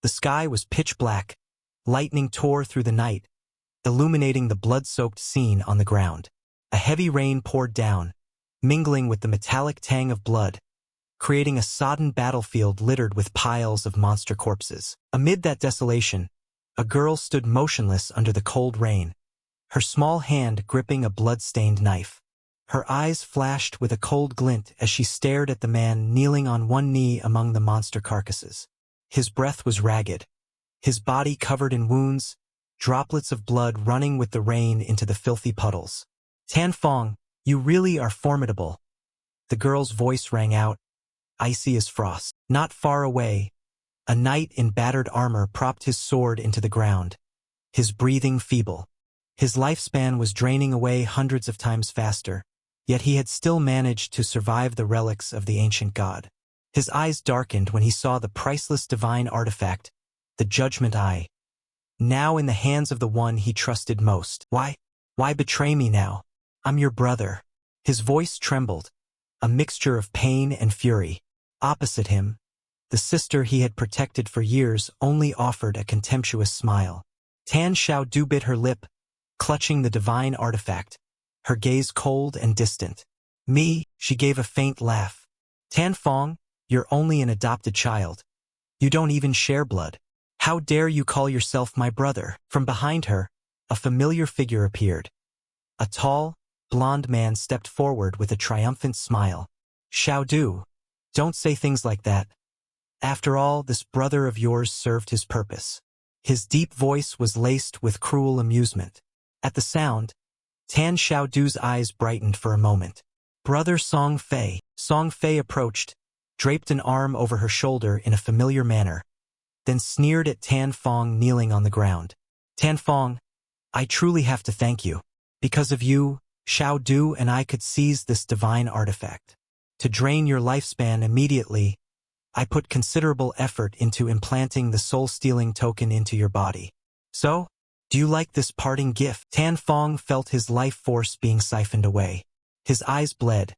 The sky was pitch black. Lightning tore through the night, illuminating the blood-soaked scene on the ground. A heavy rain poured down, mingling with the metallic tang of blood, creating a sodden battlefield littered with piles of monster corpses. Amid that desolation, a girl stood motionless under the cold rain, her small hand gripping a blood-stained knife. Her eyes flashed with a cold glint as she stared at the man kneeling on one knee among the monster carcasses. His breath was ragged, his body covered in wounds, droplets of blood running with the rain into the filthy puddles. "Tan Fong, you really are formidable." The girl's voice rang out, icy as frost. Not far away, a knight in battered armor propped his sword into the ground, his breathing feeble. His lifespan was draining away hundreds of times faster, yet he had still managed to survive the relics of the ancient god. His eyes darkened when he saw the priceless divine artifact, the Judgment Eye, now in the hands of the one he trusted most. Why betray me now? I'm your brother." His voice trembled, a mixture of pain and fury. Opposite him, the sister he had protected for years only offered a contemptuous smile. Tan Xiaodu bit her lip, clutching the divine artifact, her gaze cold and distant. "Me," she gave a faint laugh. "Tan Fong, you're only an adopted child. You don't even share blood. How dare you call yourself my brother?" From behind her, a familiar figure appeared. A tall, blond man stepped forward with a triumphant smile. "Xiaodu, don't say things like that. After all, this brother of yours served his purpose." His deep voice was laced with cruel amusement. At the sound, Tan Xiaodu's eyes brightened for a moment. "Brother Song Fei." Song Fei approached, draped an arm over her shoulder in a familiar manner, then sneered at Tan Fong kneeling on the ground. "Tan Fong, I truly have to thank you. Because of you, Xiaodu and I could seize this divine artifact. To drain your lifespan immediately, I put considerable effort into implanting the soul-stealing token into your body. So, do you like this parting gift?" Tan Fong felt his life force being siphoned away. His eyes bled,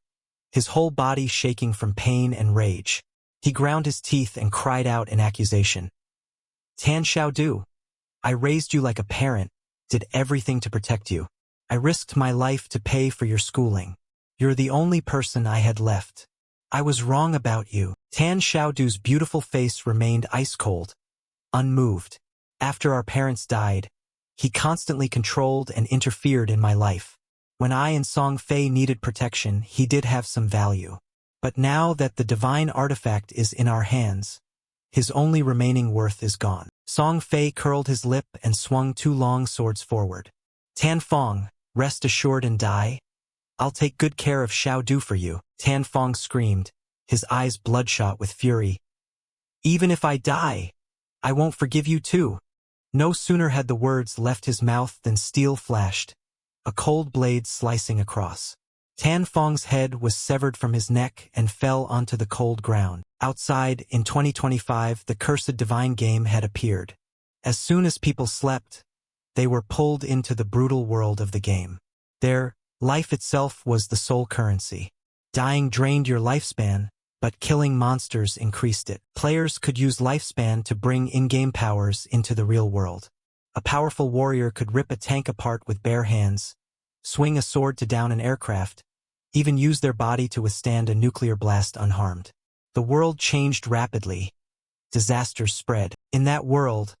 his whole body shaking from pain and rage. He ground his teeth and cried out in accusation. "Tan Xiaodu, I raised you like a parent, did everything to protect you. I risked my life to pay for your schooling. You're the only person I had left. I was wrong about you." Tan Xiaodu's beautiful face remained ice-cold, unmoved. "After our parents died, he constantly controlled and interfered in my life. When I and Song Fei needed protection, he did have some value. But now that the divine artifact is in our hands, his only remaining worth is gone." Song Fei curled his lip and swung two long swords forward. "Tan Fong, rest assured and die. I'll take good care of Xiaodu for you." Tan Fong screamed, his eyes bloodshot with fury. "Even if I die, I won't forgive you too." No sooner had the words left his mouth than steel flashed, a cold blade slicing across. Tan Fong's head was severed from his neck and fell onto the cold ground. Outside, in 2025, the cursed divine game had appeared. As soon as people slept, they were pulled into the brutal world of the game. Their life itself was the sole currency. Dying drained your lifespan, but killing monsters increased it. Players could use lifespan to bring in-game powers into the real world. A powerful warrior could rip a tank apart with bare hands, swing a sword to down an aircraft, even use their body to withstand a nuclear blast unharmed. The world changed rapidly. Disasters spread. In that world,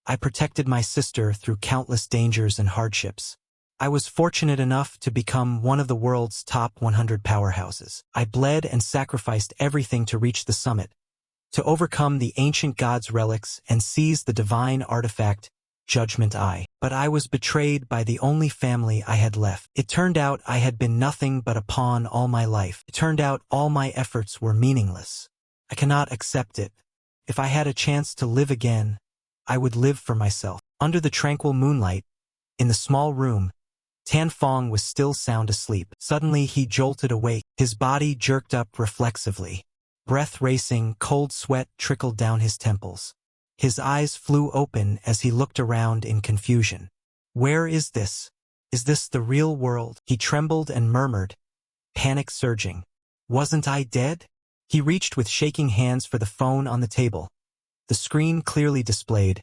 I protected my sister through countless dangers and hardships. I was fortunate enough to become one of the world's top 100 powerhouses. I bled and sacrificed everything to reach the summit, to overcome the ancient god's relics and seize the divine artifact, Judgment Eye. But I was betrayed by the only family I had left. It turned out I had been nothing but a pawn all my life. It turned out all my efforts were meaningless. I cannot accept it. If I had a chance to live again, I would live for myself." Under the tranquil moonlight, in the small room, Tan Fong was still sound asleep. Suddenly he jolted awake, his body jerked up reflexively. Breath racing, cold sweat trickled down his temples. His eyes flew open as he looked around in confusion. "Where is this? Is this the real world?" He trembled and murmured, panic surging. "Wasn't I dead?" He reached with shaking hands for the phone on the table, The screen clearly displayed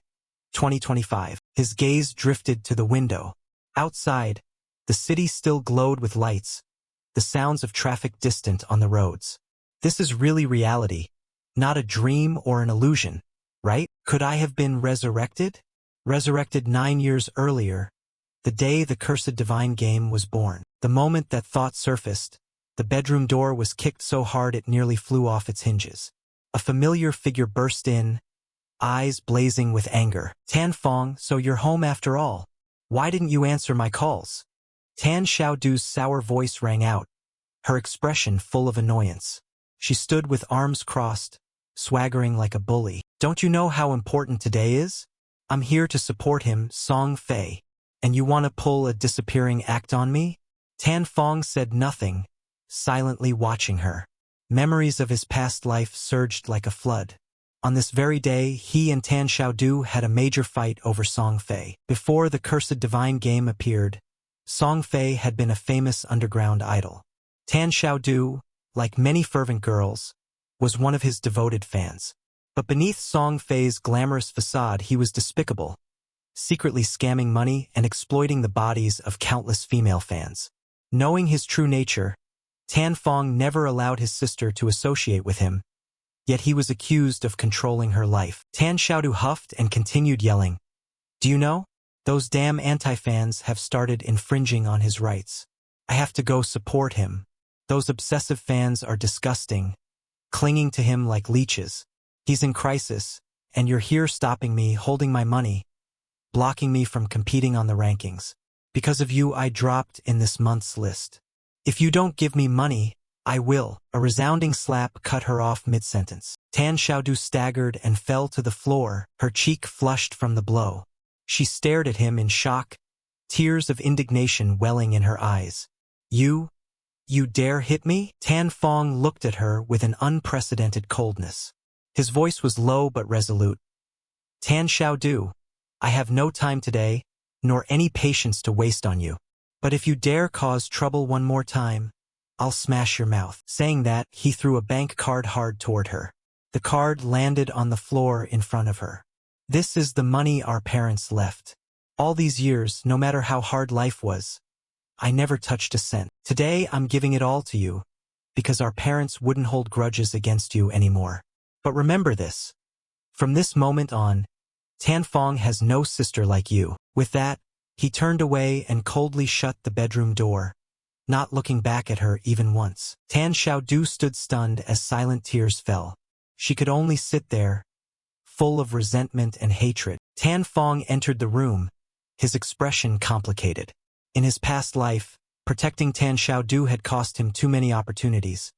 2025. His gaze drifted to the window. Outside, the city still glowed with lights, the sounds of traffic distant on the roads. This is really reality, not a dream or an illusion, right? Could I have been resurrected? Resurrected 9 years earlier, the day the cursed divine game was born. The moment that thought surfaced, the bedroom door was kicked so hard it nearly flew off its hinges. A familiar figure burst in, eyes blazing with anger. Tan Fong, so you're home after all. Why didn't you answer my calls? Tan Xiaodu's sour voice rang out, her expression full of annoyance. She stood with arms crossed, swaggering like a bully. Don't you know how important today is? I'm here to support him, Song Fei. And you want to pull a disappearing act on me? Tan Fong said nothing, silently watching her. Memories of his past life surged like a flood. On this very day, he and Tan Xiaodu had a major fight over Song Fei. Before the cursed divine game appeared, Song Fei had been a famous underground idol. Tan Xiaodu, like many fervent girls, was one of his devoted fans. But beneath Song Fei's glamorous facade, he was despicable, secretly scamming money and exploiting the bodies of countless female fans. Knowing his true nature, Tan Fong never allowed his sister to associate with him, yet he was accused of controlling her life. Tan Xiaodu huffed and continued yelling, "Do you know? Those damn anti-fans have started infringing on his rights. I have to go support him. Those obsessive fans are disgusting, clinging to him like leeches. He's in crisis, and you're here stopping me, holding my money, blocking me from competing on the rankings. Because of you, I dropped in this month's list. If you don't give me money, I will." A resounding slap cut her off mid-sentence. Tan Xiaodu staggered and fell to the floor, her cheek flushed from the blow. She stared at him in shock, tears of indignation welling in her eyes. You dare hit me?" Tan Fong looked at her with an unprecedented coldness. His voice was low but resolute. "Tan Xiaodu, I have no time today, nor any patience to waste on you. But if you dare cause trouble one more time, I'll smash your mouth." Saying that, he threw a bank card hard toward her. The card landed on the floor in front of her. "This is the money our parents left. All these years, no matter how hard life was, I never touched a cent. Today I'm giving it all to you, because our parents wouldn't hold grudges against you anymore. But remember this. From this moment on, Tan Fong has no sister like you." With that, he turned away and coldly shut the bedroom door, not looking back at her even once. Tan Xiaodu stood stunned as silent tears fell. She could only sit there, full of resentment and hatred. Tan Fong entered the room, his expression complicated. In his past life, protecting Tan Xiaodu had cost him too many opportunities,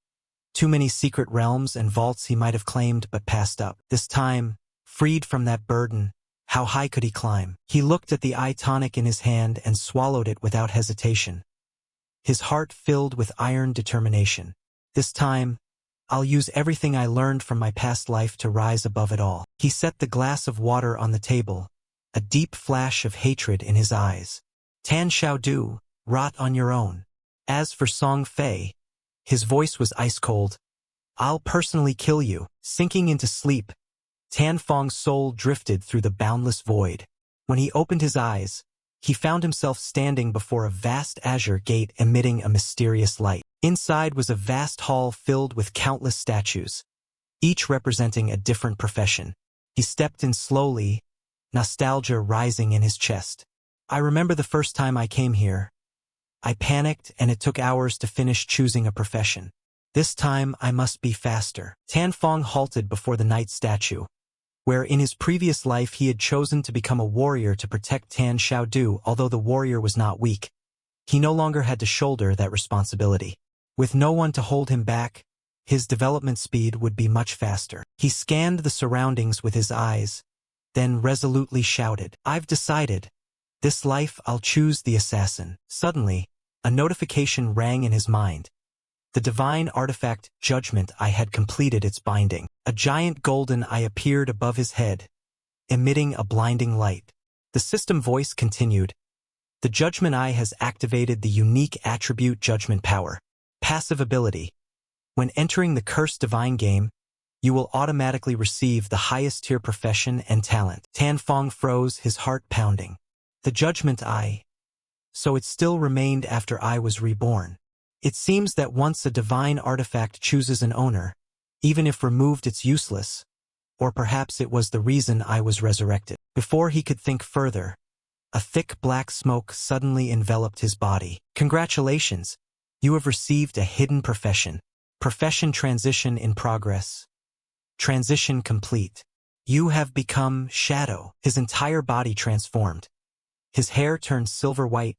too many secret realms and vaults he might have claimed but passed up. This time, freed from that burden, how high could he climb? He looked at the eye tonic in his hand and swallowed it without hesitation, his heart filled with iron determination. This time, I'll use everything I learned from my past life to rise above it all. He set the glass of water on the table, a deep flash of hatred in his eyes. Tan Xiaodu, rot on your own. As for Song Fei, his voice was ice cold. I'll personally kill you. Sinking into sleep, Tan Fong's soul drifted through the boundless void. When he opened his eyes, he found himself standing before a vast azure gate emitting a mysterious light. Inside was a vast hall filled with countless statues, each representing a different profession. He stepped in slowly, nostalgia rising in his chest. I remember the first time I came here. I panicked and it took hours to finish choosing a profession. This time I must be faster. Tan Fong halted before the knight statue, where in his previous life he had chosen to become a warrior to protect Tan Xiaodu. Although the warrior was not weak, he no longer had to shoulder that responsibility. With no one to hold him back, his development speed would be much faster. He scanned the surroundings with his eyes, then resolutely shouted, I've decided. This life I'll choose the assassin. Suddenly, a notification rang in his mind. The divine artifact Judgment Eye had completed its binding. A giant golden eye appeared above his head, emitting a blinding light. The system voice continued, the Judgment Eye has activated the unique attribute Judgment Power. Passive ability. When entering the Cursed Divine game, you will automatically receive the highest tier profession and talent. Tan Fong froze, his heart pounding. The Judgment Eye. So it still remained after I was reborn. It seems that once a divine artifact chooses an owner, even if removed it's useless, or perhaps it was the reason I was resurrected. Before he could think further, a thick black smoke suddenly enveloped his body. Congratulations, you have received a hidden profession. Profession transition in progress. Transition complete. You have become Shadow. His entire body transformed. His hair turned silver white,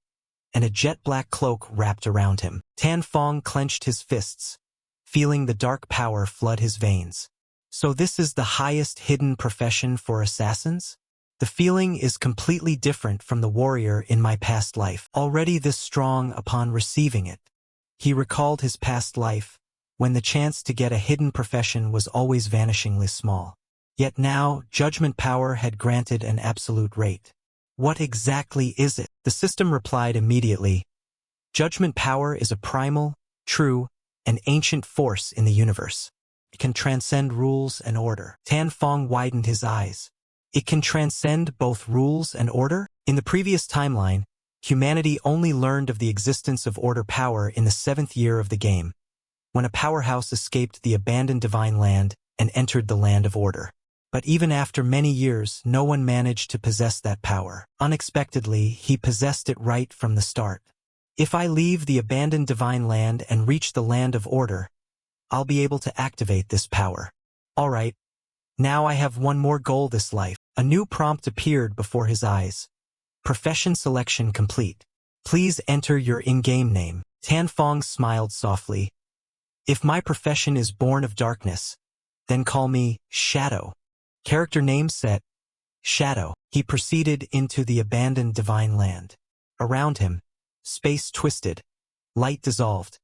and a jet-black cloak wrapped around him. Tan Fong clenched his fists, feeling the dark power flood his veins. So this is the highest hidden profession for assassins? The feeling is completely different from the warrior in my past life, already this strong upon receiving it. He recalled his past life, when the chance to get a hidden profession was always vanishingly small. Yet now, judgment power had granted an absolute rate. What exactly is it? The system replied immediately. Judgment power is a primal, true, and ancient force in the universe. It can transcend rules and order. Tan Fong widened his eyes. It can transcend both rules and order? In the previous timeline, humanity only learned of the existence of order power in the 7th year of the game, when a powerhouse escaped the abandoned divine land and entered the land of order. But even after many years, no one managed to possess that power. Unexpectedly, he possessed it right from the start. If I leave the abandoned divine land and reach the land of order, I'll be able to activate this power. All right, now I have one more goal this life. A new prompt appeared before his eyes. Profession selection complete. Please enter your in-game name. Tan Fong smiled softly. If my profession is born of darkness, then call me Shadow. Character name set, Shadow. He proceeded into the abandoned divine land. Around him, space twisted, light dissolved,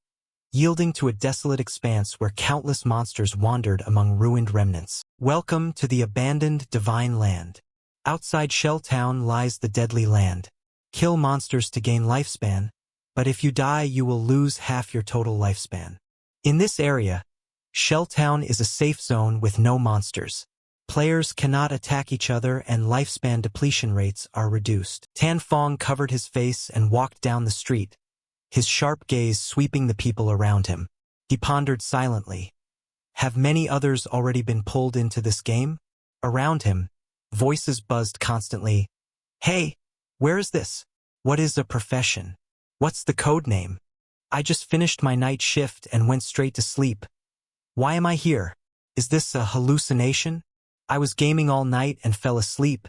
yielding to a desolate expanse where countless monsters wandered among ruined remnants. Welcome to the abandoned divine land. Outside Shell Town lies the deadly land. Kill monsters to gain lifespan, but if you die you will lose half your total lifespan. In this area, Shell Town is a safe zone with no monsters. Players cannot attack each other and lifespan depletion rates are reduced. Tan Fong covered his face and walked down the street, his sharp gaze sweeping the people around him. He pondered silently. Have many others already been pulled into this game? Around him, voices buzzed constantly. Hey, where is this? What is a profession? What's the code name? I just finished my night shift and went straight to sleep. Why am I here? Is this a hallucination? I was gaming all night and fell asleep,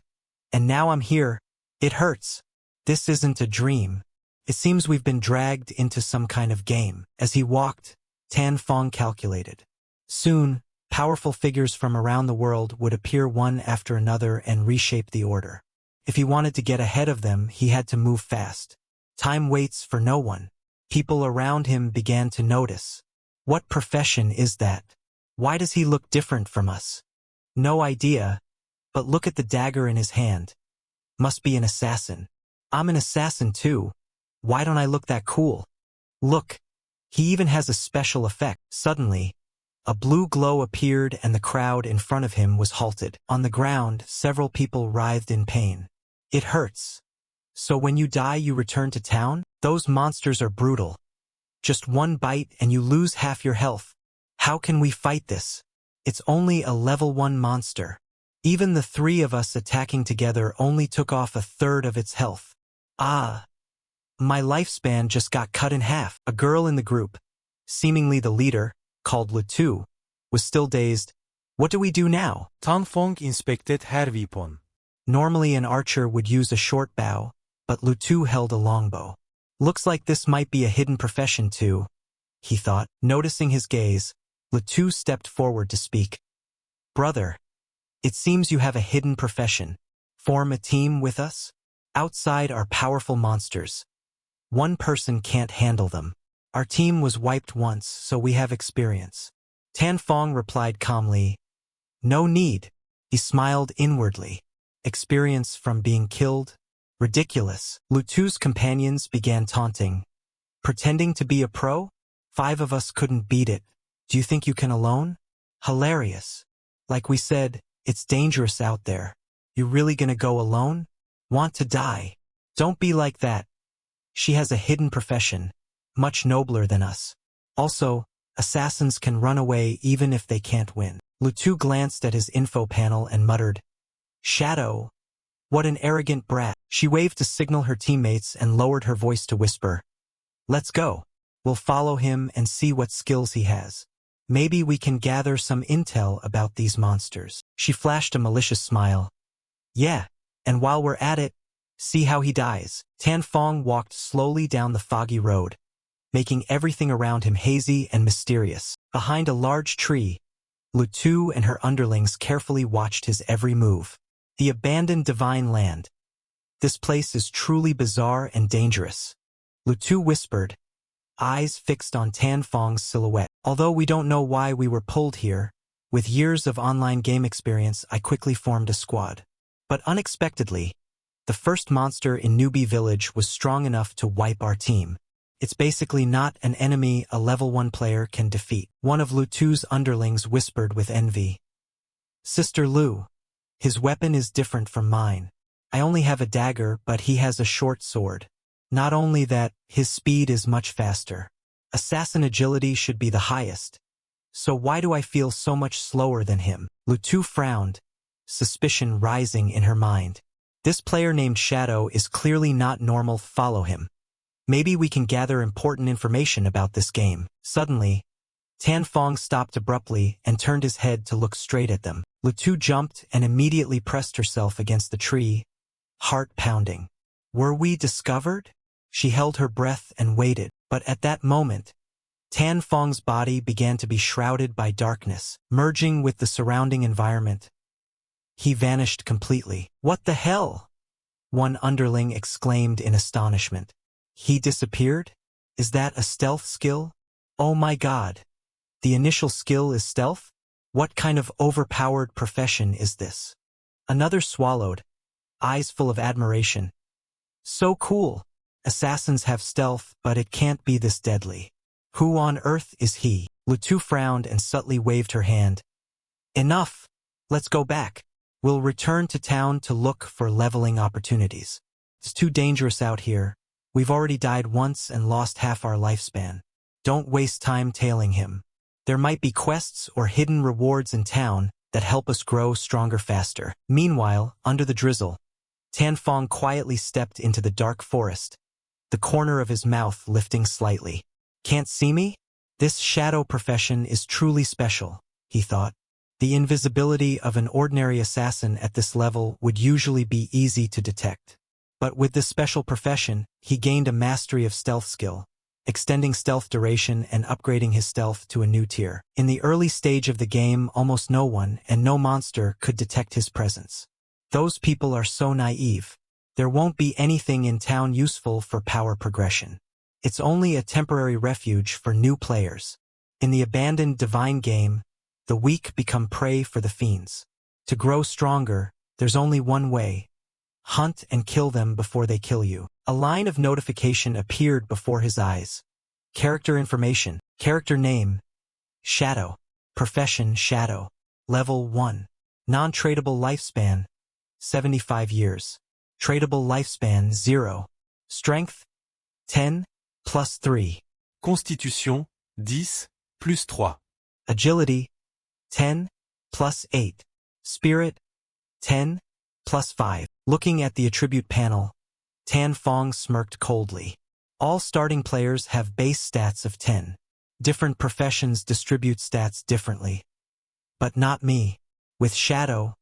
and now I'm here. It hurts. This isn't a dream. It seems we've been dragged into some kind of game. As he walked, Tan Fong calculated. Soon, powerful figures from around the world would appear one after another and reshape the order. If he wanted to get ahead of them, he had to move fast. Time waits for no one. People around him began to notice. What profession is that? Why does he look different from us? No idea, but look at the dagger in his hand. Must be an assassin. I'm an assassin too. Why don't I look that cool? Look, he even has a special effect. Suddenly, a blue glow appeared and the crowd in front of him was halted. On the ground, several people writhed in pain. It hurts. So when you die you return to town? Those monsters are brutal. Just one bite and you lose half your health. How can we fight this? It's only a level 1 monster. Even the 3 of us attacking together only took off a third of its health. Ah, my lifespan just got cut in half. A girl in the group, seemingly the leader, called Lutu, was still dazed. What do we do now? Tan Fong inspected her weapon. Normally an archer would use a short bow, but Lutu held a longbow. Looks like this might be a hidden profession too, he thought. Noticing his gaze, Lutu stepped forward to speak. Brother, it seems you have a hidden profession. Form a team with us? Outside are powerful monsters. One person can't handle them. Our team was wiped once, so we have experience. Tan Fong replied calmly. No need. He smiled inwardly. Experience from being killed? Ridiculous. Lutu's companions began taunting. Pretending to be a pro? 5 of us couldn't beat it. Do you think you can alone? Hilarious. Like we said, it's dangerous out there. You really gonna go alone? Want to die? Don't be like that. She has a hidden profession, much nobler than us. Also, assassins can run away even if they can't win. Lutu glanced at his info panel and muttered, Shadow. What an arrogant brat. She waved to signal her teammates and lowered her voice to whisper, Let's go. We'll follow him and see what skills he has. Maybe we can gather some intel about these monsters. She flashed a malicious smile. Yeah, and while we're at it, see how he dies. Tan Fong walked slowly down the foggy road, making everything around him hazy and mysterious. Behind a large tree, Lutu and her underlings carefully watched his every move. The abandoned divine land. This place is truly bizarre and dangerous. Lutu whispered, eyes fixed on Tan Fong's silhouette. Although we don't know why we were pulled here, with years of online game experience I quickly formed a squad. But unexpectedly, the first monster in Newbie Village was strong enough to wipe our team. It's basically not an enemy a level 1 player can defeat. One of Lutu's underlings whispered with envy. Sister Lu, his weapon is different from mine. I only have a dagger, but he has a short sword. Not only that, his speed is much faster. Assassin agility should be the highest. So why do I feel so much slower than him? Lutu frowned, suspicion rising in her mind. This player named Shadow is clearly not normal. Follow him. Maybe we can gather important information about this game. Suddenly, Tan Fong stopped abruptly and turned his head to look straight at them. Lutu jumped and immediately pressed herself against the tree, heart pounding. Were we discovered? She held her breath and waited, but at that moment, Tan Fong's body began to be shrouded by darkness, merging with the surrounding environment. He vanished completely. What the hell? One underling exclaimed in astonishment. He disappeared? Is that a stealth skill? Oh my god. The initial skill is stealth? What kind of overpowered profession is this? Another swallowed, eyes full of admiration. So cool. Assassins have stealth, but it can't be this deadly. Who on earth is he? Lutu frowned and subtly waved her hand. Enough. Let's go back. We'll return to town to look for leveling opportunities. It's too dangerous out here. We've already died once and lost half our lifespan. Don't waste time tailing him. There might be quests or hidden rewards in town that help us grow stronger faster. Meanwhile, under the drizzle, Tan Fong quietly stepped into the dark forest, the corner of his mouth lifting slightly. Can't see me? This shadow profession is truly special, he thought. The invisibility of an ordinary assassin at this level would usually be easy to detect. But with this special profession, he gained a mastery of stealth skill, extending stealth duration and upgrading his stealth to a new tier. In the early stage of the game, almost no one and no monster could detect his presence. Those people are so naive. There won't be anything in town useful for power progression. It's only a temporary refuge for new players. In the abandoned divine game, the weak become prey for the fiends. To grow stronger, there's only one way. Hunt and kill them before they kill you. A line of notification appeared before his eyes. Character information. Character name. Shadow. Profession Shadow. Level 1. Non-tradable lifespan. 75 years. Tradable lifespan 0. Strength 10 plus 3. Constitution 10 plus 3. Agility 10 plus 8. Spirit 10 plus 5. Looking at the attribute panel, Tan Fong smirked coldly. All starting players have base stats of 10. Different professions distribute stats differently. But not me. With Shadow,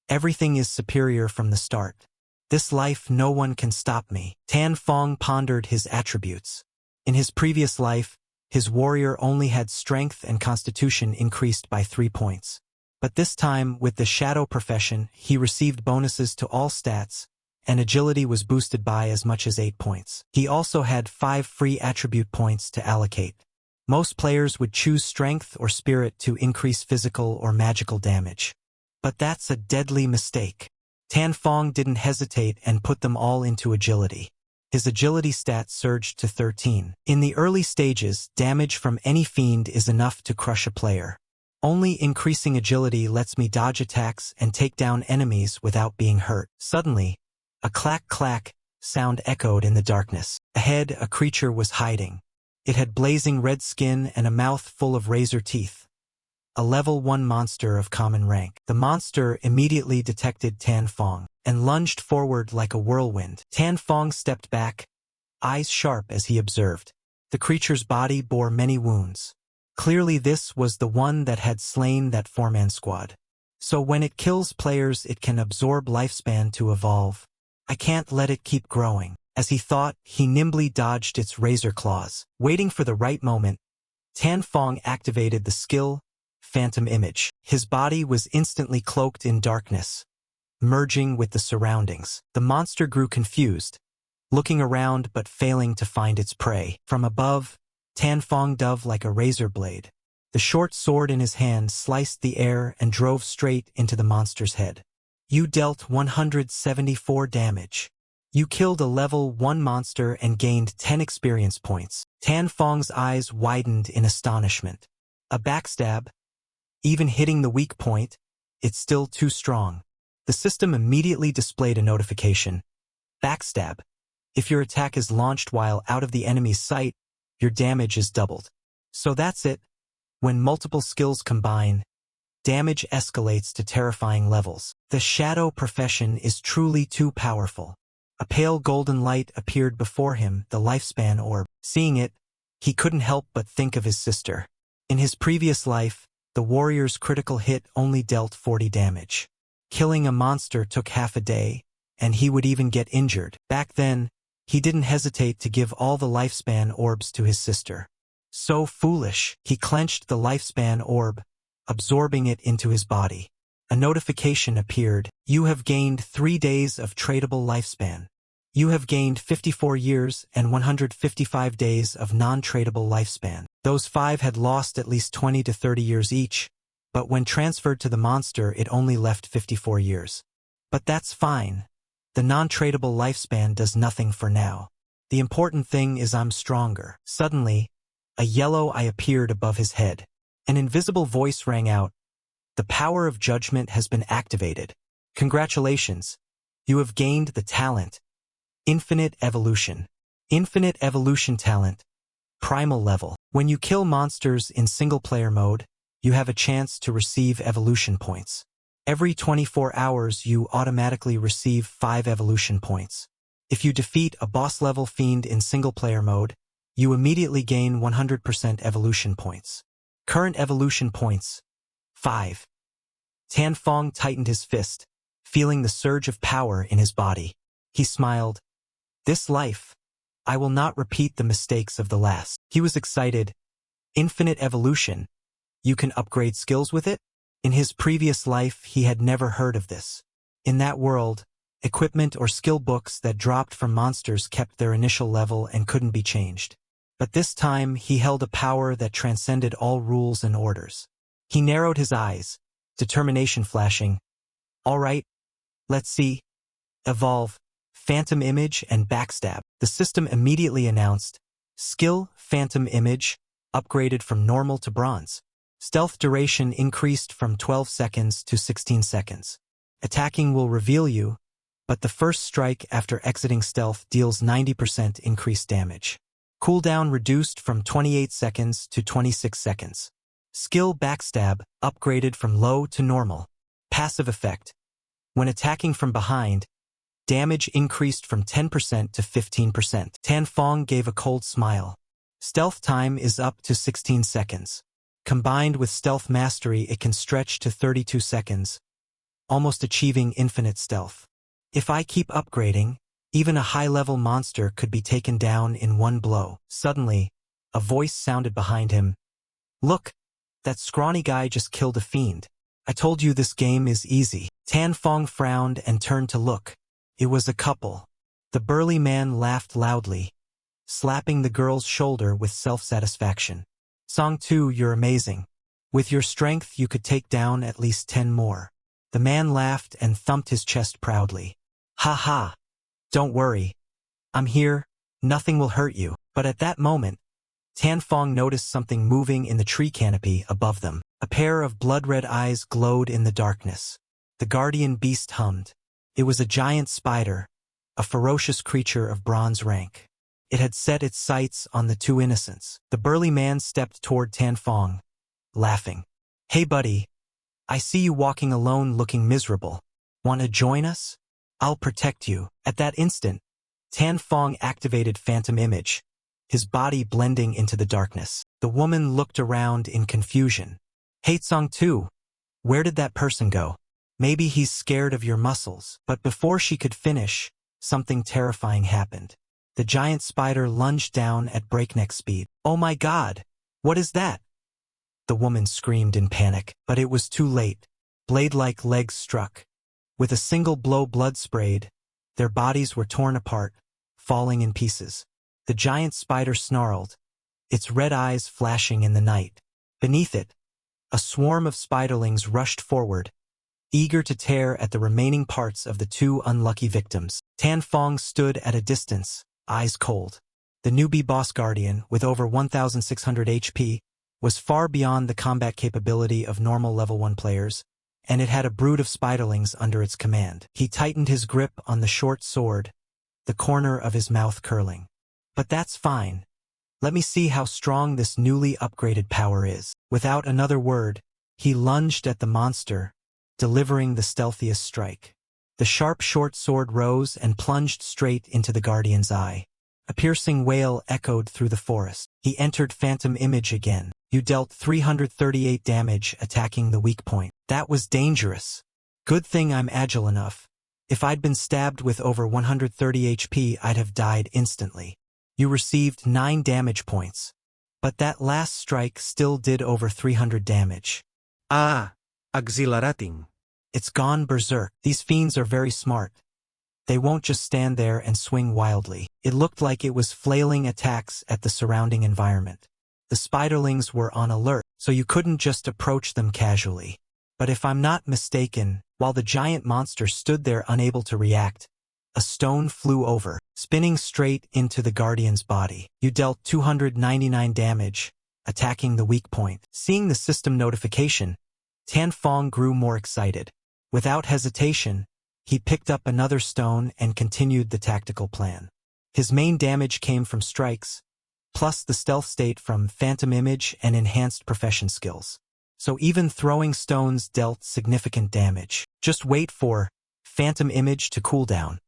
everything is superior from the start. This life no one can stop me. Tan Fong pondered his attributes. In his previous life, his warrior only had strength and constitution increased by 3 points. But this time, with the Shadow profession, he received bonuses to all stats, and agility was boosted by as much as 8 points. He also had 5 free attribute points to allocate. Most players would choose strength or spirit to increase physical or magical damage. But that's a deadly mistake. Tan Fong didn't hesitate and put them all into agility. His agility stat surged to 13. In the early stages, damage from any fiend is enough to crush a player. Only increasing agility lets me dodge attacks and take down enemies without being hurt. Suddenly, a clack-clack sound echoed in the darkness. Ahead, a creature was hiding. It had blazing red skin and a mouth full of razor teeth. A level 1 monster of common rank. The monster immediately detected Tan Fong and lunged forward like a whirlwind. Tan Fong stepped back, eyes sharp as he observed. The creature's body bore many wounds. Clearly this was the one that had slain that 4-man squad. So when it kills players, it can absorb lifespan to evolve. I can't let it keep growing. As he thought, he nimbly dodged its razor claws. Waiting for the right moment, Tan Fong activated the skill, Phantom Image. His body was instantly cloaked in darkness, merging with the surroundings. The monster grew confused, looking around but failing to find its prey. From above, Tan Fong dove like a razor blade. The short sword in his hand sliced the air and drove straight into the monster's head. You dealt 174 damage. You killed a level 1 monster and gained 10 experience points. Tan Fong's eyes widened in astonishment. A backstab? Even hitting the weak point, it's still too strong. The system immediately displayed a notification. Backstab. If your attack is launched while out of the enemy's sight, your damage is doubled. So that's it. When multiple skills combine, damage escalates to terrifying levels. The shadow profession is truly too powerful. A pale golden light appeared before him, the lifespan orb. Seeing it, he couldn't help but think of his sister. In his previous life, the warrior's critical hit only dealt 40 damage. Killing a monster took half a day, and he would even get injured. Back then, he didn't hesitate to give all the lifespan orbs to his sister. So foolish. He clenched the lifespan orb, absorbing it into his body. A notification appeared. You have gained 3 days of tradable lifespan. You have gained 54 years and 155 days of non-tradable lifespan. Those 5 had lost at least 20 to 30 years each, but when transferred to the monster it only left 54 years. But that's fine. The non-tradable lifespan does nothing for now. The important thing is I'm stronger. Suddenly, a yellow eye appeared above his head. An invisible voice rang out. The power of judgment has been activated. Congratulations. You have gained the talent. Infinite Evolution. Infinite Evolution talent. Primal level. When you kill monsters in single-player mode, you have a chance to receive evolution points. Every 24 hours you automatically receive 5 evolution points. If you defeat a boss-level fiend in single-player mode, you immediately gain 100% evolution points. Current evolution points, 5. Tan Fong tightened his fist, feeling the surge of power in his body. He smiled. This life, I will not repeat the mistakes of the last. He was excited. Infinite evolution. You can upgrade skills with it? In his previous life, he had never heard of this. In that world, equipment or skill books that dropped from monsters kept their initial level and couldn't be changed. But this time, he held a power that transcended all rules and orders. He narrowed his eyes, determination flashing. All right, let's see. Evolve, Phantom Image, and Backstab. The system immediately announced, Skill, Phantom Image, upgraded from normal to bronze. Stealth duration increased from 12 seconds to 16 seconds. Attacking will reveal you, but the first strike after exiting stealth deals 90% increased damage. Cooldown reduced from 28 seconds to 26 seconds. Skill Backstab upgraded from low to normal. Passive effect. When attacking from behind, damage increased from 10% to 15%. Tan Fong gave a cold smile. Stealth time is up to 16 seconds. Combined with stealth mastery, it can stretch to 32 seconds, almost achieving infinite stealth. If I keep upgrading, even a high-level monster could be taken down in one blow. Suddenly, a voice sounded behind him. Look, that scrawny guy just killed a fiend. I told you this game is easy. Tan Fong frowned and turned to look. It was a couple. The burly man laughed loudly, slapping the girl's shoulder with self-satisfaction. Song 2, you're amazing. With your strength, you could take down at least 10 more. The man laughed and thumped his chest proudly. Ha ha. Don't worry. I'm here. Nothing will hurt you. But at that moment, Tan Fong noticed something moving in the tree canopy above them. A pair of blood-red eyes glowed in the darkness. The guardian beast hummed. It was a giant spider, a ferocious creature of bronze rank. It had set its sights on the two innocents. The burly man stepped toward Tan Fong, laughing. "Hey buddy, I see you walking alone looking miserable. Want to join us? I'll protect you." At that instant, Tan Fong activated Phantom Image, his body blending into the darkness. The woman looked around in confusion. "Hey Song too, where did that person go? Maybe he's scared of your muscles." But before she could finish, something terrifying happened. The giant spider lunged down at breakneck speed. "Oh my God! What is that?" The woman screamed in panic, but it was too late. Blade-like legs struck. With a single blow, blood sprayed. Their bodies were torn apart, falling in pieces. The giant spider snarled, its red eyes flashing in the night. Beneath it, a swarm of spiderlings rushed forward, eager to tear at the remaining parts of the two unlucky victims. Tan Fong stood at a distance, eyes cold. The newbie boss guardian, with over 1,600 HP, was far beyond the combat capability of normal level 1 players, and it had a brood of spiderlings under its command. He tightened his grip on the short sword, the corner of his mouth curling. "But that's fine. Let me see how strong this newly upgraded power is." Without another word, he lunged at the monster, delivering the stealthiest strike. The sharp short sword rose and plunged straight into the guardian's eye. A piercing wail echoed through the forest. He entered Phantom Image again. "You dealt 338 damage attacking the weak point. That was dangerous. Good thing I'm agile enough. If I'd been stabbed with over 130 HP, I'd have died instantly. You received 9 damage points. But that last strike still did over 300 damage. Ah, exhilarating. It's gone berserk. These fiends are very smart. They won't just stand there and swing wildly." It looked like it was flailing attacks at the surrounding environment. The spiderlings were on alert, so you couldn't just approach them casually. But if I'm not mistaken, while the giant monster stood there unable to react, a stone flew over, spinning straight into the guardian's body. "You dealt 299 damage, attacking the weak point." Seeing the system notification, Tan Fong grew more excited. Without hesitation, he picked up another stone and continued the tactical plan. His main damage came from strikes, plus the stealth state from Phantom Image and enhanced profession skills. So even throwing stones dealt significant damage. Just wait for Phantom Image to cool down.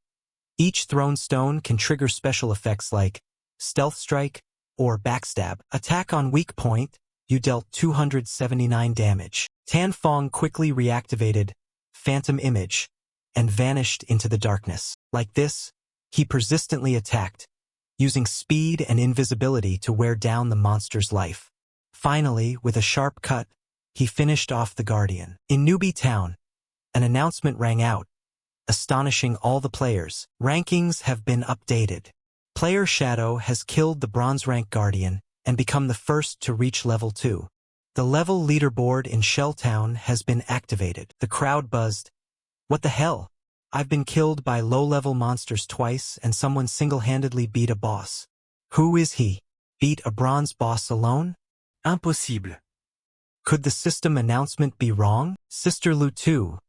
Each thrown stone can trigger special effects like Stealth Strike or Backstab. Attack on weak point, you dealt 279 damage. Tan Fong quickly reactivated Phantom Image and vanished into the darkness. Like this, he persistently attacked, using speed and invisibility to wear down the monster's life. Finally, with a sharp cut, he finished off the guardian. In Newbie Town, an announcement rang out, astonishing all the players. Rankings have been updated. Player Shadow has killed the bronze rank guardian and become the first to reach level 2. The level leaderboard in Shelltown has been activated. The crowd buzzed. "What the hell? I've been killed by low-level monsters twice and someone single-handedly beat a boss. Who is he? Beat a bronze boss alone? Impossible. Could the system announcement be wrong? Sister Lu too.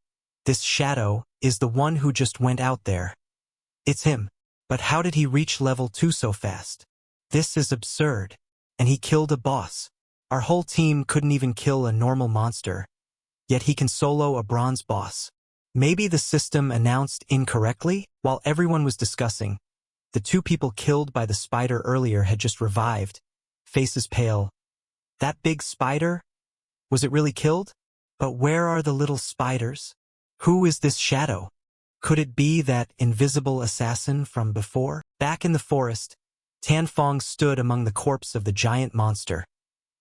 This Shadow is the one who just went out there. It's him. But how did he reach level 2 so fast? This is absurd. And he killed a boss. Our whole team couldn't even kill a normal monster. Yet he can solo a bronze boss. Maybe the system announced incorrectly?" While everyone was discussing, the 2 people killed by the spider earlier had just revived, faces pale. That big spider? Was it really killed? But where are the little spiders? Who is this Shadow? Could it be that invisible assassin from before? Back in the forest, Tan Fong stood among the corpse of the giant monster,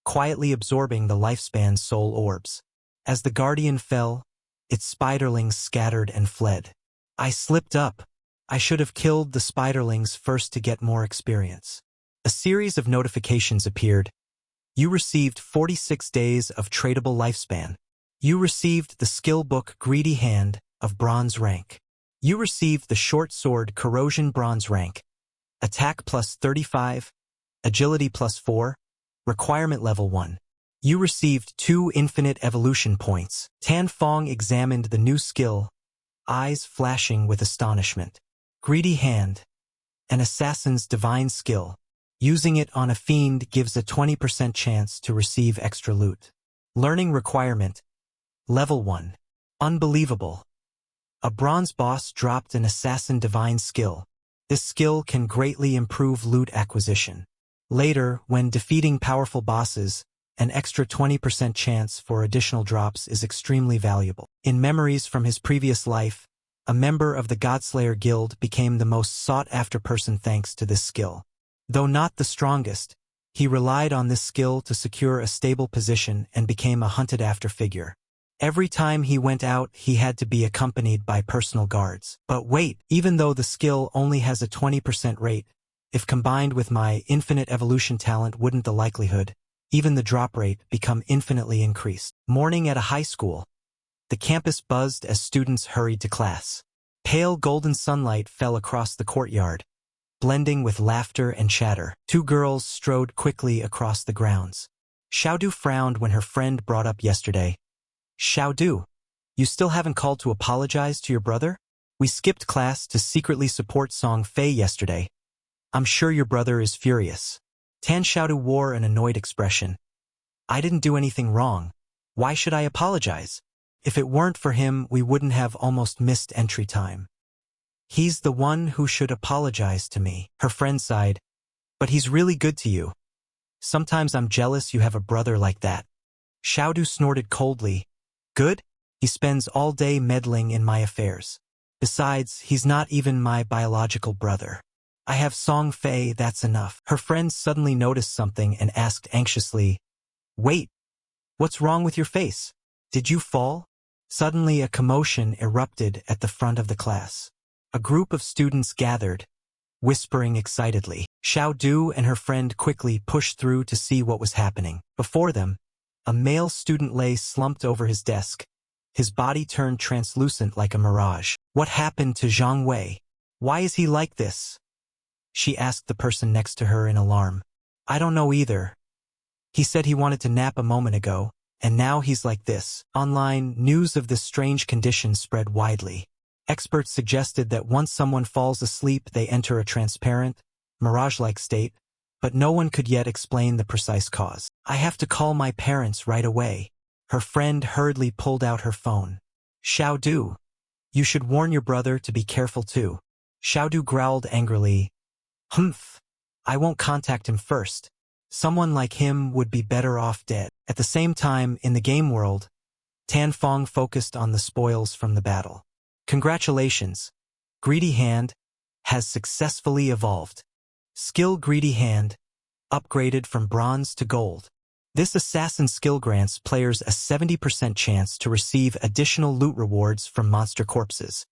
quietly absorbing the lifespan soul orbs. As the guardian fell, its spiderlings scattered and fled. "I slipped up. I should have killed the spiderlings first to get more experience." A series of notifications appeared. You received 46 days of tradable lifespan. You received the skill book Greedy Hand of bronze rank. You received the short sword Corrosion bronze rank. Attack plus 35, agility plus 4, requirement level 1. You received 2 infinite evolution points. Tan Fong examined the new skill, eyes flashing with astonishment. Greedy Hand, an assassin's divine skill. Using it on a fiend gives a 20% chance to receive extra loot. Learning requirement. Level 1. Unbelievable. A bronze boss dropped an assassin divine skill. This skill can greatly improve loot acquisition. Later, when defeating powerful bosses, an extra 20% chance for additional drops is extremely valuable. In memories from his previous life, a member of the Godslayer Guild became the most sought-after person thanks to this skill. Though not the strongest, he relied on this skill to secure a stable position and became a hunted-after figure. Every time he went out, he had to be accompanied by personal guards. But wait, even though the skill only has a 20% rate, if combined with my infinite evolution talent, wouldn't the likelihood, even the drop rate, become infinitely increased? Morning at a high school. The campus buzzed as students hurried to class. Pale golden sunlight fell across the courtyard, blending with laughter and chatter. 2 girls strode quickly across the grounds. Xiaodu frowned when her friend brought up yesterday. Xiaodu, you still haven't called to apologize to your brother? We skipped class to secretly support Song Fei yesterday. I'm sure your brother is furious. Tan Xiaodu wore an annoyed expression. I didn't do anything wrong. Why should I apologize? If it weren't for him, we wouldn't have almost missed entry time. He's the one who should apologize to me. Her friend sighed. But he's really good to you. Sometimes I'm jealous you have a brother like that. Xiaodu snorted coldly. Good? He spends all day meddling in my affairs. Besides, he's not even my biological brother. I have Song Fei, that's enough. Her friend suddenly noticed something and asked anxiously, Wait, what's wrong with your face? Did you fall? Suddenly a commotion erupted at the front of the class. A group of students gathered, whispering excitedly. Xiaodu and her friend quickly pushed through to see what was happening. Before them, a male student lay slumped over his desk. His body turned translucent like a mirage. What happened to Zhang Wei? Why is he like this? She asked the person next to her in alarm. I don't know either. He said he wanted to nap a moment ago, and now he's like this. Online, news of this strange condition spread widely. Experts suggested that once someone falls asleep, they enter a transparent, mirage-like state, but no one could yet explain the precise cause. I have to call my parents right away. Her friend hurriedly pulled out her phone. Xiaodu, you should warn your brother to be careful too. Xiaodu growled angrily. Humph, I won't contact him first. Someone like him would be better off dead. At the same time, in the game world, Tan Fong focused on the spoils from the battle. Congratulations, Greedy Hand has successfully evolved. Skill Greedy Hand, upgraded from bronze to gold. This assassin skill grants players a 70% chance to receive additional loot rewards from monster corpses.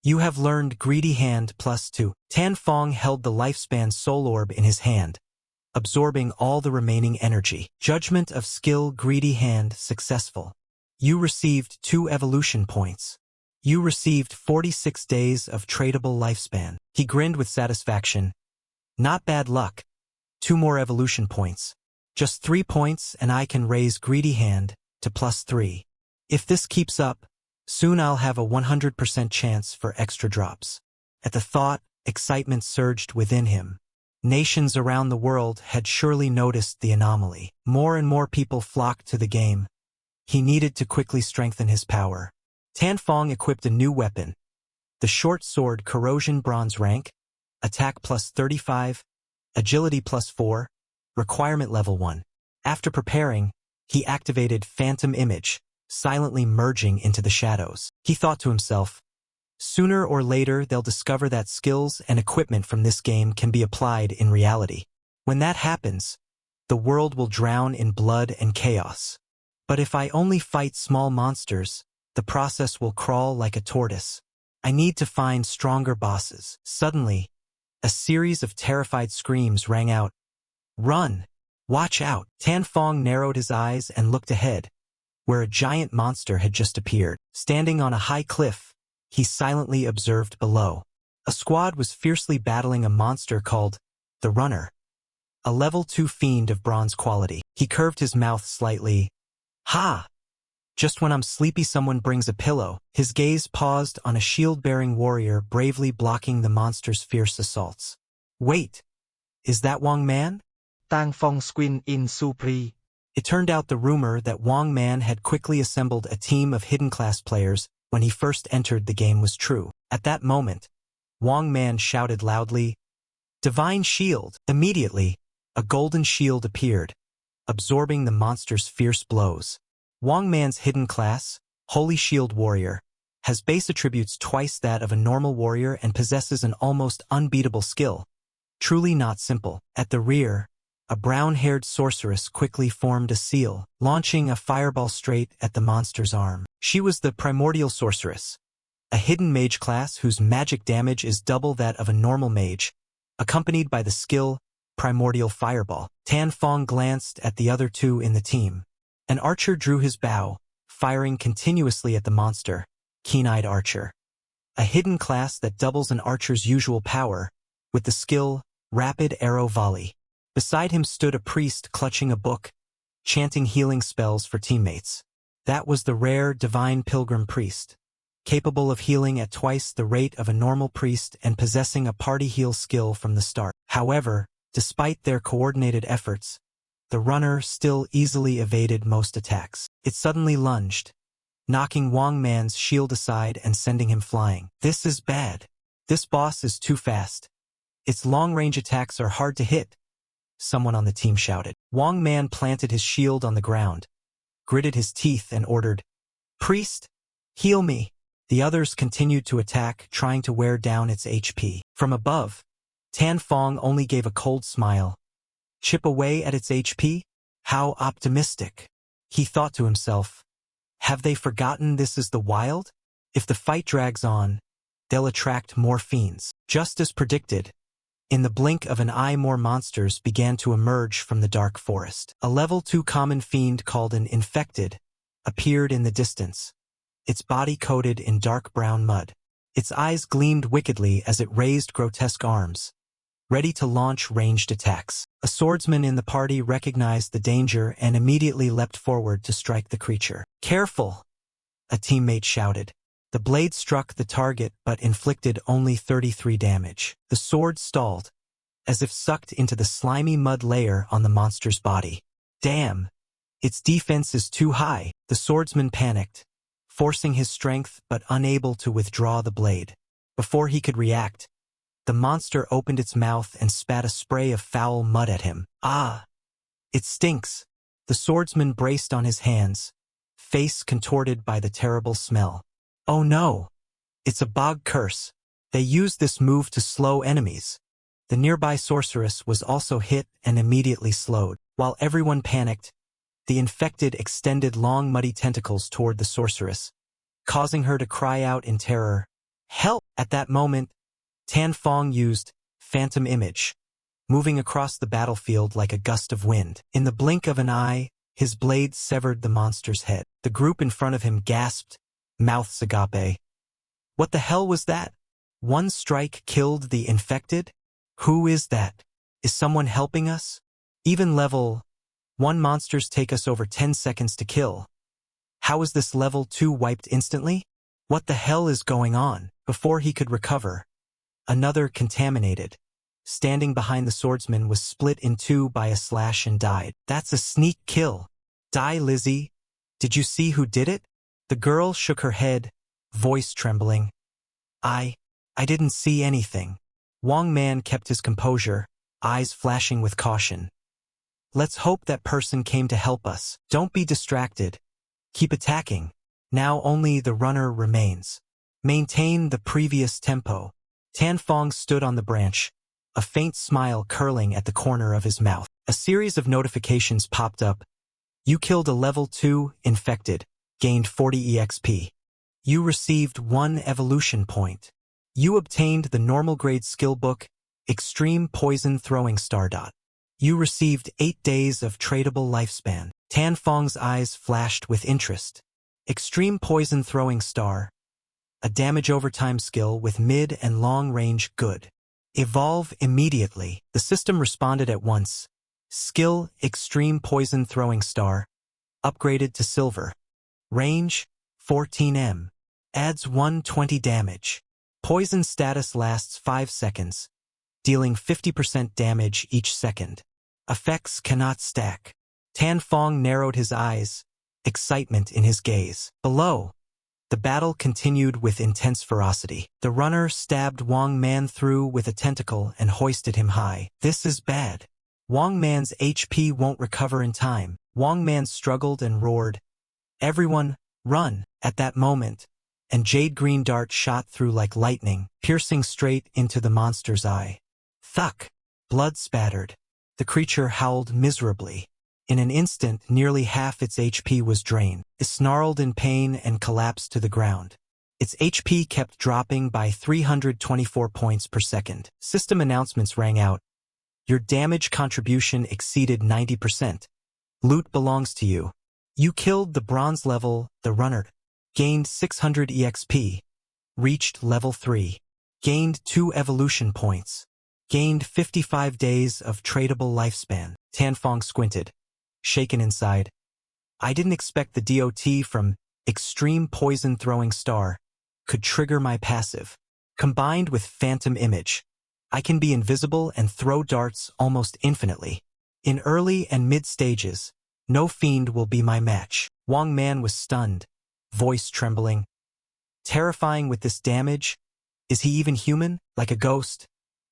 You have learned Greedy Hand +2. Tan Fong held the lifespan soul orb in his hand, absorbing all the remaining energy. Judgment of skill Greedy Hand successful. You received 2 evolution points. You received 46 days of tradable lifespan. He grinned with satisfaction. Not bad luck. 2 more evolution points. Just 3 points and I can raise Greedy Hand to +3. If this keeps up, soon I'll have a 100% chance for extra drops. At the thought, excitement surged within him. Nations around the world had surely noticed the anomaly. More and more people flocked to the game. He needed to quickly strengthen his power. Tan Fong equipped a new weapon. The short sword Corrosion Bronze rank, attack +35, agility +4, requirement level 1. After preparing, he activated Phantom Image, silently merging into the shadows. He thought to himself, sooner or later they'll discover that skills and equipment from this game can be applied in reality. When that happens, the world will drown in blood and chaos. But if I only fight small monsters, the process will crawl like a tortoise. I need to find stronger bosses. Suddenly, a series of terrified screams rang out. Run! Watch out! Tan Fong narrowed his eyes and looked ahead, where a giant monster had just appeared. Standing on a high cliff, he silently observed below. A squad was fiercely battling a monster called the Runner, a level 2 fiend of bronze quality. He curved his mouth slightly. Ha! Just when I'm sleepy, someone brings a pillow. His gaze paused on a shield-bearing warrior bravely blocking the monster's fierce assaults. Wait, is that Wang Man? Tang Phong squint in surprise. It turned out the rumor that Wang Man had quickly assembled a team of hidden class players when he first entered the game was true. At that moment, Wang Man shouted loudly, "Divine Shield!" Immediately, a golden shield appeared, absorbing the monster's fierce blows. Wang Man's hidden class, Holy Shield Warrior, has base attributes twice that of a normal warrior and possesses an almost unbeatable skill. Truly not simple. At the rear, a brown-haired sorceress quickly formed a seal, launching a fireball straight at the monster's arm. She was the Primordial Sorceress, a hidden mage class whose magic damage is double that of a normal mage, accompanied by the skill Primordial Fireball. Tan Fong glanced at the other two in the team. An archer drew his bow, firing continuously at the monster, Keen-Eyed Archer, a hidden class that doubles an archer's usual power, with the skill Rapid Arrow Volley. Beside him stood a priest clutching a book, chanting healing spells for teammates. That was the rare Divine Pilgrim Priest, capable of healing at twice the rate of a normal priest and possessing a party heal skill from the start. However, despite their coordinated efforts, the runner still easily evaded most attacks. It suddenly lunged, knocking Wang Man's shield aside and sending him flying. This is bad. This boss is too fast. Its long-range attacks are hard to hit, someone on the team shouted. Wang Man planted his shield on the ground, gritted his teeth and ordered, "Priest, heal me." The others continued to attack, trying to wear down its HP. From above, Tan Fong only gave a cold smile. Chip away at its HP? How optimistic. He thought to himself, have they forgotten this is the wild? If the fight drags on, they'll attract more fiends. Just as predicted, in the blink of an eye more monsters began to emerge from the dark forest. A level 2 common fiend called an Infected appeared in the distance, its body coated in dark brown mud. Its eyes gleamed wickedly as it raised grotesque arms, ready to launch ranged attacks. A swordsman in the party recognized the danger and immediately leapt forward to strike the creature. "Careful!" a teammate shouted. The blade struck the target but inflicted only 33 damage. The sword stalled, as if sucked into the slimy mud layer on the monster's body. Damn! Its defense is too high. The swordsman panicked, forcing his strength but unable to withdraw the blade. Before he could react, the monster opened its mouth and spat a spray of foul mud at him. Ah! It stinks! The swordsman braced on his hands, face contorted by the terrible smell. Oh no! It's a bog curse. They used this move to slow enemies. The nearby sorceress was also hit and immediately slowed. While everyone panicked, the infected extended long muddy tentacles toward the sorceress, causing her to cry out in terror. Help! At that moment, Tan Fong used Phantom Image, moving across the battlefield like a gust of wind. In the blink of an eye, his blade severed the monster's head. The group in front of him gasped, mouths agape. What the hell was that? One strike killed the infected? Who is that? Is someone helping us? Even level 1 monsters take us over 10 seconds to kill. How is this level 2 wiped instantly? What the hell is going on? Before he could recover, another contaminated, standing behind the swordsman, was split in two by a slash and died. That's a sneak kill. Die, Lizzie. Did you see who did it? The girl shook her head, voice trembling. I didn't see anything. Wang Man kept his composure, eyes flashing with caution. Let's hope that person came to help us. Don't be distracted. Keep attacking. Now only the runner remains. Maintain the previous tempo. Tan Fong stood on the branch, a faint smile curling at the corner of his mouth. A series of notifications popped up. You killed a level 2 infected, gained 40 EXP. You received 1 evolution point. You obtained the normal grade skill book, Extreme Poison Throwing Star. You received 8 days of tradable lifespan. Tan Fong's eyes flashed with interest. Extreme Poison Throwing Star, a damage overtime skill with mid and long range. Good. Evolve immediately. The system responded at once, Skill, Extreme Poison Throwing Star. Upgraded to Silver. Range, 14m. Adds 120 damage. Poison status lasts 5 seconds, dealing 50% damage each second. Effects cannot stack. Tan Fong narrowed his eyes, excitement in his gaze. Below, the battle continued with intense ferocity. The runner stabbed Wang Man through with a tentacle and hoisted him high. This is bad. Wang Man's HP won't recover in time. Wang Man struggled and roared, "Everyone, run!" At that moment, and jade-green dart shot through like lightning, piercing straight into the monster's eye. Thuck! Blood spattered. The creature howled miserably. In an instant, nearly half its HP was drained. It snarled in pain and collapsed to the ground. Its HP kept dropping by 324 points per second. System announcements rang out. Your damage contribution exceeded 90%. Loot belongs to you. You killed the bronze level, the runner. Gained 600 EXP. Reached level 3. Gained 2 evolution points. Gained 55 days of tradable lifespan. Tan Fong squinted, shaken inside. I didn't expect the DOT from Extreme Poison Throwing Star could trigger my passive. Combined with Phantom Image, I can be invisible and throw darts almost infinitely. In early and mid stages, no fiend will be my match. Wang Man was stunned, voice trembling. Terrifying with this damage? Is he even human, like a ghost?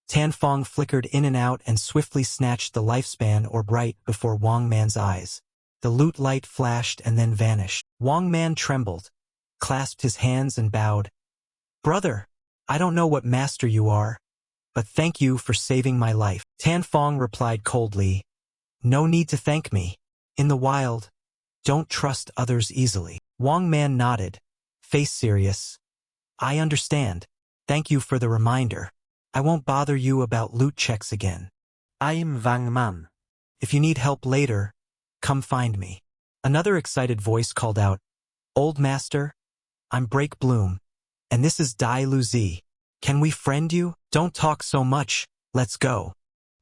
Tan Fong flickered in and out and swiftly snatched the lifespan orb right before Wang Man's eyes. The loot light flashed and then vanished. Wang Man trembled, clasped his hands and bowed. Brother, I don't know what master you are, but thank you for saving my life. Tan Fong replied coldly, No need to thank me. In the wild, don't trust others easily. Wang Man nodded, face serious. I understand. Thank you for the reminder. I won't bother you about loot checks again. I'm Wang Man. If you need help later, come find me. Another excited voice called out, Old Master, I'm Break Bloom, and this is Dai Luzi. Can we friend you? Don't talk so much, let's go.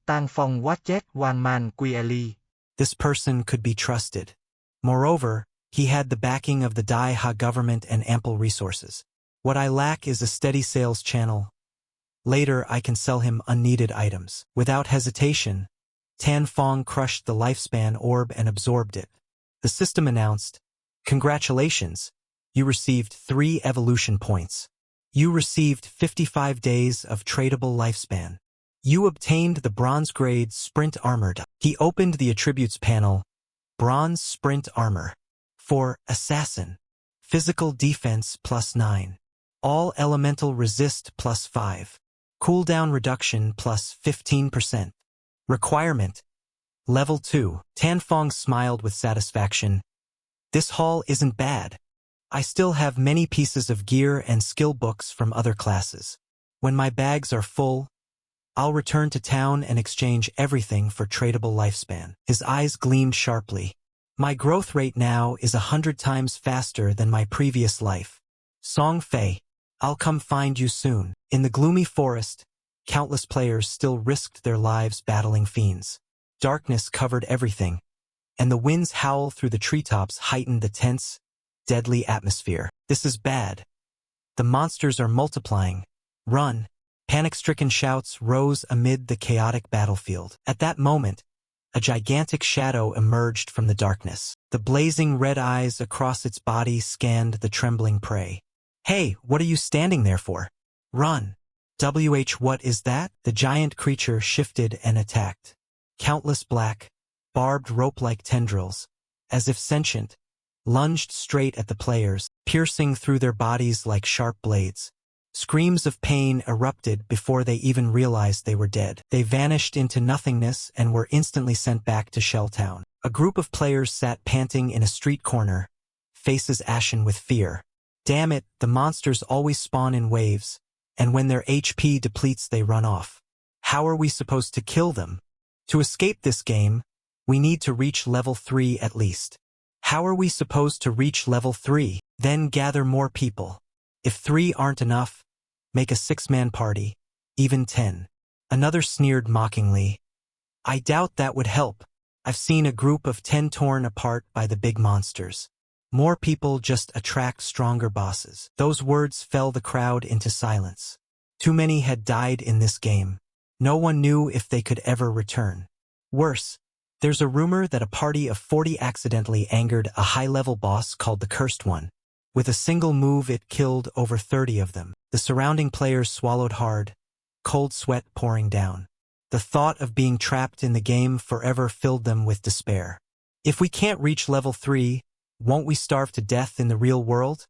Tang Phong what yet Wan Man Quy. This person could be trusted. Moreover, he had the backing of the Dai Ha government and ample resources. What I lack is a steady sales channel. Later, I can sell him unneeded items. Without hesitation, Tan Fong crushed the lifespan orb and absorbed it. The system announced, Congratulations, you received 3 evolution points. You received 55 days of tradable lifespan. You obtained the bronze grade sprint armor. He opened the attributes panel, Bronze Sprint Armor. For Assassin, Physical Defense +9. All Elemental Resist +5. Cooldown Reduction +15%. Requirement, Level 2. Tan Fong smiled with satisfaction. This haul isn't bad. I still have many pieces of gear and skill books from other classes. When my bags are full, I'll return to town and exchange everything for tradable lifespan. His eyes gleamed sharply. My growth rate now is 100 times faster than my previous life. Song Fei, I'll come find you soon. In the gloomy forest, countless players still risked their lives battling fiends. Darkness covered everything, and the wind's howl through the treetops heightened the tense, deadly atmosphere. This is bad. The monsters are multiplying. Run! Panic-stricken shouts rose amid the chaotic battlefield. At that moment, a gigantic shadow emerged from the darkness. The blazing red eyes across its body scanned the trembling prey. Hey, what are you standing there for? Run! What is that? The giant creature shifted and attacked. Countless black, barbed rope-like tendrils, as if sentient, lunged straight at the players, piercing through their bodies like sharp blades. Screams of pain erupted before they even realized they were dead. They vanished into nothingness and were instantly sent back to Shelltown. A group of players sat panting in a street corner, faces ashen with fear. Damn it, the monsters always spawn in waves, and when their HP depletes they run off. How are we supposed to kill them? To escape this game, we need to reach level 3 at least. How are we supposed to reach level 3? Then gather more people. If 3 aren't enough, make a 6-man party, even 10. Another sneered mockingly. I doubt that would help. I've seen a group of 10 torn apart by the big monsters. More people just attract stronger bosses. Those words fell the crowd into silence. Too many had died in this game. No one knew if they could ever return. Worse, there's a rumor that a party of 40 accidentally angered a high-level boss called the Cursed One. With a single move it killed over 30 of them. The surrounding players swallowed hard, cold sweat pouring down. The thought of being trapped in the game forever filled them with despair. If we can't reach level 3, won't we starve to death in the real world?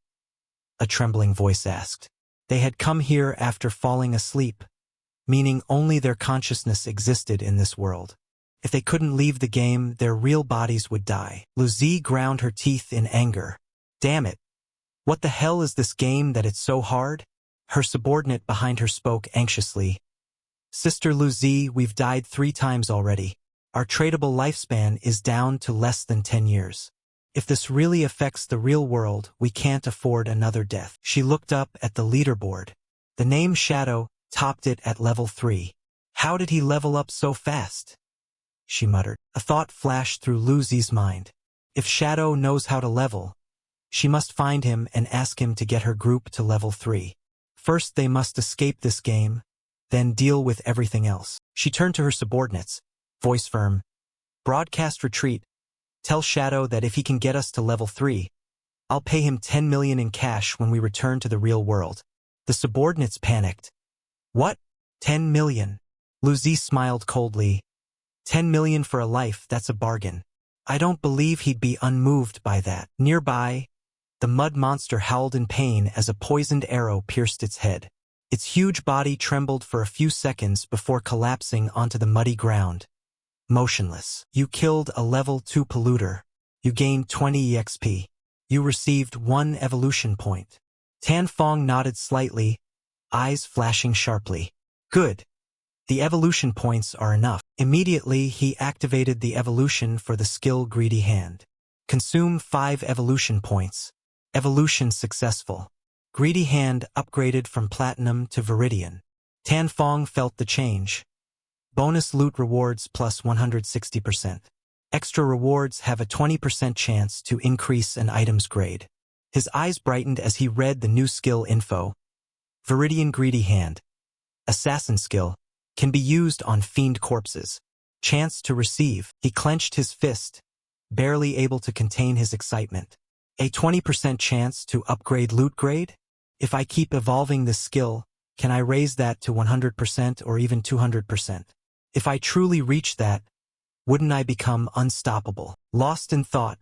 A trembling voice asked. They had come here after falling asleep, meaning only their consciousness existed in this world. If they couldn't leave the game, their real bodies would die. Luzi ground her teeth in anger. Damn it. What the hell is this game that it's so hard? Her subordinate behind her spoke anxiously. Sister Luzi, we've died 3 times already. Our tradable lifespan is down to less than 10 years. If this really affects the real world, we can't afford another death. She looked up at the leaderboard. The name Shadow topped it at level 3. How did he level up so fast? She muttered. A thought flashed through Luzi's mind. If Shadow knows how to level, she must find him and ask him to get her group to level 3. First they must escape this game, then deal with everything else. She turned to her subordinates. Voice firm. Broadcast retreat. Tell Shadow that if he can get us to level 3, I'll pay him 10 million in cash when we return to the real world. The subordinates panicked. What? 10 million? Luzi smiled coldly. 10 million for a life, that's a bargain. I don't believe he'd be unmoved by that. Nearby, the mud monster howled in pain as a poisoned arrow pierced its head. Its huge body trembled for a few seconds before collapsing onto the muddy ground. Motionless. You killed a level 2 polluter. You gained 20 EXP. You received 1 evolution point. Tan Fong nodded slightly, eyes flashing sharply. Good. The evolution points are enough. Immediately, he activated the evolution for the skill Greedy Hand. Consume 5 evolution points. Evolution successful. Greedy Hand upgraded from Platinum to Viridian. Tan Fong felt the change. Bonus loot rewards plus 160%. Extra rewards have a 20% chance to increase an item's grade. His eyes brightened as he read the new skill info. Viridian Greedy Hand. Assassin skill. Can be used on fiend corpses. Chance to receive. He clenched his fist, barely able to contain his excitement. A 20% chance to upgrade loot grade? If I keep evolving this skill, can I raise that to 100% or even 200%? If I truly reach that, wouldn't I become unstoppable? Lost in thought,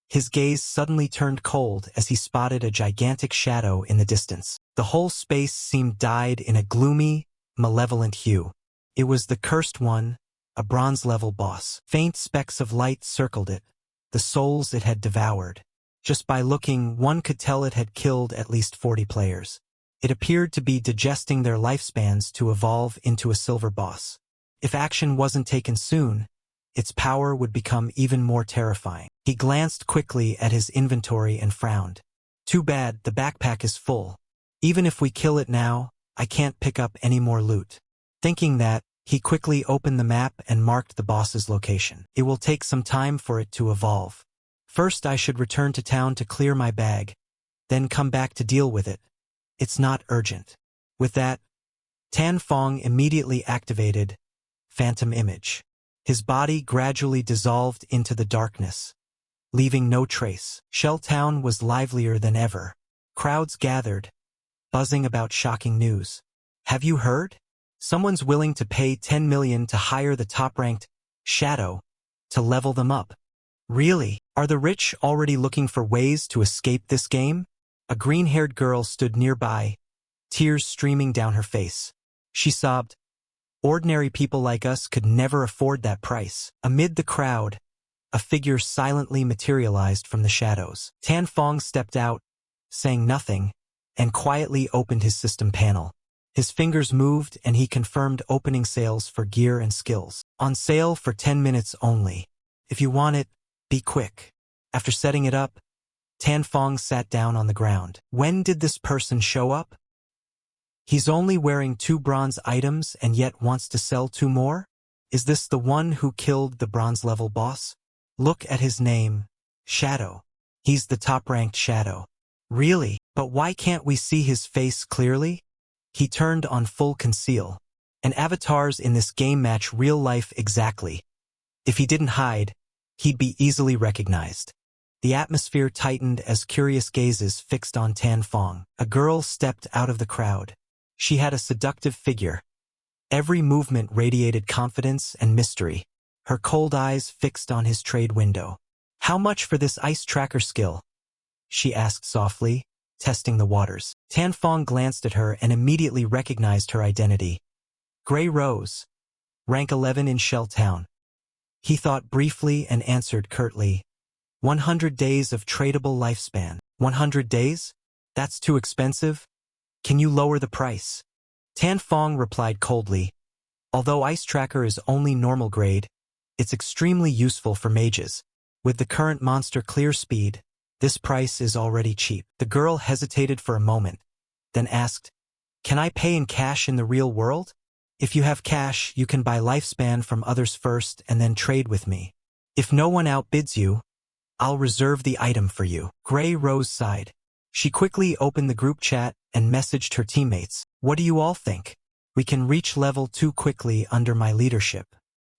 his gaze suddenly turned cold as he spotted a gigantic shadow in the distance. The whole space seemed dyed in a gloomy, malevolent hue. It was the Cursed One, a bronze-level boss. Faint specks of light circled it, the souls it had devoured. Just by looking, one could tell it had killed at least 40 players. It appeared to be digesting their lifespans to evolve into a silver boss. If action wasn't taken soon, its power would become even more terrifying. He glanced quickly at his inventory and frowned. Too bad, the backpack is full. Even if we kill it now, I can't pick up any more loot. Thinking that, he quickly opened the map and marked the boss's location. It will take some time for it to evolve. First I should return to town to clear my bag, then come back to deal with it. It's not urgent. With that, Tan Fong immediately activated Phantom Image. His body gradually dissolved into the darkness, leaving no trace. Shell Town was livelier than ever. Crowds gathered, buzzing about shocking news. Have you heard? Someone's willing to pay 10 million to hire the top-ranked Shadow to level them up. Really? Are the rich already looking for ways to escape this game? A green-haired girl stood nearby, tears streaming down her face. She sobbed. Ordinary people like us could never afford that price. Amid the crowd, a figure silently materialized from the shadows. Tan Fong stepped out, saying nothing, and quietly opened his system panel. His fingers moved and he confirmed opening sales for gear and skills. On sale for 10 minutes only. If you want it, be quick. After setting it up, Tan Fong sat down on the ground. When did this person show up? He's only wearing 2 bronze items and yet wants to sell 2 more? Is this the one who killed the bronze-level boss? Look at his name. Shadow. He's the top-ranked Shadow. Really? But why can't we see his face clearly? He turned on full conceal. And avatars in this game match real life exactly. If he didn't hide, he'd be easily recognized. The atmosphere tightened as curious gazes fixed on Tan Fong. A girl stepped out of the crowd. She had a seductive figure. Every movement radiated confidence and mystery. Her cold eyes fixed on his trade window. How much for this ice tracker skill? She asked softly, testing the waters. Tan Fong glanced at her and immediately recognized her identity. Gray Rose. Rank 11 in Shell Town. He thought briefly and answered curtly. 100 days of tradable lifespan. 100 days? That's too expensive. Can you lower the price? Tan Fong replied coldly. Although Ice Tracker is only normal grade, it's extremely useful for mages. With the current monster clear speed, this price is already cheap. The girl hesitated for a moment, then asked, Can I pay in cash in the real world? If you have cash, you can buy lifespan from others first and then trade with me. If no one outbids you, I'll reserve the item for you. Gray Rose sighed. She quickly opened the group chat and messaged her teammates. What do you all think? We can reach level 2 quickly under my leadership.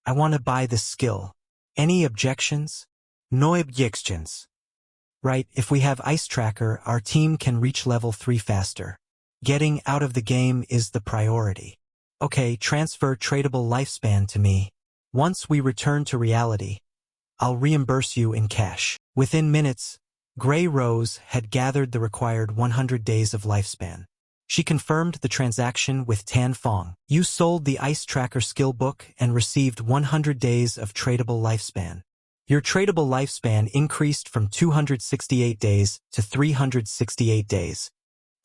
I want to buy this skill. Any objections? No objections. Right, if we have Ice Tracker, our team can reach level 3 faster. Getting out of the game is the priority. Okay, transfer tradable lifespan to me. Once we return to reality, I'll reimburse you in cash. Within minutes, Gray Rose had gathered the required 100 days of lifespan. She confirmed the transaction with Tan Fong. You sold the Ice Tracker skill book and received 100 days of tradable lifespan. Your tradable lifespan increased from 268 days to 368 days.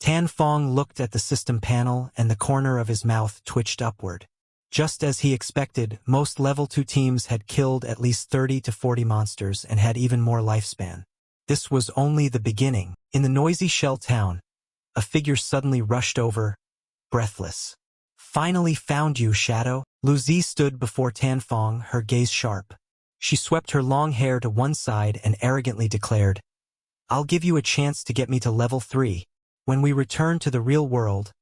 Tan Fong looked at the system panel and the corner of his mouth twitched upward. Just as he expected, most level 2 teams had killed at least 30 to 40 monsters and had even more lifespan. This was only the beginning. In the noisy shell town, a figure suddenly rushed over, breathless. Finally found you, Shadow. Lu Zi stood before Tan Fong, her gaze sharp. She swept her long hair to one side and arrogantly declared, I'll give you a chance to get me to level 3. When we return to the real world,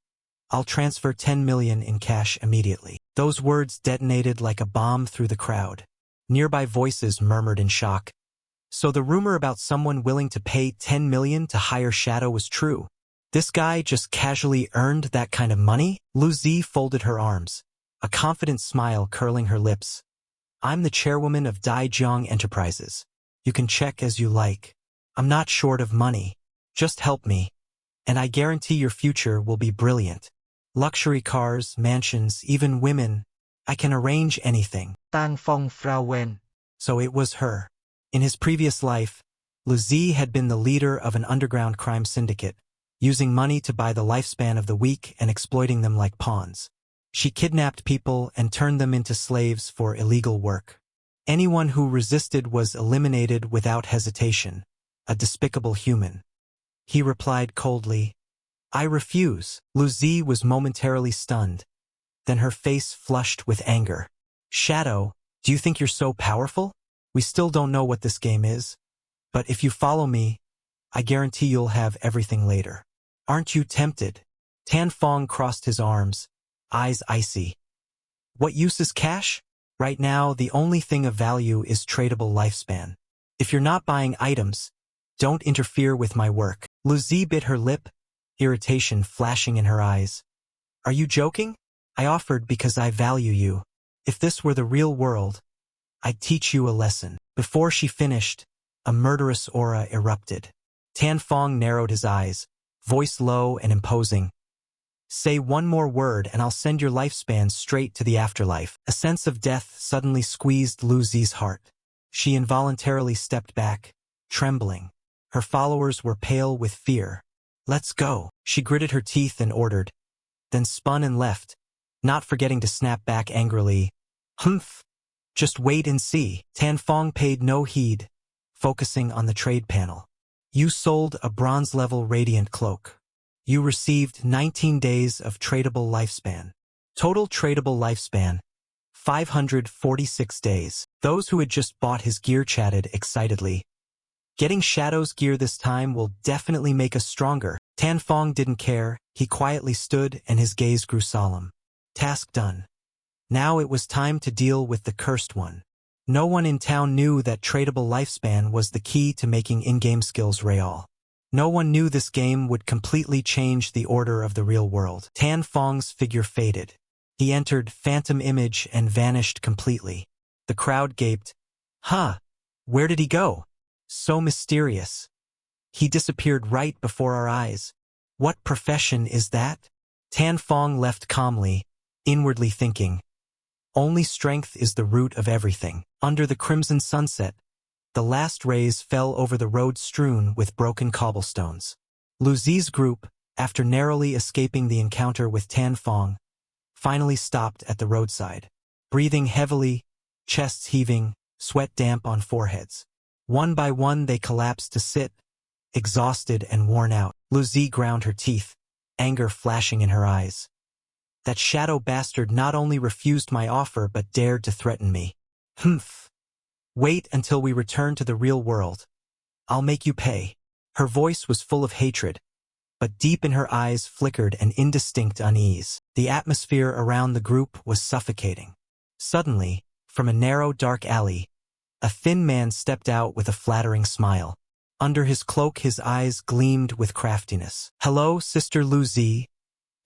I'll transfer 10 million in cash immediately. Those words detonated like a bomb through the crowd. Nearby voices murmured in shock. So the rumor about someone willing to pay 10 million to hire Shadow was true. This guy just casually earned that kind of money? Lu Zi folded her arms, a confident smile curling her lips. I'm the chairwoman of Daijiang Enterprises. You can check as you like. I'm not short of money. Just help me. And I guarantee your future will be brilliant. Luxury cars, mansions, even women. I can arrange anything. Tan Phong frowned. So it was her. In his previous life, Lu Zi had been the leader of an underground crime syndicate, using money to buy the lifespan of the weak and exploiting them like pawns. She kidnapped people and turned them into slaves for illegal work. Anyone who resisted was eliminated without hesitation. A despicable human. He replied coldly, I refuse. Lu Zi was momentarily stunned. Then her face flushed with anger. Shadow, do you think you're so powerful? We still don't know what this game is. But if you follow me, I guarantee you'll have everything later. Aren't you tempted? Tan Fong crossed his arms, eyes icy. What use is cash? Right now, the only thing of value is tradable lifespan. If you're not buying items, don't interfere with my work. Lu Zi bit her lip, irritation flashing in her eyes. Are you joking? I offered because I value you. If this were the real world, I'd teach you a lesson. Before she finished, a murderous aura erupted. Tan Fong narrowed his eyes, voice low and imposing. Say one more word and I'll send your lifespan straight to the afterlife. A sense of death suddenly squeezed Lu Zi's heart. She involuntarily stepped back, trembling. Her followers were pale with fear. Let's go. She gritted her teeth and ordered, then spun and left, not forgetting to snap back angrily. Humph. Just wait and see. Tan Fong paid no heed, focusing on the trade panel. You sold a bronze-level radiant cloak. You received 19 days of tradable lifespan. Total tradable lifespan, 546 days. Those who had just bought his gear chatted excitedly. Getting Shadow's gear this time will definitely make us stronger. Tan Fong didn't care. He quietly stood and his gaze grew solemn. Task done. Now it was time to deal with the cursed one. No one in town knew that tradable lifespan was the key to making in-game skills real. No one knew this game would completely change the order of the real world. Tan Fong's figure faded. He entered Phantom Image and vanished completely. The crowd gaped. Huh? Where did he go? So mysterious. He disappeared right before our eyes. What profession is that? Tan Fong left calmly, inwardly thinking. Only strength is the root of everything. Under the crimson sunset, the last rays fell over the road strewn with broken cobblestones. Lu Zi's group, after narrowly escaping the encounter with Tan Fong, finally stopped at the roadside. Breathing heavily, chests heaving, sweat damp on foreheads. One by one they collapsed to sit, exhausted and worn out. Lu Zi ground her teeth, anger flashing in her eyes. That shadow bastard not only refused my offer but dared to threaten me. Humph. Wait until we return to the real world. I'll make you pay. Her voice was full of hatred, but deep in her eyes flickered an indistinct unease. The atmosphere around the group was suffocating. Suddenly, from a narrow dark alley, a thin man stepped out with a flattering smile. Under his cloak his eyes gleamed with craftiness. Hello, Sister Lu Zi.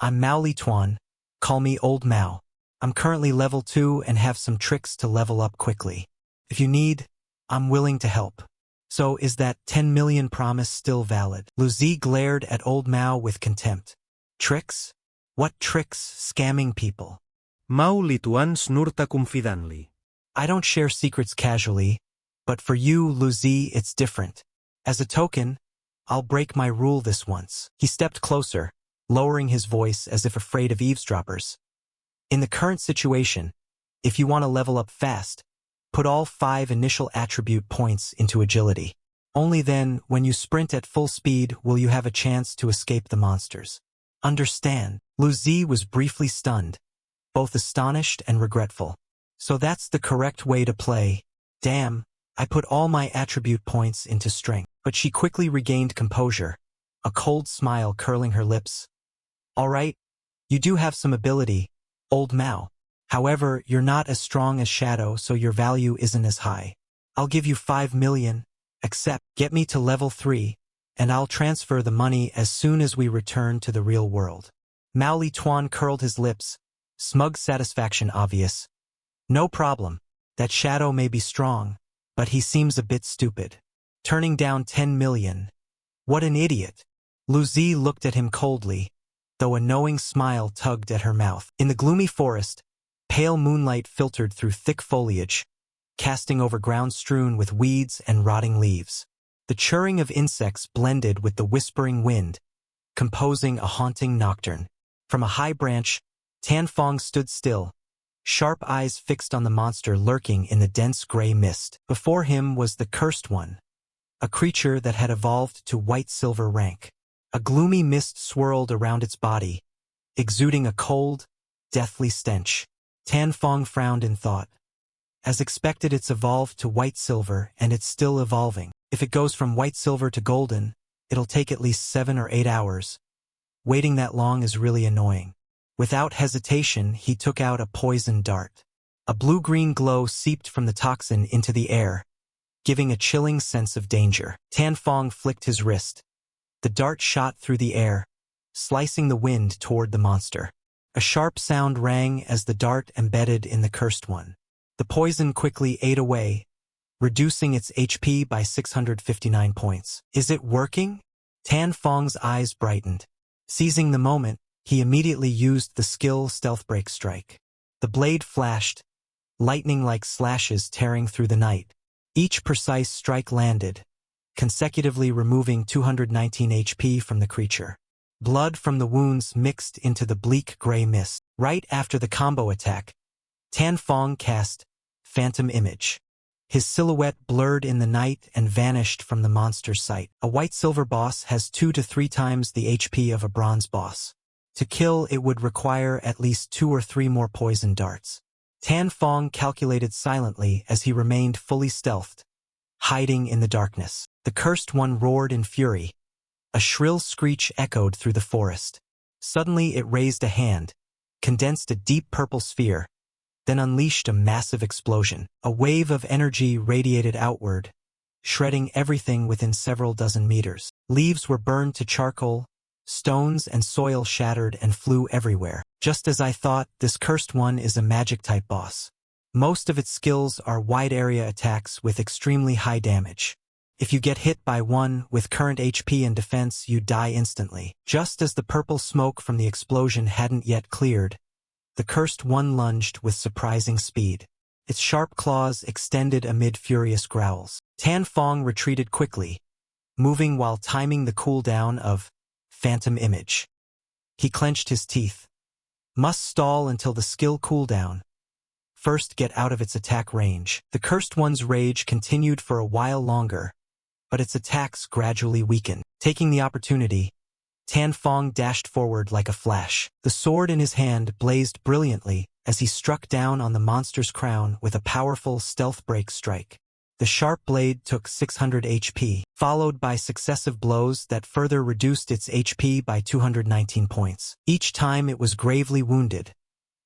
I'm Mao Li Tuan. Call me Old Mao. I'm currently level 2 and have some tricks to level up quickly. If you need, I'm willing to help. So is that 10 million promise still valid? Lu Zi glared at Old Mao with contempt. Tricks? What tricks? Scamming people. Mao Li Tuan snurta confidently. I don't share secrets casually, but for you, Lu Zi, it's different. As a token, I'll break my rule this once. He stepped closer, lowering his voice as if afraid of eavesdroppers. In the current situation, if you want to level up fast, put all 5 initial attribute points into agility. Only then, when you sprint at full speed, will you have a chance to escape the monsters. Understand? Lu Zi was briefly stunned, both astonished and regretful. So that's the correct way to play. Damn, I put all my attribute points into strength. But she quickly regained composure, a cold smile curling her lips. All right, you do have some ability, Old Mao. However, you're not as strong as Shadow, so your value isn't as high. I'll give you 5 million, except get me to level 3, and I'll transfer the money as soon as we return to the real world. Mao Li Tuan curled his lips, smug satisfaction obvious. No problem, that Shadow may be strong, but he seems a bit stupid. Turning down 10 million. What an idiot. Lu Zi looked at him coldly, though a knowing smile tugged at her mouth. In the gloomy forest, pale moonlight filtered through thick foliage, casting over ground strewn with weeds and rotting leaves. The chirring of insects blended with the whispering wind, composing a haunting nocturne. From a high branch, Tan Fong stood still, sharp eyes fixed on the monster lurking in the dense gray mist. Before him was the cursed one, a creature that had evolved to white-silver rank. A gloomy mist swirled around its body, exuding a cold, deathly stench. Tan Fong frowned in thought. As expected, it's evolved to white-silver, and it's still evolving. If it goes from white-silver to golden, it'll take at least 7 or 8 hours. Waiting that long is really annoying. Without hesitation, he took out a poison dart. A blue-green glow seeped from the toxin into the air, giving a chilling sense of danger. Tan Fong flicked his wrist. The dart shot through the air, slicing the wind toward the monster. A sharp sound rang as the dart embedded in the cursed one. The poison quickly ate away, reducing its HP by 659 points. Is it working? Tan Fong's eyes brightened. Seizing the moment, he immediately used the skill Stealth Break Strike. The blade flashed, lightning-like slashes tearing through the night. Each precise strike landed, consecutively removing 219 HP from the creature. Blood from the wounds mixed into the bleak gray mist. Right after the combo attack, Tan Fong cast Phantom Image. His silhouette blurred in the night and vanished from the monster's sight. A white-silver boss has 2 to 3 times the HP of a bronze boss. To kill, it would require at least 2 or 3 more poison darts. Tan Fong calculated silently as he remained fully stealthed, hiding in the darkness. The cursed one roared in fury. A shrill screech echoed through the forest. Suddenly it raised a hand, condensed a deep purple sphere, then unleashed a massive explosion. A wave of energy radiated outward, shredding everything within several dozen meters. Leaves were burned to charcoal, stones and soil shattered and flew everywhere. Just as I thought, this cursed one is a magic-type boss. Most of its skills are wide-area attacks with extremely high damage. If you get hit by one with current HP and defense, you die instantly. Just as the purple smoke from the explosion hadn't yet cleared, the cursed one lunged with surprising speed. Its sharp claws extended amid furious growls. Tan Fong retreated quickly, moving while timing the cooldown of Phantom Image. He clenched his teeth. Must stall until the skill cooldown. First get out of its attack range. The cursed one's rage continued for a while longer, but its attacks gradually weakened. Taking the opportunity, Tan Fong dashed forward like a flash. The sword in his hand blazed brilliantly as he struck down on the monster's crown with a powerful stealth break strike. The sharp blade took 600 HP, followed by successive blows that further reduced its HP by 219 points. Each time it was gravely wounded.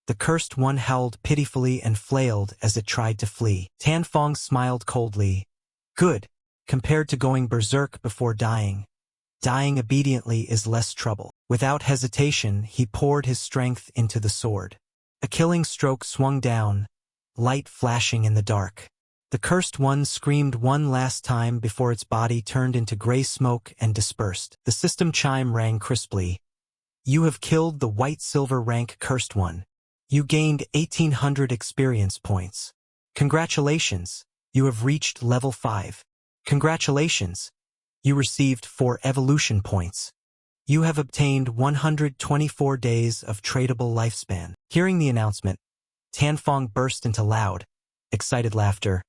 The cursed one howled pitifully and flailed as it tried to flee. Tan Fong smiled coldly. Good. Compared to going berserk before dying, dying obediently is less trouble. Without hesitation, he poured his strength into the sword. A killing stroke swung down, light flashing in the dark. The cursed one screamed one last time before its body turned into gray smoke and dispersed. The system chime rang crisply. You have killed the white-silver rank cursed one. You gained 1,800 experience points. Congratulations, you have reached level 5. Congratulations, you received 4 evolution points. You have obtained 124 days of tradable lifespan. Hearing the announcement, Tan Fong burst into loud, excited laughter.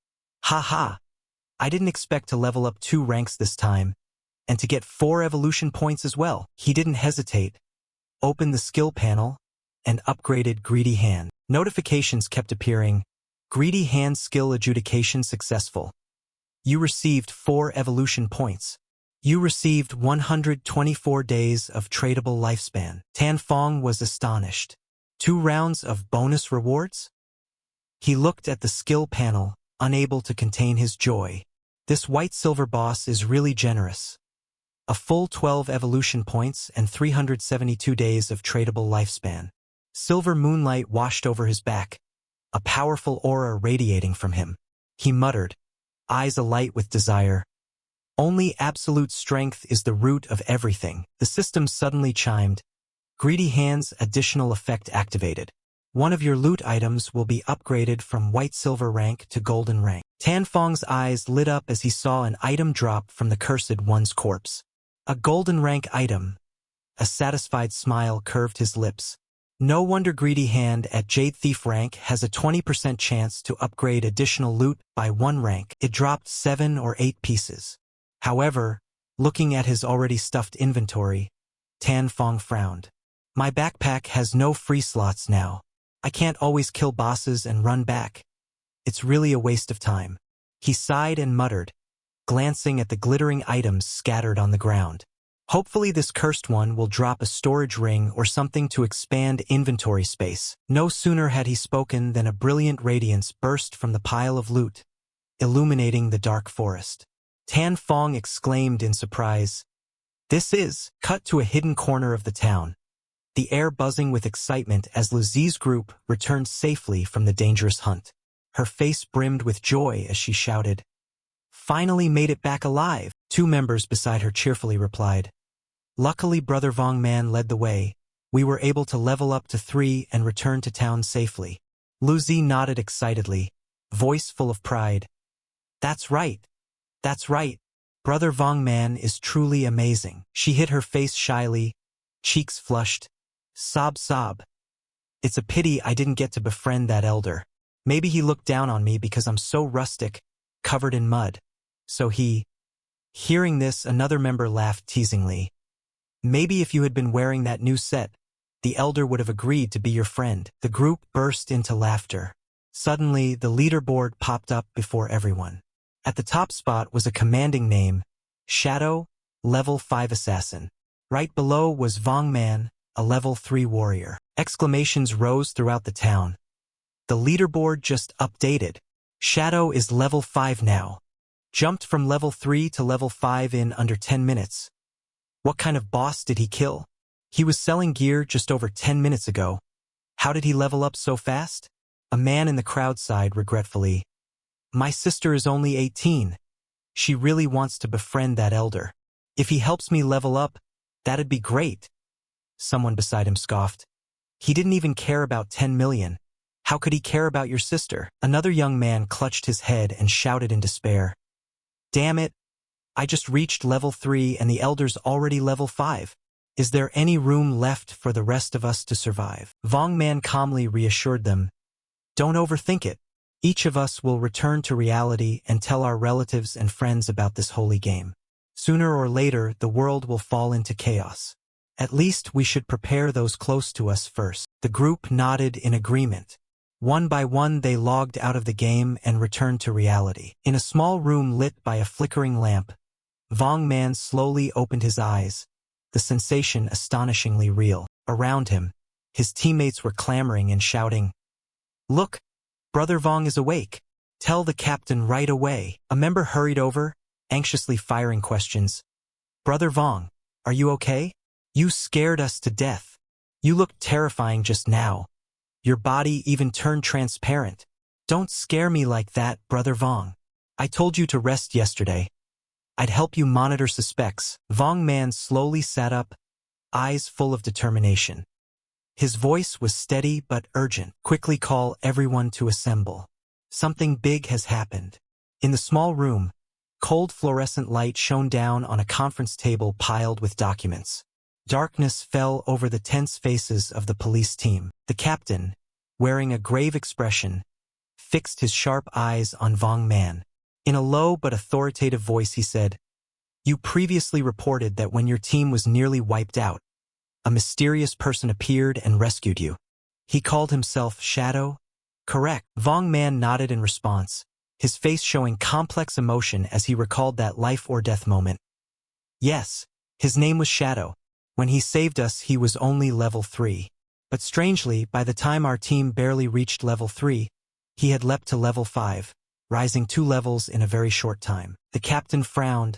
Ha ha! I didn't expect to level up 2 ranks this time, and to get 4 evolution points as well. He didn't hesitate, opened the skill panel, and upgraded Greedy Hand. Notifications kept appearing. Greedy Hand skill adjudication successful. You received 4 evolution points. You received 124 days of tradable lifespan. Tan Fong was astonished. 2 rounds of bonus rewards? He looked at the skill panel, unable to contain his joy. This white-silver boss is really generous. A full 12 evolution points and 372 days of tradable lifespan. Silver moonlight washed over his back, a powerful aura radiating from him. He muttered, eyes alight with desire. Only absolute strength is the root of everything. The system suddenly chimed. Greedy Hand's additional effect activated. One of your loot items will be upgraded from white-silver rank to golden rank. Tan Fong's eyes lit up as he saw an item drop from the cursed one's corpse. A golden rank item. A satisfied smile curved his lips. No wonder Greedy Hand at Jade Thief rank has a 20% chance to upgrade additional loot by 1 rank. It dropped 7 or 8 pieces. However, looking at his already stuffed inventory, Tan Fong frowned. My backpack has no free slots now. I can't always kill bosses and run back. It's really a waste of time. He sighed and muttered, glancing at the glittering items scattered on the ground. Hopefully this cursed one will drop a storage ring or something to expand inventory space. No sooner had he spoken than a brilliant radiance burst from the pile of loot, illuminating the dark forest. Tan Fong exclaimed in surprise. This is cut to a hidden corner of the town, the air buzzing with excitement as Luzi's group returned safely from the dangerous hunt. Her face brimmed with joy as she shouted, Finally made it back alive. 2 members beside her cheerfully replied. Luckily Brother Vong Man led the way. We were able to level up to 3 and return to town safely. Luzi nodded excitedly, voice full of pride. That's right. That's right. Brother Vong Man is truly amazing. She hid her face shyly, cheeks flushed. Sob. It's a pity I didn't get to befriend that elder. Maybe he looked down on me because I'm so rustic, covered in mud. So he... Hearing this, another member laughed teasingly. Maybe if you had been wearing that new set, the elder would have agreed to be your friend. The group burst into laughter. Suddenly, the leaderboard popped up before everyone. At the top spot was a commanding name, Shadow, Level 5 Assassin. Right below was Vong Man, a Level 3 warrior. Exclamations rose throughout the town. The leaderboard just updated. Shadow is Level 5 now. Jumped from Level 3 to Level 5 in under 10 minutes. What kind of boss did he kill? He was selling gear just over 10 minutes ago. How did he level up so fast? A man in the crowd sighed regretfully. My sister is only 18. She really wants to befriend that elder. If he helps me level up, that'd be great. Someone beside him scoffed. He didn't even care about 10 million. How could he care about your sister? Another young man clutched his head and shouted in despair. Damn it. I just reached Level 3 and the elder's already Level 5. Is there any room left for the rest of us to survive? Vong Man calmly reassured them. Don't overthink it. Each of us will return to reality and tell our relatives and friends about this holy game. Sooner or later, the world will fall into chaos. At least we should prepare those close to us first. The group nodded in agreement. One by one, they logged out of the game and returned to reality. In a small room lit by a flickering lamp, Vong Man slowly opened his eyes, the sensation astonishingly real. Around him, his teammates were clamoring and shouting, Look, Brother Vong is awake. Tell the captain right away. A member hurried over, anxiously firing questions. Brother Vong, are you okay? You scared us to death. You looked terrifying just now. Your body even turned transparent. Don't scare me like that, Brother Vong. I told you to rest yesterday. I'd help you monitor suspects. Vong Man slowly sat up, eyes full of determination. His voice was steady but urgent. Quickly call everyone to assemble. Something big has happened. In the small room, cold fluorescent light shone down on a conference table piled with documents. Darkness fell over the tense faces of the police team. The captain, wearing a grave expression, fixed his sharp eyes on Vong Man. In a low but authoritative voice he said, You previously reported that when your team was nearly wiped out, a mysterious person appeared and rescued you. He called himself Shadow? Correct. Vong Man nodded in response, his face showing complex emotion as he recalled that life-or-death moment. Yes, his name was Shadow. When he saved us, he was only Level 3. But strangely, by the time our team barely reached Level 3, he had leapt to Level 5, rising 2 levels in a very short time. The captain frowned,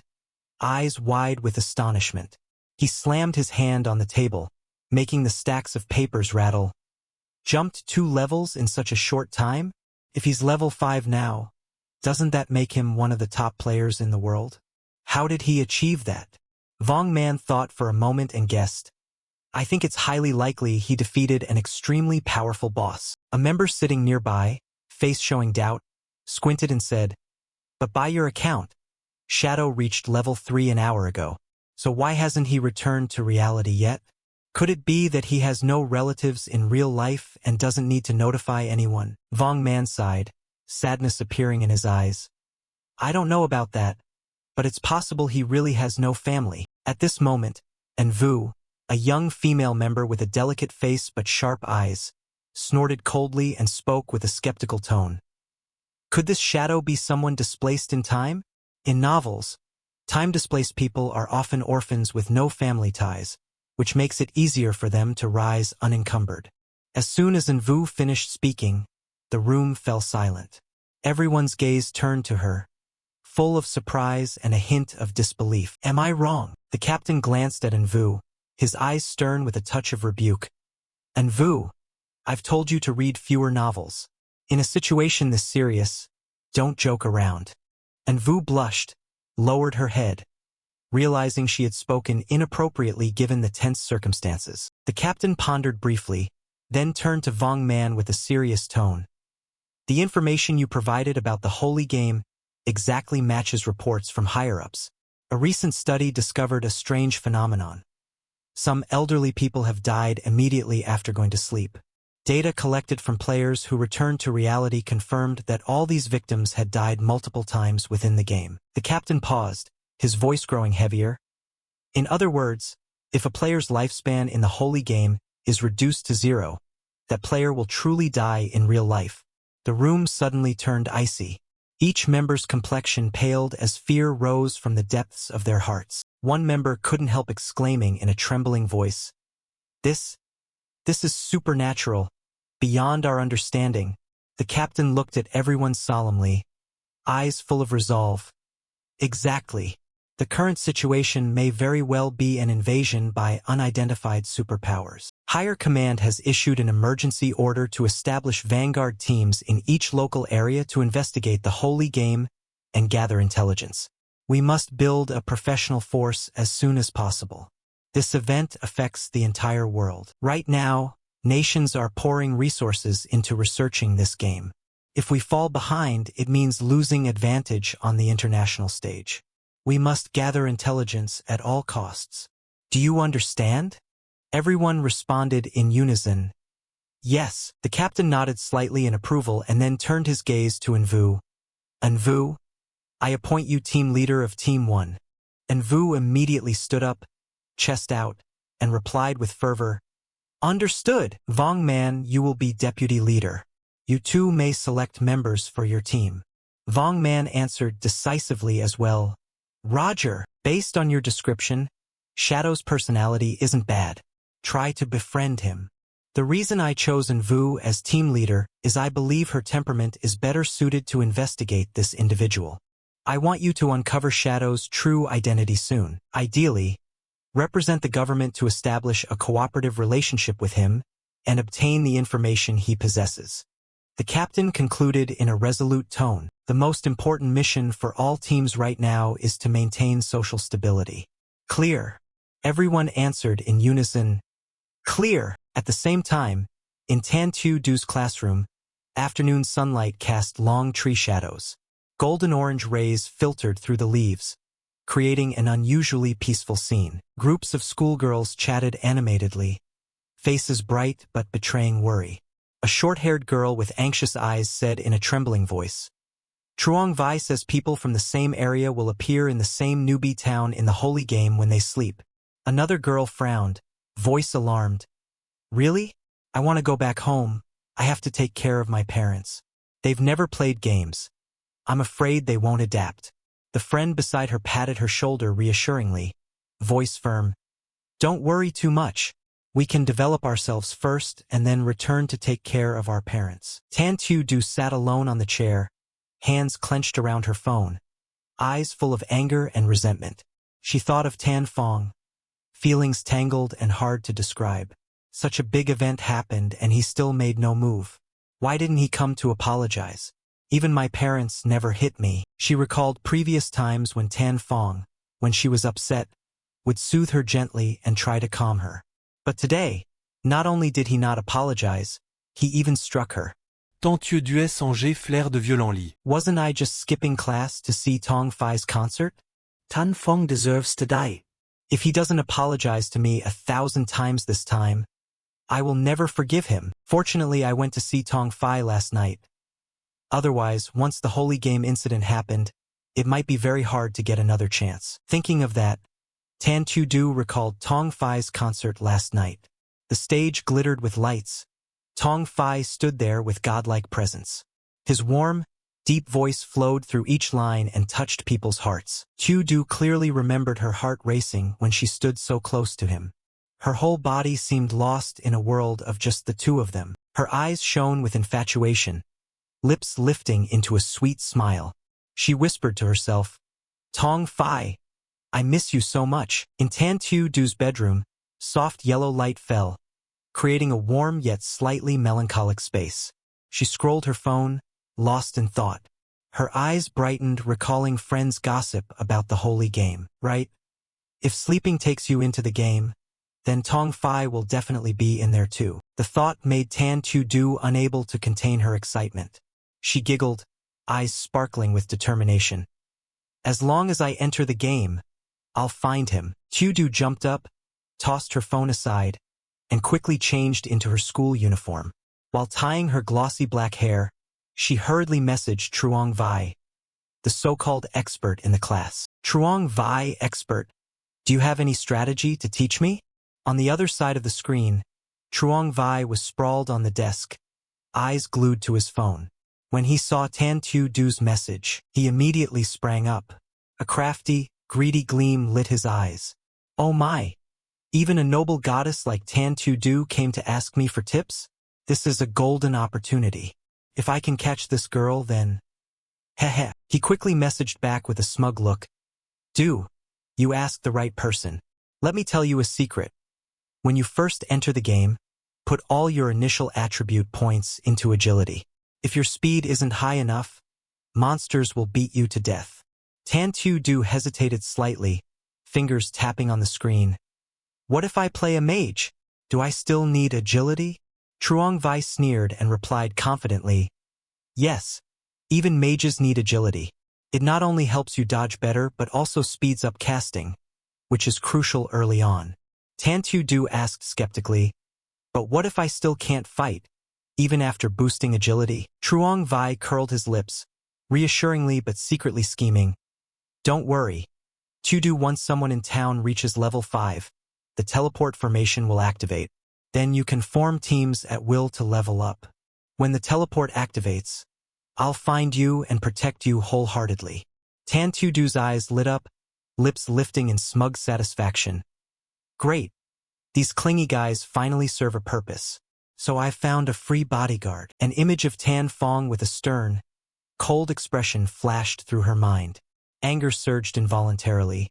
eyes wide with astonishment. He slammed his hand on the table, making the stacks of papers rattle. Jumped 2 levels in such a short time? If he's Level 5 now, doesn't that make him one of the top players in the world? How did he achieve that? Vong Man thought for a moment and guessed. I think it's highly likely he defeated an extremely powerful boss. A member sitting nearby, face showing doubt, squinted and said, But by your account, Shadow reached Level 3 an hour ago. So why hasn't he returned to reality yet? Could it be that he has no relatives in real life and doesn't need to notify anyone? Vong Man sighed, sadness appearing in his eyes. I don't know about that, but it's possible he really has no family. At this moment, Envu, a young female member with a delicate face but sharp eyes, snorted coldly and spoke with a skeptical tone. Could this Shadow be someone displaced in time? In novels, time-displaced people are often orphans with no family ties, which makes it easier for them to rise unencumbered. As soon as Envu finished speaking, the room fell silent. Everyone's gaze turned to her, full of surprise and a hint of disbelief. Am I wrong? The captain glanced at Envu, his eyes stern with a touch of rebuke. Envu, I've told you to read fewer novels. In a situation this serious, don't joke around. Envu blushed, lowered her head, realizing she had spoken inappropriately given the tense circumstances. The captain pondered briefly, then turned to Vong Man with a serious tone. The information you provided about the holy game exactly matches reports from higher-ups. A recent study discovered a strange phenomenon. Some elderly people have died immediately after going to sleep. Data collected from players who returned to reality confirmed that all these victims had died multiple times within the game. The captain paused, his voice growing heavier. In other words, if a player's lifespan in the holy game is reduced to 0, that player will truly die in real life. The room suddenly turned icy. Each member's complexion paled as fear rose from the depths of their hearts. One member couldn't help exclaiming in a trembling voice, This is supernatural, beyond our understanding." The captain looked at everyone solemnly, eyes full of resolve. "Exactly. The current situation may very well be an invasion by unidentified superpowers. Higher Command has issued an emergency order to establish vanguard teams in each local area to investigate the holy game and gather intelligence. We must build a professional force as soon as possible. This event affects the entire world. Right now, nations are pouring resources into researching this game. If we fall behind, it means losing advantage on the international stage. We must gather intelligence at all costs. Do you understand?" Everyone responded in unison. "Yes." The captain nodded slightly in approval and then turned his gaze to Envu. "Envu, I appoint you team leader of Team 1. Envu immediately stood up, chest out, and replied with fervor, "Understood. Vong Man, you will be deputy leader. You too may select members for your team." Vong Man answered decisively as well. "Roger, based on your description, Shadow's personality isn't bad. Try to befriend him. The reason I chose Envu as team leader is I believe her temperament is better suited to investigate this individual. I want you to uncover Shadow's true identity soon. Ideally, represent the government to establish a cooperative relationship with him and obtain the information he possesses." The captain concluded in a resolute tone. "The most important mission for all teams right now is to maintain social stability." "Clear." Everyone answered in unison, "Clear." At the same time, in Tan Tu Du's classroom, afternoon sunlight cast long tree shadows. Golden-orange rays filtered through the leaves, creating an unusually peaceful scene. Groups of schoolgirls chatted animatedly, faces bright but betraying worry. A short-haired girl with anxious eyes said in a trembling voice, "Truong Vai says people from the same area will appear in the same newbie town in the holy game when they sleep." Another girl frowned, voice alarmed. "Really? I want to go back home. I have to take care of my parents. They've never played games. I'm afraid they won't adapt." The friend beside her patted her shoulder reassuringly, voice firm. "Don't worry too much. We can develop ourselves first and then return to take care of our parents." Tan Tu Du sat alone on the chair, hands clenched around her phone, eyes full of anger and resentment. She thought of Tan Fong, feelings tangled and hard to describe. Such a big event happened and he still made no move. Why didn't he come to apologize? Even my parents never hit me. She recalled previous times when Tan Fong, when she was upset, would soothe her gently and try to calm her. But today, not only did he not apologize, he even struck her. Tant tu duais songer flair de violent lit. Wasn't I just skipping class to see Tong Fai's concert? Tan Fong deserves to die. If he doesn't apologize to me 1,000 times this time, I will never forgive him. Fortunately, I went to see Tong Fai last night. Otherwise, once the holy game incident happened, it might be very hard to get another chance. Thinking of that, Tan Tu Du recalled Tong Fai's concert last night. The stage glittered with lights. Tong Fai stood there with godlike presence. His warm, deep voice flowed through each line and touched people's hearts. Tu Du clearly remembered her heart racing when she stood so close to him. Her whole body seemed lost in a world of just the two of them. Her eyes shone with infatuation, lips lifting into a sweet smile. She whispered to herself, "Tong Fai, I miss you so much." In Tan Tu Du's bedroom, soft yellow light fell, creating a warm yet slightly melancholic space. She scrolled her phone, lost in thought. Her eyes brightened, recalling friends' gossip about the holy game. Right? If sleeping takes you into the game, then Tong Fai will definitely be in there too. The thought made Tan Tu Du unable to contain her excitement. She giggled, eyes sparkling with determination. "As long as I enter the game, I'll find him." Tu Du jumped up, tossed her phone aside, and quickly changed into her school uniform. While tying her glossy black hair, she hurriedly messaged Truong Vai, the so-called expert in the class. "Truong Vai, expert, do you have any strategy to teach me?" On the other side of the screen, Truong Vai was sprawled on the desk, eyes glued to his phone. When he saw Tan Du's message, he immediately sprang up. A crafty, greedy gleam lit his eyes. Oh my! Even a noble goddess like Tan Du came to ask me for tips? This is a golden opportunity. If I can catch this girl, then... Heh. He quickly messaged back with a smug look. Du, you asked the right person. Let me tell you a secret. When you first enter the game, put all your initial attribute points into agility. If your speed isn't high enough, monsters will beat you to death. Tan Du hesitated slightly, fingers tapping on the screen. What if I play a mage? Do I still need agility? Truong Vi sneered and replied confidently, yes, even mages need agility. It not only helps you dodge better but also speeds up casting, which is crucial early on. Tan Du asked skeptically, but what if I still can't fight, even after boosting agility? Truong Vi curled his lips, reassuringly but secretly scheming. Don't worry. Du, once someone in town reaches level 5, the teleport formation will activate. Then you can form teams at will to level up. When the teleport activates, I'll find you and protect you wholeheartedly. Tan Du's eyes lit up, lips lifting in smug satisfaction. Great. These clingy guys finally serve a purpose. So I found a free bodyguard. An image of Tan Fong with a stern, cold expression flashed through her mind. Anger surged involuntarily.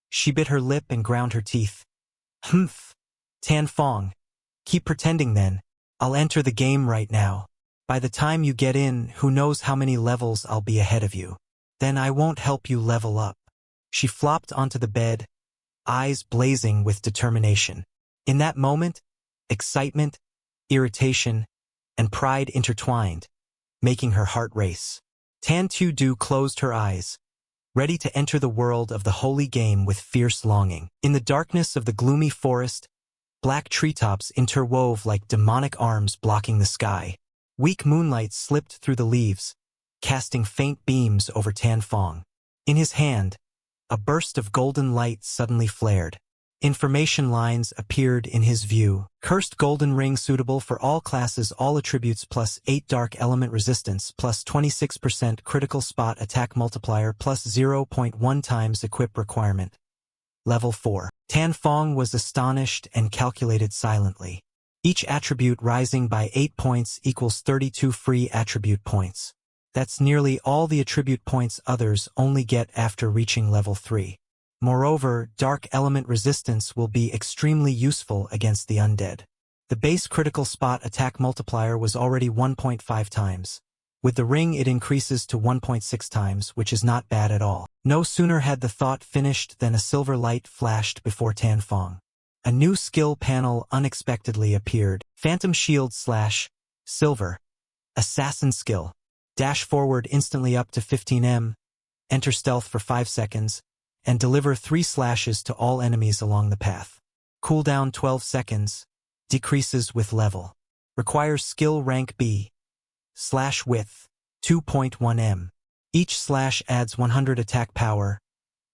She bit her lip and ground her teeth. Humph. Tan Fong. Keep pretending then. I'll enter the game right now. By the time you get in, who knows how many levels I'll be ahead of you. Then I won't help you level up. She flopped onto the bed, eyes blazing with determination. In that moment, excitement, irritation, and pride intertwined, making her heart race. Tan Du closed her eyes, ready to enter the world of the holy game with fierce longing. In the darkness of the gloomy forest, black treetops interwove like demonic arms blocking the sky. Weak moonlight slipped through the leaves, casting faint beams over Tan Fong. In his hand, a burst of golden light suddenly flared. Information lines appeared in his view. Cursed golden ring suitable for all classes, all attributes plus 8 dark element resistance plus 26% critical spot attack multiplier plus 0.1 times equip requirement. Level 4. Tan Fong was astonished and calculated silently. Each attribute rising by 8 points equals 32 free attribute points. That's nearly all the attribute points others only get after reaching level 3. Moreover, dark element resistance will be extremely useful against the undead. The base critical spot attack multiplier was already 1.5 times. With the ring it increases to 1.6 times, which is not bad at all. No sooner had the thought finished than a silver light flashed before Tan Fong. A new skill panel unexpectedly appeared. Phantom Shield / Silver. Assassin skill. Dash forward instantly up to 15 enter stealth for 5 seconds, and deliver 3 slashes to all enemies along the path. Cooldown 12 seconds, decreases with level. Requires skill rank B. /width, 2.1 Each slash adds 100 attack power,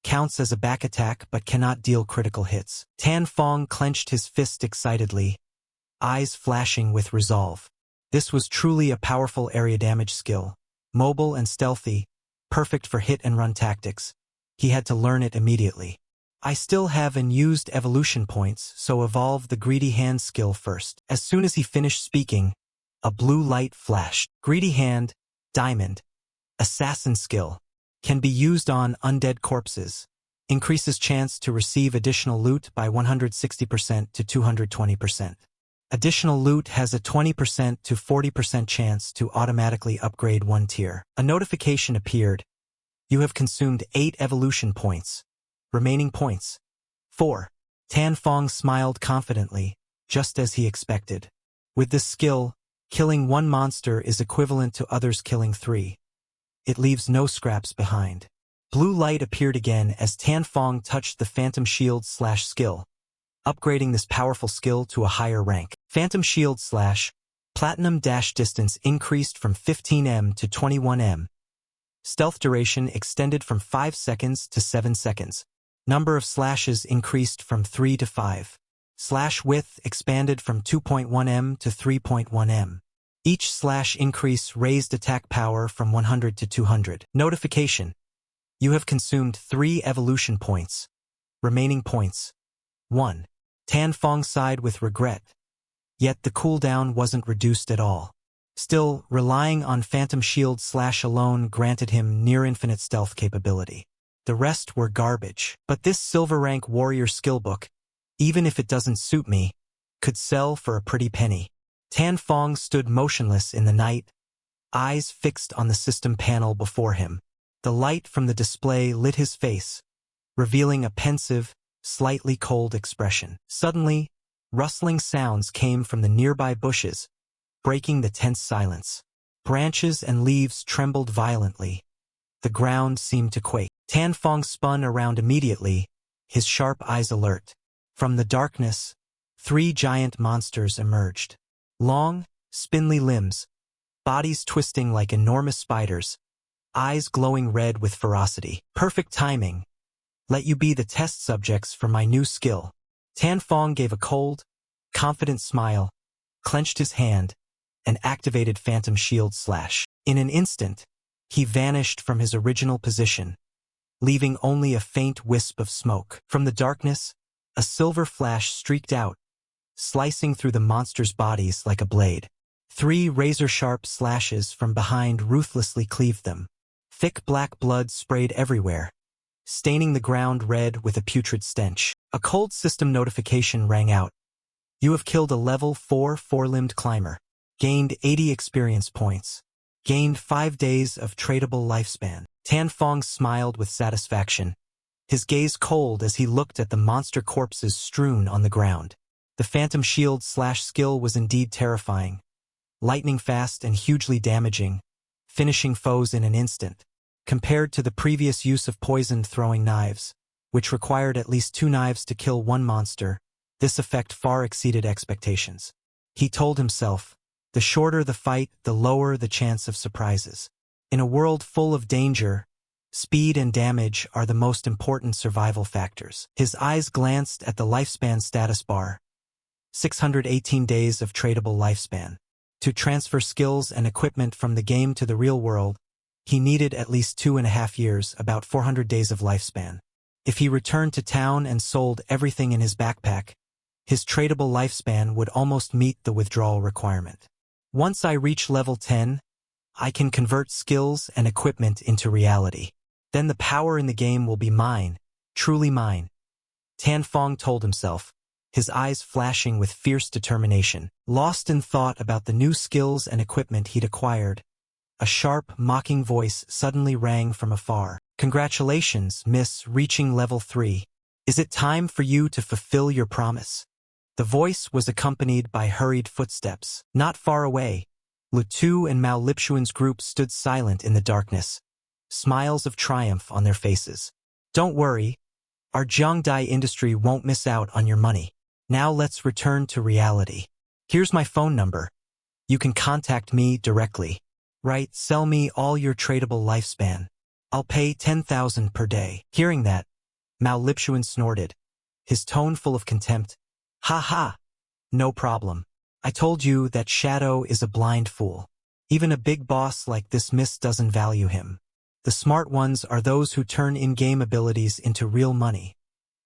counts as a back attack but cannot deal critical hits. Tan Fong clenched his fist excitedly, eyes flashing with resolve. This was truly a powerful area damage skill. Mobile and stealthy, perfect for hit-and-run tactics. He had to learn it immediately. I still have unused evolution points, so evolve the Greedy Hand skill first. As soon as he finished speaking, a blue light flashed. Greedy Hand, Diamond. Assassin skill. Can be used on undead corpses. Increases chance to receive additional loot by 160% to 220%. Additional loot has a 20% to 40% chance to automatically upgrade 1 tier. A notification appeared. You have consumed 8 evolution points. Remaining points. 4. Tan Fong smiled confidently, just as he expected. With this skill, killing 1 monster is equivalent to others killing 3. It leaves no scraps behind. Blue light appeared again as Tan Fong touched the Phantom Shield / skill, upgrading this powerful skill to a higher rank. Phantom Shield / Platinum dash distance increased from 15 to 21 Stealth duration extended from 5 seconds to 7 seconds. Number of slashes increased from 3 to 5. Slash width expanded from 2.1 to 3.1 Each slash increase raised attack power from 100 to 200. Notification. You have consumed 3 evolution points. Remaining points. 1. Tan Fong sighed with regret. Yet the cooldown wasn't reduced at all. Still, relying on Phantom Shield slash alone granted him near-infinite stealth capability. The rest were garbage. But this silver rank warrior skillbook, even if it doesn't suit me, could sell for a pretty penny. Tan Fong stood motionless in the night, eyes fixed on the system panel before him. The light from the display lit his face, revealing a pensive, slightly cold expression. Suddenly, rustling sounds came from the nearby bushes, breaking the tense silence. Branches and leaves trembled violently. The ground seemed to quake. Tan Fong spun around immediately, his sharp eyes alert. From the darkness, 3 giant monsters emerged. Long, spindly limbs, bodies twisting like enormous spiders, eyes glowing red with ferocity. Perfect timing. Let you be the test subjects for my new skill. Tan Fong gave a cold, confident smile, clenched his hand, and activated Phantom Shield slash. In an instant, he vanished from his original position, leaving only a faint wisp of smoke. From the darkness, a silver flash streaked out, slicing through the monsters' bodies like a blade. 3 razor-sharp slashes from behind ruthlessly cleaved them. Thick black blood sprayed everywhere, staining the ground red with a putrid stench. A cold system notification rang out. You have killed a level 4 four-limbed climber. Gained 80 experience points. Gained 5 days of tradable lifespan. Tan Fong smiled with satisfaction, his gaze cold as he looked at the monster corpses strewn on the ground. The Phantom Shield slash skill was indeed terrifying, lightning fast and hugely damaging, finishing foes in an instant. Compared to the previous use of poisoned throwing knives, which required at least 2 knives to kill 1 monster, this effect far exceeded expectations. He told himself, the shorter the fight, the lower the chance of surprises. In a world full of danger, speed and damage are the most important survival factors. His eyes glanced at the lifespan status bar. 618 days of tradable lifespan. To transfer skills and equipment from the game to the real world, he needed at least 2.5 years, about 400 days of lifespan. If he returned to town and sold everything in his backpack, his tradable lifespan would almost meet the withdrawal requirement. Once I reach level 10, I can convert skills and equipment into reality. Then the power in the game will be mine, truly mine. Tan Fong told himself, his eyes flashing with fierce determination. Lost in thought about the new skills and equipment he'd acquired, a sharp, mocking voice suddenly rang from afar. Congratulations, Miss, reaching level 3. Is it time for you to fulfill your promise? The voice was accompanied by hurried footsteps. Not far away, Lutu and Mao Lipshuan's group stood silent in the darkness, smiles of triumph on their faces. Don't worry, our Jiangdai industry won't miss out on your money. Now let's return to reality. Here's my phone number. You can contact me directly. Right, sell me all your tradable lifespan. I'll pay 10,000 per day. Hearing that, Mao Lipshuan snorted, his tone full of contempt. Ha ha! No problem. I told you that Shadow is a blind fool. Even a big boss like this miss doesn't value him. The smart ones are those who turn in-game abilities into real money.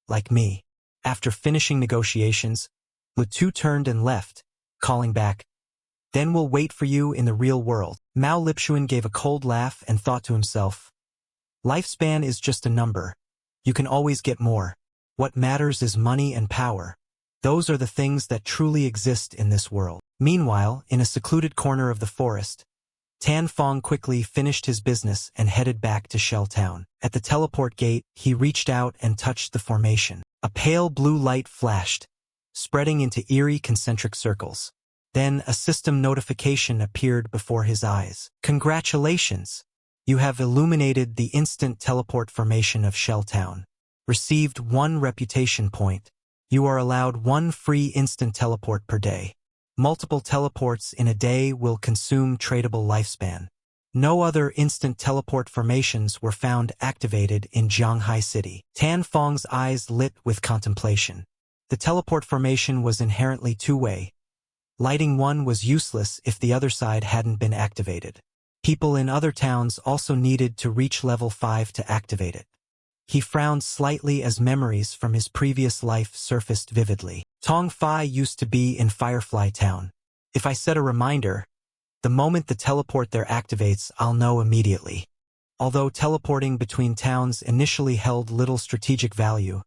Like me. After finishing negotiations, Lutu turned and left, calling back, then we'll wait for you in the real world. Mao Lipshuan gave a cold laugh and thought to himself, lifespan is just a number. You can always get more. What matters is money and power. Those are the things that truly exist in this world. Meanwhile, in a secluded corner of the forest, Tan Fong quickly finished his business and headed back to Shell Town. At the teleport gate, he reached out and touched the formation. A pale blue light flashed, spreading into eerie concentric circles. Then a system notification appeared before his eyes. Congratulations! You have illuminated the instant teleport formation of Shell Town. Received 1 reputation point. You are allowed 1 free instant teleport per day. Multiple teleports in a day will consume tradable lifespan. No other instant teleport formations were found activated in Zhanghai City. Tan Fong's eyes lit with contemplation. The teleport formation was inherently two-way, Lighting one was useless if the other side hadn't been activated. People in other towns also needed to reach level 5 to activate it. He frowned slightly as memories from his previous life surfaced vividly. Tong Fai used to be in Firefly Town. If I set a reminder, the moment the teleport there activates, I'll know immediately. Although teleporting between towns initially held little strategic value,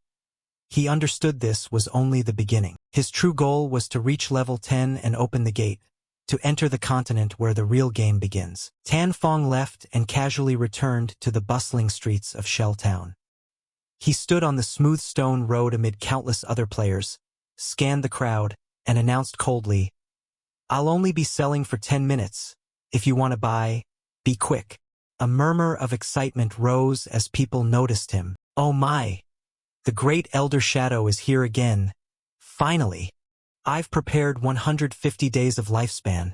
he understood this was only the beginning. His true goal was to reach level 10 and open the gate, to enter the continent where the real game begins. Tan Fong left and casually returned to the bustling streets of Shell Town. He stood on the smooth stone road amid countless other players, scanned the crowd, and announced coldly, "I'll only be selling for 10 minutes. If you want to buy, be quick." A murmur of excitement rose as people noticed him. "Oh my! The great Elder Shadow is here again. Finally! I've prepared 150 days of lifespan,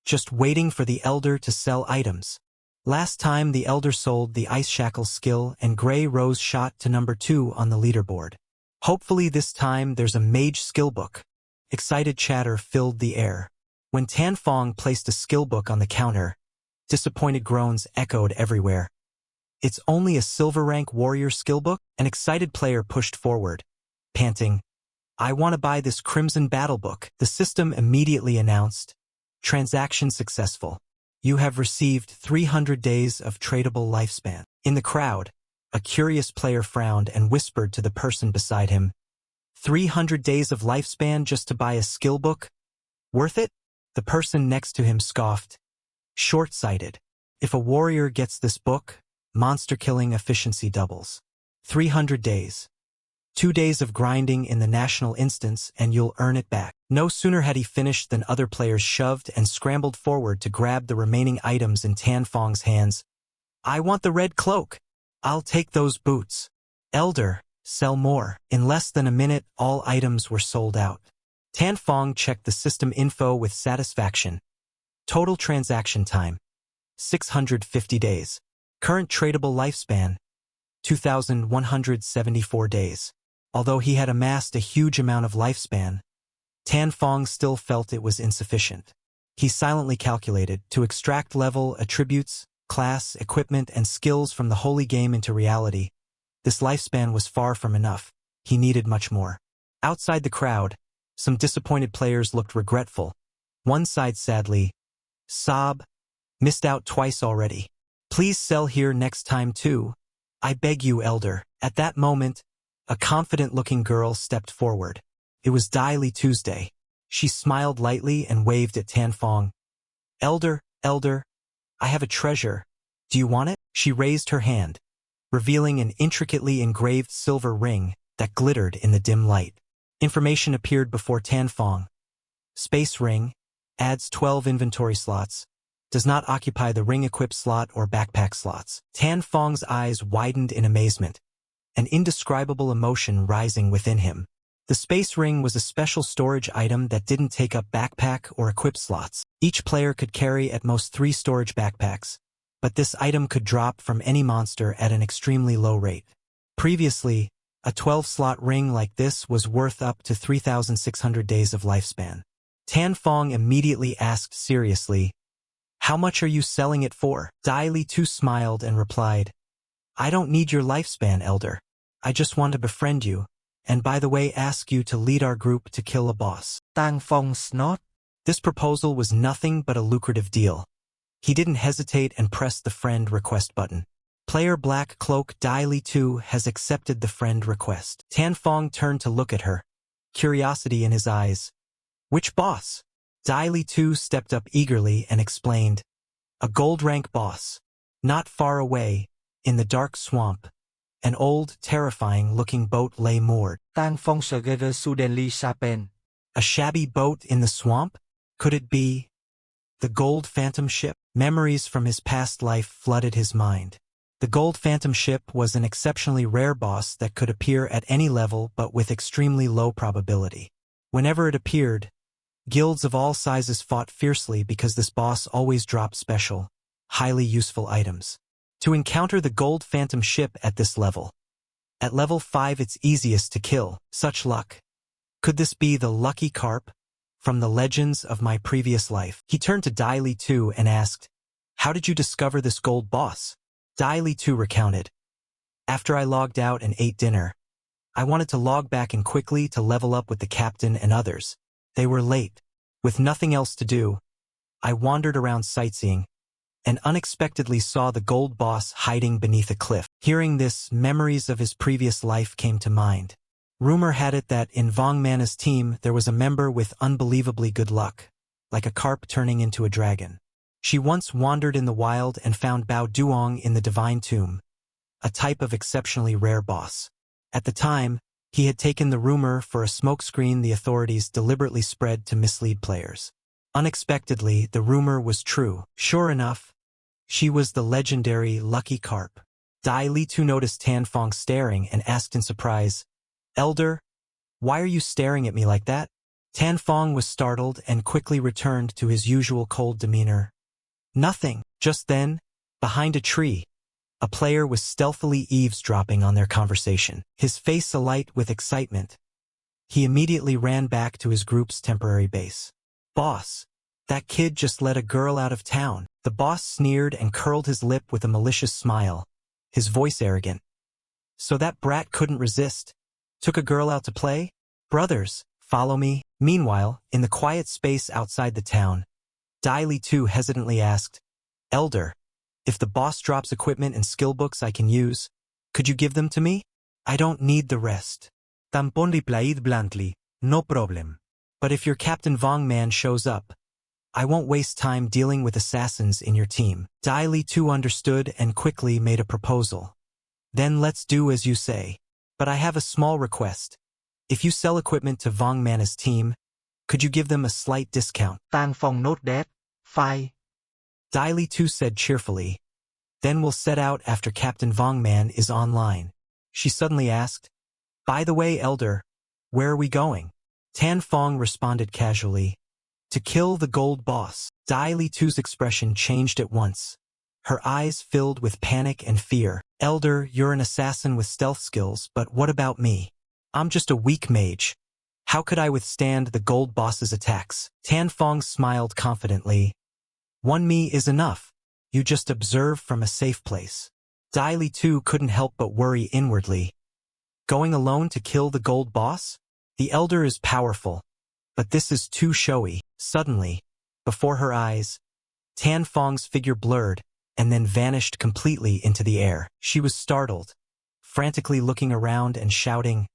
just waiting for the Elder to sell items." Last time the Elder sold the Ice Shackle skill and Gray Rose shot to number 2 on the leaderboard. Hopefully this time there's a mage skill book. Excited chatter filled the air. When Tan Fong placed a skill book on the counter, disappointed groans echoed everywhere. "It's only a silver rank warrior skill book?" An excited player pushed forward, panting, "I want to buy this crimson battle book." The system immediately announced, "Transaction successful. You have received 300 days of tradable lifespan." In the crowd, a curious player frowned and whispered to the person beside him, 300 days of lifespan just to buy a skill book? Worth it?" The person next to him scoffed, "Short-sighted. If a warrior gets this book, monster killing efficiency doubles. 300 days. 2 days of grinding in the national instance and you'll earn it back." No sooner had he finished than other players shoved and scrambled forward to grab the remaining items in Tan Fong's hands. "I want the red cloak. I'll take those boots. Elder, sell more." In less than a minute, all items were sold out. Tan Fong checked the system info with satisfaction. Total transaction time, 650 days. Current tradable lifespan, 2,174 days. Although he had amassed a huge amount of lifespan, Tan Fong still felt it was insufficient. He silently calculated to extract level, attributes, class, equipment, and skills from the holy game into reality. This lifespan was far from enough. He needed much more. Outside the crowd, some disappointed players looked regretful. One sighed sadly, "Sob, missed out twice already. Please sell here next time too. I beg you, Elder." At that moment, a confident-looking girl stepped forward. It was Daily Tuesday. She smiled lightly and waved at Tan Fong. Elder, I have a treasure. Do you want it?" She raised her hand, revealing an intricately engraved silver ring that glittered in the dim light. Information appeared before Tan Fong. Space ring, adds 12 inventory slots, does not occupy the ring equip slot or backpack slots. Tan Fong's eyes widened in amazement, an indescribable emotion rising within him. The space ring was a special storage item that didn't take up backpack or equip slots. Each player could carry at most 3 storage backpacks, but this item could drop from any monster at an extremely low rate. Previously, a 12-slot ring like this was worth up to 3,600 days of lifespan. Tan Fong immediately asked seriously, "How much are you selling it for?" Dai Li Tu smiled and replied, "I don't need your lifespan, Elder. I just want to befriend you, and by the way ask you to lead our group to kill a boss." Tang Fong snort. This proposal was nothing but a lucrative deal. He didn't hesitate and pressed the friend request button. Player Black Cloak Dai Li Tu has accepted the friend request. Tan Fong turned to look at her, curiosity in his eyes. "Which boss?" Dai Li Tu stepped up eagerly and explained, "A gold rank boss. Not far away, in the dark swamp, an old, terrifying-looking boat lay moored." Tang Fong Sugar suddenly sharpened. A shabby boat in the swamp? Could it be the Gold Phantom ship? Memories from his past life flooded his mind. The Gold Phantom ship was an exceptionally rare boss that could appear at any level but with extremely low probability. Whenever it appeared, guilds of all sizes fought fiercely because this boss always dropped special, highly useful items. To encounter the Gold Phantom ship at this level. At level 5 it's easiest to kill. Such luck. Could this be the lucky carp? from the legends of my previous life. He turned to Dai Li Tu and asked, "How did you discover this gold boss?" Dai Li Tu recounted, "After I logged out and ate dinner, I wanted to log back in quickly to level up with the captain and others. They were late. With nothing else to do, I wandered around sightseeing and unexpectedly saw the gold boss hiding beneath a cliff." Hearing this, memories of his previous life came to mind. Rumor had it that in Vong Mana's team there was a member with unbelievably good luck, like a carp turning into a dragon. She once wandered in the wild and found Bao Duong in the Divine Tomb, a type of exceptionally rare boss. At the time, he had taken the rumor for a smokescreen the authorities deliberately spread to mislead players. Unexpectedly, the rumor was true. Sure enough, she was the legendary Lucky Carp. Dai Li Tu noticed Tan Fong staring and asked in surprise, "Elder, why are you staring at me like that?" Tan Fong was startled and quickly returned to his usual cold demeanor. "Nothing." Just then, behind a tree, a player was stealthily eavesdropping on their conversation. His face alight with excitement, he immediately ran back to his group's temporary base. "Boss, that kid just let a girl out of town." The boss sneered and curled his lip with a malicious smile, his voice arrogant. "So that brat couldn't resist. Took a girl out to play? Brothers, follow me." Meanwhile, in the quiet space outside the town, Dai Li Tu hesitantly asked, "Elder, if the boss drops equipment and skill books I can use, could you give them to me? I don't need the rest." Tampon replied bluntly, "No problem." "But if your Captain Vong Man shows up, I won't waste time dealing with assassins in your team." Dai Li Tu understood and quickly made a proposal. "Then let's do as you say. But I have a small request. If you sell equipment to Vong Mana's team, could you give them a slight discount?" Tang Phong note that. Fine. Dai Li Tu said cheerfully. "Then we'll set out after Captain Vong Man is online." She suddenly asked, "By the way, Elder, where are we going?" Tan Fong responded casually, "To kill the gold boss." Dai Li Tu's expression changed at once. Her eyes filled with panic and fear. "Elder, you're an assassin with stealth skills, but what about me? I'm just a weak mage. How could I withstand the gold boss's attacks?" Tan Fong smiled confidently. "One me is enough. You just observe from a safe place." Dai Li Tu couldn't help but worry inwardly. Going alone to kill the gold boss? The elder is powerful, but this is too showy. Suddenly, before her eyes, Tan Fong's figure blurred and then vanished completely into the air. She was startled, frantically looking around and shouting,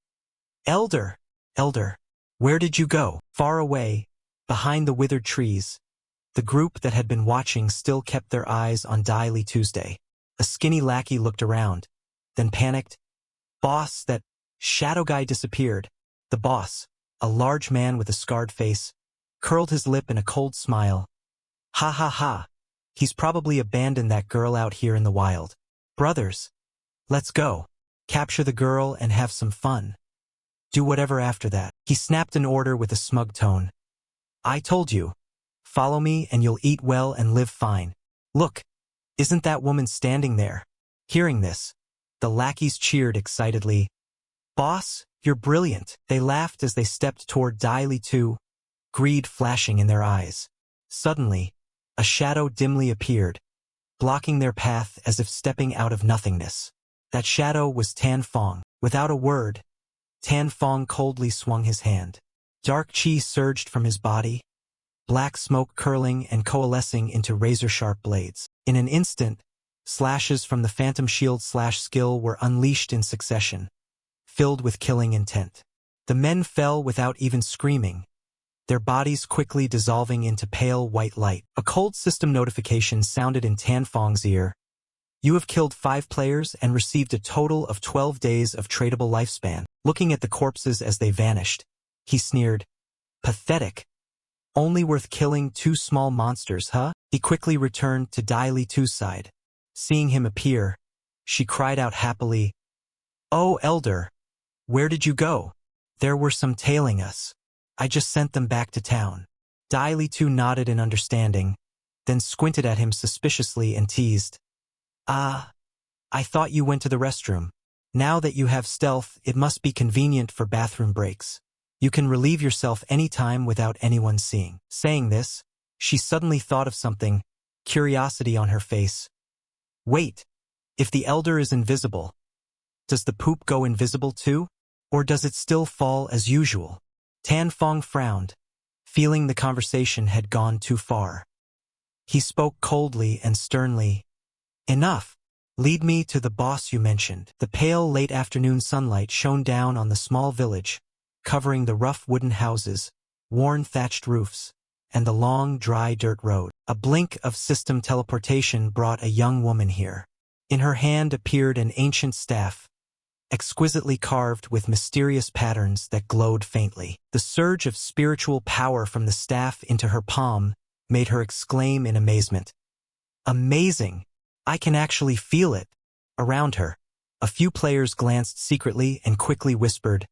"Elder! Elder! Where did you go?" Far away, behind the withered trees, the group that had been watching still kept their eyes on Dai Li Tuesday. A skinny lackey looked around, then panicked. "Boss, that shadow guy disappeared." The boss, a large man with a scarred face, curled his lip in a cold smile. "Ha ha ha. He's probably abandoned that girl out here in the wild. Brothers, let's go. Capture the girl and have some fun. Do whatever after that." He snapped an order with a smug tone. "I told you. Follow me and you'll eat well and live fine. Look, isn't that woman standing there?" Hearing this, the lackeys cheered excitedly. "Boss, you're brilliant." They laughed as they stepped toward Dai Li Tu, greed flashing in their eyes. Suddenly, a shadow dimly appeared, blocking their path as if stepping out of nothingness. That shadow was Tan Fong. Without a word, Tan Fong coldly swung his hand. Dark chi surged from his body, black smoke curling and coalescing into razor-sharp blades. In an instant, slashes from the Phantom Shield /skill were unleashed in succession, filled with killing intent. The men fell without even screaming, their bodies quickly dissolving into pale white light. A cold system notification sounded in Tan Fong's ear. "You have killed 5 players and received a total of 12 days of tradable lifespan." Looking at the corpses as they vanished, he sneered, "Pathetic. Only worth killing 2 small monsters, huh?" He quickly returned to Dai Li Tu's side. Seeing him appear, she cried out happily, "Oh, Elder, where did you go? There were some tailing us. I just sent them back to town." Dai Li Tu nodded in understanding, then squinted at him suspiciously and teased, "Ah, I thought you went to the restroom. Now that you have stealth, it must be convenient for bathroom breaks." You can relieve yourself anytime without anyone seeing. Saying this, she suddenly thought of something, curiosity on her face. Wait, if the elder is invisible, does the poop go invisible too? Or does it still fall as usual? Tan Fong frowned, feeling the conversation had gone too far. He spoke coldly and sternly. Enough. Lead me to the boss you mentioned. The pale late afternoon sunlight shone down on the small village, covering the rough wooden houses, worn thatched roofs, and the long, dry dirt road. A blink of system teleportation brought a young woman here. In her hand appeared an ancient staff, exquisitely carved with mysterious patterns that glowed faintly. The surge of spiritual power from the staff into her palm made her exclaim in amazement. Amazing! I can actually feel it. Around her, a few players glanced secretly and quickly whispered,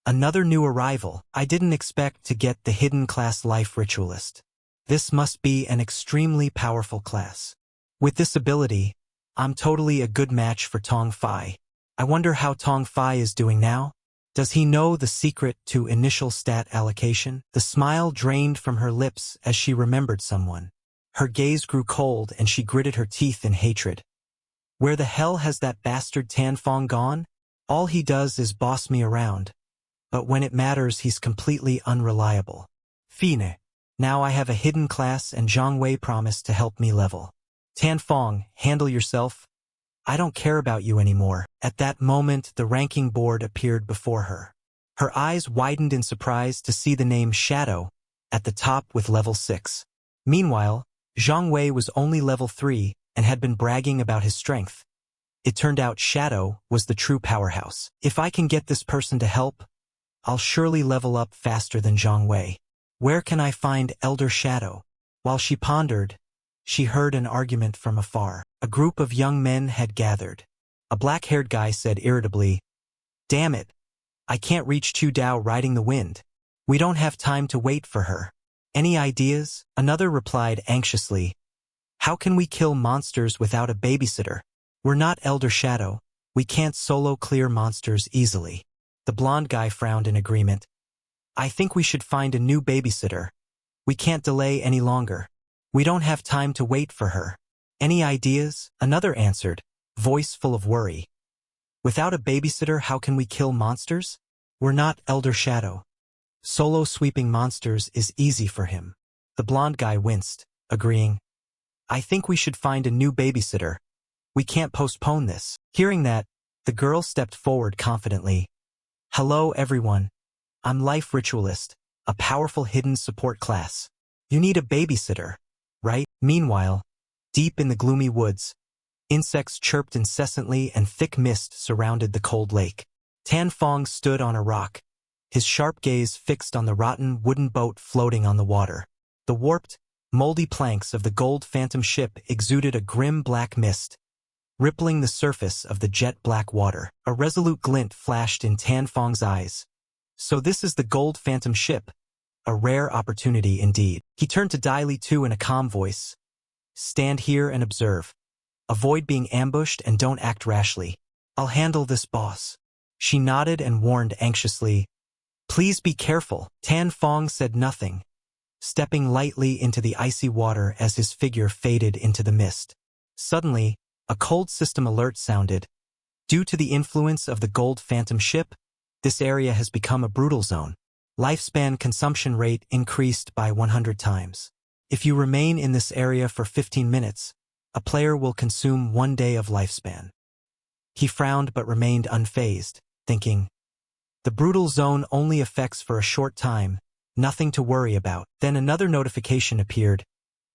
another new arrival. I didn't expect to get the hidden class life ritualist. This must be an extremely powerful class. With this ability, I'm totally a good match for Tong Fai. I wonder how Tong Fai is doing now? Does he know the secret to initial stat allocation? The smile drained from her lips as she remembered someone. Her gaze grew cold and she gritted her teeth in hatred. Where the hell has that bastard Tan Fong gone? All he does is boss me around. But when it matters, he's completely unreliable. Fine. Now I have a hidden class and Zhang Wei promised to help me level. Tan Fong, handle yourself. I don't care about you anymore. At that moment, the ranking board appeared before her. Her eyes widened in surprise to see the name Shadow at the top with level 6. Meanwhile, Zhang Wei was only level 3 and had been bragging about his strength. It turned out Shadow was the true powerhouse. If I can get this person to help, I'll surely level up faster than Zhang Wei. Where can I find Elder Shadow? While she pondered, she heard an argument from afar. A group of young men had gathered. A black-haired guy said irritably, "Damn it, I can't reach Chu Dao riding the wind. We don't have time to wait for her. Any ideas?" Another replied anxiously, "How can we kill monsters without a babysitter? We're not Elder Shadow. We can't solo clear monsters easily." The blonde guy frowned in agreement. "I think we should find a new babysitter. We can't delay any longer. We don't have time to wait for her. Any ideas?" Another answered, voice full of worry. "Without a babysitter, how can we kill monsters? We're not Elder Shadow. Solo sweeping monsters is easy for him." The blonde guy winced, agreeing, "I think we should find a new babysitter. We can't postpone this." Hearing that, the girl stepped forward confidently. "Hello everyone. I'm Life Ritualist, a powerful hidden support class. You need a babysitter, right?" Meanwhile, deep in the gloomy woods, insects chirped incessantly and thick mist surrounded the cold lake. Tan Fong stood on a rock, his sharp gaze fixed on the rotten wooden boat floating on the water. The warped, moldy planks of the gold phantom ship exuded a grim black mist, rippling the surface of the jet-black water. A resolute glint flashed in Tan Fong's eyes. So this is the gold phantom ship. A rare opportunity indeed. He turned to Dai Li Tu in a calm voice. "Stand here and observe. Avoid being ambushed and don't act rashly. I'll handle this, boss." She nodded and warned anxiously, "Please be careful." Tan Fong said nothing, stepping lightly into the icy water as his figure faded into the mist. Suddenly, a cold system alert sounded. Due to the influence of the gold phantom ship, this area has become a brutal zone. Lifespan consumption rate increased by 100 times. If you remain in this area for 15 minutes, a player will consume 1 day of lifespan. He frowned but remained unfazed, thinking, the brutal zone only affects for a short time, nothing to worry about. Then another notification appeared.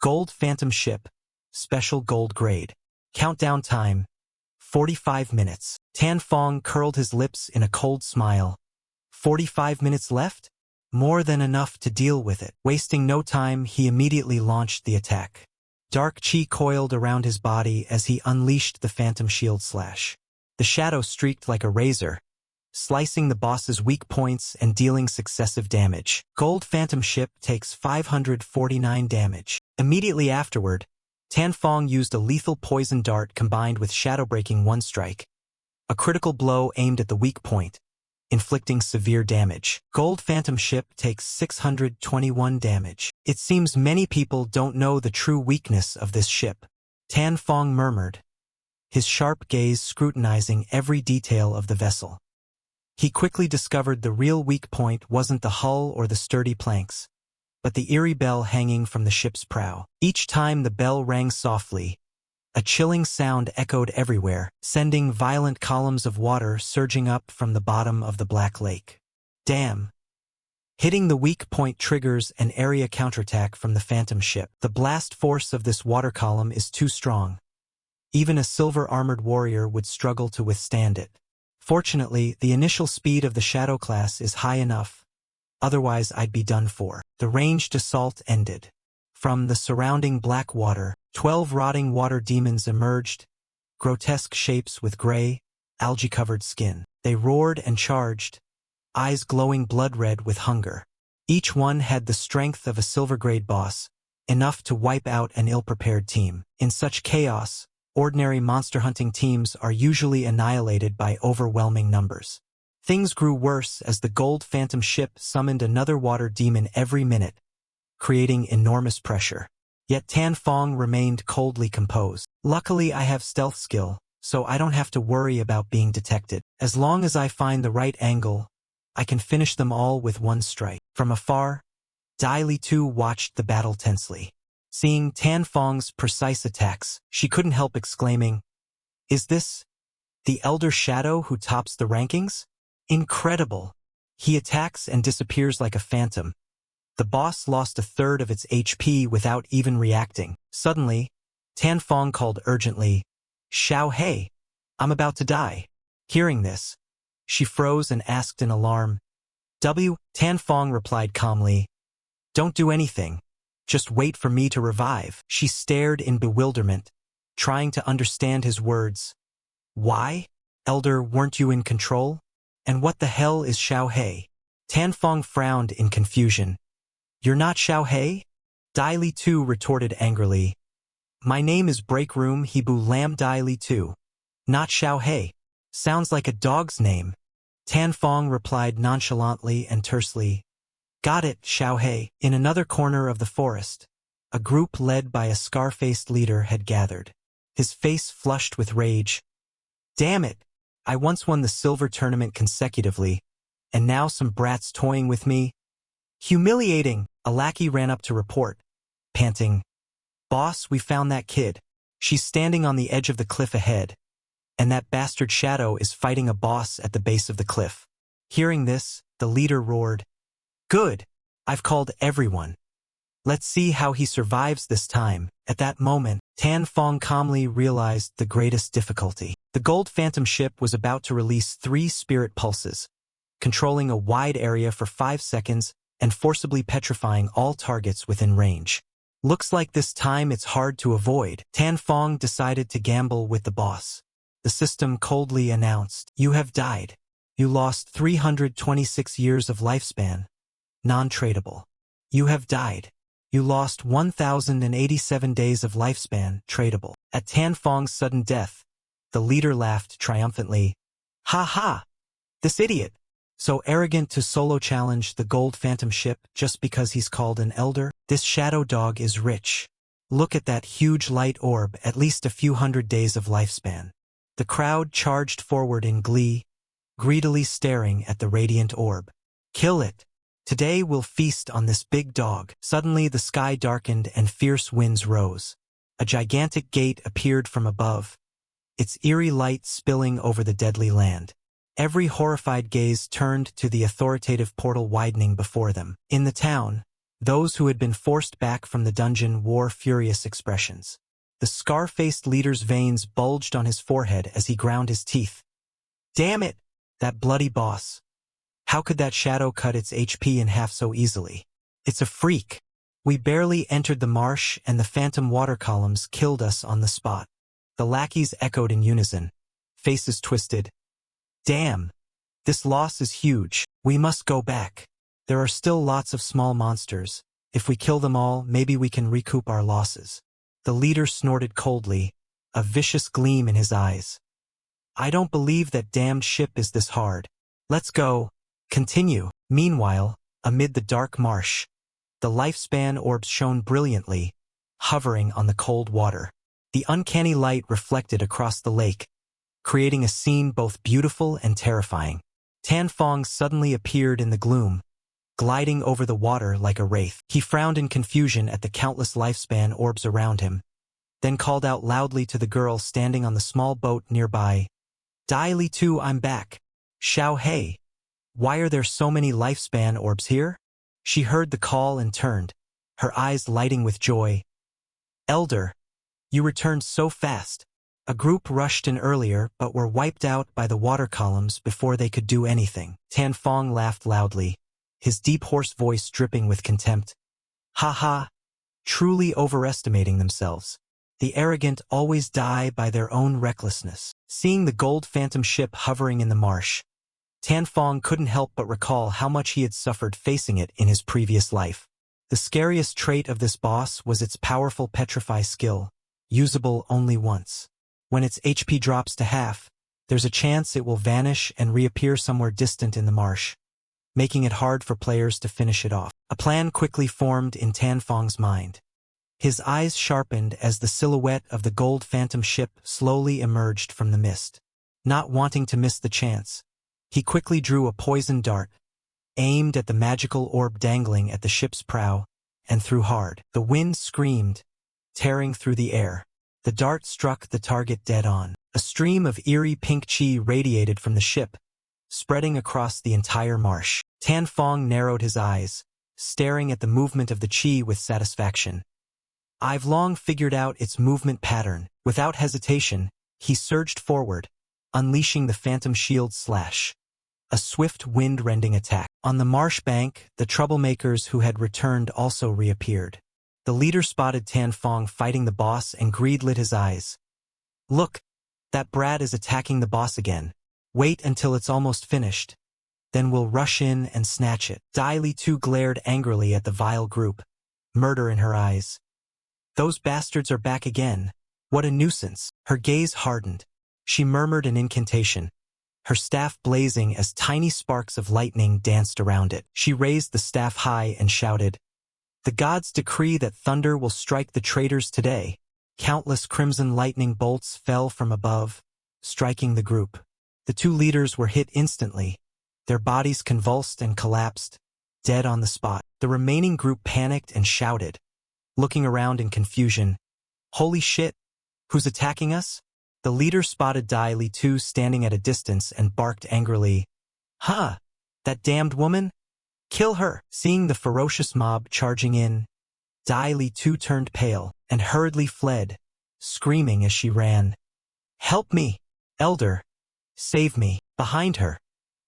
Gold Phantom Ship, Special Gold Grade. Countdown time, 45 minutes. Tan Fong curled his lips in a cold smile. 45 minutes left? More than enough to deal with it. Wasting no time, he immediately launched the attack. Dark chi coiled around his body as he unleashed the Phantom Shield Slash. The shadow streaked like a razor, slicing the boss's weak points and dealing successive damage. Gold Phantom Ship takes 549 damage. Immediately afterward, Tan Fong used a lethal poison dart combined with shadow breaking one strike. A critical blow aimed at the weak point, inflicting severe damage. Gold Phantom ship takes 621 damage. It seems many people don't know the true weakness of this ship. Tan Fong murmured, his sharp gaze scrutinizing every detail of the vessel. He quickly discovered the real weak point wasn't the hull or the sturdy planks, but the eerie bell hanging from the ship's prow. Each time the bell rang softly, a chilling sound echoed everywhere, sending violent columns of water surging up from the bottom of the Black Lake. Damn! Hitting the weak point triggers an area counterattack from the Phantom ship. The blast force of this water column is too strong. Even a silver-armored warrior would struggle to withstand it. Fortunately, the initial speed of the Shadow class is high enough. Otherwise, I'd be done for. The ranged assault ended. From the surrounding black water, 12 rotting water demons emerged, grotesque shapes with gray, algae-covered skin. They roared and charged, eyes glowing blood-red with hunger. Each one had the strength of a silver-grade boss, enough to wipe out an ill-prepared team. In such chaos, ordinary monster-hunting teams are usually annihilated by overwhelming numbers. Things grew worse as the Gold Phantom ship summoned another water demon every minute, creating enormous pressure. Yet Tan Fong remained coldly composed. Luckily, I have stealth skill, so I don't have to worry about being detected. As long as I find the right angle, I can finish them all with one strike. From afar, Dai Li too watched the battle tensely. Seeing Tan Fong's precise attacks, she couldn't help exclaiming, "Is this the Elder Shadow who tops the rankings? Incredible!" He attacks and disappears like a phantom. The boss lost a third of its HP without even reacting. Suddenly, Tan Fong called urgently, "Xiao Hei, I'm about to die." Hearing this, she froze and asked in alarm, Tan Fong replied calmly, "Don't do anything. Just wait for me to revive." She stared in bewilderment, trying to understand his words. "Why? Elder, weren't you in control? And what the hell is Xiao Hei?" Tan Fong frowned in confusion. "You're not Xiao Hei?" Dai Li too retorted angrily. "My name is Breakroom Hebu Lam Dai Li too. Not Xiao Hei. Sounds like a dog's name." Tan Fong replied nonchalantly and tersely, "Got it, Xiao Hei." In another corner of the forest, a group led by a scar-faced leader had gathered. His face flushed with rage. "Damn it! I once won the silver tournament consecutively, and now some brats toying with me? Humiliating!" A lackey ran up to report, panting, "Boss, we found that kid. She's standing on the edge of the cliff ahead, and that bastard Shadow is fighting a boss at the base of the cliff." Hearing this, the leader roared, "Good! I've called everyone. Let's see how he survives this time." At that moment, Tan Fong calmly realized the greatest difficulty. The Gold Phantom ship was about to release 3 spirit pulses, controlling a wide area for 5 seconds and forcibly petrifying all targets within range. Looks like this time it's hard to avoid. Tan Fong decided to gamble with the boss. The system coldly announced, "You have died. You lost 326 years of lifespan. Non-tradable. You have died. You lost 1,087 days of lifespan, tradable." At Tan Fong's sudden death, the leader laughed triumphantly. "Ha ha! This idiot! So arrogant to solo challenge the Gold Phantom ship just because he's called an elder? This shadow dog is rich. Look at that huge light orb, at least a few hundred days of lifespan." The crowd charged forward in glee, greedily staring at the radiant orb. "Kill it! Today we'll feast on this big dog." Suddenly the sky darkened and fierce winds rose. A gigantic gate appeared from above, its eerie light spilling over the deadly land. Every horrified gaze turned to the authoritative portal widening before them. In the town, those who had been forced back from the dungeon wore furious expressions. The scar-faced leader's veins bulged on his forehead as he ground his teeth. "Damn it! That bloody boss. How could that shadow cut its HP in half so easily? It's a freak. We barely entered the marsh and the phantom water columns killed us on the spot." The lackeys echoed in unison, faces twisted. "Damn! This loss is huge. We must go back. There are still lots of small monsters. If we kill them all, maybe we can recoup our losses." The leader snorted coldly, a vicious gleam in his eyes. "I don't believe that damned ship is this hard. Let's go. Continue. Meanwhile, amid the dark marsh, the lifespan orbs shone brilliantly, hovering on the cold water. The uncanny light reflected across the lake, creating a scene both beautiful and terrifying. Tan Fong suddenly appeared in the gloom, gliding over the water like a wraith. He frowned in confusion at the countless lifespan orbs around him, then called out loudly to the girl standing on the small boat nearby. Dai Li Tu, I'm back. Xiao Hei. Why are there so many lifespan orbs here? She heard the call and turned, her eyes lighting with joy. Elder, you returned so fast. A group rushed in earlier but were wiped out by the water columns before they could do anything. Tan Fong laughed loudly, his deep hoarse voice dripping with contempt. Ha ha, truly overestimating themselves. The arrogant always die by their own recklessness. Seeing the gold phantom ship hovering in the marsh, Tan Fong couldn't help but recall how much he had suffered facing it in his previous life. The scariest trait of this boss was its powerful petrify skill, usable only once. When its HP drops to half, there's a chance it will vanish and reappear somewhere distant in the marsh, making it hard for players to finish it off. A plan quickly formed in Tan Fong's mind. His eyes sharpened as the silhouette of the gold phantom ship slowly emerged from the mist. Not wanting to miss the chance, he quickly drew a poison dart, aimed at the magical orb dangling at the ship's prow, and threw hard. The wind screamed, tearing through the air. The dart struck the target dead on. A stream of eerie pink chi radiated from the ship, spreading across the entire marsh. Tan Fong narrowed his eyes, staring at the movement of the chi with satisfaction. I've long figured out its movement pattern. Without hesitation, he surged forward, unleashing the phantom shield slash, a swift wind-rending attack. On the marsh bank, the troublemakers who had returned also reappeared. The leader spotted Tan Fong fighting the boss and greed lit his eyes. Look, that brat is attacking the boss again. Wait until it's almost finished. Then we'll rush in and snatch it. Dai Li Tu glared angrily at the vile group, murder in her eyes. Those bastards are back again. What a nuisance. Her gaze hardened. She murmured an incantation, her staff blazing as tiny sparks of lightning danced around it. She raised the staff high and shouted, "The gods decree that thunder will strike the traitors today." Countless crimson lightning bolts fell from above, striking the group. The two leaders were hit instantly, their bodies convulsed and collapsed, dead on the spot. The remaining group panicked and shouted, looking around in confusion. Holy shit! Who's attacking us? The leader spotted Dai Li Tu standing at a distance and barked angrily. Huh! That damned woman? Kill her! Seeing the ferocious mob charging in, Dai Li Tu turned pale and hurriedly fled, screaming as she ran. Help me! Elder! Save me! Behind her,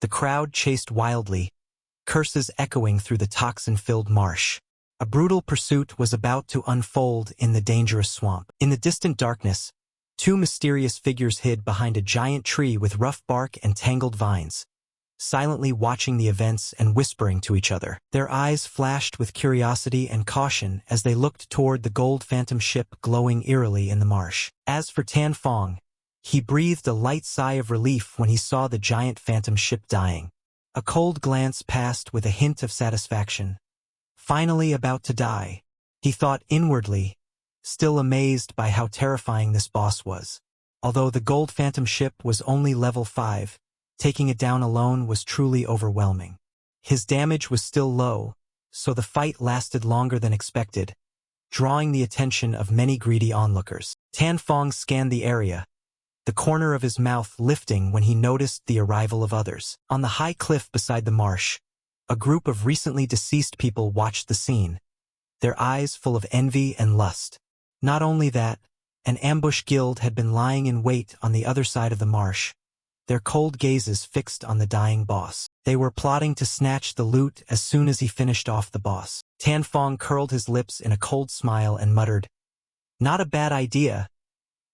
the crowd chased wildly, curses echoing through the toxin-filled marsh. A brutal pursuit was about to unfold in the dangerous swamp. In the distant darkness, two mysterious figures hid behind a giant tree with rough bark and tangled vines, silently watching the events and whispering to each other. Their eyes flashed with curiosity and caution as they looked toward the gold phantom ship glowing eerily in the marsh. As for Tan Fong, he breathed a light sigh of relief when he saw the giant phantom ship dying. A cold glance passed with a hint of satisfaction. Finally about to die, he thought inwardly, still amazed by how terrifying this boss was. Although the gold phantom ship was only level 5, taking it down alone was truly overwhelming. His damage was still low, so the fight lasted longer than expected, drawing the attention of many greedy onlookers. Tan Fong scanned the area, the corner of his mouth lifting when he noticed the arrival of others. On the high cliff beside the marsh, a group of recently deceased people watched the scene, their eyes full of envy and lust. Not only that, an ambush guild had been lying in wait on the other side of the marsh, their cold gazes fixed on the dying boss. They were plotting to snatch the loot as soon as he finished off the boss. Tan Fong curled his lips in a cold smile and muttered, "Not a bad idea,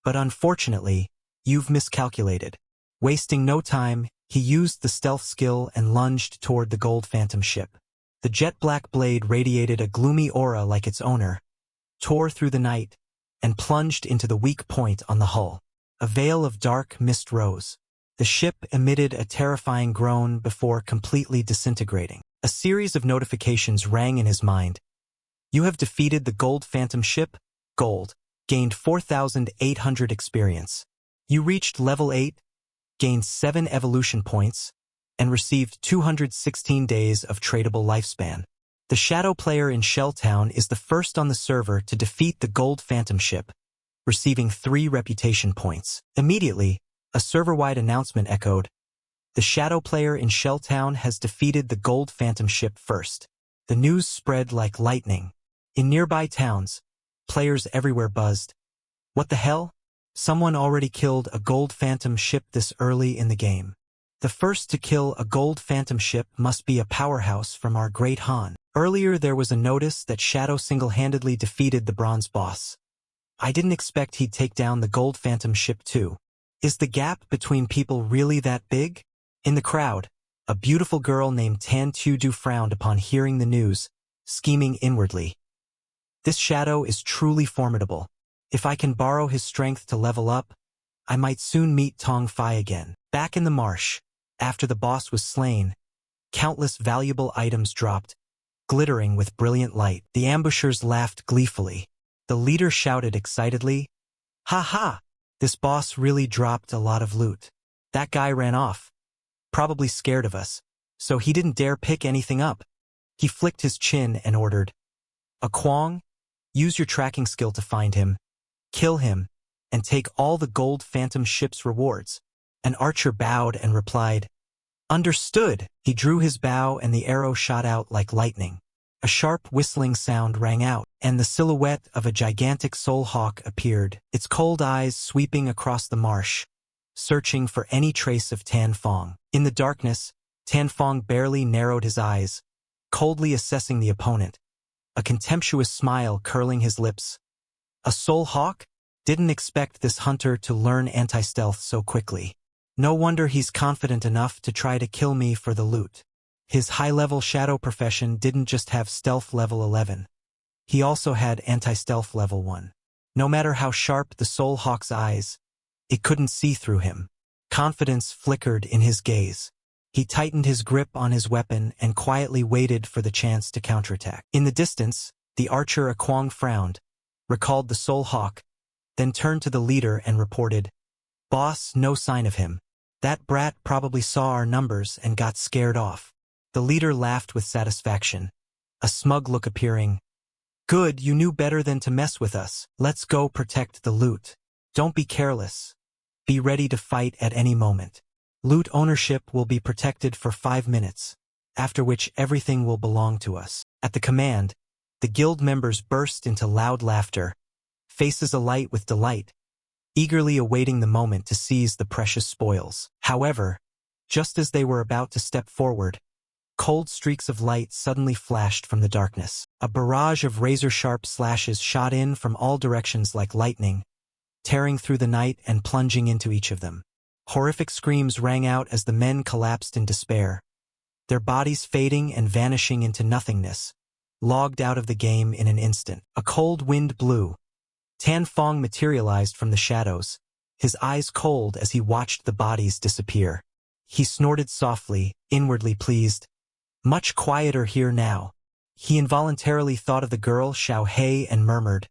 but unfortunately, you've miscalculated." Wasting no time, he used the stealth skill and lunged toward the gold phantom ship. The jet-black blade radiated a gloomy aura like its owner, tore through the night, and plunged into the weak point on the hull. A veil of dark mist rose, The ship emitted a terrifying groan before completely disintegrating. A series of notifications rang in his mind. You have defeated the Gold Phantom ship, Gold, gained 4,800 experience. You reached level 8, gained 7 evolution points, and received 216 days of tradable lifespan. The shadow player in Shelltown is the first on the server to defeat the Gold Phantom ship, receiving 3 reputation points. Immediately, a server-wide announcement echoed. The shadow player in Shelltown has defeated the Gold Phantom ship first. The news spread like lightning. In nearby towns, players everywhere buzzed. What the hell? Someone already killed a Gold Phantom ship this early in the game. The first to kill a Gold Phantom ship must be a powerhouse from our Great Han. Earlier there was a notice that Shadow single-handedly defeated the bronze boss. I didn't expect he'd take down the Gold Phantom ship too. Is the gap between people really that big? In the crowd, a beautiful girl named Tan Tu-Du frowned upon hearing the news, scheming inwardly. This Shadow is truly formidable. If I can borrow his strength to level up, I might soon meet Tong Fai again. Back in the marsh, after the boss was slain, countless valuable items dropped, glittering with brilliant light. The ambushers laughed gleefully. The leader shouted excitedly, "Ha ha! This boss really dropped a lot of loot. That guy ran off, probably scared of us, so he didn't dare pick anything up." He flicked his chin and ordered, "A Kwong, use your tracking skill to find him, kill him, and take all the Gold Phantom ship's rewards." An archer bowed and replied, "Understood." He drew his bow and the arrow shot out like lightning. A sharp whistling sound rang out, and the silhouette of a gigantic soul hawk appeared, its cold eyes sweeping across the marsh, searching for any trace of Tan Fong. In the darkness, Tan Fong barely narrowed his eyes, coldly assessing the opponent, a contemptuous smile curling his lips. A soul hawk? Didn't expect this hunter to learn anti-stealth so quickly. No wonder he's confident enough to try to kill me for the loot. His high-level shadow profession didn't just have stealth level 11. He also had anti-stealth level 1. No matter how sharp the soul hawk's eyes, it couldn't see through him. Confidence flickered in his gaze. He tightened his grip on his weapon and quietly waited for the chance to counterattack. In the distance, the archer Kwong frowned, recalled the soul hawk, then turned to the leader and reported, "Boss, no sign of him. That brat probably saw our numbers and got scared off." The leader laughed with satisfaction, a smug look appearing. "Good, you knew better than to mess with us. Let's go protect the loot. Don't be careless. Be ready to fight at any moment. Loot ownership will be protected for 5 minutes, after which everything will belong to us." At the command, the guild members burst into loud laughter, faces alight with delight, eagerly awaiting the moment to seize the precious spoils. However, just as they were about to step forward, cold streaks of light suddenly flashed from the darkness. A barrage of razor-sharp slashes shot in from all directions like lightning, tearing through the night and plunging into each of them. Horrific screams rang out as the men collapsed in despair, their bodies fading and vanishing into nothingness, logged out of the game in an instant. A cold wind blew. Tan Fong materialized from the shadows, his eyes cold as he watched the bodies disappear. He snorted softly, inwardly pleased. Much quieter here now. He involuntarily thought of the girl Xiao Hei and murmured,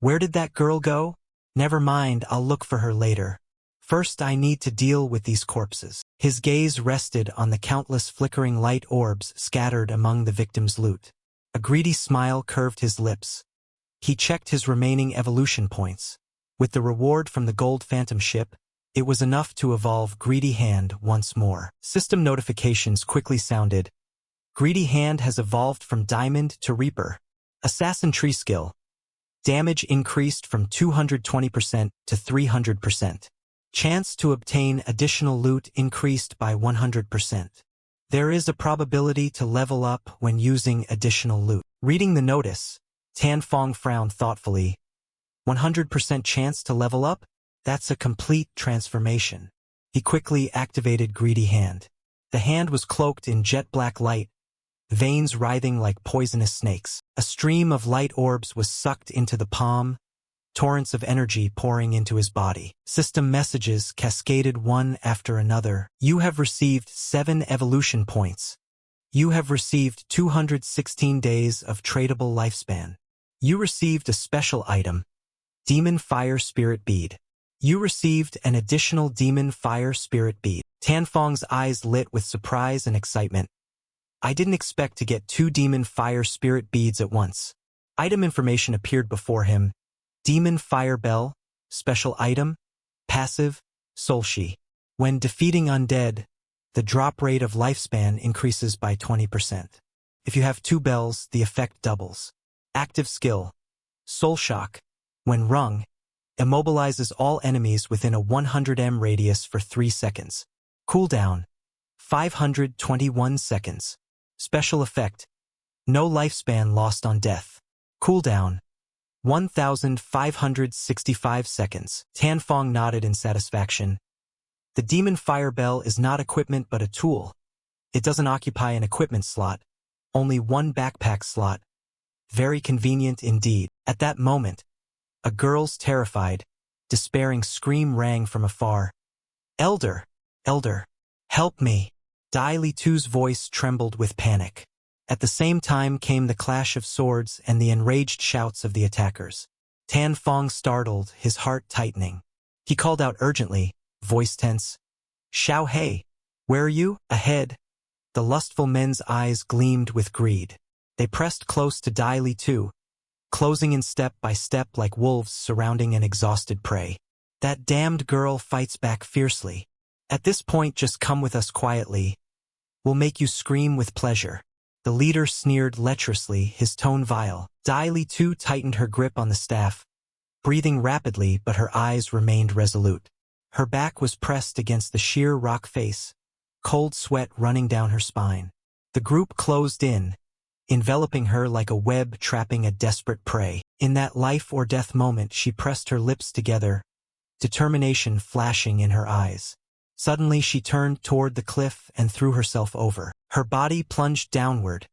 "Where did that girl go? Never mind, I'll look for her later. First I need to deal with these corpses." His gaze rested on the countless flickering light orbs scattered among the victims' loot. A greedy smile curved his lips. He checked his remaining evolution points. With the reward from the Gold Phantom ship, it was enough to evolve Greedy Hand once more. System notifications quickly sounded. Greedy Hand has evolved from Diamond to Reaper. Assassin Tree skill. Damage increased from 220% to 300%. Chance to obtain additional loot increased by 100%. There is a probability to level up when using additional loot. Reading the notice, Tan Fong frowned thoughtfully. 100% chance to level up? That's a complete transformation. He quickly activated Greedy Hand. The hand was cloaked in jet black light, veins writhing like poisonous snakes. A stream of light orbs was sucked into the palm, torrents of energy pouring into his body. System messages cascaded one after another. You have received 7 evolution points. You have received 216 days of tradable lifespan. You received a special item, Demon Fire Spirit Bead. You received an additional Demon Fire Spirit Bead. Tanfong's eyes lit with surprise and excitement. I didn't expect to get 2 Demon Fire Spirit Beads at once. Item information appeared before him. Demon Fire Bell, Special Item, Passive, Soulshi. When defeating undead, the drop rate of lifespan increases by 20%. If you have 2 bells, the effect doubles. Active skill, Soul Shock. When rung, immobilizes all enemies within a 100 m radius for 3 seconds. Cooldown, 521 seconds. Special effect, no lifespan lost on death. Cooldown, 1,565 seconds. Tanfong nodded in satisfaction. The Demon Fire Bell is not equipment but a tool. It doesn't occupy an equipment slot, only 1 backpack slot. Very convenient indeed. At that moment, a girl's terrified, despairing scream rang from afar. Elder! Elder! Help me! Dai Li Tu's voice trembled with panic. At the same time came the clash of swords and the enraged shouts of the attackers. Tanfong startled, his heart tightening. He called out urgently, voice tense. Xiao Hei, where are you? Ahead. The lustful men's eyes gleamed with greed. They pressed close to Dai Li Tu, closing in step by step like wolves surrounding an exhausted prey. That damned girl fights back fiercely. At this point, just come with us quietly. We'll make you scream with pleasure. The leader sneered lecherously, his tone vile. Dai Li Tu tightened her grip on the staff, breathing rapidly, but her eyes remained resolute. Her back was pressed against the sheer rock face, cold sweat running down her spine. The group closed in, enveloping her like a web trapping a desperate prey. In that life-or-death moment, she pressed her lips together, determination flashing in her eyes. Suddenly she turned toward the cliff and threw herself over. Her body plunged downward,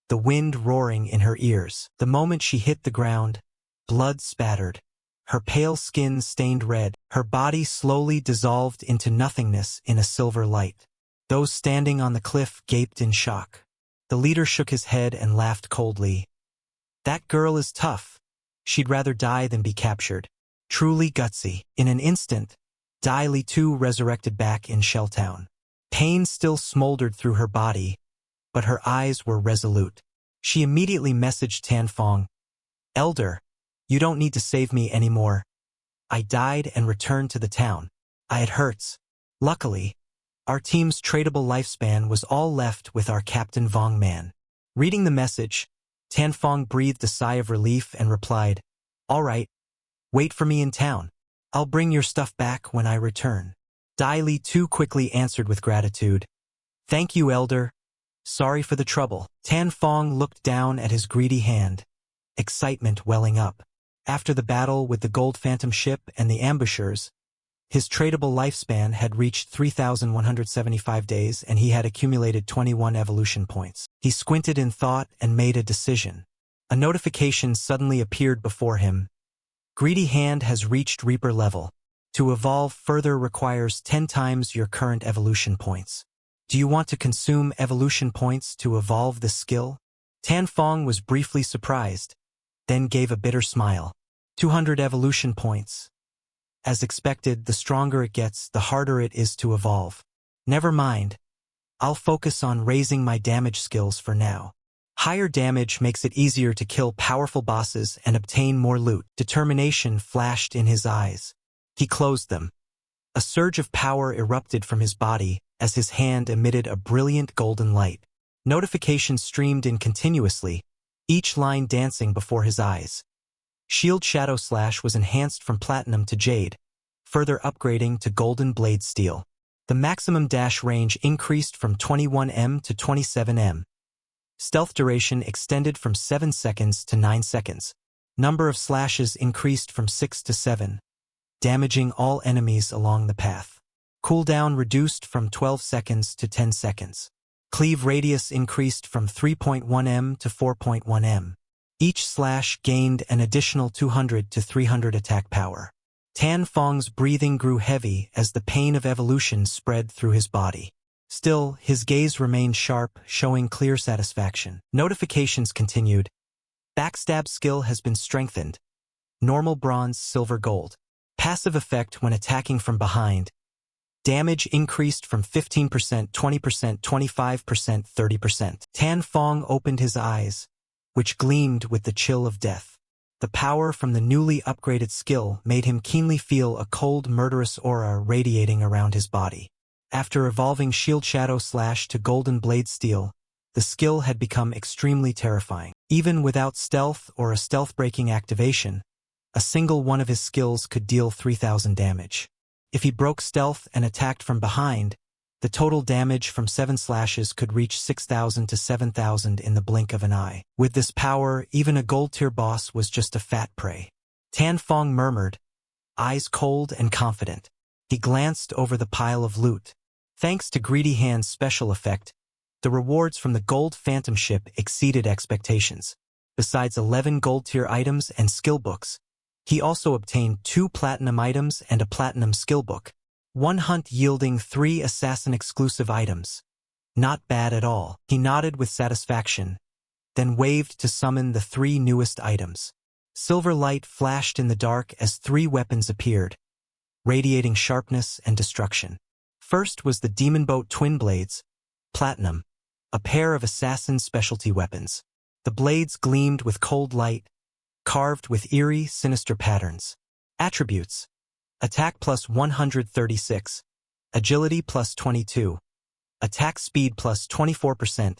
the wind roaring in her ears. The moment she hit the ground, blood spattered. Her pale skin stained red. Her body slowly dissolved into nothingness in a silver light. Those standing on the cliff gaped in shock. The leader shook his head and laughed coldly. That girl is tough. She'd rather die than be captured. Truly gutsy. In an instant, Dai Li Tu resurrected back in Shelltown. Pain still smoldered through her body, but her eyes were resolute. She immediately messaged Tanfong. Elder, you don't need to save me anymore. I died and returned to the town. I had hurts. Luckily, our team's tradable lifespan was all left with our Captain Vong man. Reading the message, Tanfong breathed a sigh of relief and replied, All right, wait for me in town. I'll bring your stuff back when I return. Dai Li Tu quickly answered with gratitude. Thank you, Elder. Sorry for the trouble. Tanfong looked down at his greedy hand, excitement welling up. After the battle with the Gold Phantom ship and the ambushers, his tradable lifespan had reached 3,175 days and he had accumulated 21 evolution points. He squinted in thought and made a decision. A notification suddenly appeared before him. Greedy Hand has reached Reaper level. To evolve further requires 10 times your current evolution points. Do you want to consume evolution points to evolve this skill? Tanfong was briefly surprised, then gave a bitter smile. 200 evolution points. As expected, the stronger it gets, the harder it is to evolve. Never mind. I'll focus on raising my damage skills for now. Higher damage makes it easier to kill powerful bosses and obtain more loot. Determination flashed in his eyes. He closed them. A surge of power erupted from his body as his hand emitted a brilliant golden light. Notifications streamed in continuously, each line dancing before his eyes. Shield Shadow Slash was enhanced from Platinum to Jade, further upgrading to Golden Blade Steel. The maximum dash range increased from 21 m to 27 m. Stealth duration extended from 7 seconds to 9 seconds. Number of slashes increased from 6 to 7, damaging all enemies along the path. Cooldown reduced from 12 seconds to 10 seconds. Cleave radius increased from 3.1 m to 4.1 m. Each slash gained an additional 200 to 300 attack power. Tan Fong's breathing grew heavy as the pain of evolution spread through his body. Still, his gaze remained sharp, showing clear satisfaction. Notifications continued. Backstab skill has been strengthened. Normal bronze, silver, gold. Passive effect when attacking from behind. Damage increased from 15%, 20%, 25%, 30%. Tan Fong opened his eyes, which gleamed with the chill of death. The power from the newly upgraded skill made him keenly feel a cold, murderous aura radiating around his body. After evolving Shield Shadow Slash to Golden Blade Steel, the skill had become extremely terrifying. Even without stealth or a stealth-breaking activation, a single one of his skills could deal 3,000 damage. If he broke stealth and attacked from behind, the total damage from 7 slashes could reach 6,000 to 7,000 in the blink of an eye. With this power, even a gold-tier boss was just a fat prey. Tan Fong murmured, eyes cold and confident. He glanced over the pile of loot. Thanks to Greedy Hand's special effect, the rewards from the Gold Phantom Ship exceeded expectations. Besides 11 gold-tier items and skill books, he also obtained 2 platinum items and a platinum skill book. One hunt yielding 3 assassin-exclusive items. Not bad at all. He nodded with satisfaction, then waved to summon the 3 newest items. Silver light flashed in the dark as 3 weapons appeared, radiating sharpness and destruction. First was the Demon Boat Twin Blades, Platinum, a pair of assassin specialty weapons. The blades gleamed with cold light, carved with eerie, sinister patterns. Attributes: Attack plus 136, Agility plus 22, Attack speed plus 24%,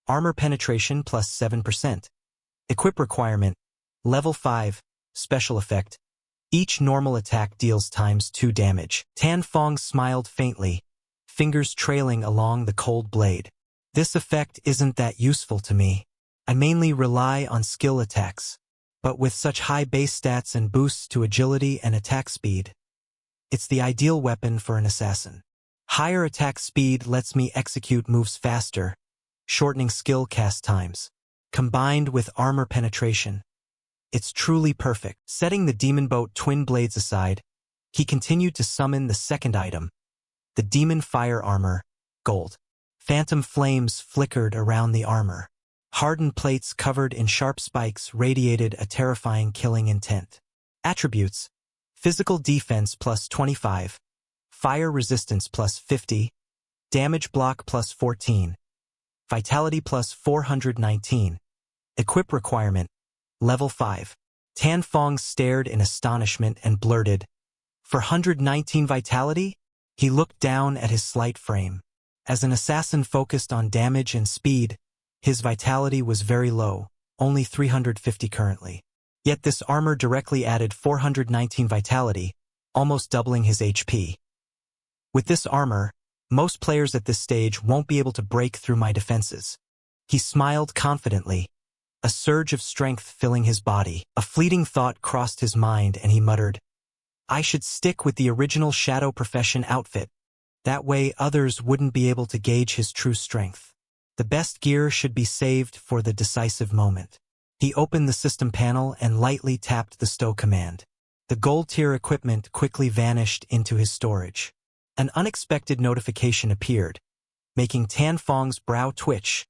Armor penetration plus 7%. Equip requirement: Level 5, Special effect. Each normal attack deals ×2 damage. Tan Fong smiled faintly, fingers trailing along the cold blade. This effect isn't that useful to me. I mainly rely on skill attacks, but with such high base stats and boosts to agility and attack speed, it's the ideal weapon for an assassin. Higher attack speed lets me execute moves faster, shortening skill cast times. Combined with armor penetration, it's truly perfect. Setting the Demon Boat Twin Blades aside, he continued to summon the second item, the Demon Fire Armor, Gold. Phantom flames flickered around the armor. Hardened plates covered in sharp spikes radiated a terrifying killing intent. Attributes: Physical defense plus 25, Fire resistance plus 50, Damage block plus 14, Vitality plus 419. Equip requirement: Level 5. Tan Fong stared in astonishment and blurted, "For 119 vitality?" He looked down at his slight frame. As an assassin focused on damage and speed, his vitality was very low, only 350 currently. Yet this armor directly added 419 vitality, almost doubling his HP. With this armor, most players at this stage won't be able to break through my defenses. He smiled confidently, a surge of strength filling his body. A fleeting thought crossed his mind and he muttered, "I should stick with the original Shadow Profession outfit. That way others wouldn't be able to gauge his true strength. The best gear should be saved for the decisive moment." He opened the system panel and lightly tapped the stow command. The gold-tier equipment quickly vanished into his storage. An unexpected notification appeared, making Tan Fong's brow twitch.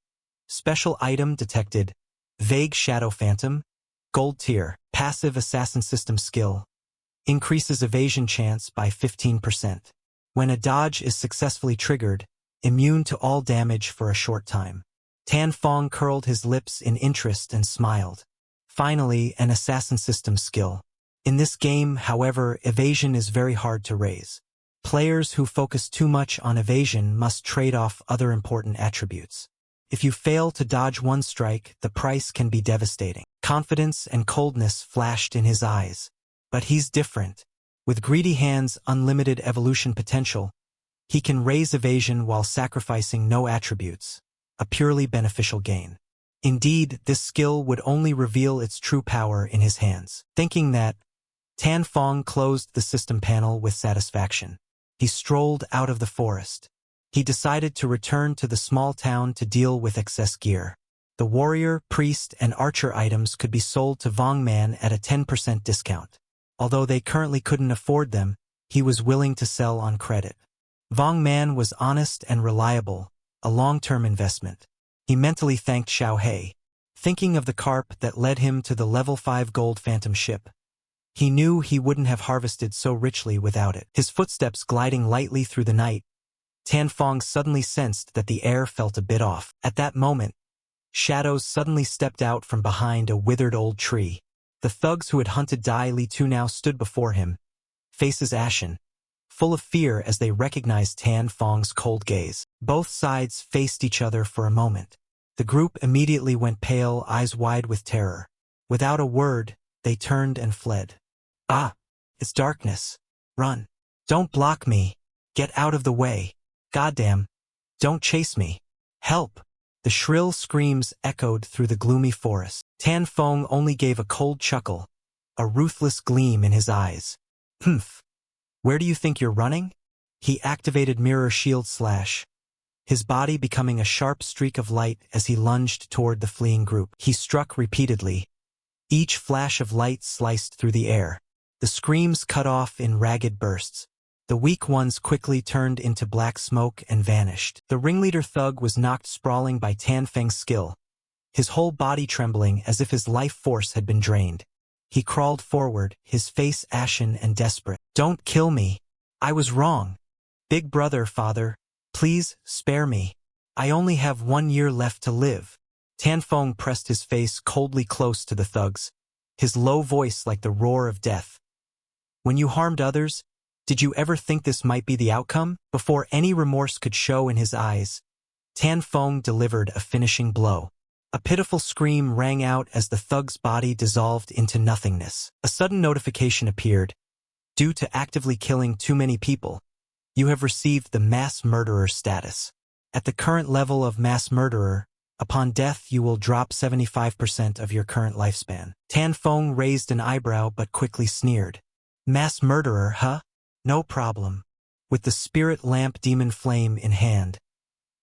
Special item detected. Vague Shadow Phantom, Gold tier, passive assassin system skill. Increases evasion chance by 15%. When a dodge is successfully triggered, immune to all damage for a short time. Tan Fong curled his lips in interest and smiled. Finally, an assassin system skill. In this game, however, evasion is very hard to raise. Players who focus too much on evasion must trade off other important attributes. If you fail to dodge one strike, the price can be devastating. Confidence and coldness flashed in his eyes. But he's different. With Greedy Hand's unlimited evolution potential, he can raise evasion while sacrificing no attributes, a purely beneficial gain. Indeed, this skill would only reveal its true power in his hands. Thinking that, Tan Fong closed the system panel with satisfaction. He strolled out of the forest. He decided to return to the small town to deal with excess gear. The warrior, priest, and archer items could be sold to Vong Man at a 10% discount. Although they currently couldn't afford them, he was willing to sell on credit. Vong Man was honest and reliable, a long-term investment. He mentally thanked Xiao He, thinking of the carp that led him to the level 5 gold phantom ship. He knew he wouldn't have harvested so richly without it. His footsteps gliding lightly through the night, Tan Fong suddenly sensed that the air felt a bit off. At that moment, shadows suddenly stepped out from behind a withered old tree. The thugs who had hunted Dai Li Tu now stood before him, faces ashen, full of fear as they recognized Tan Fong's cold gaze. Both sides faced each other for a moment. The group immediately went pale, eyes wide with terror. Without a word, they turned and fled. Ah, it's darkness. Run. Don't block me. Get out of the way. Goddamn. Don't chase me. Help. The shrill screams echoed through the gloomy forest. Tan Fong only gave a cold chuckle, a ruthless gleam in his eyes. Humph. Where do you think you're running? He activated Mirror Shield Slash, his body becoming a sharp streak of light as he lunged toward the fleeing group. He struck repeatedly. Each flash of light sliced through the air. The screams cut off in ragged bursts. The weak ones quickly turned into black smoke and vanished. The ringleader thug was knocked sprawling by Tan Feng's skill, his whole body trembling as if his life force had been drained. He crawled forward, his face ashen and desperate. Don't kill me. I was wrong. Big brother, father, please spare me. I only have 1 year left to live. Tan Fong pressed his face coldly close to the thug's, his low voice like the roar of death. When you harmed others, did you ever think this might be the outcome? Before any remorse could show in his eyes, Tan Fong delivered a finishing blow. A pitiful scream rang out as the thug's body dissolved into nothingness. A sudden notification appeared. Due to actively killing too many people, you have received the mass murderer status. At the current level of mass murderer, upon death you will drop 75% of your current lifespan. Tan Fong raised an eyebrow but quickly sneered. Mass murderer, huh? No problem. With the spirit lamp demon flame in hand,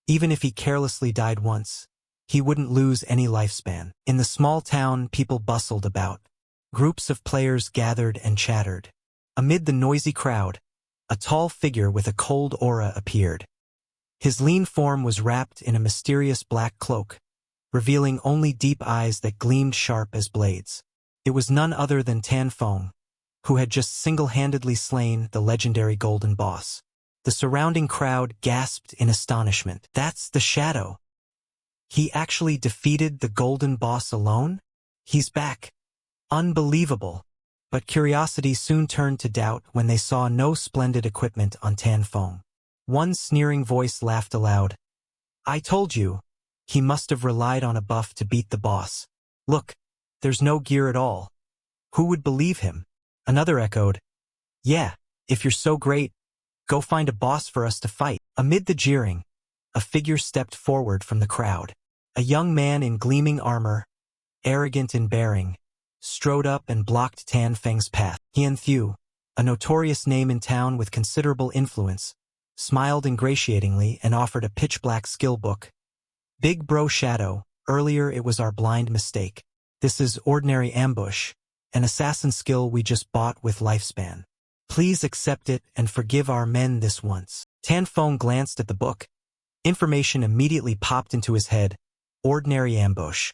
even if he carelessly died once, he wouldn't lose any lifespan. In the small town, people bustled about. Groups of players gathered and chattered. Amid the noisy crowd, a tall figure with a cold aura appeared. His lean form was wrapped in a mysterious black cloak, revealing only deep eyes that gleamed sharp as blades. It was none other than Tan Fong, who had just single-handedly slain the legendary Golden Boss. The surrounding crowd gasped in astonishment. That's the Shadow. He actually defeated the Golden Boss alone? He's back. Unbelievable. But curiosity soon turned to doubt when they saw no splendid equipment on Tan Fong. One sneering voice laughed aloud. I told you. He must have relied on a buff to beat the boss. Look, there's no gear at all. Who would believe him? Another echoed. Yeah, if you're so great, go find a boss for us to fight. Amid the jeering, a figure stepped forward from the crowd. A young man in gleaming armor, arrogant in bearing, strode up and blocked Tan Feng's path. Hien Thieu, a notorious name in town with considerable influence, smiled ingratiatingly and offered a pitch-black skill book. Big Bro Shadow, earlier it was our blind mistake. This is ordinary ambush, an assassin skill we just bought with lifespan. Please accept it and forgive our men this once. Tan Fong glanced at the book. Information immediately popped into his head. Ordinary ambush.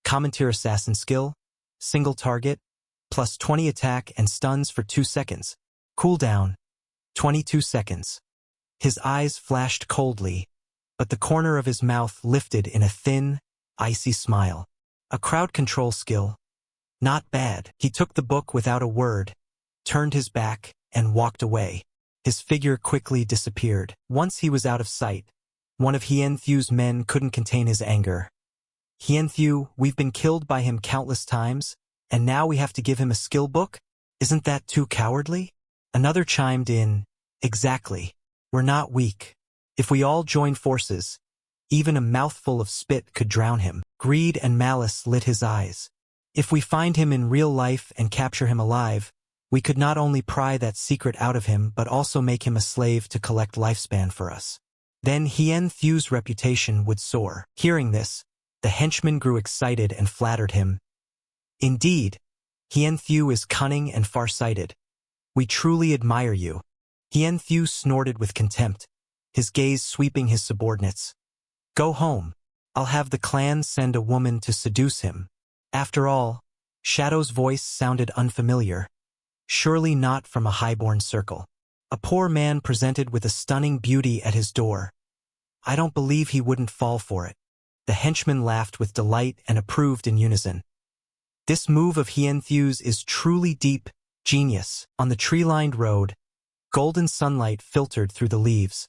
Common tier assassin skill. Single target. Plus 20 attack and stuns for 2 seconds. Cooldown. 22 seconds. His eyes flashed coldly, but the corner of his mouth lifted in a thin, icy smile. A crowd control skill. Not bad. He took the book without a word, turned his back, and walked away. His figure quickly disappeared. Once he was out of sight, one of Hien Thieu's men couldn't contain his anger. Hien Thieu, we've been killed by him countless times, and now we have to give him a skill book? Isn't that too cowardly? Another chimed in, exactly. We're not weak. If we all join forces, even a mouthful of spit could drown him. Greed and malice lit his eyes. If we find him in real life and capture him alive, we could not only pry that secret out of him but also make him a slave to collect lifespan for us. Then Hien Thieu's reputation would soar. Hearing this, The henchman grew excited and flattered him. Indeed, Hien Thieu is cunning and far-sighted. We truly admire you. Hien Thieu snorted with contempt, his gaze sweeping his subordinates. Go home. I'll have the clan send a woman to seduce him. After all, Shadow's voice sounded unfamiliar. Surely not from a highborn circle. A poor man presented with a stunning beauty at his door. I don't believe he wouldn't fall for it. The henchman laughed with delight and approved in unison. This move of Hien Thieu's is truly deep, genius. On the tree-lined road, golden sunlight filtered through the leaves,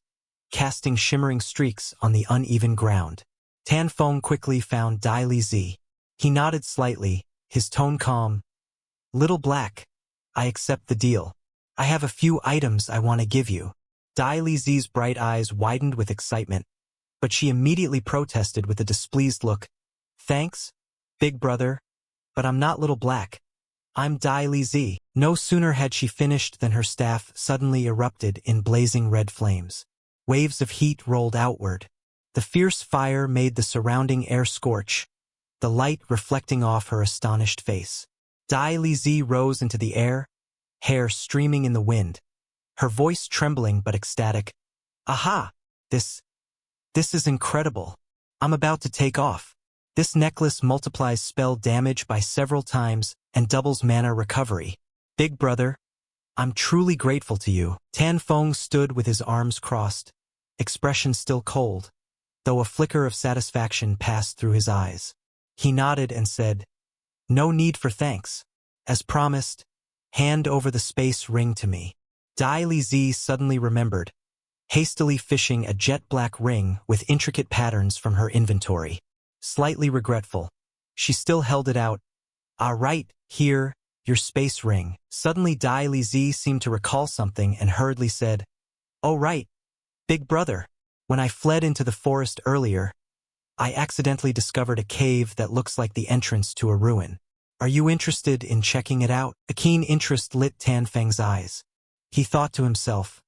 casting shimmering streaks on the uneven ground. Tan Feng quickly found Dai Li Zi. He nodded slightly, his tone calm. Little Black, I accept the deal. I have a few items I want to give you. Dai Li Zi's bright eyes widened with excitement, but she immediately protested with a displeased look. Thanks, big brother, but I'm not Little Black. I'm Dai Li Zi. No sooner had she finished than her staff suddenly erupted in blazing red flames. Waves of heat rolled outward. The fierce fire made the surrounding air scorch, the light reflecting off her astonished face. Dai Li Zi rose into the air, hair streaming in the wind, her voice trembling but ecstatic. Aha! This is incredible. I'm about to take off. This necklace multiplies spell damage by several times and doubles mana recovery. Big brother, I'm truly grateful to you. Tan Feng stood with his arms crossed, expression still cold, though a flicker of satisfaction passed through his eyes. He nodded and said, No need for thanks. As promised, hand over the space ring to me. Dai Li Zi suddenly remembered, hastily fishing a jet-black ring with intricate patterns from her inventory. Slightly regretful, she still held it out. Right, here, your space ring. Suddenly Dai Li Zi seemed to recall something and hurriedly said, Oh right, big brother. When I fled into the forest earlier, I accidentally discovered a cave that looks like the entrance to a ruin. Are you interested in checking it out? A keen interest lit Tan Feng's eyes. He thought to himself,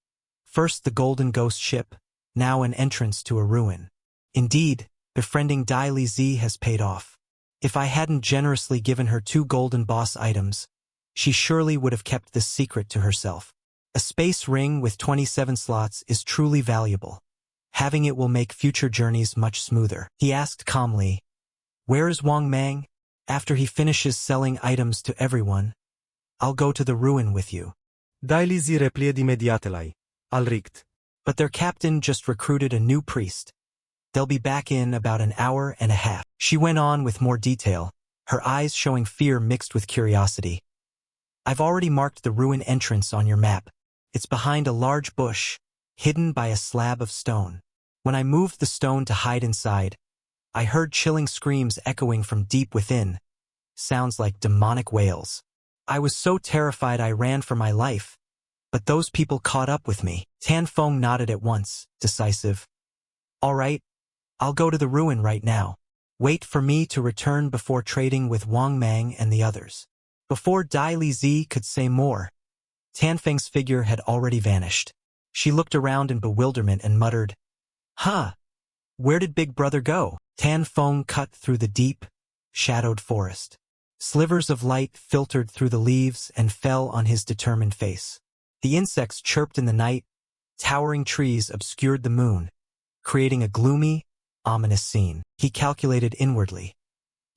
first the golden ghost ship, now an entrance to a ruin. Indeed, befriending Dai Li Zi has paid off. If I hadn't generously given her 2 golden boss items, she surely would have kept this secret to herself. A space ring with 27 slots is truly valuable. Having it will make future journeys much smoother. He asked calmly, Where is Wang Mang? After he finishes selling items to everyone, I'll go to the ruin with you. Dai Li Zi replied imediately. Alright. But their captain just recruited a new priest. They'll be back in about an hour and a half. She went on with more detail, her eyes showing fear mixed with curiosity. I've already marked the ruin entrance on your map. It's behind a large bush, hidden by a slab of stone. When I moved the stone to hide inside, I heard chilling screams echoing from deep within. Sounds like demonic wails. I was so terrified I ran for my life, but those people caught up with me. Tan Feng nodded at once, decisive. All right, I'll go to the ruin right now. Wait for me to return before trading with Wang Mang and the others. Before Dai Li Zi could say more, Tan Feng's figure had already vanished. She looked around in bewilderment and muttered, Huh, where did Big Brother go? Tan Feng cut through the deep, shadowed forest. Slivers of light filtered through the leaves and fell on his determined face. The insects chirped in the night, towering trees obscured the moon, creating a gloomy, ominous scene. He calculated inwardly.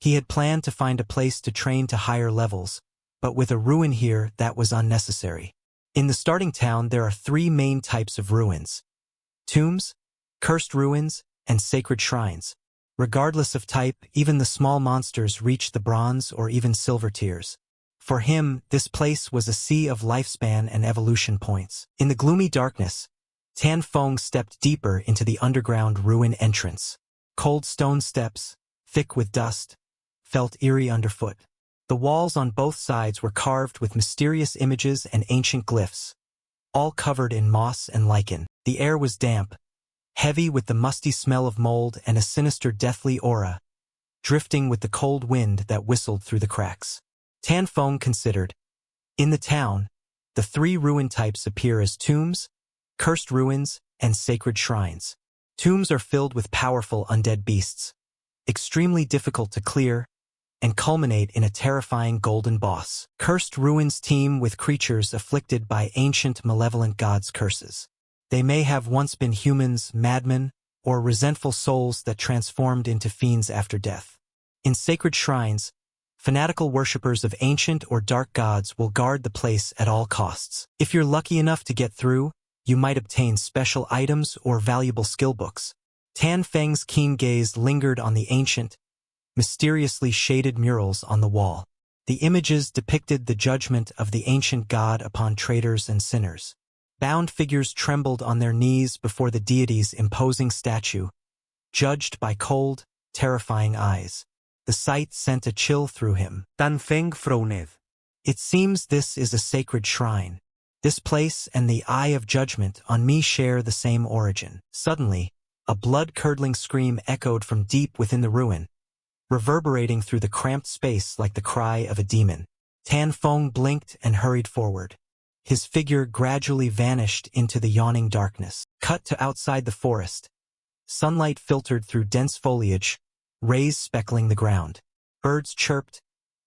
He had planned to find a place to train to higher levels, but with a ruin here that was unnecessary. In the starting town there are 3 main types of ruins: tombs, cursed ruins, and sacred shrines. Regardless of type, even the small monsters reach the bronze or even silver tiers. For him, this place was a sea of lifespan and evolution points. In the gloomy darkness, Tan Feng stepped deeper into the underground ruin entrance. Cold stone steps, thick with dust, felt eerie underfoot. The walls on both sides were carved with mysterious images and ancient glyphs, all covered in moss and lichen. The air was damp, heavy with the musty smell of mold and a sinister deathly aura, drifting with the cold wind that whistled through the cracks. Tan Feng considered. In the town, the 3 ruin types appear as tombs, cursed ruins, and sacred shrines. Tombs are filled with powerful undead beasts, extremely difficult to clear, and culminate in a terrifying golden boss. Cursed ruins teem with creatures afflicted by ancient malevolent gods' curses. They may have once been humans, madmen, or resentful souls that transformed into fiends after death. In sacred shrines, fanatical worshippers of ancient or dark gods will guard the place at all costs. If you're lucky enough to get through, you might obtain special items or valuable skill books. Tan Feng's keen gaze lingered on the ancient, mysteriously shaded murals on the wall. The images depicted the judgment of the ancient god upon traitors and sinners. Bound figures trembled on their knees before the deity's imposing statue, judged by cold, terrifying eyes. The sight sent a chill through him. Tan Feng frowned. It seems this is a sacred shrine. This place and the Eye of Judgment on me share the same origin. Suddenly, a blood-curdling scream echoed from deep within the ruin, reverberating through the cramped space like the cry of a demon. Tan Feng blinked and hurried forward. His figure gradually vanished into the yawning darkness. Cut to outside the forest. Sunlight filtered through dense foliage, rays speckling the ground. Birds chirped,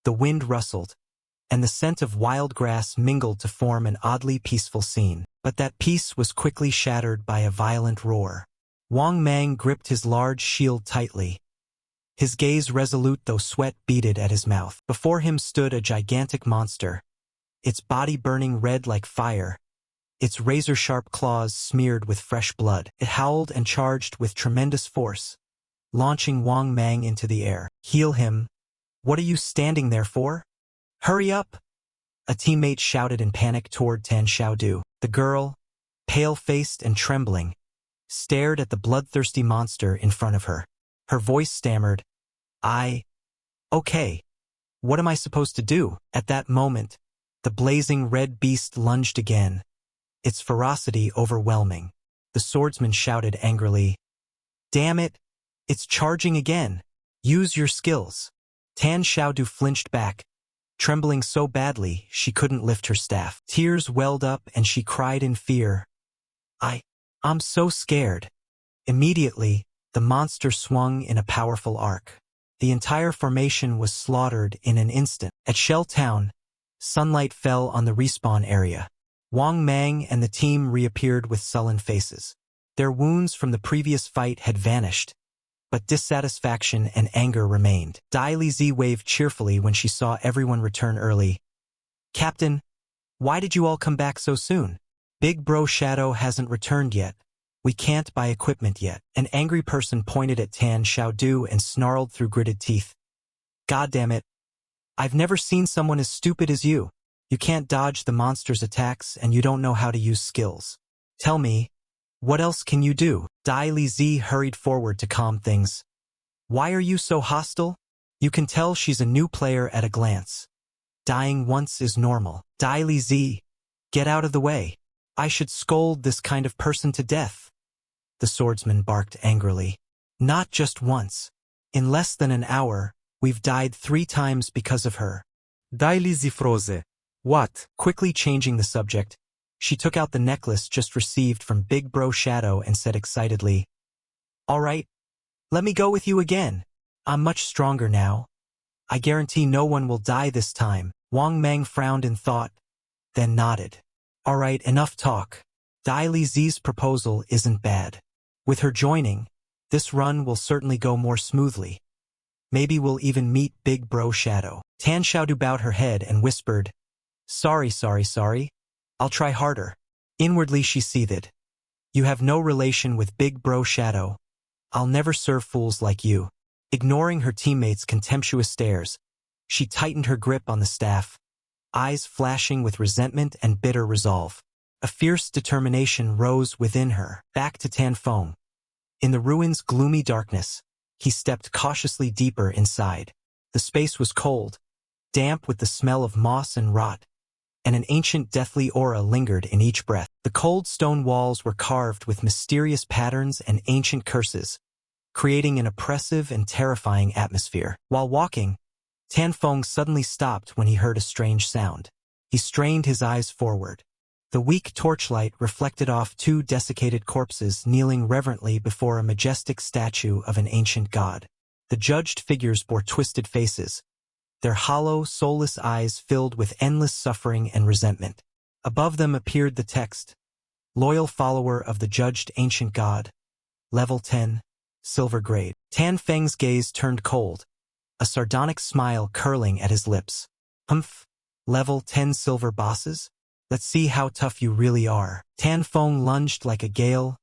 the wind rustled, and the scent of wild grass mingled to form an oddly peaceful scene. But that peace was quickly shattered by a violent roar. Wang Mang gripped his large shield tightly, his gaze resolute though sweat beaded at his mouth. Before him stood a gigantic monster, its body burning red like fire, its razor-sharp claws smeared with fresh blood. It howled and charged with tremendous force, launching Wang Mang into the air. "Heal him. What are you standing there for? Hurry up!" A teammate shouted in panic toward Tan Xiaodu. The girl, pale-faced and trembling, stared at the bloodthirsty monster in front of her. Her voice stammered, Okay. What am I supposed to do?" At that moment, the blazing red beast lunged again, its ferocity overwhelming. The swordsman shouted angrily, "Damn it! It's charging again! Use your skills!" Tan Xiaodu flinched back, trembling so badly she couldn't lift her staff. Tears welled up and she cried in fear, I'm so scared." Immediately, the monster swung in a powerful arc. The entire formation was slaughtered in an instant. At Shell Town, sunlight fell on the respawn area. Wang Mang and the team reappeared with sullen faces. Their wounds from the previous fight had vanished, but dissatisfaction and anger remained. Dai Lizi waved cheerfully when she saw everyone return early. "Captain, why did you all come back so soon? Big Bro Shadow hasn't returned yet. We can't buy equipment yet." An angry person pointed at Tan Xiaodu and snarled through gritted teeth. "God damn it. I've never seen someone as stupid as you. You can't dodge the monster's attacks and you don't know how to use skills. Tell me, what else can you do?" Dai Lizi hurried forward to calm things. "Why are you so hostile? You can tell she's a new player at a glance. Dying once is normal." "Dai Lizi, get out of the way. I should scold this kind of person to death," the swordsman barked angrily. "Not just once. In less than an hour, we've died 3 times because of her." Dai Lizi froze. What? Quickly changing the subject, she took out the necklace just received from Big Bro Shadow and said excitedly, "All right, let me go with you again. I'm much stronger now. I guarantee no one will die this time." Wang Mang frowned in thought, then nodded. "All right, enough talk. Dai Lizi's proposal isn't bad. With her joining, this run will certainly go more smoothly. Maybe we'll even meet Big Bro Shadow." Tan Xiaodu bowed her head and whispered, Sorry. I'll try harder." Inwardly she seethed. "You have no relation with Big Bro Shadow. I'll never serve fools like you." Ignoring her teammates' contemptuous stares, she tightened her grip on the staff, eyes flashing with resentment and bitter resolve. A fierce determination rose within her. Back to Tan Feng. In the ruin's gloomy darkness, he stepped cautiously deeper inside. The space was cold, damp with the smell of moss and rot, and an ancient deathly aura lingered in each breath. The cold stone walls were carved with mysterious patterns and ancient curses, creating an oppressive and terrifying atmosphere. While walking, Tan Feng suddenly stopped when he heard a strange sound. He strained his eyes forward. The weak torchlight reflected off 2 desiccated corpses kneeling reverently before a majestic statue of an ancient god. The judged figures bore twisted faces, their hollow, soulless eyes filled with endless suffering and resentment. Above them appeared the text, "Loyal follower of the judged ancient god. Level 10, silver grade." Tan Feng's gaze turned cold, a sardonic smile curling at his lips. "Humph, level 10 silver bosses? Let's see how tough you really are." Tan Feng lunged like a gale,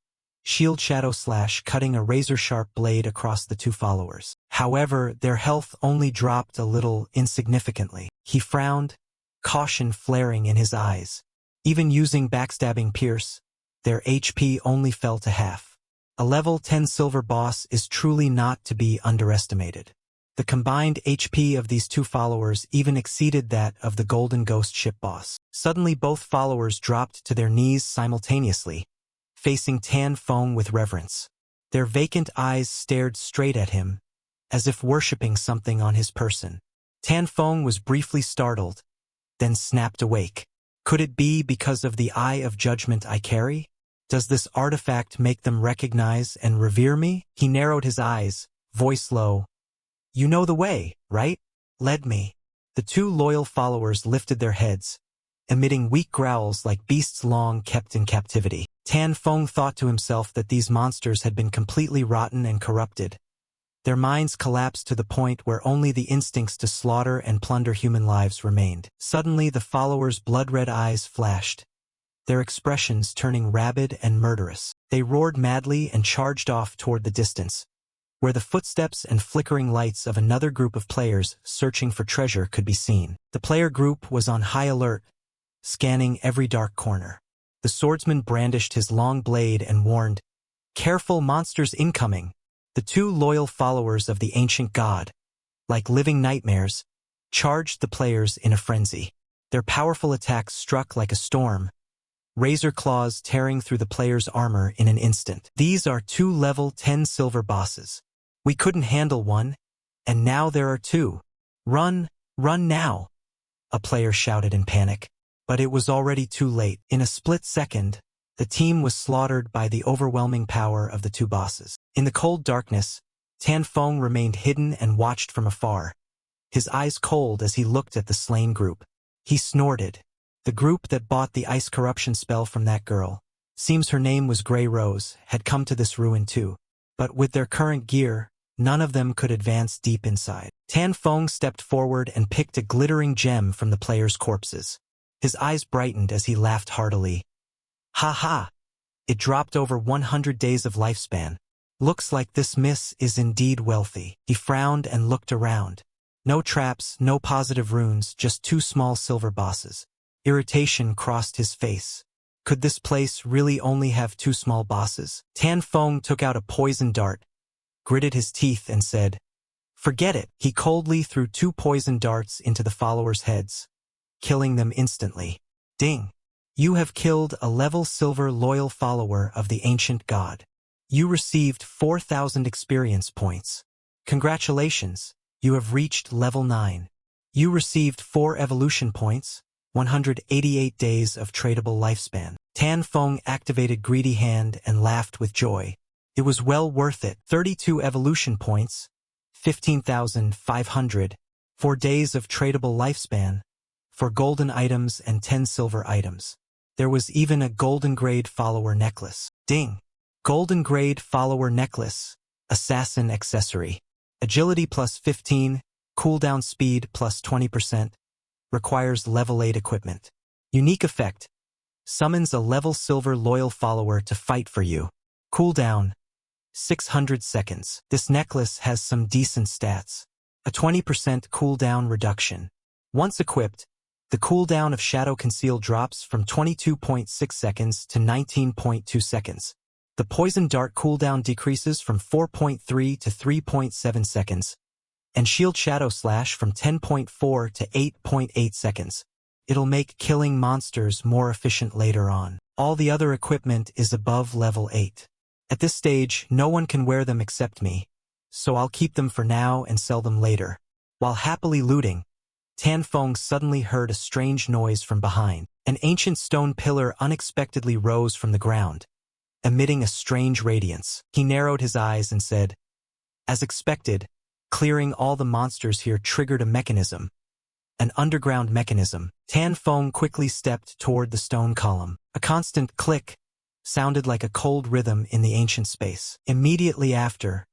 shield shadow slash cutting a razor-sharp blade across the two followers. However, their health only dropped a little insignificantly. He frowned, caution flaring in his eyes. Even using backstabbing pierce, their HP only fell to half. A level 10 silver boss is truly not to be underestimated. The combined HP of these two followers even exceeded that of the Golden Ghost ship boss. Suddenly both followers dropped to their knees simultaneously, facing Tan Feng with reverence. Their vacant eyes stared straight at him, as if worshipping something on his person. Tan Feng was briefly startled, then snapped awake. Could it be because of the eye of judgment I carry? Does this artifact make them recognize and revere me? He narrowed his eyes, voice low. "You know the way, right? Lead me." The two loyal followers lifted their heads, emitting weak growls like beasts long kept in captivity. Tan Feng thought to himself that these monsters had been completely rotten and corrupted. Their minds collapsed to the point where only the instincts to slaughter and plunder human lives remained. Suddenly the followers' blood-red eyes flashed, their expressions turning rabid and murderous. They roared madly and charged off toward the distance, where the footsteps and flickering lights of another group of players searching for treasure could be seen. The player group was on high alert, scanning every dark corner. The swordsman brandished his long blade and warned, "Careful, monsters incoming." The two loyal followers of the ancient god, like living nightmares, charged the players in a frenzy. Their powerful attacks struck like a storm, razor claws tearing through the player's armor in an instant. "These are two level 10 silver bosses. We couldn't handle one, and now there are two. Run, run now," a player shouted in panic. But it was already too late. In a split second, the team was slaughtered by the overwhelming power of the two bosses. In the cold darkness, Tan Feng remained hidden and watched from afar, his eyes cold as he looked at the slain group. He snorted. The group that bought the ice corruption spell from that girl, seems her name was Grey Rose, had come to this ruin too. But with their current gear, none of them could advance deep inside. Tan Feng stepped forward and picked a glittering gem from the players' corpses. His eyes brightened as he laughed heartily. "Ha ha! It dropped over 100 days of lifespan. Looks like this miss is indeed wealthy." He frowned and looked around. No traps, no positive runes, just two small silver bosses. Irritation crossed his face. Could this place really only have two small bosses? Tan Feng took out a poison dart, gritted his teeth and said, "Forget it." He coldly threw two poison darts into the followers' heads, killing them instantly. Ding! You have killed a level silver loyal follower of the ancient god. You received 4,000 experience points. Congratulations, you have reached level 9. You received 4 evolution points, 188 days of tradable lifespan. Tan Feng activated Greedy Hand and laughed with joy. It was well worth it. 32 evolution points, 15,500, 4 days of tradable lifespan, for golden items and 10 silver items. There was even a golden grade follower necklace. Ding! Golden grade follower necklace, assassin accessory. Agility plus 15, cooldown speed plus 20%, requires level 8 equipment. Unique effect, summons a level silver loyal follower to fight for you. Cooldown, 600 seconds. This necklace has some decent stats. A 20% cooldown reduction. Once equipped, the cooldown of Shadow Conceal drops from 22.6 seconds to 19.2 seconds. The Poison Dart cooldown decreases from 4.3 to 3.7 seconds, and Shield Shadow Slash from 10.4 to 8.8 seconds. It'll make killing monsters more efficient later on. All the other equipment is above level 8. At this stage, no one can wear them except me, so I'll keep them for now and sell them later. While happily looting, Tan Feng suddenly heard a strange noise from behind. An ancient stone pillar unexpectedly rose from the ground, emitting a strange radiance. He narrowed his eyes and said, "As expected, Clearing all the monsters here triggered a mechanism, an underground mechanism. Tan Feng quickly stepped toward the stone column. A constant click sounded like a cold rhythm in the ancient space. Immediately after,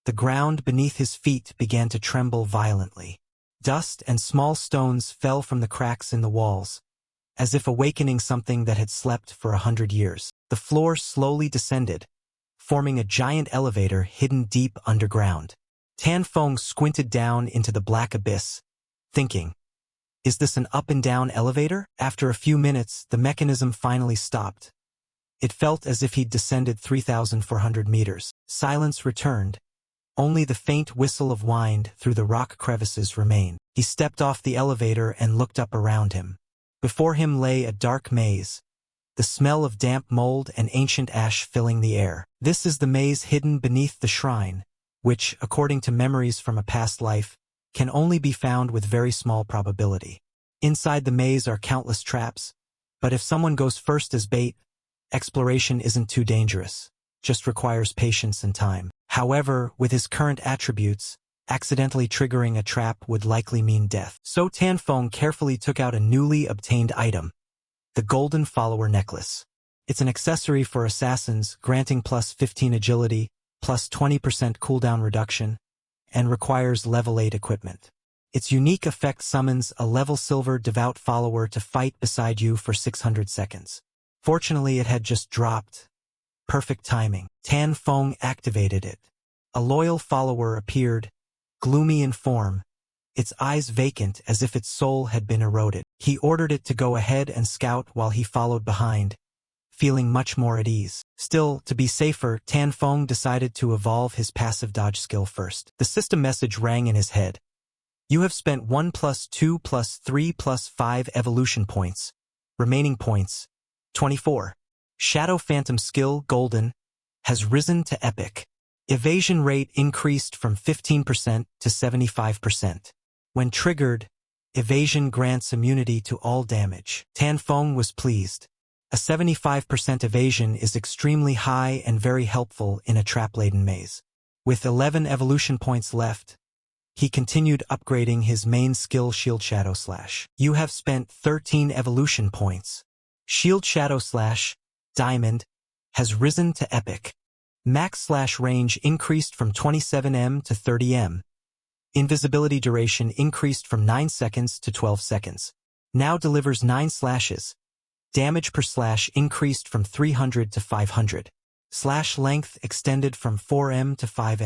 the ground beneath his feet began to tremble violently. Dust and small stones fell from the cracks in the walls, as if awakening something that had slept for 100 years. The floor slowly descended, forming a giant elevator hidden deep underground. Tan Feng squinted down into the black abyss, thinking, is this an up and down elevator? After a few minutes, the mechanism finally stopped. It felt as if he'd descended 3,400 meters. Silence returned. Only the faint whistle of wind through the rock crevices remained. He stepped off the elevator and looked up around him. Before him lay a dark maze, the smell of damp mold and ancient ash filling the air. This is the maze hidden beneath the shrine, which, according to memories from a past life, can only be found with very small probability. Inside the maze are countless traps, but if someone goes first as bait, exploration isn't too dangerous, just requires patience and time. However, with his current attributes, accidentally triggering a trap would likely mean death. So Tan Feng carefully took out a newly obtained item, the Golden Follower Necklace. It's an accessory for assassins, granting plus 15 agility, plus 20% cooldown reduction, and requires level 8 equipment. Its unique effect summons a level silver devout follower to fight beside you for 600 seconds. Fortunately, it had just dropped. Perfect timing. Tan Feng activated it. A loyal follower appeared, gloomy in form, its eyes vacant as if its soul had been eroded. He ordered it to go ahead and scout while he followed behind, feeling much more at ease. Still, to be safer, Tan Feng decided to evolve his passive dodge skill first. The system message rang in his head. You have spent 1 + 2 + 3 + 5 evolution points. Remaining points, 24. Shadow Phantom skill, Golden, has risen to Epic. Evasion rate increased from 15% to 75%. When triggered, evasion grants immunity to all damage. Tan Feng was pleased. A 75% evasion is extremely high and very helpful in a trap-laden maze. With 11 evolution points left, he continued upgrading his main skill Shield Shadow Slash. You have spent 13 evolution points. Shield Shadow Slash, Diamond, has risen to Epic. Max slash range increased from 27 to 30 Invisibility duration increased from 9 seconds to 12 seconds. Now delivers 9 slashes. Damage per slash increased from 300 to 500. Slash length extended from 4 to 5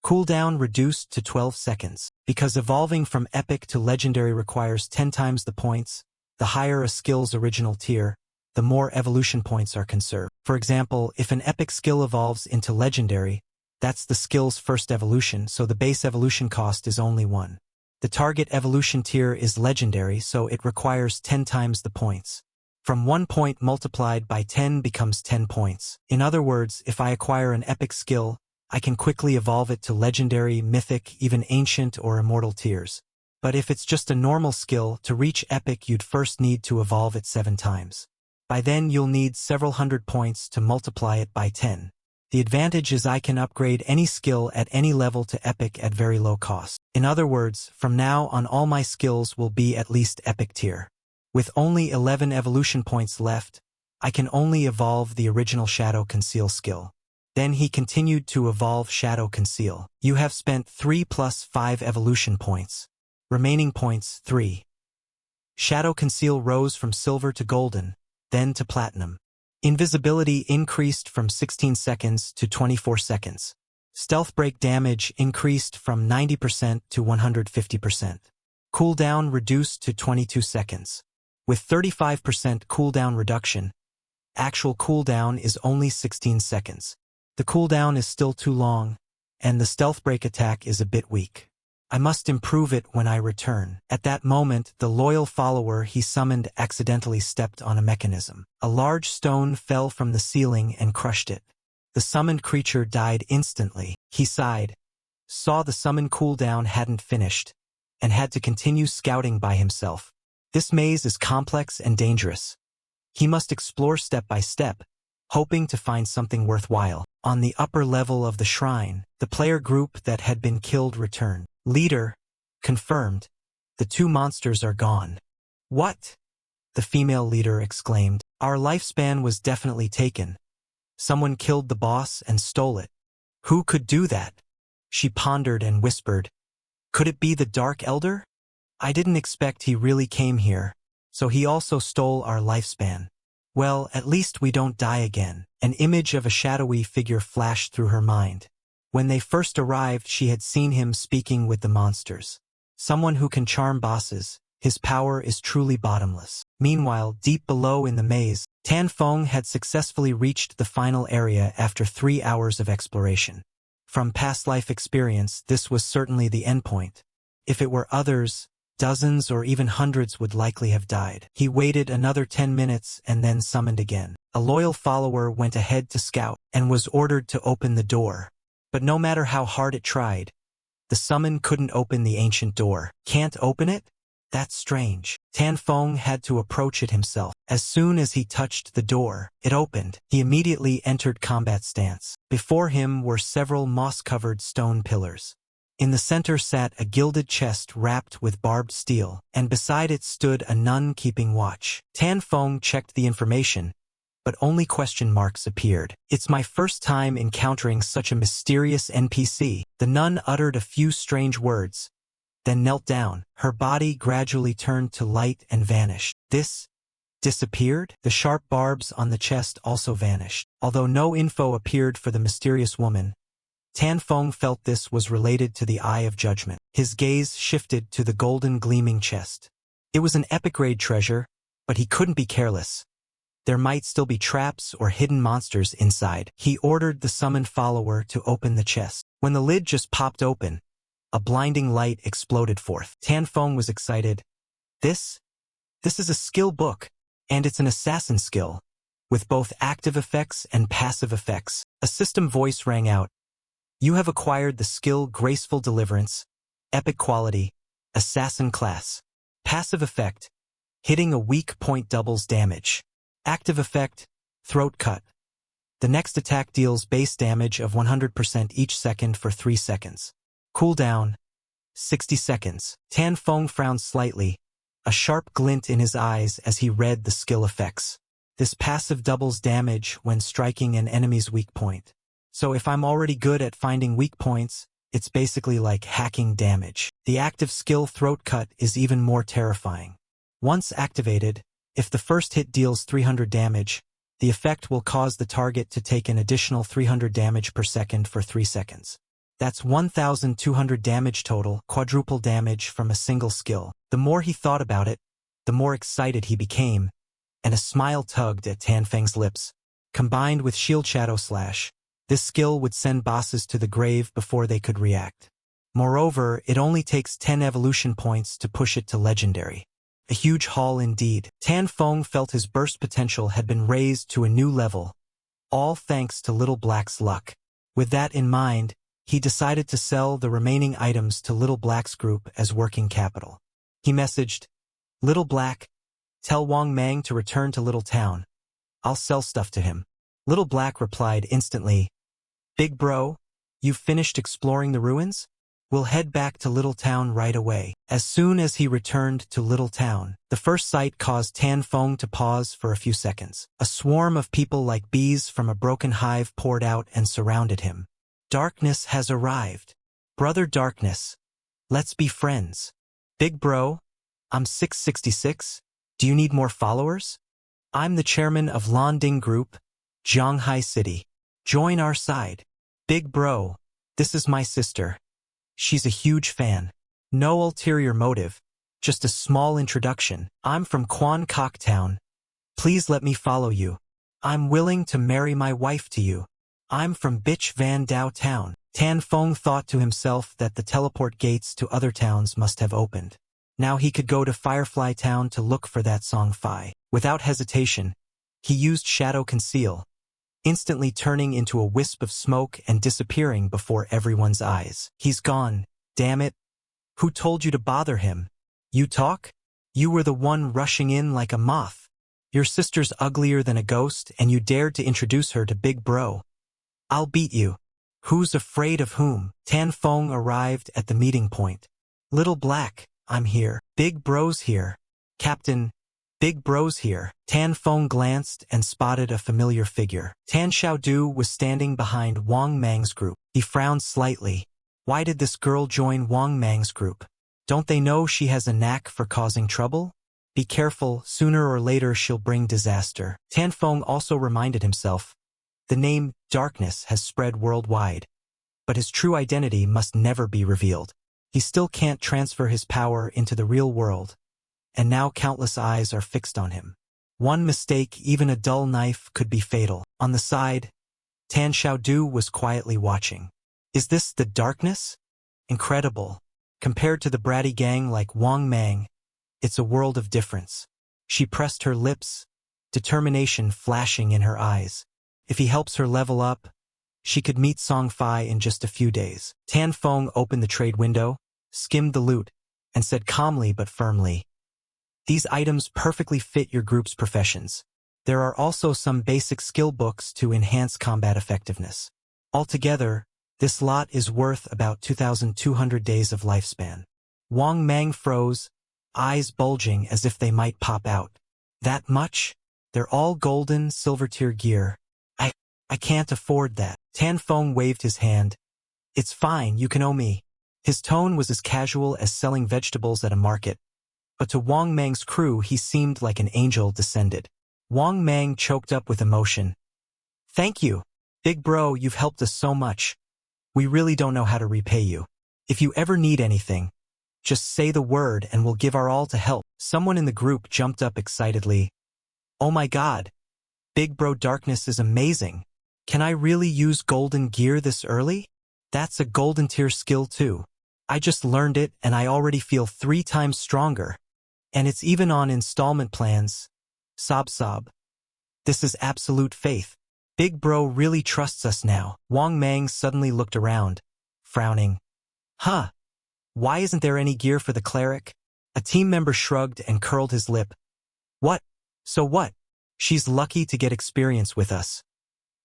Cooldown reduced to 12 seconds. Because evolving from Epic to Legendary requires 10 times the points, the higher a skill's original tier, the more evolution points are conserved. For example, if an Epic skill evolves into Legendary, that's the skill's first evolution, so the base evolution cost is only 1. The target evolution tier is Legendary, so it requires 10 times the points. From 1 point multiplied by 10 becomes 10 points. In other words, if I acquire an Epic skill, I can quickly evolve it to Legendary, Mythic, even Ancient or Immortal tiers. But if it's just a normal skill, to reach Epic you'd first need to evolve it 7 times. By then you'll need several hundred points to multiply it by 10. The advantage is I can upgrade any skill at any level to Epic at very low cost. In other words, from now on all my skills will be at least Epic tier. With only 11 evolution points left, I can only evolve the original Shadow Conceal skill. Then he continued to evolve Shadow Conceal. You have spent 3 + 5 evolution points. Remaining points, 3. Shadow Conceal rose from silver to golden, then to platinum. Invisibility increased from 16 seconds to 24 seconds. Stealth break damage increased from 90% to 150%. Cooldown reduced to 22 seconds. With 35% cooldown reduction, actual cooldown is only 16 seconds. The cooldown is still too long, and the stealth break attack is a bit weak. I must improve it when I return. At that moment, the loyal follower he summoned accidentally stepped on a mechanism. A large stone fell from the ceiling and crushed it. The summoned creature died instantly. He sighed, saw the summon cooldown hadn't finished, and had to continue scouting by himself. This maze is complex and dangerous. He must explore step by step, hoping to find something worthwhile. On the upper level of the shrine, the player group that had been killed returned. Leader, confirmed. The two monsters are gone. What? The female leader exclaimed. Our lifespan was definitely taken. Someone killed the boss and stole it. Who could do that? She pondered and whispered. Could it be the Dark Elder? I didn't expect he really came here, so he also stole our lifespan. Well, at least we don't die again. An image of a shadowy figure flashed through her mind. When they first arrived, she had seen him speaking with the monsters. Someone who can charm bosses. His power is truly bottomless. Meanwhile, deep below in the maze, Tan Feng had successfully reached the final area after 3 hours of exploration. From past life experience, this was certainly the endpoint. If it were others, dozens or even hundreds would likely have died. He waited another 10 minutes and then summoned again. A loyal follower went ahead to scout and was ordered to open the door. But no matter how hard it tried, the summon couldn't open the ancient door. Can't open it? That's strange. Tan Feng had to approach it himself. As soon as he touched the door, it opened. He immediately entered combat stance. Before him were several moss-covered stone pillars. In the center sat a gilded chest wrapped with barbed steel, and beside it stood a nun keeping watch. Tan Feng checked the information, but only question marks appeared. It's my first time encountering such a mysterious NPC. The nun uttered a few strange words, then knelt down. Her body gradually turned to light and vanished. This disappeared? The sharp barbs on the chest also vanished. Although no info appeared for the mysterious woman, Tan Feng felt this was related to the Eye of Judgment. His gaze shifted to the golden gleaming chest. It was an epic-grade treasure, but he couldn't be careless. There might still be traps or hidden monsters inside. He ordered the summoned follower to open the chest. When the lid just popped open, a blinding light exploded forth. Tan Feng was excited. This is a skill book, and it's an assassin skill, with both active effects and passive effects. A system voice rang out. You have acquired the skill Graceful Deliverance, Epic Quality, Assassin Class. Passive effect, hitting a weak point doubles damage. Active effect, Throat Cut. The next attack deals base damage of 100% each second for 3 seconds. Cooldown, 60 seconds. Tan Feng frowned slightly, a sharp glint in his eyes as he read the skill effects. This passive doubles damage when striking an enemy's weak point. So if I'm already good at finding weak points, it's basically like hacking damage. The active skill Throat Cut is even more terrifying. Once activated, if the first hit deals 300 damage, the effect will cause the target to take an additional 300 damage per second for 3 seconds. That's 1,200 damage total, quadruple damage from a single skill. The more he thought about it, the more excited he became, and a smile tugged at Tan Feng's lips. Combined with Shield Shadow Slash, this skill would send bosses to the grave before they could react. Moreover, it only takes 10 evolution points to push it to legendary. A huge haul indeed. Tan Feng felt his burst potential had been raised to a new level, all thanks to Little Black's luck. With that in mind, he decided to sell the remaining items to Little Black's group as working capital. He messaged, Little Black, tell Wang Mang to return to Little Town. I'll sell stuff to him. Little Black replied instantly, Big bro, you've finished exploring the ruins? We'll head back to Little Town right away. As soon as he returned to Little Town, the first sight caused Tan Feng to pause for a few seconds. A swarm of people like bees from a broken hive poured out and surrounded him. Darkness has arrived. Brother Darkness, let's be friends. Big bro, I'm 666. Do you need more followers? I'm the chairman of Landing Group, Zhanghai City. Join our side. Big bro, this is my sister. She's a huge fan. No ulterior motive, just a small introduction. I'm from Quan Kok Town. Please let me follow you. I'm willing to marry my wife to you. I'm from Bitch Van Dao Town. Tan Feng thought to himself that the teleport gates to other towns must have opened. Now he could go to Firefly Town to look for that Song Fi. Without hesitation, he used Shadow Conceal, instantly turning into a wisp of smoke and disappearing before everyone's eyes. He's gone, damn it. Who told you to bother him? You talk? You were the one rushing in like a moth. Your sister's uglier than a ghost and you dared to introduce her to Big Bro. I'll beat you. Who's afraid of whom? Tan Feng arrived at the meeting point. Little Black, I'm here. Big Bro's here. Captain, Big Bro's here. Tan Feng glanced and spotted a familiar figure. Tan Xiaodu was standing behind Wang Mang's group. He frowned slightly. Why did this girl join Wang Mang's group? Don't they know she has a knack for causing trouble? Be careful, sooner or later she'll bring disaster. Tan Feng also reminded himself. The name Darkness has spread worldwide, but his true identity must never be revealed. He still can't transfer his power into the real world, and now countless eyes are fixed on him. One mistake, even a dull knife, could be fatal. On the side, Tan Xiaodu was quietly watching. Is this the Darkness? Incredible. Compared to the bratty gang like Wang Mang, it's a world of difference. She pressed her lips, determination flashing in her eyes. If he helps her level up, she could meet Song Fi in just a few days. Tan Feng opened the trade window, skimmed the loot, and said calmly but firmly, "These items perfectly fit your group's professions. There are also some basic skill books to enhance combat effectiveness. Altogether, this lot is worth about 2,200 days of lifespan." Wang Mang froze, eyes bulging as if they might pop out. That much? They're all golden, silver-tier gear. I can't afford that. Tan Feng waved his hand. It's fine, you can owe me. His tone was as casual as selling vegetables at a market, but to Wang Mang's crew he seemed like an angel descended. Wang Mang choked up with emotion. Thank you. Big Bro, you've helped us so much. We really don't know how to repay you. If you ever need anything, just say the word and we'll give our all to help. Someone in the group jumped up excitedly. Oh my god. Big Bro, Darkness is amazing. Can I really use golden gear this early? That's a golden tier skill too. I just learned it and I already feel 3 times stronger. And it's even on installment plans. Sob sob. This is absolute faith. Big Bro really trusts us now. Wang Mang suddenly looked around, frowning. Huh. Why isn't there any gear for the cleric? A team member shrugged and curled his lip. What? So what? She's lucky to get experience with us.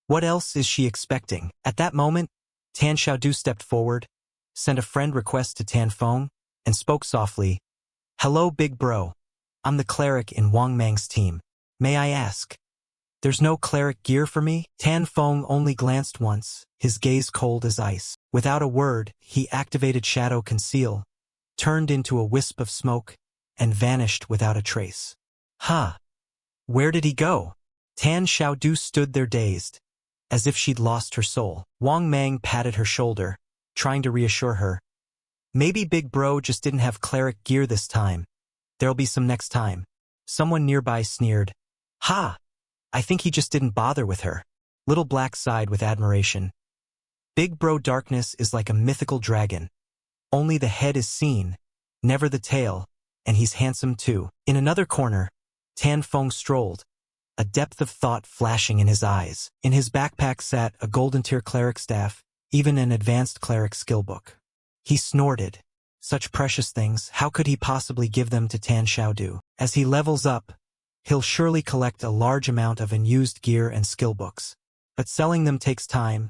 What else is she expecting? At that moment, Tan Xiaodu stepped forward, sent a friend request to Tan Feng, and spoke softly. Hello, Big Bro. I'm the cleric in Wang Mang's team. May I ask? There's no cleric gear for me? Tan Feng only glanced once, his gaze cold as ice. Without a word, he activated Shadow Conceal, turned into a wisp of smoke, and vanished without a trace. Huh. Where did he go? Tan Xiaodu stood there dazed, as if she'd lost her soul. Wang Mang patted her shoulder, trying to reassure her. Maybe Big Bro just didn't have cleric gear this time. There'll be some next time. Someone nearby sneered. Ha! I think he just didn't bother with her. Little Black sighed with admiration. Big Bro, Darkness is like a mythical dragon. Only the head is seen, never the tail, and he's handsome too. In another corner, Tan Feng strolled, a depth of thought flashing in his eyes. In his backpack sat a golden tier cleric staff, even an advanced cleric skill book. He snorted. Such precious things, how could he possibly give them to Tan Xiaodu? As he levels up, he'll surely collect a large amount of unused gear and skill books. But selling them takes time,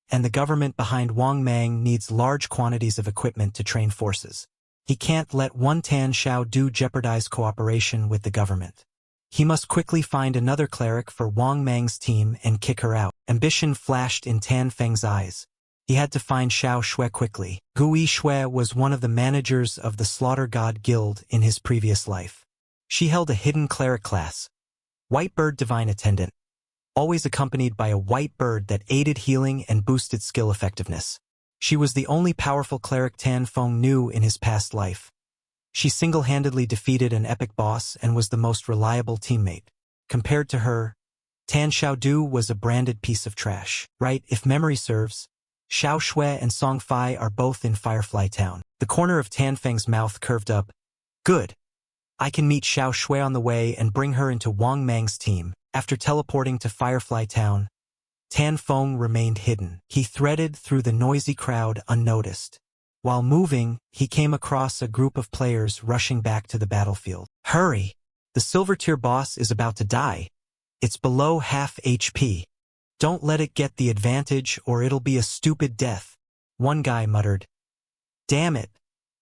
and the government behind Wang Mang needs large quantities of equipment to train forces. He can't let one Tan Xiaodu jeopardize cooperation with the government. He must quickly find another cleric for Wang Mang's team and kick her out. Ambition flashed in Tan Feng's eyes. He had to find Xiao Shui quickly. Gui Shui was one of the managers of the Slaughter God Guild in his previous life. She held a hidden cleric class, White Bird Divine Attendant, always accompanied by a white bird that aided healing and boosted skill effectiveness. She was the only powerful cleric Tan Feng knew in his past life. She single-handedly defeated an epic boss and was the most reliable teammate. Compared to her, Tan Xiaodu was a branded piece of trash. Right, if memory serves, Xiao Shui and Song Fi are both in Firefly Town. The corner of Tan Feng's mouth curved up. Good. I can meet Xiao Shui on the way and bring her into Wang Mang's team. After teleporting to Firefly Town, Tan Feng remained hidden. He threaded through the noisy crowd unnoticed. While moving, he came across a group of players rushing back to the battlefield. Hurry! The silver tier boss is about to die. It's below half HP. Don't let it get the advantage or it'll be a stupid death. One guy muttered. Damn it.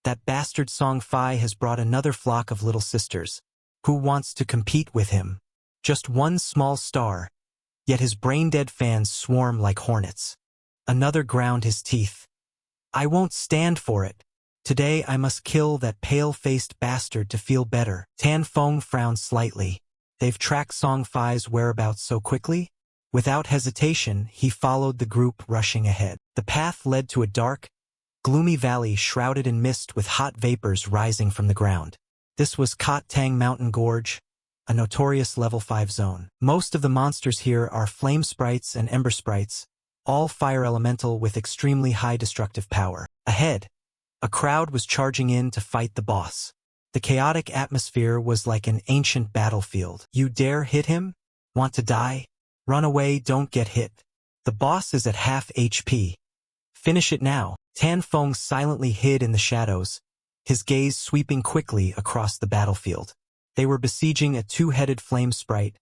That bastard Song Fi has brought another flock of little sisters. Who wants to compete with him? Just one small star. Yet his brain-dead fans swarm like hornets. Another ground his teeth. I won't stand for it. Today I must kill that pale-faced bastard to feel better. Tan Feng frowned slightly. They've tracked Song Fi's whereabouts so quickly? Without hesitation, he followed the group rushing ahead. The path led to a dark, gloomy valley shrouded in mist with hot vapors rising from the ground. This was Kot Tang Mountain Gorge, a notorious level 5 zone. Most of the monsters here are flame sprites and ember sprites, all fire elemental with extremely high destructive power. Ahead, a crowd was charging in to fight the boss. The chaotic atmosphere was like an ancient battlefield. You dare hit him? Want to die? Run away, don't get hit. The boss is at half HP. Finish it now. Tan Feng silently hid in the shadows, his gaze sweeping quickly across the battlefield. They were besieging a two-headed flame sprite,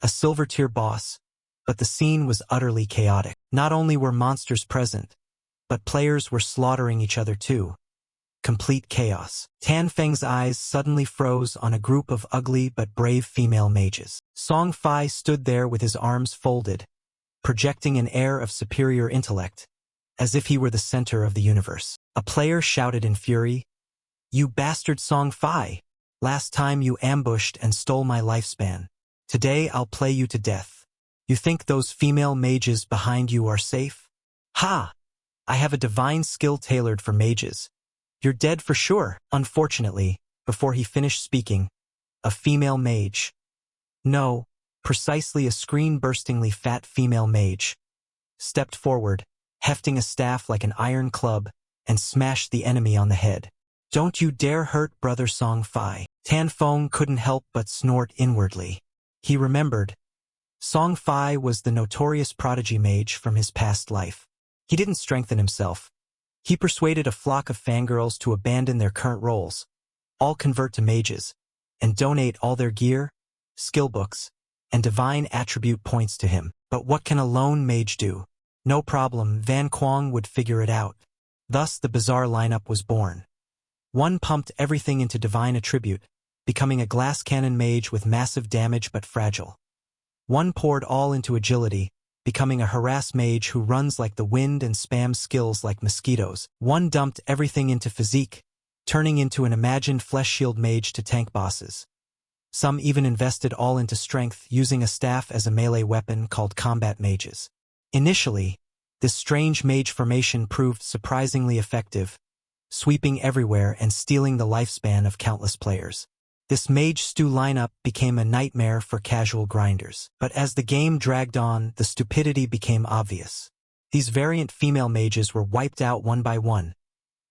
a silver tier boss, but the scene was utterly chaotic. Not only were monsters present, but players were slaughtering each other too. Complete chaos. Tan Feng's eyes suddenly froze on a group of ugly but brave female mages. Song Fi stood there with his arms folded, projecting an air of superior intellect, as if he were the center of the universe. A player shouted in fury, "You bastard Song Fi! Last time you ambushed and stole my lifespan. Today I'll play you to death. You think those female mages behind you are safe? Ha! I have a divine skill tailored for mages. You're dead for sure." Unfortunately, before he finished speaking, a female mage. No, precisely a screen-burstingly fat female mage, stepped forward, hefting a staff like an iron club, and smashed the enemy on the head. "Don't you dare hurt Brother Song Fi." Tan Feng couldn't help but snort inwardly. He remembered. Song Fi was the notorious prodigy mage from his past life. He didn't strengthen himself. He persuaded a flock of fangirls to abandon their current roles, all convert to mages, and donate all their gear, skill books, and divine attribute points to him. But what can a lone mage do? No problem, Van Kwang would figure it out. Thus the bizarre lineup was born. One pumped everything into divine attribute, becoming a glass cannon mage with massive damage but fragile. One poured all into agility, becoming a harass mage who runs like the wind and spams skills like mosquitoes. One dumped everything into physique, turning into an imagined flesh shield mage to tank bosses. Some even invested all into strength, using a staff as a melee weapon called combat mages. Initially, this strange mage formation proved surprisingly effective, sweeping everywhere and stealing the lifespan of countless players. This mage stew lineup became a nightmare for casual grinders. But as the game dragged on, the stupidity became obvious. These variant female mages were wiped out one by one,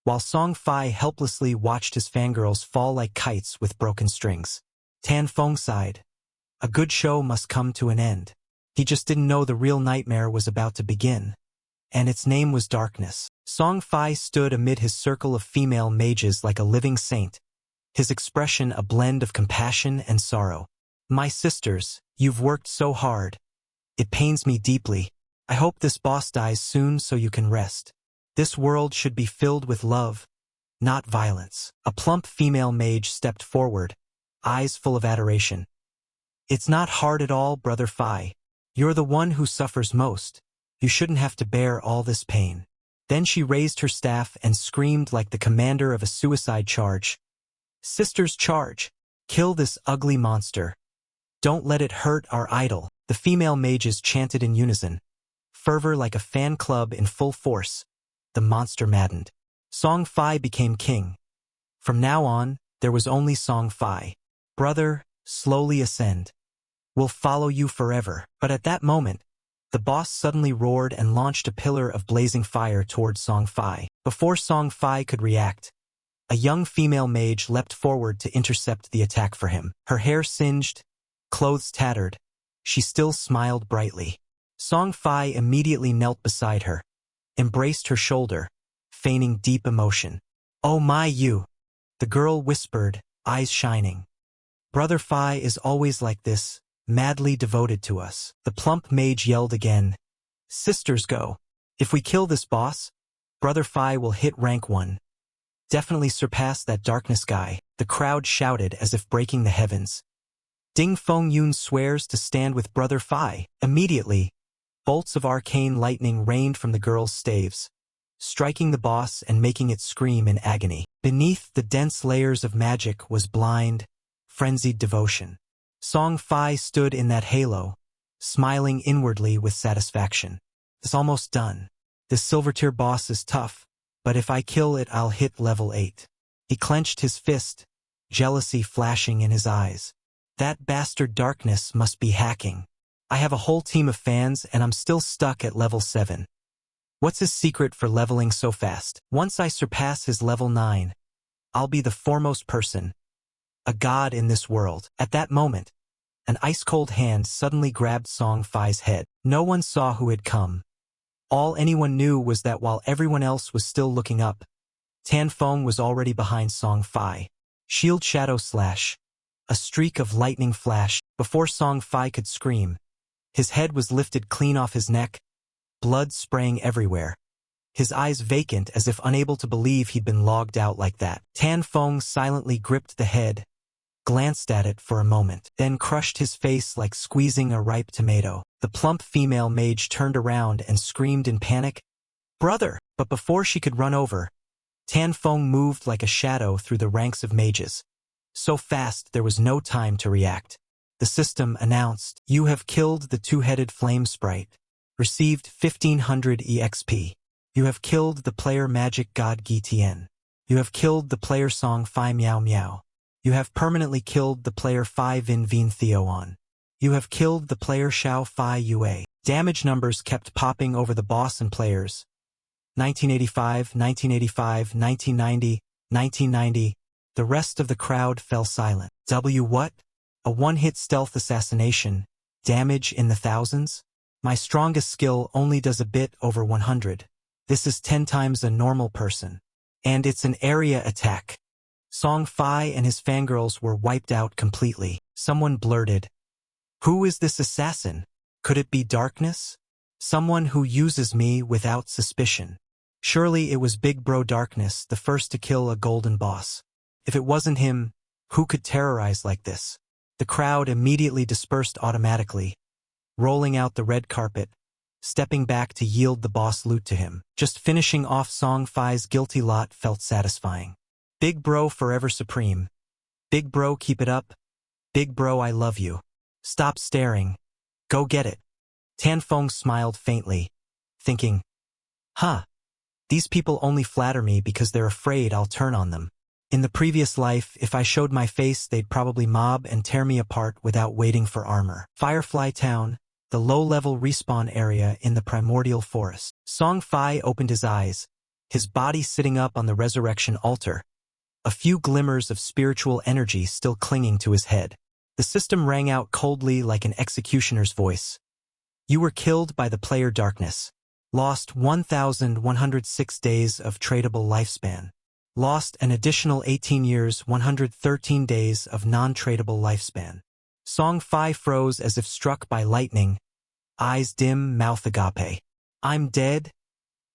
while Song Fi helplessly watched his fangirls fall like kites with broken strings. Tan Feng sighed. A good show must come to an end. He just didn't know the real nightmare was about to begin. And its name was Darkness. Song Fi stood amid his circle of female mages like a living saint, his expression a blend of compassion and sorrow. "My sisters, you've worked so hard. It pains me deeply. I hope this boss dies soon so you can rest. This world should be filled with love, not violence." A plump female mage stepped forward, eyes full of adoration. "It's not hard at all, Brother Fi. You're the one who suffers most. You shouldn't have to bear all this pain." Then she raised her staff and screamed like the commander of a suicide charge. "Sisters, charge! Kill this ugly monster. Don't let it hurt our idol." The female mages chanted in unison, fervor like a fan club in full force. The monster maddened. Song Fi became king. From now on, there was only Song Fi. "Brother, slowly ascend. We'll follow you forever." But at that moment, the boss suddenly roared and launched a pillar of blazing fire toward Song Fi. Before Song Fi could react, a young female mage leapt forward to intercept the attack for him. Her hair singed, clothes tattered, she still smiled brightly. Song Fi immediately knelt beside her, embraced her shoulder, feigning deep emotion. "Oh my you!" the girl whispered, eyes shining. Brother Phi is always like this, madly devoted to us. The plump mage yelled again. Sisters go. If we kill this boss, Brother Phi will hit rank 1. Definitely surpass that darkness guy, the crowd shouted as if breaking the heavens. Ding Feng Yun swears to stand with Brother Phi. Immediately, bolts of arcane lightning rained from the girl's staves, striking the boss and making it scream in agony. Beneath the dense layers of magic was blind, frenzied devotion. Song Fi stood in that halo, smiling inwardly with satisfaction. It's almost done. This silver tier boss is tough, but if I kill it I'll hit level 8. He clenched his fist, jealousy flashing in his eyes. That bastard darkness must be hacking. I have a whole team of fans and I'm still stuck at level 7. What's his secret for leveling so fast? Once I surpass his level 9, I'll be the foremost person, a god in this world. At that moment, an ice-cold hand suddenly grabbed Song Fi's head. No one saw who had come. All anyone knew was that while everyone else was still looking up, Tan Feng was already behind Song Fi. Shield shadow slash. A streak of lightning flashed. Before Song Fi could scream, his head was lifted clean off his neck, blood spraying everywhere. His eyes vacant as if unable to believe he'd been logged out like that. Tan Feng silently gripped the head, glanced at it for a moment, then crushed his face like squeezing a ripe tomato. The plump female mage turned around and screamed in panic, "Brother!" But before she could run over, Tan Feng moved like a shadow through the ranks of mages. So fast there was no time to react. The system announced, "You have killed the two-headed flame sprite. Received 1500 EXP. You have killed the player magic god Gitian. You have killed the player Song Fi Miao Miao. You have permanently killed the player Fi Vin Vin Theoan. You have killed the player Xiao Fi Yue." Damage numbers kept popping over the boss and players. 1985, 1985, 1990, 1990. The rest of the crowd fell silent. What? A one-hit stealth assassination? Damage in the thousands? My strongest skill only does a bit over 100. This is 10 times a normal person. And it's an area attack. Song Fi and his fangirls were wiped out completely. Someone blurted, "Who is this assassin? Could it be Darkness? Someone who uses me without suspicion." Surely it was Big Bro Darkness, the first to kill a golden boss. If it wasn't him, who could terrorize like this? The crowd immediately dispersed automatically, rolling out the red carpet, stepping back to yield the boss loot to him. Just finishing off Song Fi's guilty lot felt satisfying. Big Bro forever supreme. Big Bro keep it up. Big Bro I love you. Stop staring. Go get it. Tan Feng smiled faintly, thinking, these people only flatter me because they're afraid I'll turn on them. In the previous life, if I showed my face they'd probably mob and tear me apart without waiting for armor. Firefly Town, the low-level respawn area in the primordial forest. Song Fi opened his eyes, his body sitting up on the resurrection altar, a few glimmers of spiritual energy still clinging to his head. The system rang out coldly like an executioner's voice. You were killed by the player Darkness. Lost 1,106 days of tradable lifespan. Lost an additional 18 years, 113 days of non-tradable lifespan. Song Fi froze as if struck by lightning, eyes dim, mouth agape. I'm dead?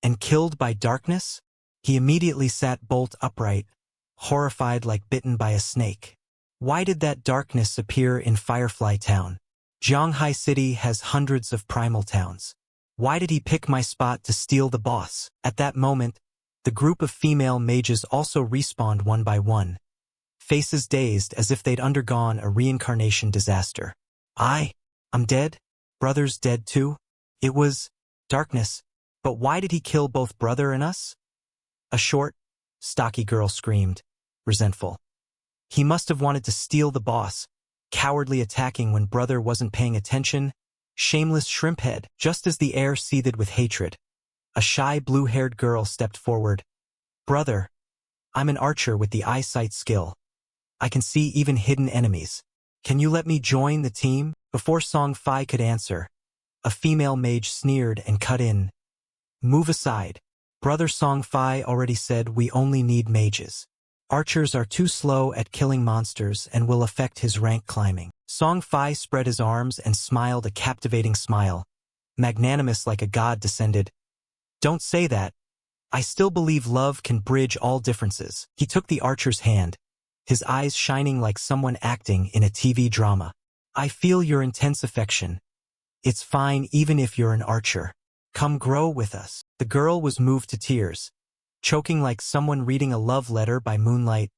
And killed by Darkness? He immediately sat bolt upright, horrified like bitten by a snake. Why did that Darkness appear in Firefly Town? Zhanghai City has hundreds of primal towns. Why did he pick my spot to steal the boss? At that moment, the group of female mages also respawned one by one, faces dazed as if they'd undergone a reincarnation disaster. I'm dead? Brother's dead too? It was Darkness, but why did he kill both Brother and us? A short, stocky girl screamed, resentful. He must have wanted to steal the boss, cowardly attacking when Brother wasn't paying attention. Shameless shrimphead. Just as the air seethed with hatred, a shy blue-haired girl stepped forward. Brother, I'm an archer with the eyesight skill. I can see even hidden enemies. Can you let me join the team? Before Song Fi could answer, a female mage sneered and cut in. Move aside. Brother Song Fi already said we only need mages. Archers are too slow at killing monsters and will affect his rank climbing. Song Fi spread his arms and smiled a captivating smile. Magnanimous like a god descended. Don't say that. I still believe love can bridge all differences. He took the archer's hand, his eyes shining like someone acting in a TV drama. I feel your intense affection. It's fine even if you're an archer. Come grow with us. The girl was moved to tears, choking like someone reading a love letter by moonlight.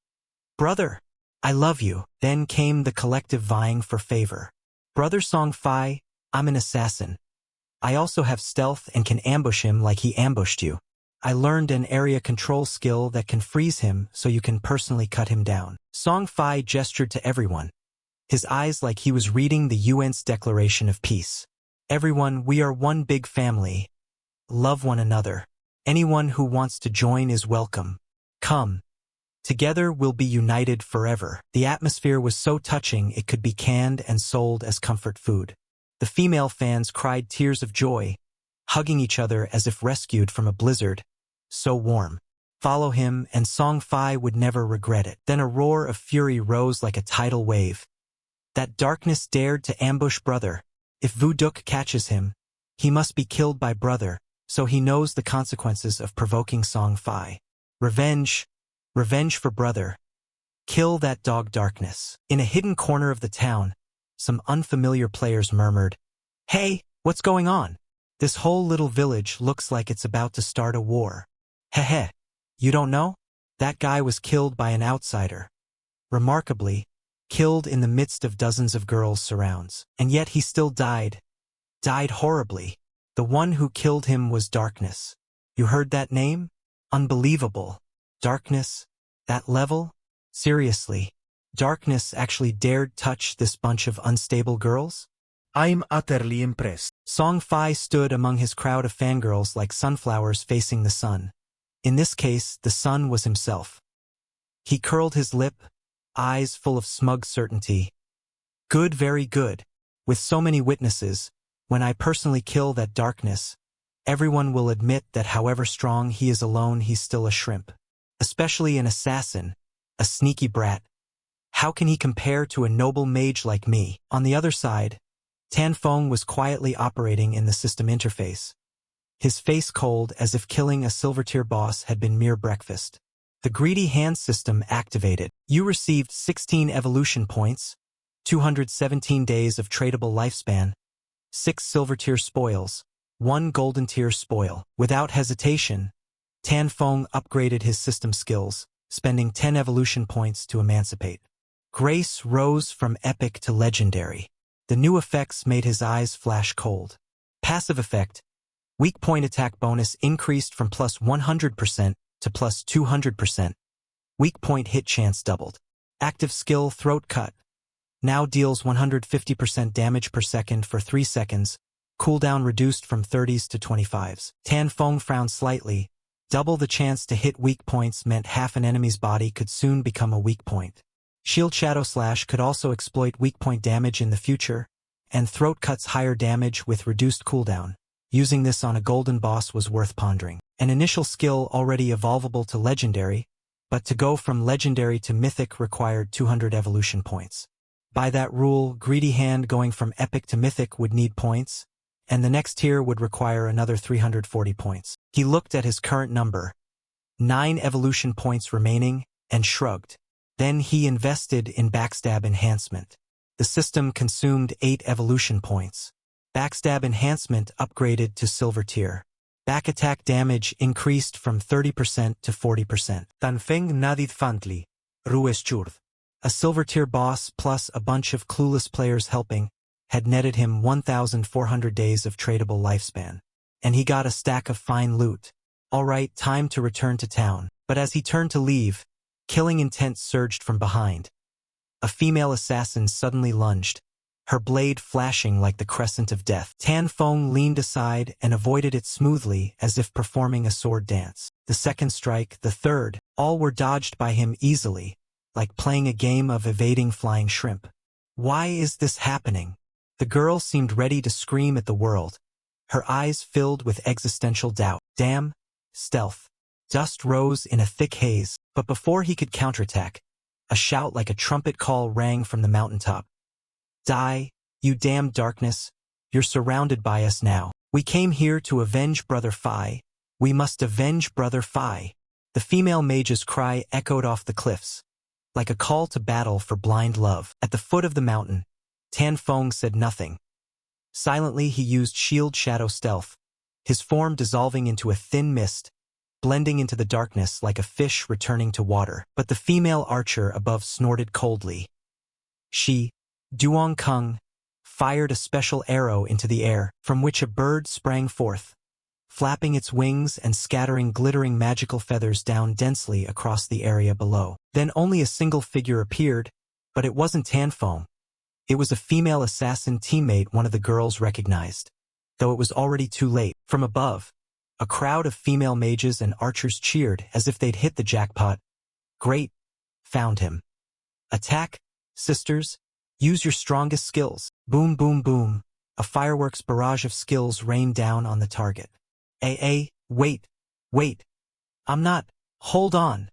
Brother, I love you. Then came the collective vying for favor. Brother Song Fi, I'm an assassin. I also have stealth and can ambush him like he ambushed you. I learned an area control skill that can freeze him so you can personally cut him down. Song Fi gestured to everyone, his eyes like he was reading the UN's Declaration of Peace. Everyone, we are one big family. Love one another. Anyone who wants to join is welcome. Come. Together we'll be united forever. The atmosphere was so touching it could be canned and sold as comfort food. The female fans cried tears of joy, hugging each other as if rescued from a blizzard. So warm. Follow him, and Song Fi would never regret it. Then a roar of fury rose like a tidal wave. That darkness dared to ambush brother. If Vuduk catches him, he must be killed by brother, so he knows the consequences of provoking Song Fi. Revenge. Revenge for brother. Kill that dog darkness. In a hidden corner of the town, some unfamiliar players murmured, Hey, what's going on? This whole little village looks like it's about to start a war. Heh. You don't know? That guy was killed by an outsider. Remarkably, killed in the midst of dozens of girls' surrounds. And yet he still died. Died horribly. The one who killed him was Darkness. You heard that name? Unbelievable. Darkness? That level? Seriously. Darkness actually dared touch this bunch of unstable girls? I'm utterly impressed. Song Fi stood among his crowd of fangirls like sunflowers facing the sun. In this case, the sun was himself. He curled his lip, eyes full of smug certainty. Good, very good. With so many witnesses, when I personally kill that darkness, everyone will admit that however strong he is alone, he's still a shrimp. Especially an assassin, a sneaky brat. How can he compare to a noble mage like me? On the other side, Tan Feng was quietly operating in the system interface, his face cold as if killing a silver-tier boss had been mere breakfast. The greedy hand system activated. You received 16 evolution points, 217 days of tradable lifespan, 6 silver-tier spoils, 1 golden-tier spoil. Without hesitation, Tan Feng upgraded his system skills, spending 10 evolution points to emancipate. Grace rose from epic to legendary. The new effects made his eyes flash cold. Passive effect. Weak point attack bonus increased from plus 100% to plus 200%. Weak point hit chance doubled. Active skill Throat Cut. Now deals 150% damage per second for 3 seconds. Cooldown reduced from 30s to 25s. Tan Feng frowned slightly. Double the chance to hit weak points meant half an enemy's body could soon become a weak point. Shield Shadow Slash could also exploit weak point damage in the future, and Throat Cut's higher damage with reduced cooldown. Using this on a golden boss was worth pondering. An initial skill already evolvable to legendary, but to go from legendary to mythic required 200 evolution points. By that rule, Greedy Hand going from epic to mythic would need points, and the next tier would require another 340 points. He looked at his current number, 9 evolution points remaining, and shrugged. Then he invested in Backstab Enhancement. The system consumed 8 evolution points. Backstab Enhancement upgraded to Silver Tier. Back attack damage increased from 30% to 40%. Tanfeng nadid fantli. Rueschurd. A Silver Tier boss plus a bunch of clueless players helping had netted him 1,400 days of tradable lifespan. And he got a stack of fine loot. Alright, time to return to town. But as he turned to leave, killing intent surged from behind. A female assassin suddenly lunged, her blade flashing like the crescent of death. Tan Feng leaned aside and avoided it smoothly as if performing a sword dance. The second strike, the third, all were dodged by him easily, like playing a game of evading flying shrimp. Why is this happening? The girl seemed ready to scream at the world, her eyes filled with existential doubt. Damn, stealth. Dust rose in a thick haze, but before he could counterattack, a shout like a trumpet call rang from the mountaintop. Die, you damned darkness, you're surrounded by us now. We came here to avenge Brother Phi. We must avenge Brother Phi. The female mage's cry echoed off the cliffs, like a call to battle for blind love. At the foot of the mountain, Tan Feng said nothing. Silently he used shield shadow stealth, his form dissolving into a thin mist, blending into the darkness like a fish returning to water. But the female archer above snorted coldly. She, Duong Kung, fired a special arrow into the air, from which a bird sprang forth, flapping its wings and scattering glittering magical feathers down densely across the area below. Then only a single figure appeared, but it wasn't Tan Feng. It was a female assassin teammate one of the girls recognized, though it was already too late. From above, a crowd of female mages and archers cheered as if they'd hit the jackpot. Great, found him. Attack, sisters, use your strongest skills. Boom, boom, boom. A fireworks barrage of skills rained down on the target. Wait. I'm not. Hold on.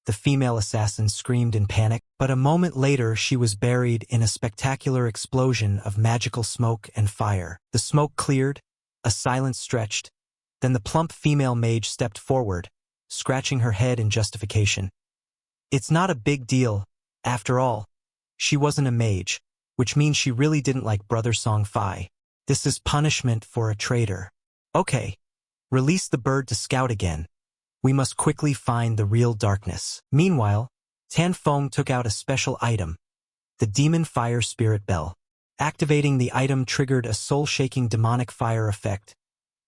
The female assassin screamed in panic, but a moment later she was buried in a spectacular explosion of magical smoke and fire. The smoke cleared, a silence stretched, then the plump female mage stepped forward, scratching her head in justification. It's not a big deal, after all. She wasn't a mage, which means she really didn't like Brother Song Fi. This is punishment for a traitor. Okay. Release the bird to scout again. We must quickly find the real darkness. Meanwhile, Tan Feng took out a special item, the Demon Fire Spirit Bell. Activating the item triggered a soul-shaking demonic fire effect,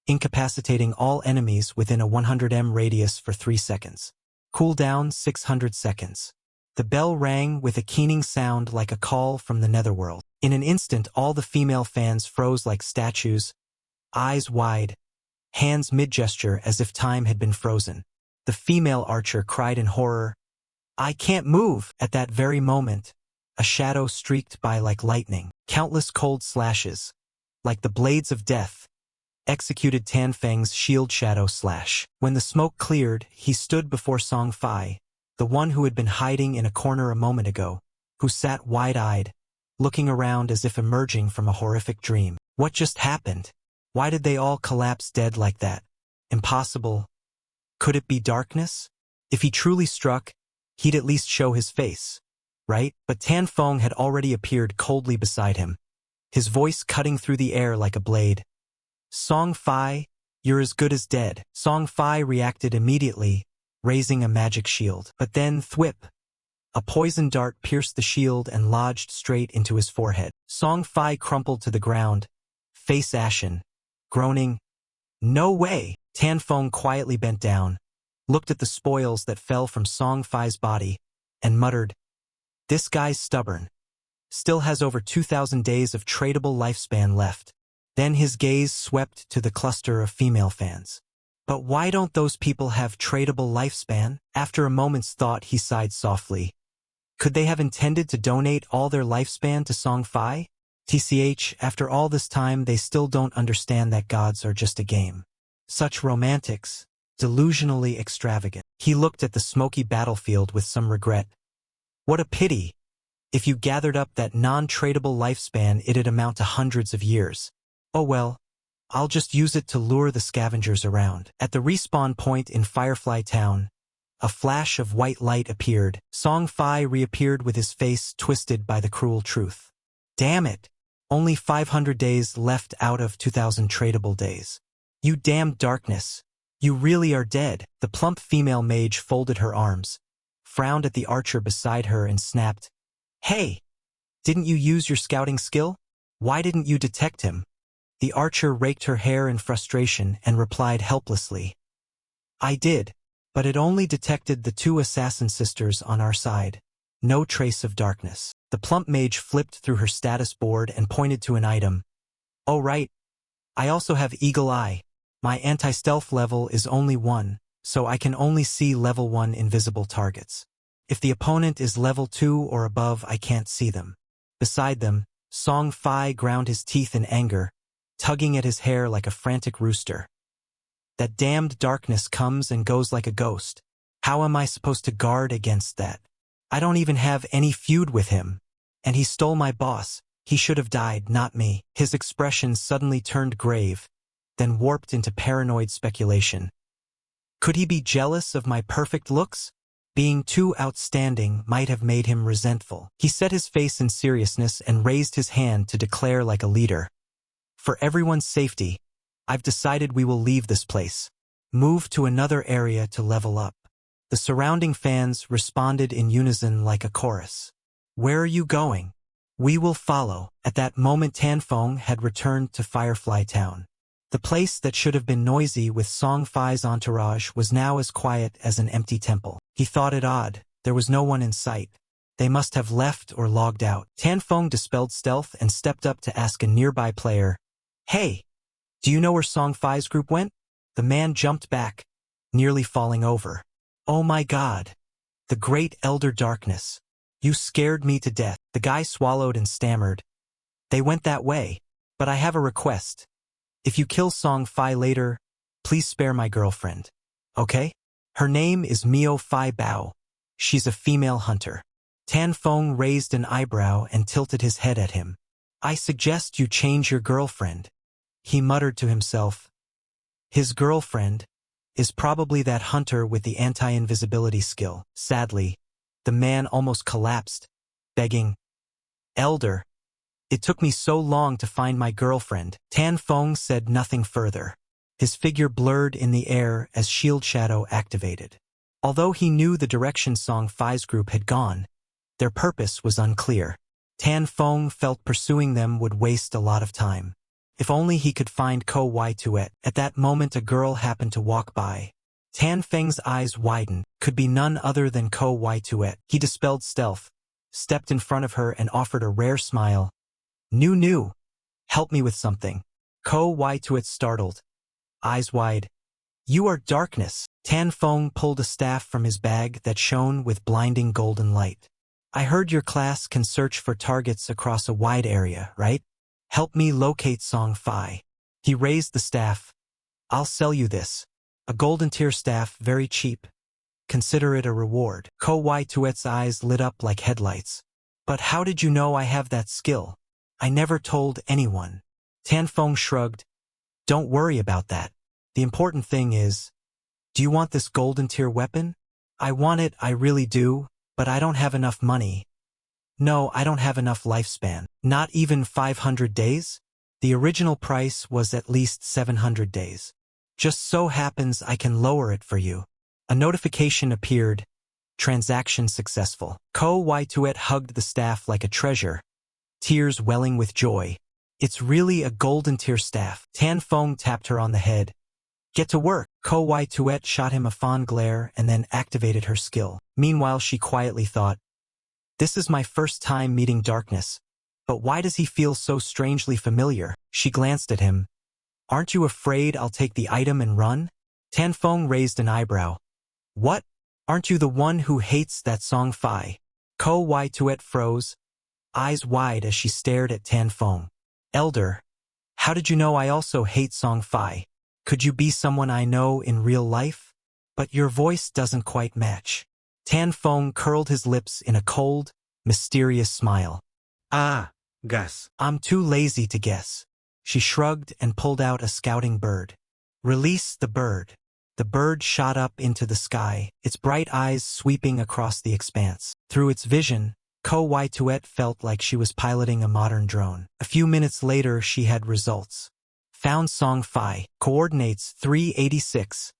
incapacitating all enemies within a 100 m radius for 3 seconds. Cooldown 600 seconds. The bell rang with a keening sound like a call from the netherworld. In an instant all the female fans froze like statues, eyes wide, hands mid-gesture as if time had been frozen. The female archer cried in horror, "I can't move!" At that very moment, a shadow streaked by like lightning. Countless cold slashes, like the blades of death, executed Tan Feng's shield shadow slash. When the smoke cleared, he stood before Song Fi, the one who had been hiding in a corner a moment ago, who sat wide-eyed, looking around as if emerging from a horrific dream. What just happened? Why did they all collapse dead like that? Impossible. Could it be darkness? If he truly struck, he'd at least show his face, right? But Tan Feng had already appeared coldly beside him, his voice cutting through the air like a blade. Song Fi, you're as good as dead. Song Fi reacted immediately, raising a magic shield. But then, thwip! A poison dart pierced the shield and lodged straight into his forehead. Song Fi crumpled to the ground, face ashen, groaning, "No way!" Tan Feng quietly bent down, looked at the spoils that fell from Song Fi's body, and muttered, "This guy's stubborn. Still has over 2,000 days of tradable lifespan left." Then his gaze swept to the cluster of female fans. But why don't those people have tradable lifespan? After a moment's thought he sighed softly. Could they have intended to donate all their lifespan to Song Fi? TCH, after all this time they still don't understand that gods are just a game. Such romantics, delusionally extravagant. He looked at the smoky battlefield with some regret. What a pity! If you gathered up that non-tradable lifespan it'd amount to hundreds of years. Oh well, I'll just use it to lure the scavengers around. At the respawn point in Firefly Town, a flash of white light appeared. Song Fi reappeared with his face twisted by the cruel truth. Damn it! Only 500 days left out of 2,000 tradable days. You damned darkness. You really are dead. The plump female mage folded her arms, frowned at the archer beside her and snapped, "Hey! Didn't you use your scouting skill? Why didn't you detect him?" The archer raked her hair in frustration and replied helplessly, "I did, but it only detected the 2 assassin sisters on our side. No trace of darkness." The plump mage flipped through her status board and pointed to an item. "Oh right. I also have Eagle Eye. My anti-stealth level is only 1, so I can only see level 1 invisible targets. If the opponent is level 2 or above I can't see them." Beside them, Song Fi ground his teeth in anger, tugging at his hair like a frantic rooster. That damned darkness comes and goes like a ghost. How am I supposed to guard against that? I don't even have any feud with him. And he stole my boss. He should have died, not me. His expression suddenly turned grave, then warped into paranoid speculation. Could he be jealous of my perfect looks? Being too outstanding might have made him resentful. He set his face in seriousness and raised his hand to declare like a leader. For everyone's safety, I've decided we will leave this place. Move to another area to level up. The surrounding fans responded in unison like a chorus. Where are you going? We will follow. At that moment Tanfeng had returned to Firefly Town. The place that should have been noisy with Song Fai's entourage was now as quiet as an empty temple. He thought it odd. There was no one in sight. They must have left or logged out. Tanfeng dispelled stealth and stepped up to ask a nearby player, "Hey, do you know where Song Fai's group went?" The man jumped back, nearly falling over. "Oh my God. The great elder darkness. You scared me to death." The guy swallowed and stammered. "They went that way, but I have a request. If you kill Song Fai later, please spare my girlfriend. Okay? Her name is Mio Fai Bao. She's a female hunter." Tanfeng raised an eyebrow and tilted his head at him. "I suggest you change your girlfriend." He muttered to himself. His girlfriend is probably that hunter with the anti-invisibility skill. Sadly, the man almost collapsed, begging, "Elder, it took me so long to find my girlfriend." Tanfeng said nothing further. His figure blurred in the air as Shield Shadow activated. Although he knew the direction Song Fai's group had gone, their purpose was unclear. Tanfeng felt pursuing them would waste a lot of time. If only he could find Ko Wai Tuet. At that moment a girl happened to walk by. Tanfeng's eyes widened. Could be none other than Ko Wai Tuet. He dispelled stealth, stepped in front of her and offered a rare smile. "Nu, help me with something." Ko Wai Tuet startled, eyes wide. "You are darkness." Tanfeng pulled a staff from his bag that shone with blinding golden light. "I heard your class can search for targets across a wide area, right? Help me locate Song Fai." He raised the staff. "I'll sell you this. A golden tier staff, very cheap. Consider it a reward." Ko Wai Tuet's eyes lit up like headlights. "But how did you know I have that skill? I never told anyone." Tanfeng shrugged. "Don't worry about that. The important thing is, do you want this golden tier weapon?" "I want it, I really do, but I don't have enough money." "No, I don't have enough lifespan." "Not even 500 days? The original price was at least 700 days. Just so happens I can lower it for you." A notification appeared. Transaction successful. Ko Wai Tuet hugged the staff like a treasure, tears welling with joy. "It's really a golden tier staff." Tanfeng tapped her on the head. "Get to work." Ko Wai Tuet shot him a fond glare and then activated her skill. Meanwhile she quietly thought, "This is my first time meeting darkness, but why does he feel so strangely familiar?" She glanced at him. "Aren't you afraid I'll take the item and run?" Tanfeng raised an eyebrow. "What? Aren't you the one who hates that Song Fai?" Ko Wai Tuet froze, eyes wide as she stared at Tanfeng. "Elder, how did you know I also hate Song Fai? Could you be someone I know in real life? But your voice doesn't quite match." Tanfeng curled his lips in a cold, mysterious smile. Ah, gas. "I'm too lazy to guess." She shrugged and pulled out a scouting bird. "Release the bird." The bird shot up into the sky, its bright eyes sweeping across the expanse. Through its vision, Ko Wai Tuet felt like she was piloting a modern drone. A few minutes later she had results. Found Song Fai, coordinates 386,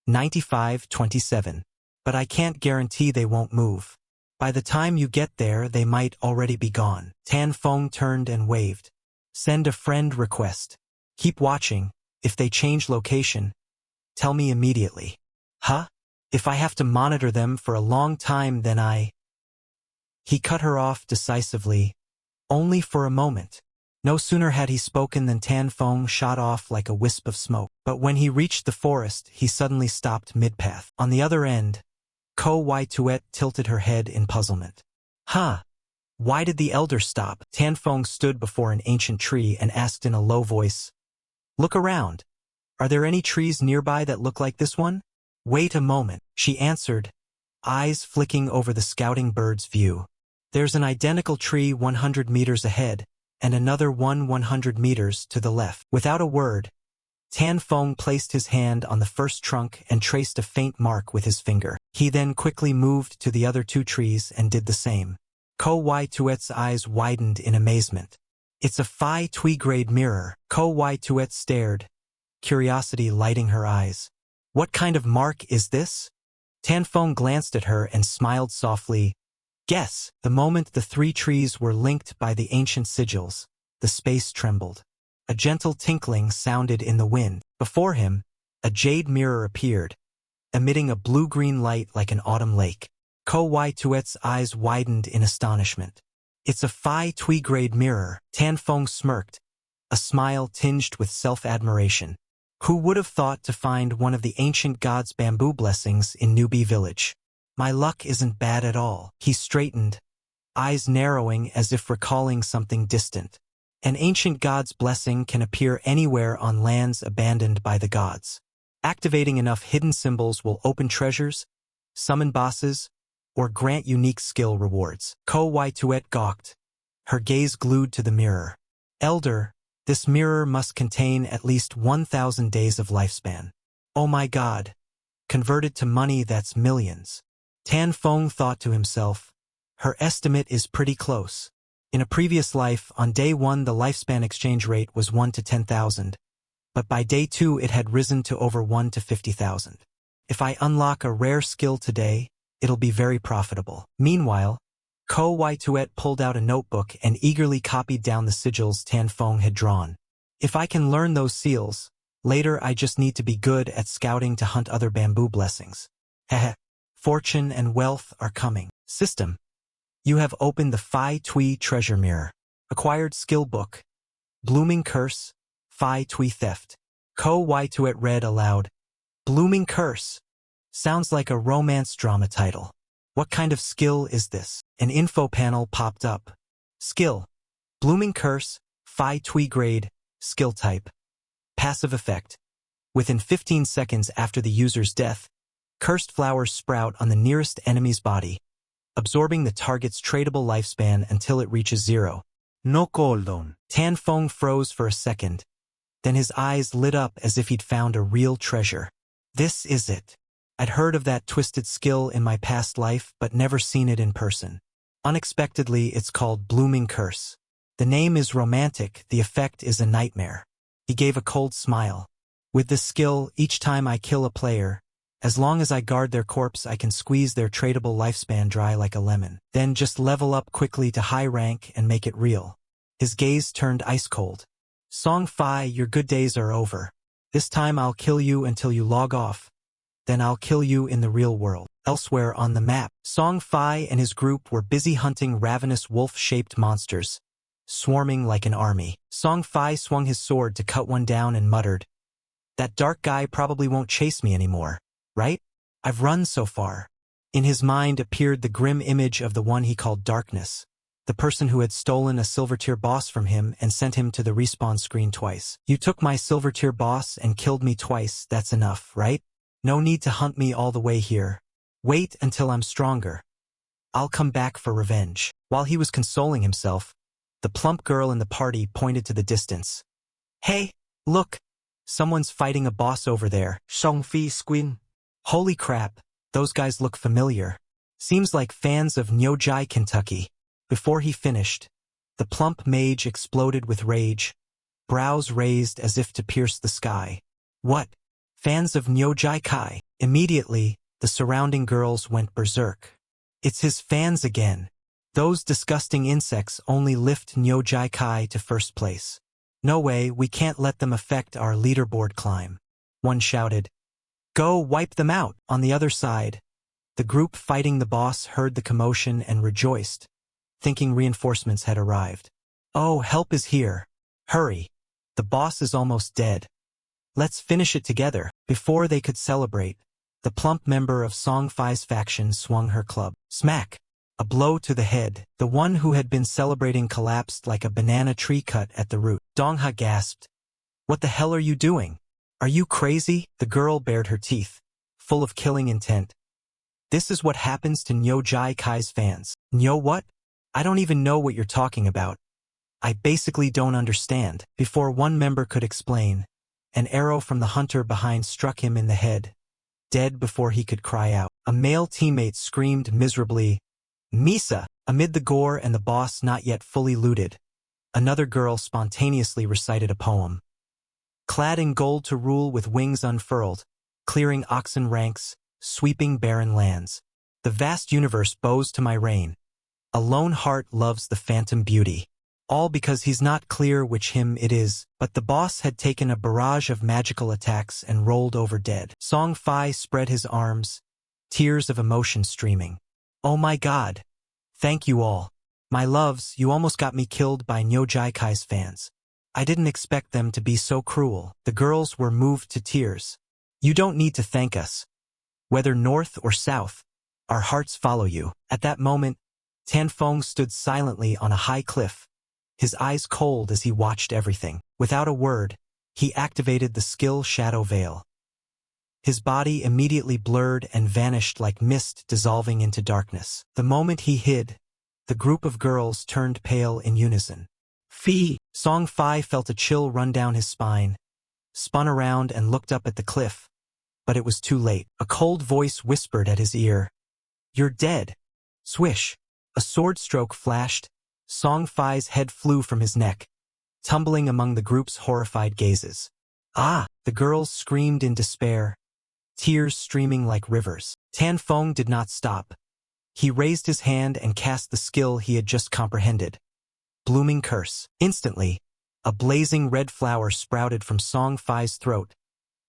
9527. But I can't guarantee they won't move. By the time you get there they might already be gone. Tanfeng turned and waved. "Send a friend request. Keep watching. If they change location, tell me immediately." "Huh? If I have to monitor them for a long time then He cut her off decisively, only for a moment. No sooner had he spoken than Tanfeng shot off like a wisp of smoke. But when he reached the forest, he suddenly stopped mid-path. On the other end, Ko Wai Tuet tilted her head in puzzlement. "Huh? Why did the elder stop?" Tanfeng stood before an ancient tree and asked in a low voice, "Look around. Are there any trees nearby that look like this one? Wait a moment, she answered, eyes flicking over the scouting bird's view. There's an identical tree 100 meters ahead, and another one 100 meters to the left. Without a word, Tan Feng placed his hand on the first trunk and traced a faint mark with his finger. He then quickly moved to the other two trees and did the same. Ko Wai Tuet's eyes widened in amazement. It's a Phi Tui grade mirror. Ko Wai Tuet stared, curiosity lighting her eyes. What kind of mark is this? Tan Feng glanced at her and smiled softly. Guess. The moment the three trees were linked by the ancient sigils, the space trembled. A gentle tinkling sounded in the wind. Before him, a jade mirror appeared, emitting a blue-green light like an autumn lake. Ko Wai Tuet's eyes widened in astonishment. It's a Phi Tui grade mirror. Tan Feng smirked, a smile tinged with self-admiration. Who would have thought to find one of the ancient gods' bamboo blessings in Newbie Village? My luck isn't bad at all. He straightened, eyes narrowing as if recalling something distant. An ancient god's blessing can appear anywhere on lands abandoned by the gods. Activating enough hidden symbols will open treasures, summon bosses, or grant unique skill rewards. Ko Wai Tuet gawked, her gaze glued to the mirror. Elder, this mirror must contain at least 1,000 days of lifespan. Oh my god. Converted to money, that's millions. Tan Feng thought to himself, her estimate is pretty close. In a previous life, on day 1 the lifespan exchange rate was 1 to 10,000, but by day 2 it had risen to over 1 to 50,000. If I unlock a rare skill today, it'll be very profitable. Meanwhile, Ko Wai Tuet pulled out a notebook and eagerly copied down the sigils Tan Feng had drawn. If I can learn those seals, later I just need to be good at scouting to hunt other bamboo blessings. Heh. Fortune and wealth are coming. System. You have opened the Phi Tui treasure mirror. Acquired skill book. Blooming curse. Phi Tui theft. Ko Wai Tuet read aloud. Blooming curse. Sounds like a romance drama title. What kind of skill is this? An info panel popped up. Skill. Blooming curse. Phi Tui grade. Skill type. Passive effect. Within 15 seconds after the user's death, cursed flowers sprout on the nearest enemy's body, absorbing the target's tradable lifespan until it reaches 0. No cooldown. Tan Feng froze for a second. Then his eyes lit up as if he'd found a real treasure. This is it. I'd heard of that twisted skill in my past life, but never seen it in person. Unexpectedly, it's called Blooming Curse. The name is romantic, the effect is a nightmare. He gave a cold smile. With this skill, each time I kill a player, as long as I guard their corpse, I can squeeze their tradable lifespan dry like a lemon. Then just level up quickly to high rank and make it real. His gaze turned ice cold. Song Fi, your good days are over. This time I'll kill you until you log off. Then I'll kill you in the real world. Elsewhere on the map, Song Fi and his group were busy hunting ravenous wolf-shaped monsters, swarming like an army. Song Fi swung his sword to cut one down and muttered, "That dark guy probably won't chase me anymore. Right? I've run so far." In his mind appeared the grim image of the one he called Darkness, the person who had stolen a silver tier boss from him and sent him to the respawn screen twice. You took my silver tier boss and killed me twice, that's enough, right? No need to hunt me all the way here. Wait until I'm stronger. I'll come back for revenge. While he was consoling himself, the plump girl in the party pointed to the distance. Hey, look! Someone's fighting a boss over there. Song Fi squin. Holy crap, those guys look familiar. Seems like fans of Nyojai, Kentucky. Before he finished, the plump mage exploded with rage, brows raised as if to pierce the sky. What? Fans of Nyojai Kai? Immediately, the surrounding girls went berserk. It's his fans again. Those disgusting insects only lift Nyojai Kai to first place. No way, we can't let them affect our leaderboard climb. One shouted. Go wipe them out. On the other side, the group fighting the boss heard the commotion and rejoiced, thinking reinforcements had arrived. Oh, help is here. Hurry. The boss is almost dead. Let's finish it together. Before they could celebrate, the plump member of Song Fi's faction swung her club. Smack! A blow to the head. The one who had been celebrating collapsed like a banana tree cut at the root. Dongha gasped. What the hell are you doing? Are you crazy? The girl bared her teeth, full of killing intent. This is what happens to Nyo Jai Kai's fans. Nyo what? I don't even know what you're talking about. I basically don't understand. Before one member could explain, an arrow from the hunter behind struck him in the head, dead before he could cry out. A male teammate screamed miserably, Misa! Amid the gore and the boss not yet fully looted, another girl spontaneously recited a poem. Clad in gold to rule with wings unfurled, clearing oxen ranks, sweeping barren lands. The vast universe bows to my reign. A lone heart loves the phantom beauty. All because he's not clear which him it is, but the boss had taken a barrage of magical attacks and rolled over dead. Song Fi spread his arms, tears of emotion streaming. Oh my god. Thank you all. My loves, you almost got me killed by Nyo Jai Kai's fans. I didn't expect them to be so cruel. The girls were moved to tears. You don't need to thank us. Whether north or south, our hearts follow you. At that moment, Tan Feng stood silently on a high cliff, his eyes cold as he watched everything. Without a word, he activated the skill Shadow Veil. His body immediately blurred and vanished like mist dissolving into darkness. The moment he hid, the group of girls turned pale in unison. Fee! Song Fi felt a chill run down his spine, spun around and looked up at the cliff. But it was too late. A cold voice whispered at his ear. You're dead. Swish! A sword stroke flashed. Song Fi's head flew from his neck, tumbling among the group's horrified gazes. Ah! The girls screamed in despair, tears streaming like rivers. Tan Feng did not stop. He raised his hand and cast the skill he had just comprehended. Blooming Curse. Instantly, a blazing red flower sprouted from Song Fi's throat,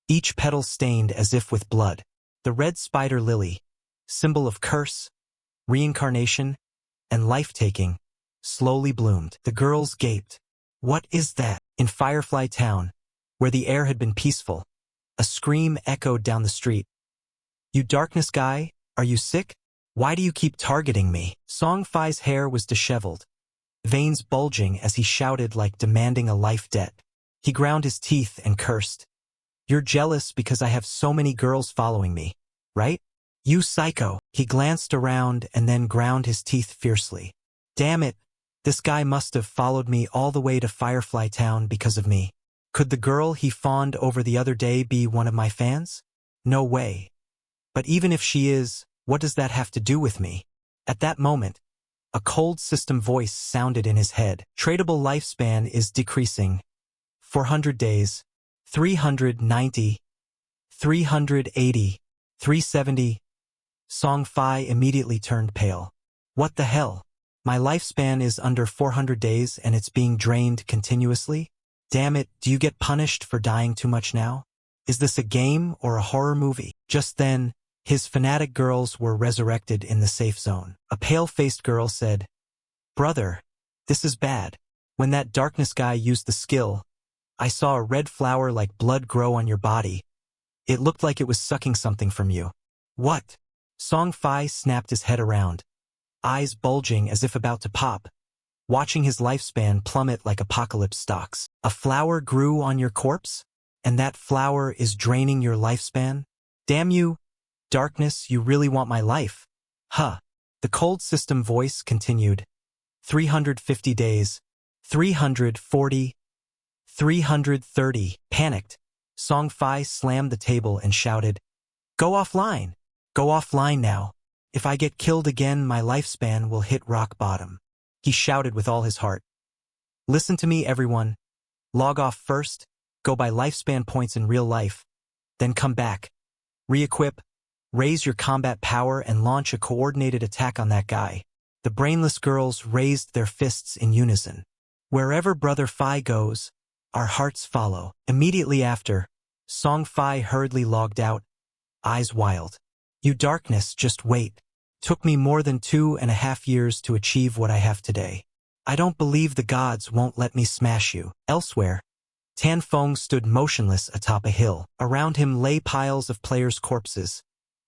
each petal stained as if with blood. The red spider lily, symbol of curse, reincarnation, and life-taking, slowly bloomed. The girls gaped. What is that? In Firefly Town, where the air had been peaceful, a scream echoed down the street. You darkness guy, are you sick? Why do you keep targeting me? Song Fi's hair was disheveled, veins bulging as he shouted like demanding a life debt. He ground his teeth and cursed. You're jealous because I have so many girls following me, right? You psycho. He glanced around and then ground his teeth fiercely. Damn it, this guy must have followed me all the way to Firefly Town because of me. Could the girl he fawned over the other day be one of my fans? No way. But even if she is, what does that have to do with me? At that moment, a cold system voice sounded in his head. Tradable lifespan is decreasing. 400 days, 390, 380, 370. Song Fi immediately turned pale. What the hell? My lifespan is under 400 days and it's being drained continuously? Damn it, do you get punished for dying too much now? Is this a game or a horror movie? Just then, his fanatic girls were resurrected in the safe zone. A pale-faced girl said, Brother, this is bad. When that darkness guy used the skill, I saw a red flower like blood grow on your body. It looked like it was sucking something from you. What? Song Fi snapped his head around, eyes bulging as if about to pop, watching his lifespan plummet like apocalypse stocks. A flower grew on your corpse? And that flower is draining your lifespan? Damn you, darkness, you really want my life? Huh. The cold system voice continued. 350 days, 340, 330. Panicked, Song Fi slammed the table and shouted, Go offline! Go offline now. If I get killed again, my lifespan will hit rock bottom. He shouted with all his heart. Listen to me, everyone. Log off first, go buy lifespan points in real life, then come back. Re-equip, raise your combat power and launch a coordinated attack on that guy. The brainless girls raised their fists in unison. Wherever Brother Fi goes, our hearts follow. Immediately after, Song Fi hurriedly logged out, eyes wild. You darkness, just wait. Took me more than 2.5 years to achieve what I have today. I don't believe the gods won't let me smash you. Elsewhere, Tan Feng stood motionless atop a hill. Around him lay piles of players' corpses,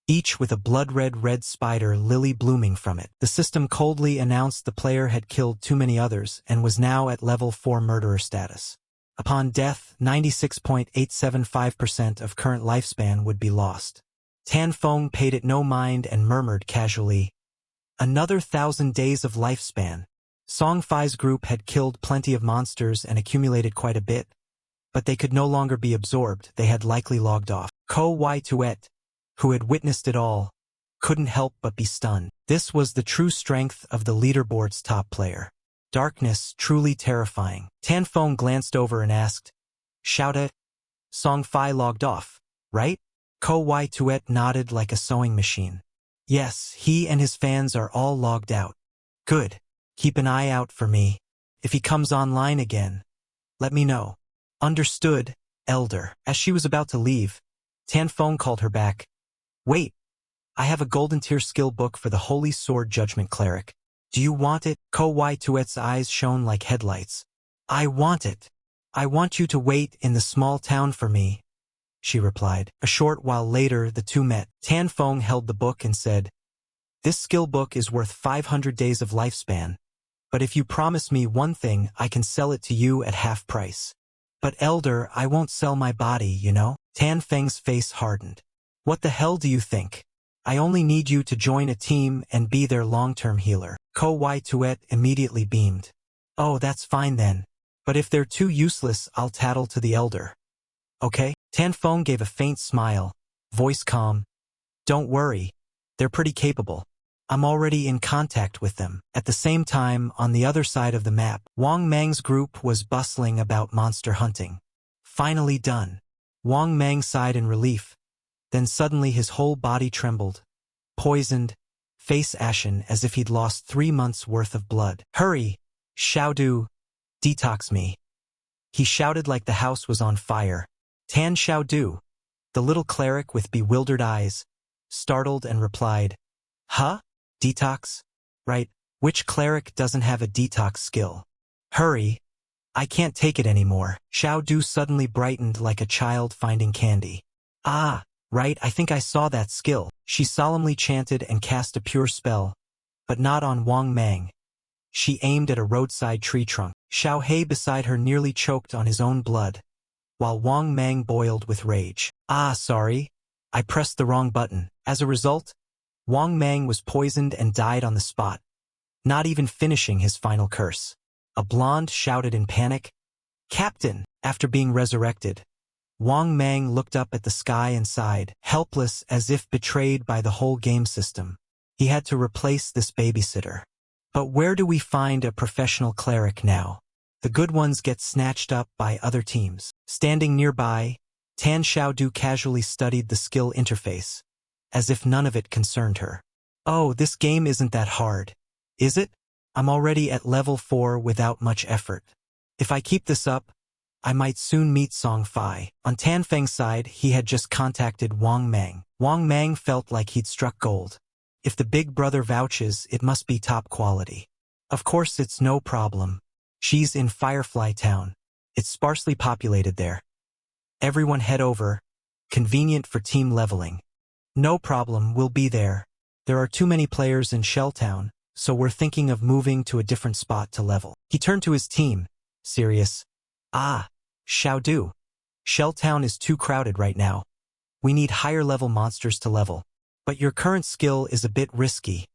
each with a blood-red spider lily blooming from it. The system coldly announced the player had killed too many others and was now at level 4 murderer status. Upon death, 96.875% of current lifespan would be lost. Tan Feng paid it no mind and murmured casually, "Another 1,000 days of lifespan." Song Fai's group had killed plenty of monsters and accumulated quite a bit, but they could no longer be absorbed. They had likely logged off. Ko Wai Tuet, who had witnessed it all, couldn't help but be stunned. This was the true strength of the leaderboard's top player. Darkness, truly terrifying. Tan Feng glanced over and asked, "Shout it?" Song Fai logged off, right? Ko Wai Tuet nodded like a sewing machine. Yes, he and his fans are all logged out. Good. Keep an eye out for me. If he comes online again, let me know. Understood, Elder. As she was about to leave, Tan Feng called her back. Wait, I have a golden tier skill book for the Holy Sword Judgment Cleric. Do you want it? Ko Wai Tuet's eyes shone like headlights. I want it. I want you to wait in the small town for me, she replied. A short while later, the two met. Tan Feng held the book and said, "This skill book is worth 500 days of lifespan. But if you promise me one thing, I can sell it to you at half price." But Elder, I won't sell my body, you know? Tan Feng's face hardened. What the hell do you think? I only need you to join a team and be their long-term healer. Ko Wai Tuet immediately beamed. Oh, that's fine then. But if they're too useless, I'll tattle to the Elder. Okay? Tan Feng gave a faint smile, voice calm. Don't worry. They're pretty capable. I'm already in contact with them. At the same time, on the other side of the map, Wang Mang's group was bustling about monster hunting. Finally done. Wang Mang sighed in relief. Then suddenly his whole body trembled. Poisoned, face ashen as if he'd lost 3 months' worth of blood. Hurry! Xiaodu! Detox me! He shouted like the house was on fire. Tan Xiaodu, the little cleric with bewildered eyes, startled and replied, Huh? Detox? Right, which cleric doesn't have a detox skill? Hurry! I can't take it anymore. Xiaodu suddenly brightened like a child finding candy. Ah, right, I think I saw that skill. She solemnly chanted and cast a pure spell, but not on Wang Mang. She aimed at a roadside tree trunk. Xiao He beside her nearly choked on his own blood, while Wang Mang boiled with rage. Ah, sorry. I pressed the wrong button. As a result, Wang Mang was poisoned and died on the spot, not even finishing his final curse. A blonde shouted in panic, Captain! After being resurrected, Wang Mang looked up at the sky and sighed, helpless as if betrayed by the whole game system. He had to replace this babysitter. But where do we find a professional cleric now? The good ones get snatched up by other teams. Standing nearby, Tan Xiaodu casually studied the skill interface, as if none of it concerned her. Oh, this game isn't that hard, is it? I'm already at level 4 without much effort. If I keep this up, I might soon meet Song Fai. On Tan Feng's side, he had just contacted Wang Mang. Wang Mang felt like he'd struck gold. If the big brother vouches, it must be top quality. Of course it's no problem. She's in Firefly Town. It's sparsely populated there. Everyone head over. Convenient for team leveling. No problem, we'll be there. There are too many players in Shelltown, so we're thinking of moving to a different spot to level. He turned to his team, serious. Ah, Xiaodu. Shelltown is too crowded right now. We need higher level monsters to level. But your current skill is a bit risky,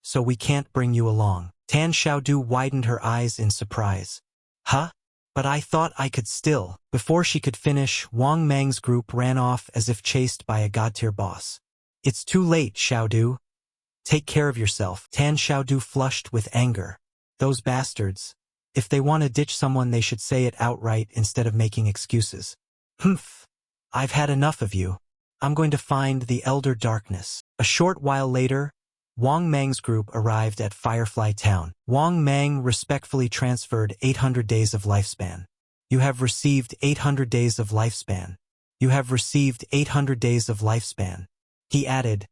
so we can't bring you along. Tan Xiaodu widened her eyes in surprise. Huh? But I thought I could still. Before she could finish, Wang Mang's group ran off as if chased by a god-tier boss. It's too late, Xiaodu. Take care of yourself. Tan Xiaodu flushed with anger. Those bastards. If they want to ditch someone, they should say it outright instead of making excuses. Humph. I've had enough of you. I'm going to find the Elder Darkness. A short while later, Wang Mang's group arrived at Firefly Town. Wang Mang respectfully transferred 800 days of lifespan. You have received 800 days of lifespan. You have received 800 days of lifespan. He added,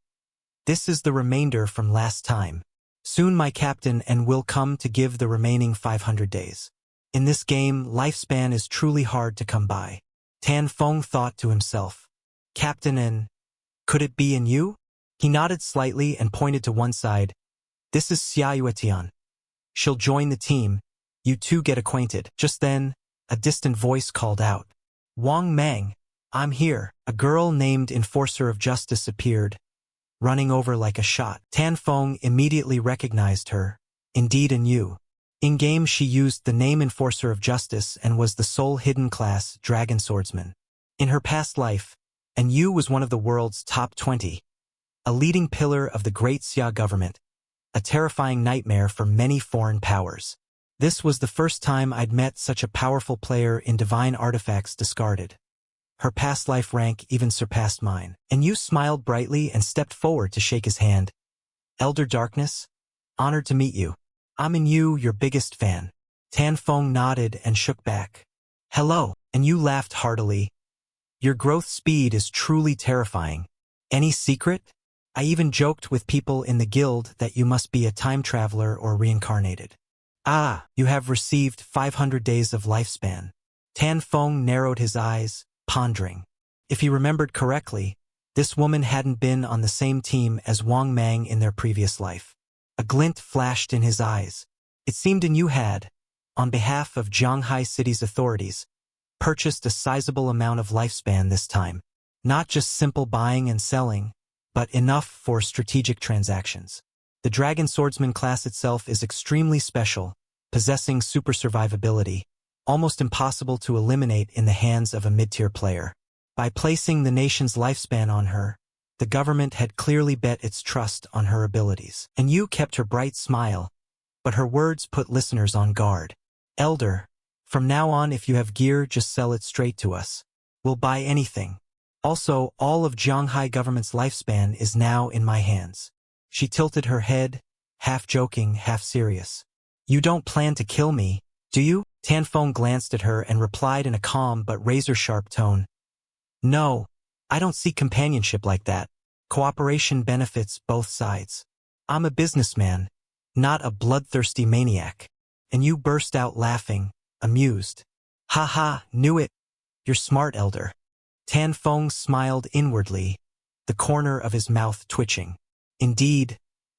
This is the remainder from last time. Soon my captain and will come to give the remaining 500 days. In this game, lifespan is truly hard to come by. Tan Feng thought to himself. Captain and... could it be in you? He nodded slightly and pointed to one side. This is Xia Yuetian. She'll join the team. You two get acquainted. Just then, a distant voice called out. Wang Mang, I'm here. A girl named Enforcer of Justice appeared, running over like a shot. Tan Feng immediately recognized her. Indeed and you. In-game she used the name Enforcer of Justice and was the sole hidden class Dragon Swordsman. In her past life, and Yu was one of the world's top 20, a leading pillar of the Great Xia government, a terrifying nightmare for many foreign powers. This was the first time I'd met such a powerful player in divine artifacts discarded. Her past life rank even surpassed mine. And Yu smiled brightly and stepped forward to shake his hand. Elder Darkness, honored to meet you. I'm in Yu, your biggest fan. Tan Feng nodded and shook back. Hello, and Yu laughed heartily. Your growth speed is truly terrifying. Any secret? I even joked with people in the guild that you must be a time traveler or reincarnated. Ah, you have received 500 days of lifespan. Tan Feng narrowed his eyes, pondering. If he remembered correctly, this woman hadn't been on the same team as Wang Mang in their previous life. A glint flashed in his eyes. It seemed Yu had, on behalf of Zhanghai City's authorities, purchased a sizable amount of lifespan this time. Not just simple buying and selling, but enough for strategic transactions. The Dragon Swordsman class itself is extremely special, possessing super survivability, almost impossible to eliminate in the hands of a mid-tier player. By placing the nation's lifespan on her, the government had clearly bet its trust on her abilities. And Yu kept her bright smile, but her words put listeners on guard. Elder, from now on if you have gear just sell it straight to us. We'll buy anything. Also, all of Zhanghai government's lifespan is now in my hands. She tilted her head, half joking, half serious. You don't plan to kill me, do you? Tan Feng glanced at her and replied in a calm but razor-sharp tone. No, I don't see companionship like that. Cooperation benefits both sides. I'm a businessman, not a bloodthirsty maniac. And Yu burst out laughing, amused. Ha ha, knew it. You're smart, Elder. Tan Feng smiled inwardly, the corner of his mouth twitching. Indeed,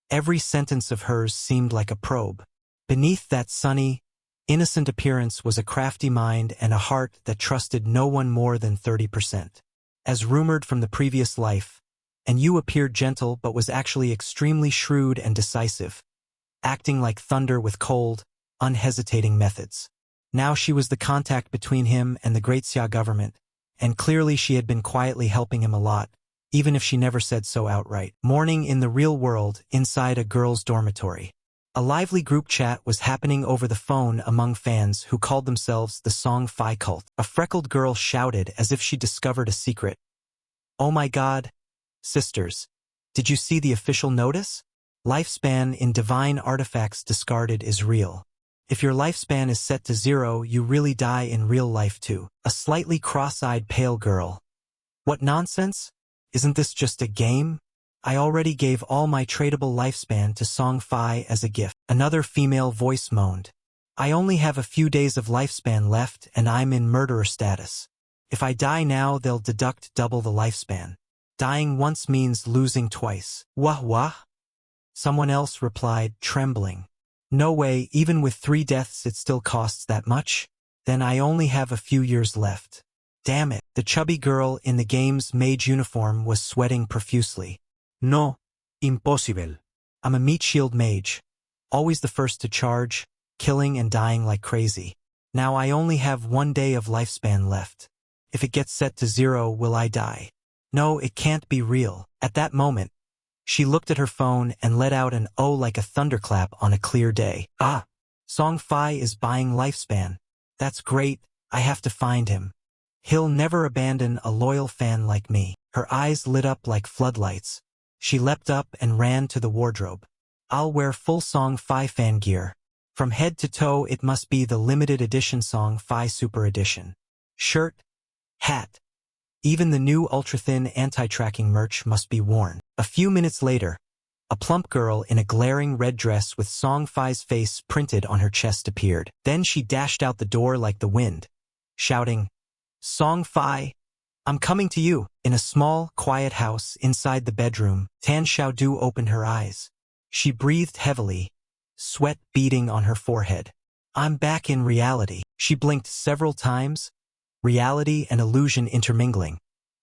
every sentence of hers seemed like a probe. Beneath that sunny, innocent appearance was a crafty mind and a heart that trusted no one more than 30%. As rumored from the previous life, and Yu appeared gentle but was actually extremely shrewd and decisive, acting like thunder with cold, unhesitating methods. Now she was the contact between him and the Great Xia government, and clearly she had been quietly helping him a lot, even if she never said so outright. Morning in the real world, inside a girls' dormitory. A lively group chat was happening over the phone among fans who called themselves the Song Fi Cult. A freckled girl shouted as if she discovered a secret. Oh my god, sisters, did you see the official notice? Lifespan in divine artifacts discarded is real. If your lifespan is set to 0, you really die in real life too. A slightly cross-eyed pale girl. What nonsense? Isn't this just a game? I already gave all my tradable lifespan to Song Fi as a gift. Another female voice moaned. I only have a few days of lifespan left and I'm in murderer status. If I die now, they'll deduct double the lifespan. Dying once means losing twice. Wah wah? Someone else replied, trembling. No way, even with 3 deaths it still costs that much? Then I only have a few years left. Damn it. The chubby girl in the game's mage uniform was sweating profusely. No, impossible. I'm a meat shield mage, always the first to charge, killing and dying like crazy. Now I only have 1 day of lifespan left. If it gets set to 0, will I die? No, it can't be real. At that moment, she looked at her phone and let out an oh like a thunderclap on a clear day. Ah, Song Fi is buying lifespan. That's great, I have to find him. He'll never abandon a loyal fan like me. Her eyes lit up like floodlights. She leapt up and ran to the wardrobe. I'll wear full Song Fi fan gear. From head to toe it must be the limited edition Song Fi Super Edition. Shirt, hat. Even the new ultra-thin anti-tracking merch must be worn. A few minutes later, a plump girl in a glaring red dress with Song Fi's face printed on her chest appeared. Then she dashed out the door like the wind, shouting, Song Fi, I'm coming to you. In a small, quiet house inside the bedroom, Tan Xiaodu opened her eyes. She breathed heavily, sweat beading on her forehead. I'm back in reality. She blinked several times, reality and illusion intermingling.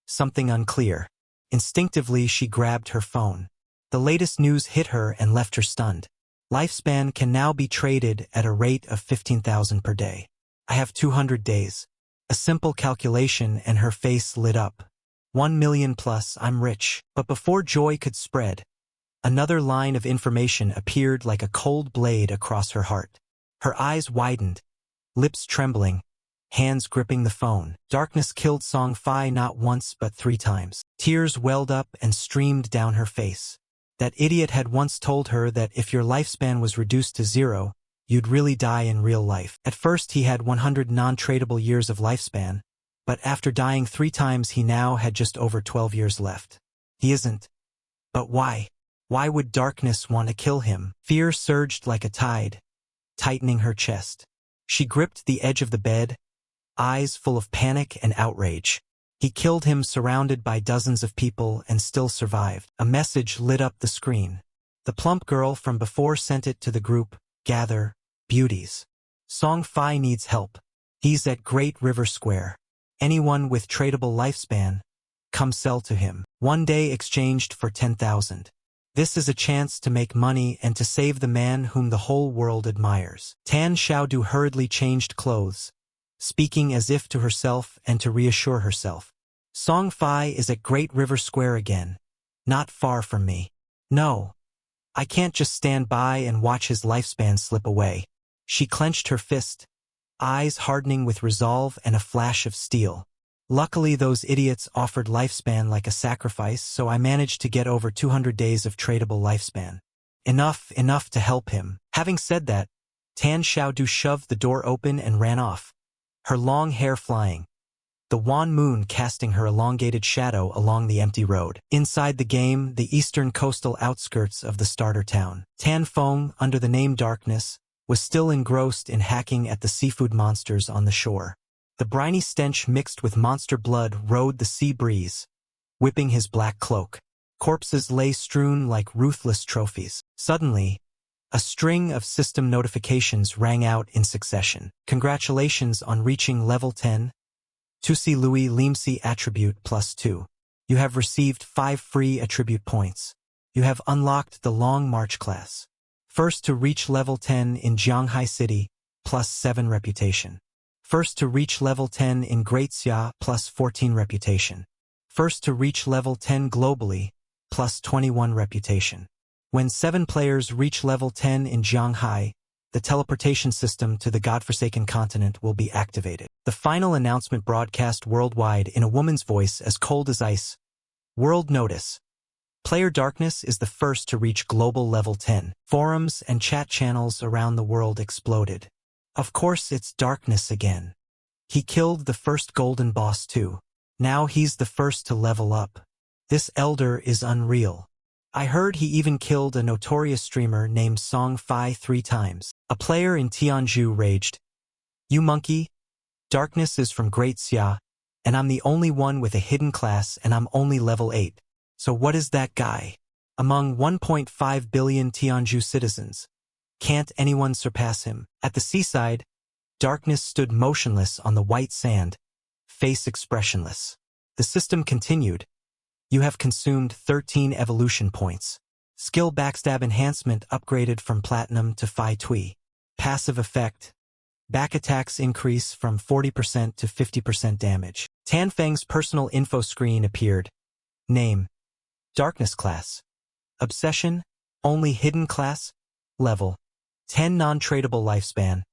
Something unclear. Instinctively, she grabbed her phone. The latest news hit her and left her stunned. Lifespan can now be traded at a rate of 15,000 per day. I have 200 days. A simple calculation and her face lit up. 1 million plus, I'm rich. But before joy could spread, another line of information appeared like a cold blade across her heart. Her eyes widened, lips trembling, hands gripping the phone. Darkness killed Song Fi not once but 3 times. Tears welled up and streamed down her face. That idiot had once told her that if your lifespan was reduced to 0, you'd really die in real life. At first he had 100 non-tradable years of lifespan, but after dying 3 times he now had just over 12 years left. He isn't. But why? Why would Darkness want to kill him? Fear surged like a tide, tightening her chest. She gripped the edge of the bed, eyes full of panic and outrage. He killed him surrounded by dozens of people and still survived. A message lit up the screen. The plump girl from before sent it to the group, "Gather, beauties. Song Fi needs help. He's at Great River Square. Anyone with tradable lifespan, come sell to him. 1 day exchanged for 10,000. This is a chance to make money and to save the man whom the whole world admires." Tan Xiaodu hurriedly changed clothes, speaking as if to herself and to reassure herself. Song Fi is at Great River Square again, not far from me. No, I can't just stand by and watch his lifespan slip away. She clenched her fist, eyes hardening with resolve and a flash of steel. Luckily those idiots offered lifespan like a sacrifice, so I managed to get over 200 days of tradable lifespan. Enough to help him. Having said that, Tan Xiaodu shoved the door open and ran off, her long hair flying, the wan moon casting her elongated shadow along the empty road. Inside the game, the eastern coastal outskirts of the starter town, Tan Feng, under the name Darkness, was still engrossed in hacking at the seafood monsters on the shore. The briny stench mixed with monster blood rode the sea breeze, whipping his black cloak. Corpses lay strewn like ruthless trophies. Suddenly, a string of system notifications rang out in succession. Congratulations on reaching level 10. Tusi Louis Limsi Attribute +2. You have received 5 free attribute points. You have unlocked the Long March class. First to reach level 10 in Jianghai City, +7 reputation. First to reach level 10 in Great Xia, +14 reputation. First to reach level 10 globally, +21 reputation. When 7 players reach level 10 in Jianghai, the teleportation system to the godforsaken continent will be activated. The final announcement broadcast worldwide in a woman's voice as cold as ice. World notice. Player Darkness is the first to reach global level 10. Forums and chat channels around the world exploded. Of course it's Darkness again. He killed the first golden boss too. Now he's the first to level up. This elder is unreal. I heard he even killed a notorious streamer named Song Fi 3 times. A player in Tianzhu raged, "You monkey! Darkness is from Great Xia, and I'm the only one with a hidden class and I'm only level 8. So what is that guy? Among 1.5 billion Tianzhu citizens, can't anyone surpass him?" At the seaside, Darkness stood motionless on the white sand, face expressionless. The system continued. You have consumed 13 evolution points. Skill Backstab Enhancement upgraded from Platinum to Phi Tui. Passive effect. Back attacks increase from 40% to 50% damage. Tan Feng's personal info screen appeared. Name: Darkness class. Obsession: only hidden class. Level: 10 non-tradable lifespan.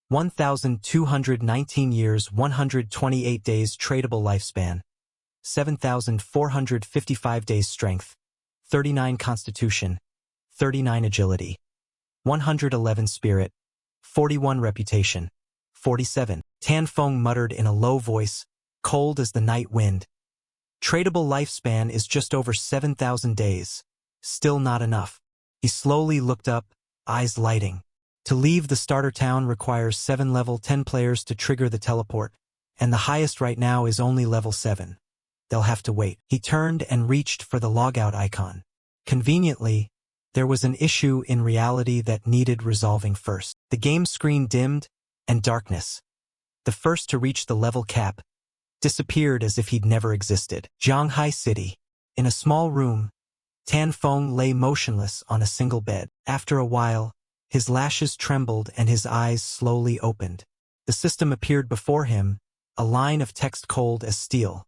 1,219 years 128 days tradable lifespan. 7,455 days strength. 39 constitution. 39 agility. 111 spirit. 41 reputation. 47. Tan Feng muttered in a low voice, cold as the night wind. Tradable lifespan is just over 7,000 days. Still not enough. He slowly looked up, eyes lighting. To leave the starter town requires 7 level 10 players to trigger the teleport, and the highest right now is only level 7. They'll have to wait. He turned and reached for the logout icon. Conveniently, there was an issue in reality that needed resolving first. The game screen dimmed, and Darkness, the first to reach the level cap, disappeared as if he'd never existed. Shanghai City. In a small room, Tan Feng lay motionless on a single bed. After a while, his lashes trembled and his eyes slowly opened. The system appeared before him, a line of text cold as steel.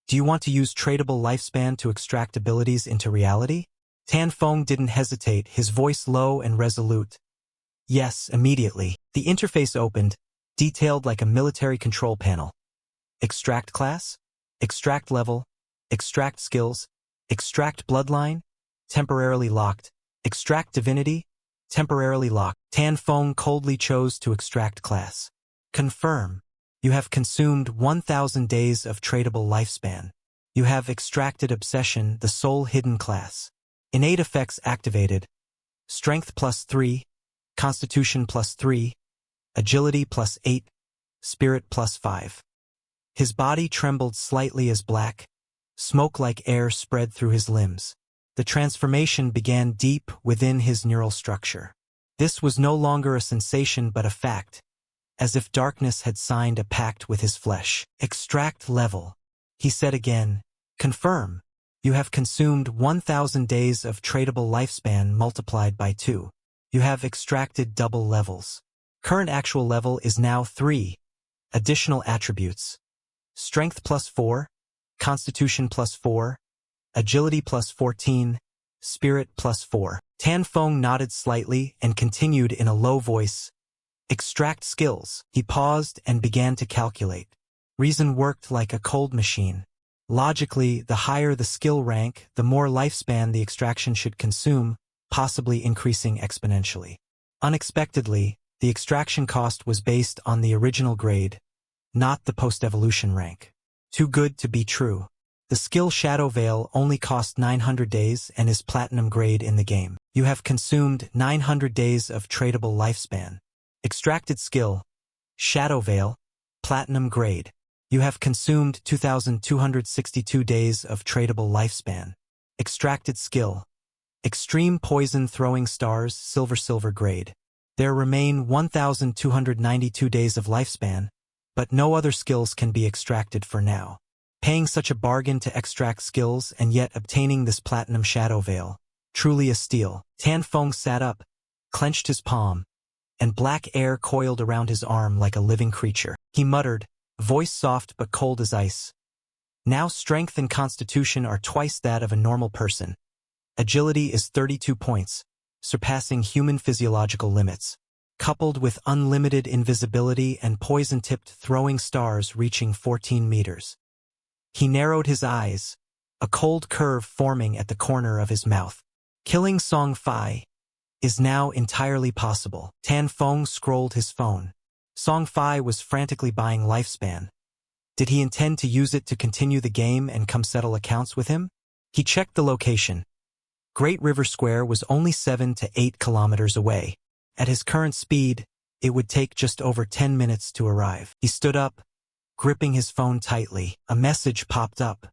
Do you want to use tradable lifespan to extract abilities into reality? Tan Feng didn't hesitate, his voice low and resolute. Yes, immediately. The interface opened, detailed like a military control panel. Extract class? Extract level? Extract skills? Extract bloodline? Temporarily locked. Extract divinity? Temporarily locked. Tan Feng coldly chose to extract class. Confirm. You have consumed 1,000 days of tradable lifespan. You have extracted obsession, the sole hidden class. Innate effects activated. Strength +3, Constitution +3, Agility +8, Spirit +5. His body trembled slightly as black, smoke like air spread through his limbs. The transformation began deep within his neural structure. This was no longer a sensation but a fact, as if darkness had signed a pact with his flesh. Extract level. He said again, confirm. You have consumed 1,000 days of tradable lifespan multiplied by 2. You have extracted double levels. Current actual level is now 3. Additional attributes. Strength +4, Constitution +4, Agility +14, Spirit +4. Tan Feng nodded slightly and continued in a low voice. Extract skills. He paused and began to calculate. Reason worked like a cold machine. Logically, the higher the skill rank, the more lifespan the extraction should consume, possibly increasing exponentially. Unexpectedly, the extraction cost was based on the original grade, not the post-evolution rank. Too good to be true. The skill Shadow Veil only cost 900 days and is platinum grade in the game. You have consumed 900 days of tradable lifespan. Extracted skill, Shadow Veil, platinum grade. You have consumed 2,262 days of tradable lifespan. Extracted skill, Extreme Poison Throwing Stars, silver grade. There remain 1,292 days of lifespan, but no other skills can be extracted for now. Paying such a bargain to extract skills and yet obtaining this platinum Shadow Veil, truly a steal. Tan Feng sat up, clenched his palm, and black air coiled around his arm like a living creature. He muttered, voice soft but cold as ice. Now strength and constitution are twice that of a normal person. Agility is 32 points, surpassing human physiological limits, coupled with unlimited invisibility and poison-tipped throwing stars reaching 14 meters. He narrowed his eyes, a cold curve forming at the corner of his mouth. Killing Song Fi is now entirely possible. Tan Feng scrolled his phone. Song Fi was frantically buying lifespan. Did he intend to use it to continue the game and come settle accounts with him? He checked the location. Great River Square was only 7 to 8 kilometers away. At his current speed, it would take just over 10 minutes to arrive. He stood up, gripping his phone tightly. A message popped up.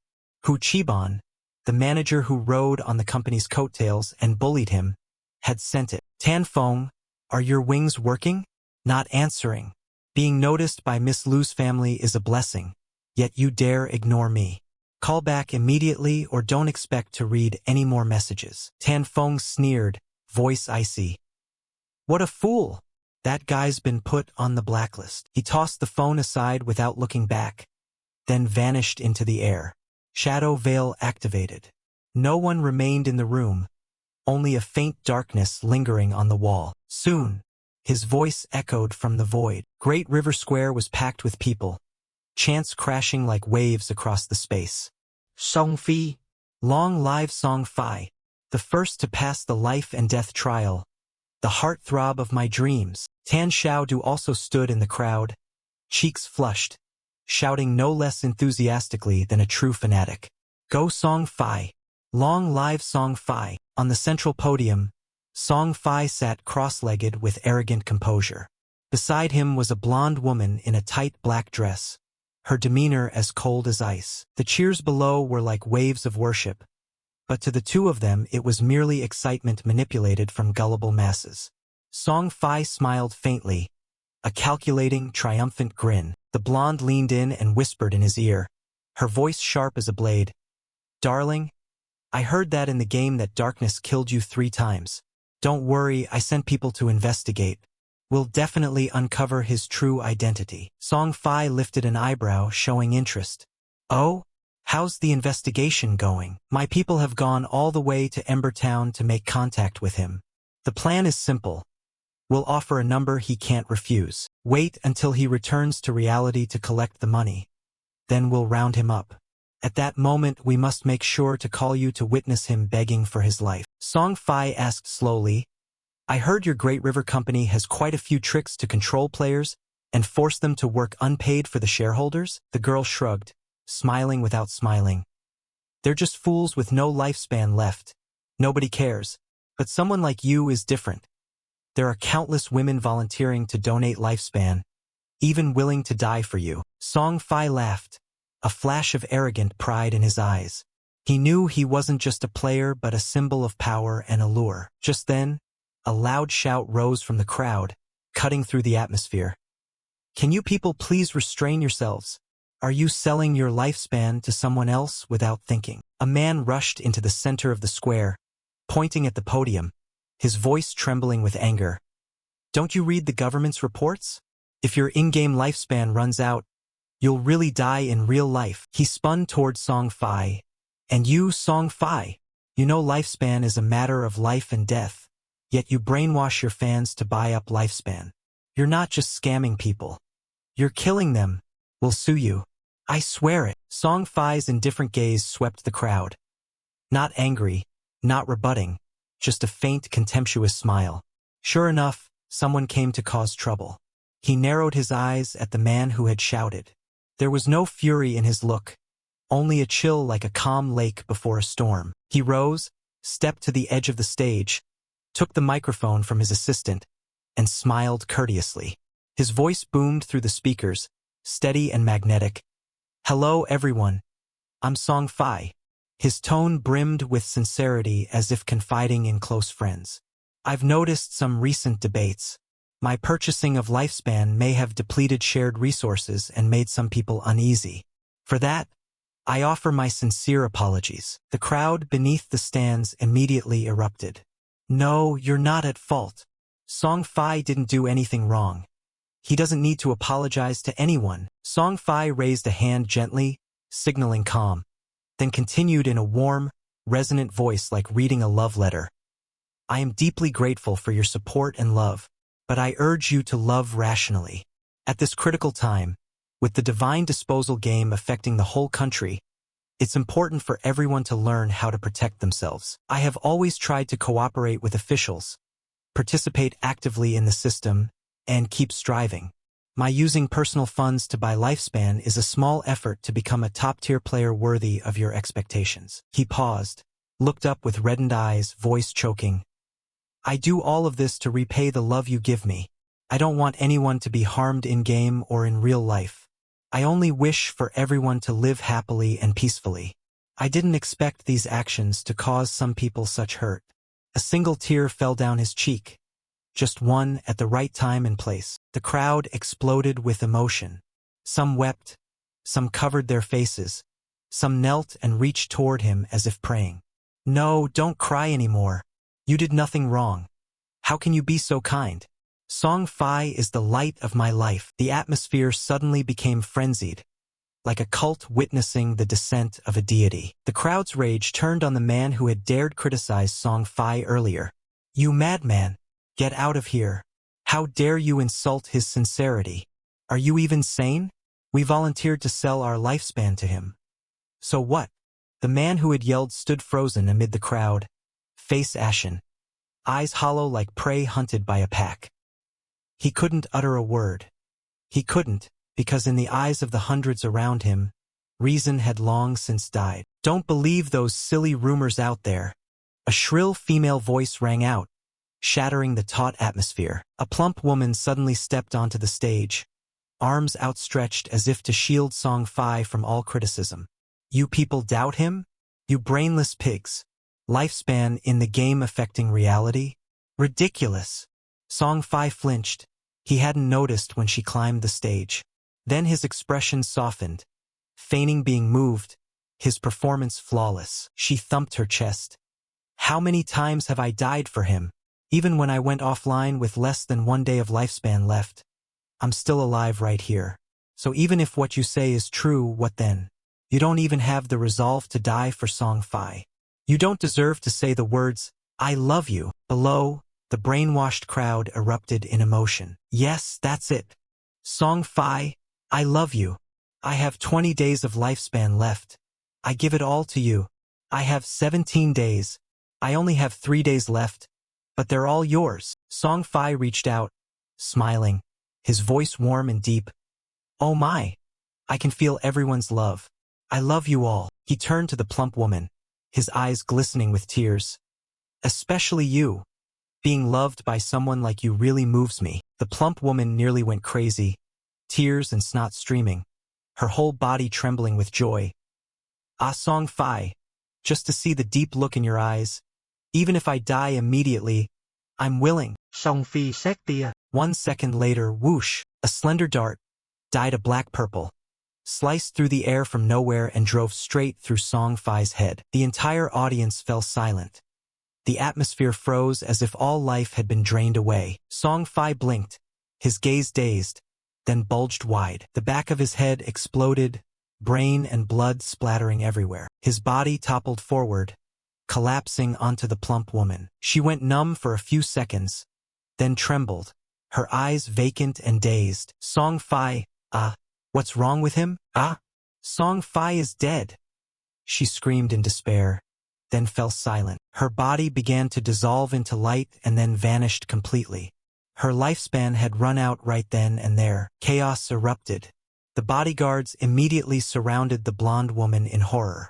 Hu Chiban, the manager who rode on the company's coattails and bullied him, had sent it. Tan Feng, are your wings working? Not answering. Being noticed by Miss Lu's family is a blessing, yet you dare ignore me. Call back immediately or don't expect to read any more messages. Tan Feng sneered, voice icy. What a fool! That guy's been put on the blacklist. He tossed the phone aside without looking back, then vanished into the air. Shadow Veil activated. No one remained in the room, only a faint darkness lingering on the wall. Soon, his voice echoed from the void. Great River Square was packed with people, chants crashing like waves across the space. Song Fi. Long live Song Fi, the first to pass the life and death trial, the heartthrob of my dreams. Tan Xiaodu also stood in the crowd, cheeks flushed, shouting no less enthusiastically than a true fanatic. Go Song Fi! Long live Song Fi! On the central podium, Song Fi sat cross-legged with arrogant composure. Beside him was a blonde woman in a tight black dress, her demeanor as cold as ice. The cheers below were like waves of worship, but to the two of them it was merely excitement manipulated from gullible masses. Song Fi smiled faintly, a calculating, triumphant grin. The blonde leaned in and whispered in his ear, her voice sharp as a blade. Darling, I heard that in the game that darkness killed you 3 times. Don't worry, I sent people to investigate. We'll definitely uncover his true identity. Song Fi lifted an eyebrow, showing interest. Oh? How's the investigation going? My people have gone all the way to Embertown to make contact with him. The plan is simple. We'll offer a number he can't refuse. Wait until he returns to reality to collect the money. Then we'll round him up. At that moment, we must make sure to call you to witness him begging for his life. Song Fi asked slowly, I heard your Great River Company has quite a few tricks to control players and force them to work unpaid for the shareholders? The girl shrugged, smiling without smiling. They're just fools with no lifespan left. Nobody cares. But someone like you is different. There are countless women volunteering to donate lifespan, even willing to die for you. Song Fi laughed, a flash of arrogant pride in his eyes. He knew he wasn't just a player but a symbol of power and allure. Just then, a loud shout rose from the crowd, cutting through the atmosphere. Can you people please restrain yourselves? Are you selling your lifespan to someone else without thinking? A man rushed into the center of the square, pointing at the podium, his voice trembling with anger. Don't you read the government's reports? If your in-game lifespan runs out, you'll really die in real life. He spun toward Song Fi. And you, Song Fi, you know lifespan is a matter of life and death, yet you brainwash your fans to buy up lifespan. You're not just scamming people. You're killing them. We'll sue you. I swear it. Song Fi's indifferent gaze swept the crowd. Not angry, not rebutting, just a faint, contemptuous smile. Sure enough, someone came to cause trouble. He narrowed his eyes at the man who had shouted. There was no fury in his look, only a chill like a calm lake before a storm. He rose, stepped to the edge of the stage, took the microphone from his assistant, and smiled courteously. His voice boomed through the speakers, steady and magnetic. Hello, everyone. I'm Song Fi. His tone brimmed with sincerity as if confiding in close friends. I've noticed some recent debates. My purchasing of lifespan may have depleted shared resources and made some people uneasy. For that, I offer my sincere apologies. The crowd beneath the stands immediately erupted. No, you're not at fault. Song Fi didn't do anything wrong. He doesn't need to apologize to anyone. Song Fi raised a hand gently, signaling calm, then continued in a warm, resonant voice like reading a love letter. I am deeply grateful for your support and love, but I urge you to love rationally. At this critical time, with the divine disposal game affecting the whole country, it's important for everyone to learn how to protect themselves. I have always tried to cooperate with officials, participate actively in the system, and keep striving. My using personal funds to buy lifespan is a small effort to become a top-tier player worthy of your expectations. He paused, looked up with reddened eyes, voice choking. I do all of this to repay the love you give me. I don't want anyone to be harmed in-game or in real life. I only wish for everyone to live happily and peacefully. I didn't expect these actions to cause some people such hurt. A single tear fell down his cheek. Just one at the right time and place. The crowd exploded with emotion. Some wept, some covered their faces, some knelt and reached toward him as if praying. No, don't cry anymore. You did nothing wrong. How can you be so kind? Song Fi is the light of my life. The atmosphere suddenly became frenzied, like a cult witnessing the descent of a deity. The crowd's rage turned on the man who had dared criticize Song Fi earlier. You madman! Get out of here. How dare you insult his sincerity? Are you even sane? We volunteered to sell our lifespan to him. So what? The man who had yelled stood frozen amid the crowd, face ashen, eyes hollow like prey hunted by a pack. He couldn't utter a word. He couldn't, because in the eyes of the hundreds around him, reason had long since died. Don't believe those silly rumors out there. A shrill female voice rang out, shattering the taut atmosphere. A plump woman suddenly stepped onto the stage, arms outstretched as if to shield Song Fi from all criticism. You people doubt him? You brainless pigs. Lifespan in the game affecting reality? Ridiculous. Song Fi flinched, He hadn't noticed when she climbed the stage. Then his expression softened, feigning being moved, his performance flawless. She thumped her chest. How many times have I died for him? Even when I went offline with less than 1 day of lifespan left, I'm still alive right here. So even if what you say is true, what then? You don't even have the resolve to die for Song Fi. You don't deserve to say the words, I love you. Below, the brainwashed crowd erupted in emotion. Yes, that's it. Song Fi, I love you. I have 20 days of lifespan left. I give it all to you. I have 17 days. I only have 3 days left, but they're all yours. Song Fi reached out, smiling, his voice warm and deep. Oh my, I can feel everyone's love. I love you all. He turned to the plump woman, his eyes glistening with tears. Especially you. Being loved by someone like you really moves me. The plump woman nearly went crazy, tears and snot streaming, her whole body trembling with joy. Ah, Song Fi, just to see the deep look in your eyes. Even if I die immediately, I'm willing. Song Phi xét tia. 1 second later, whoosh, a slender dart, dyed a black-purple, sliced through the air from nowhere and drove straight through Song Fi's head. The entire audience fell silent. The atmosphere froze as if all life had been drained away. Song Fi blinked, his gaze dazed, then bulged wide. The back of his head exploded, brain and blood splattering everywhere. His body toppled forward, collapsing onto the plump woman. She went numb for a few seconds, then trembled, her eyes vacant and dazed. Song Fi, what's wrong with him? Song Fi is dead. She screamed in despair, then fell silent. Her body began to dissolve into light and then vanished completely. Her lifespan had run out right then and there. Chaos erupted. The bodyguards immediately surrounded the blonde woman in horror.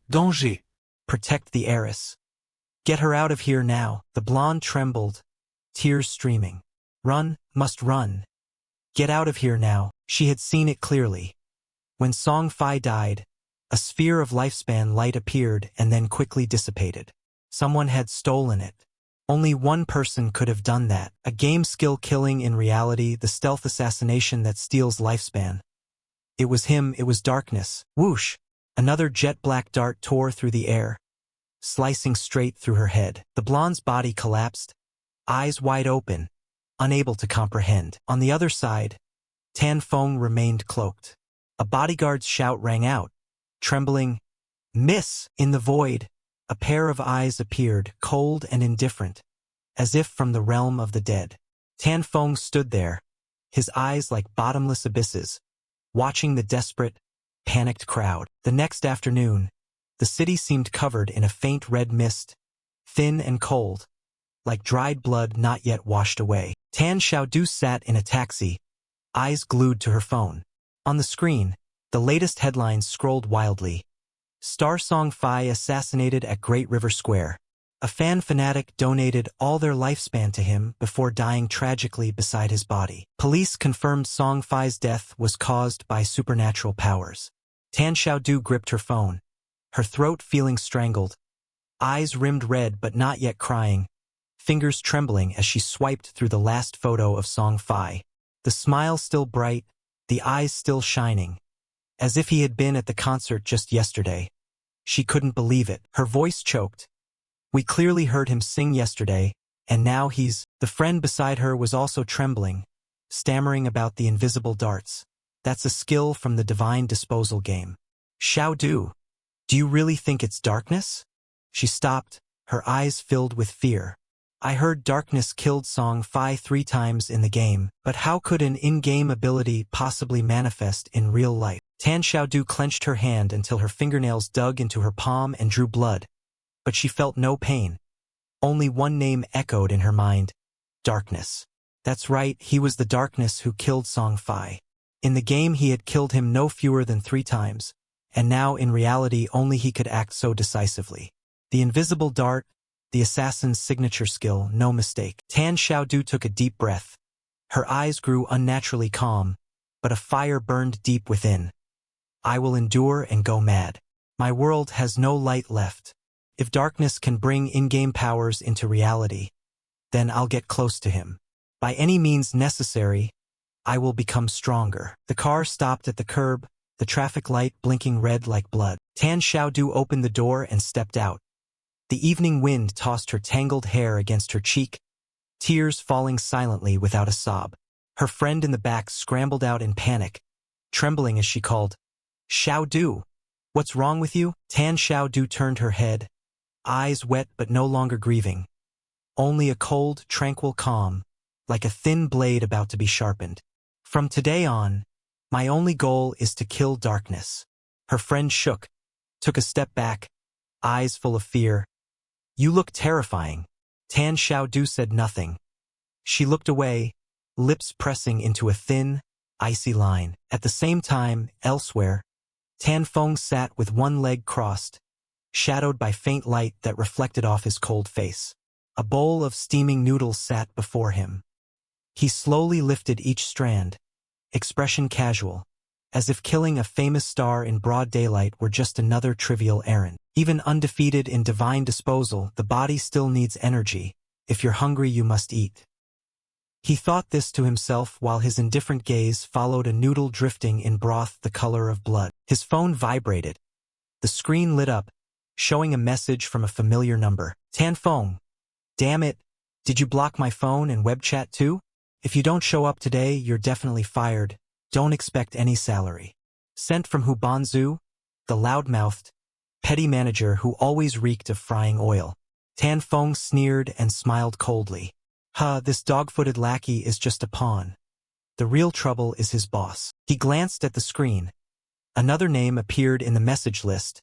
Danger. Protect the heiress. Get her out of here now. The blonde trembled, tears streaming. Run, must run. Get out of here now. She had seen it clearly. When Song Fi died, a sphere of lifespan light appeared and then quickly dissipated. Someone had stolen it. Only one person could have done that. A game skill killing in reality, the stealth assassination that steals lifespan. It was him, it was darkness. Whoosh! Another jet-black dart tore through the air, slicing straight through her head. The blonde's body collapsed, eyes wide open, unable to comprehend. On the other side, Tan Feng remained cloaked. A bodyguard's shout rang out, trembling, "Miss!" In the void, a pair of eyes appeared, cold and indifferent, as if from the realm of the dead. Tan Feng stood there, his eyes like bottomless abysses, watching the desperate, panicked crowd. The next afternoon, the city seemed covered in a faint red mist, thin and cold, like dried blood not yet washed away. Tan Xiaodu sat in a taxi, eyes glued to her phone. On the screen, the latest headlines scrolled wildly. Star Song Fi assassinated at Great River Square. A fan fanatic donated all their lifespan to him before dying tragically beside his body. Police confirmed Song Fi's death was caused by supernatural powers. Tan Xiaodu gripped her phone, her throat feeling strangled, eyes rimmed red but not yet crying, fingers trembling as she swiped through the last photo of Song Fi. The smile still bright, the eyes still shining, as if he had been at the concert just yesterday. She couldn't believe it. Her voice choked. We clearly heard him sing yesterday, and now he's... The friend beside her was also trembling, stammering about the invisible darts. That's a skill from the Divine Disposal game. Xiaodu, do you really think it's darkness? She stopped, her eyes filled with fear. I heard darkness killed Song Fi 3 times in the game, but how could an in-game ability possibly manifest in real life? Tan Xiaodu clenched her hand until her fingernails dug into her palm and drew blood. But she felt no pain. Only one name echoed in her mind. Darkness. That's right, he was the darkness who killed Song Fi. In the game he had killed him no fewer than 3 times, and now in reality only he could act so decisively. The invisible dart, the assassin's signature skill, no mistake. Tan Xiaodu took a deep breath. Her eyes grew unnaturally calm, but a fire burned deep within. I will endure and go mad. My world has no light left. If darkness can bring in-game powers into reality, then I'll get close to him. By any means necessary, I will become stronger. The car stopped at the curb, the traffic light blinking red like blood. Tan Xiaodu opened the door and stepped out. The evening wind tossed her tangled hair against her cheek, tears falling silently without a sob. Her friend in the back scrambled out in panic, trembling as she called, "Xiaodu, what's wrong with you?" Tan Xiaodu turned her head, eyes wet but no longer grieving. Only a cold, tranquil calm, like a thin blade about to be sharpened. "From today on, my only goal is to kill darkness." Her friend shook, took a step back, eyes full of fear. "You look terrifying." Tan Xiaodu said nothing. She looked away, lips pressing into a thin, icy line. At the same time, elsewhere, Tan Feng sat with one leg crossed, shadowed by faint light that reflected off his cold face. A bowl of steaming noodles sat before him. He slowly lifted each strand, expression casual, as if killing a famous star in broad daylight were just another trivial errand. Even undefeated in divine disposal, the body still needs energy. If you're hungry, you must eat. He thought this to himself while his indifferent gaze followed a noodle drifting in broth the color of blood. His phone vibrated. The screen lit up, showing a message from a familiar number. "Tan Feng. Damn it, did you block my phone and web chat too? If you don't show up today, you're definitely fired. Don't expect any salary." Sent from Hu Banzu, the loud-mouthed, petty manager who always reeked of frying oil. Tan Feng sneered and smiled coldly. This dog-footed lackey is just a pawn. The real trouble is his boss." He glanced at the screen. Another name appeared in the message list,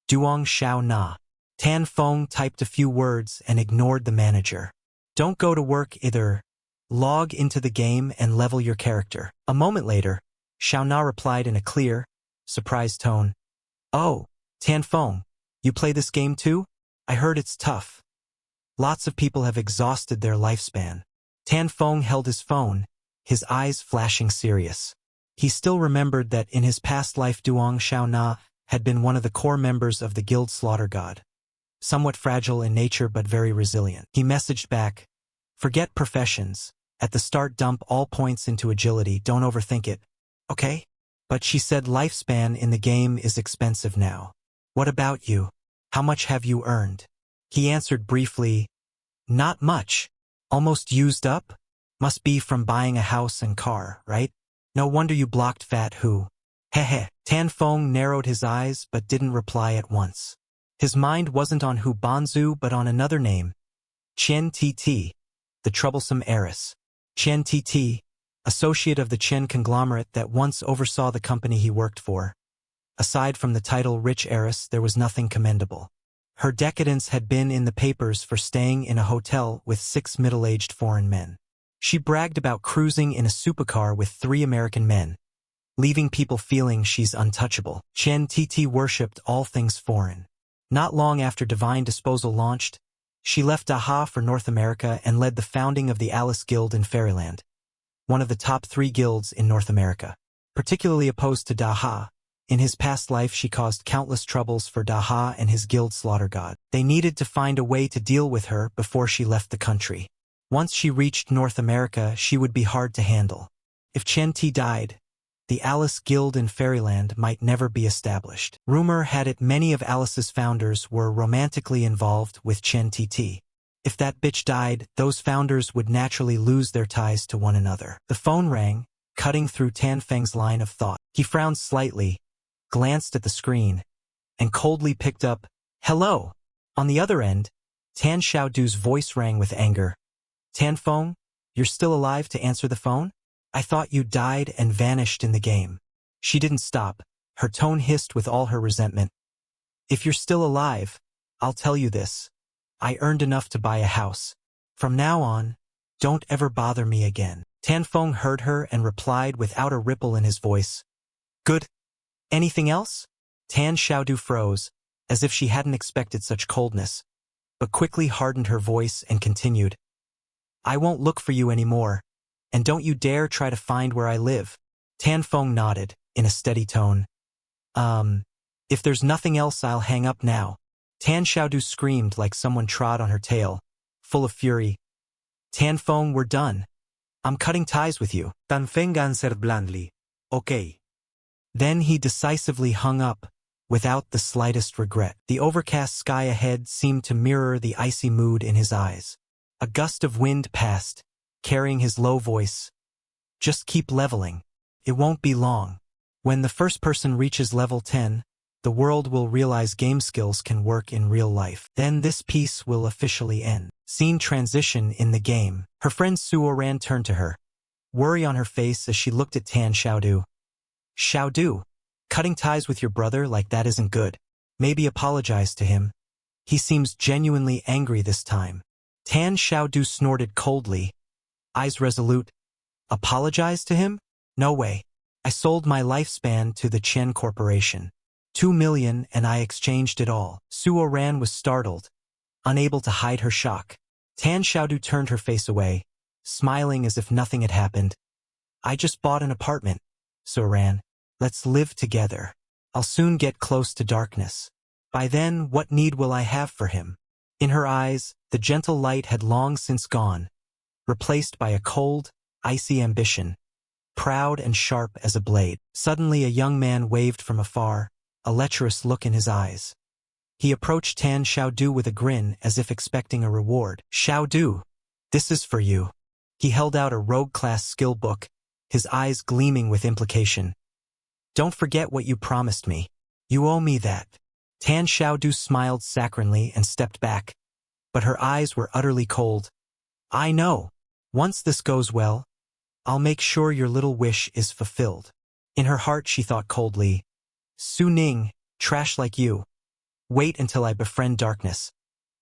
Duong Xiao Na. Tan Feng typed a few words and ignored the manager. "Don't go to work either. Log into the game and level your character." A moment later, Xiao Na replied in a clear, surprised tone. "Oh, Tan Feng, you play this game too? I heard it's tough. Lots of people have exhausted their lifespan." Tan Feng held his phone, his eyes flashing serious. He still remembered that in his past life Duong Xiao Na had been one of the core members of the guild Slaughter God. Somewhat fragile in nature but very resilient. He messaged back, "Forget professions. At the start dump all points into agility, don't overthink it. Okay?" But she said lifespan in the game is expensive now. "What about you? How much have you earned?" He answered briefly, "Not much. Almost used up? Must be from buying a house and car, right? No wonder you blocked Fat Hu." Heh. Tan Feng narrowed his eyes but didn't reply at once. His mind wasn't on Hu Banzu but on another name, Chen Tt, the troublesome heiress. Chen Tt, associate of the Chen conglomerate that once oversaw the company he worked for. Aside from the title rich heiress, there was nothing commendable. Her decadence had been in the papers for staying in a hotel with 6 middle-aged foreign men. She bragged about cruising in a supercar with 3 American men, leaving people feeling she's untouchable. Chen Tt worshipped all things foreign. Not long after Divine Disposal launched, she left Daha for North America and led the founding of the Alice Guild in Fairyland, one of the top 3 guilds in North America. Particularly opposed to Daha, in his past life she caused countless troubles for Daha and his guild Slaughter God. They needed to find a way to deal with her before she left the country. Once she reached North America, she would be hard to handle. If Chen T died, the Alice Guild in Fairyland might never be established. Rumor had it many of Alice's founders were romantically involved with Chen Tt. If that bitch died, those founders would naturally lose their ties to one another. The phone rang, cutting through Tan Feng's line of thought. He frowned slightly, glanced at the screen, and coldly picked up, "Hello." On the other end, Tan Xiaodu's voice rang with anger. "Tan Feng, you're still alive to answer the phone? I thought you died and vanished in the game." She didn't stop. Her tone hissed with all her resentment. "If you're still alive, I'll tell you this. I earned enough to buy a house. From now on, don't ever bother me again." Tan Feng heard her and replied without a ripple in his voice, "Good. Anything else?" Tan Xiaodu froze, as if she hadn't expected such coldness, but quickly hardened her voice and continued, "I won't look for you anymore. And don't you dare try to find where I live." Tan Feng nodded, in a steady tone. If there's nothing else, I'll hang up now." Tan Xiaodu screamed like someone trod on her tail, full of fury. "Tan Feng, we're done. I'm cutting ties with you. Tan Feng answered blandly. Okay. Then he decisively hung up, without the slightest regret. The overcast sky ahead seemed to mirror the icy mood in his eyes. A gust of wind passed, carrying his low voice. Just keep leveling. It won't be long. When the first person reaches level 10, the world will realize game skills can work in real life. Then this piece will officially end. Scene transition in the game. Her friend Suoran turned to her, worry on her face as she looked at Tan Xiaodu. Xiaodu, cutting ties with your brother like that isn't good. Maybe apologize to him. He seems genuinely angry this time. Tan Xiaodu snorted coldly, eyes resolute. Apologize to him? No way. I sold my lifespan to the Chen Corporation. 2 million and I exchanged it all. Suoran was startled, unable to hide her shock. Tan Xiaodu turned her face away, smiling as if nothing had happened. I just bought an apartment, Suoran. Let's live together. I'll soon get close to darkness. By then, what need will I have for him? In her eyes, the gentle light had long since gone, replaced by a cold, icy ambition, proud and sharp as a blade. Suddenly a young man waved from afar, a lecherous look in his eyes. He approached Tan Xiaodu with a grin as if expecting a reward. Xiaodu, this is for you. He held out a rogue-class skill book, his eyes gleaming with implication. Don't forget what you promised me. You owe me that. Tan Xiaodu smiled saccharinely and stepped back, but her eyes were utterly cold. I know. Once this goes well, I'll make sure your little wish is fulfilled. In her heart she thought coldly, Su Ning, trash like you. Wait until I befriend darkness.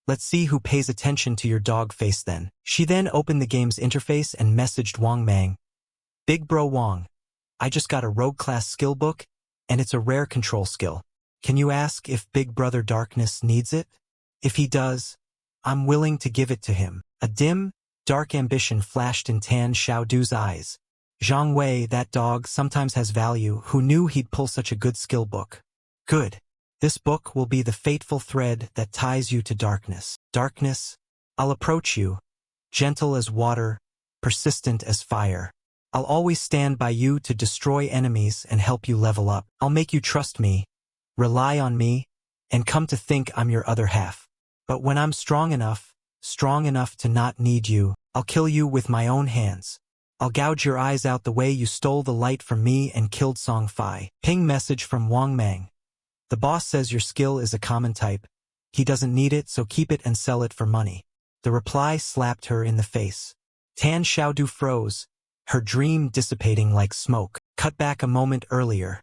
Let's see who pays attention to your dog face then. She then opened the game's interface and messaged Wang Mang. Big bro Wang, I just got a rogue-class skill book, and it's a rare control skill. Can you ask if Big Brother Darkness needs it? If he does, I'm willing to give it to him. A dim, dark ambition flashed in Tan Xiaodu's eyes. Zhang Wei, that dog, sometimes has value. Who knew he'd pull such a good skill book? Good. This book will be the fateful thread that ties you to darkness. Darkness, I'll approach you, gentle as water, persistent as fire. I'll always stand by you to destroy enemies and help you level up. I'll make you trust me, rely on me, and come to think I'm your other half. But when I'm strong enough to not need you, I'll kill you with my own hands. I'll gouge your eyes out the way you stole the light from me and killed Song Fai. Ping message from Wang Mang. The boss says your skill is a common type. He doesn't need it, so keep it and sell it for money. The reply slapped her in the face. Tan Xiaodu froze, her dream dissipating like smoke. Cut back a moment earlier.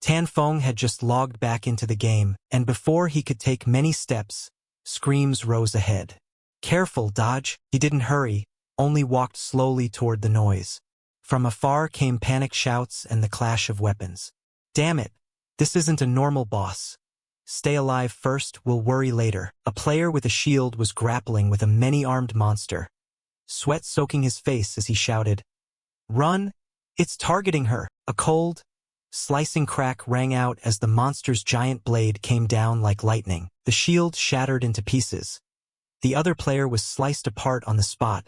Tan Feng had just logged back into the game, and before he could take many steps, screams rose ahead. Careful, dodge. He didn't hurry, only walked slowly toward the noise. From afar came panic shouts and the clash of weapons. Damn it. This isn't a normal boss. Stay alive first, we'll worry later. A player with a shield was grappling with a many-armed monster, sweat soaking his face as he shouted, Run! It's targeting her! A cold, slicing crack rang out as the monster's giant blade came down like lightning. The shield shattered into pieces. The other player was sliced apart on the spot,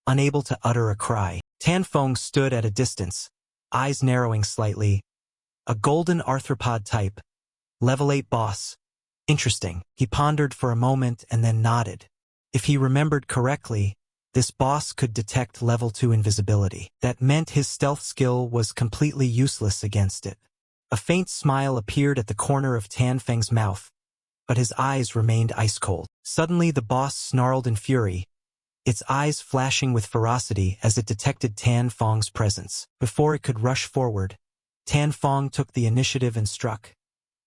unable to utter a cry. Tan Feng stood at a distance, eyes narrowing slightly. A golden arthropod type. Level 8 boss. Interesting. He pondered for a moment and then nodded. If he remembered correctly, this boss could detect level 2 invisibility. That meant his stealth skill was completely useless against it. A faint smile appeared at the corner of Tan Feng's mouth, but his eyes remained ice-cold. Suddenly the boss snarled in fury, its eyes flashing with ferocity as it detected Tan Feng's presence. Before it could rush forward, Tan Feng took the initiative and struck,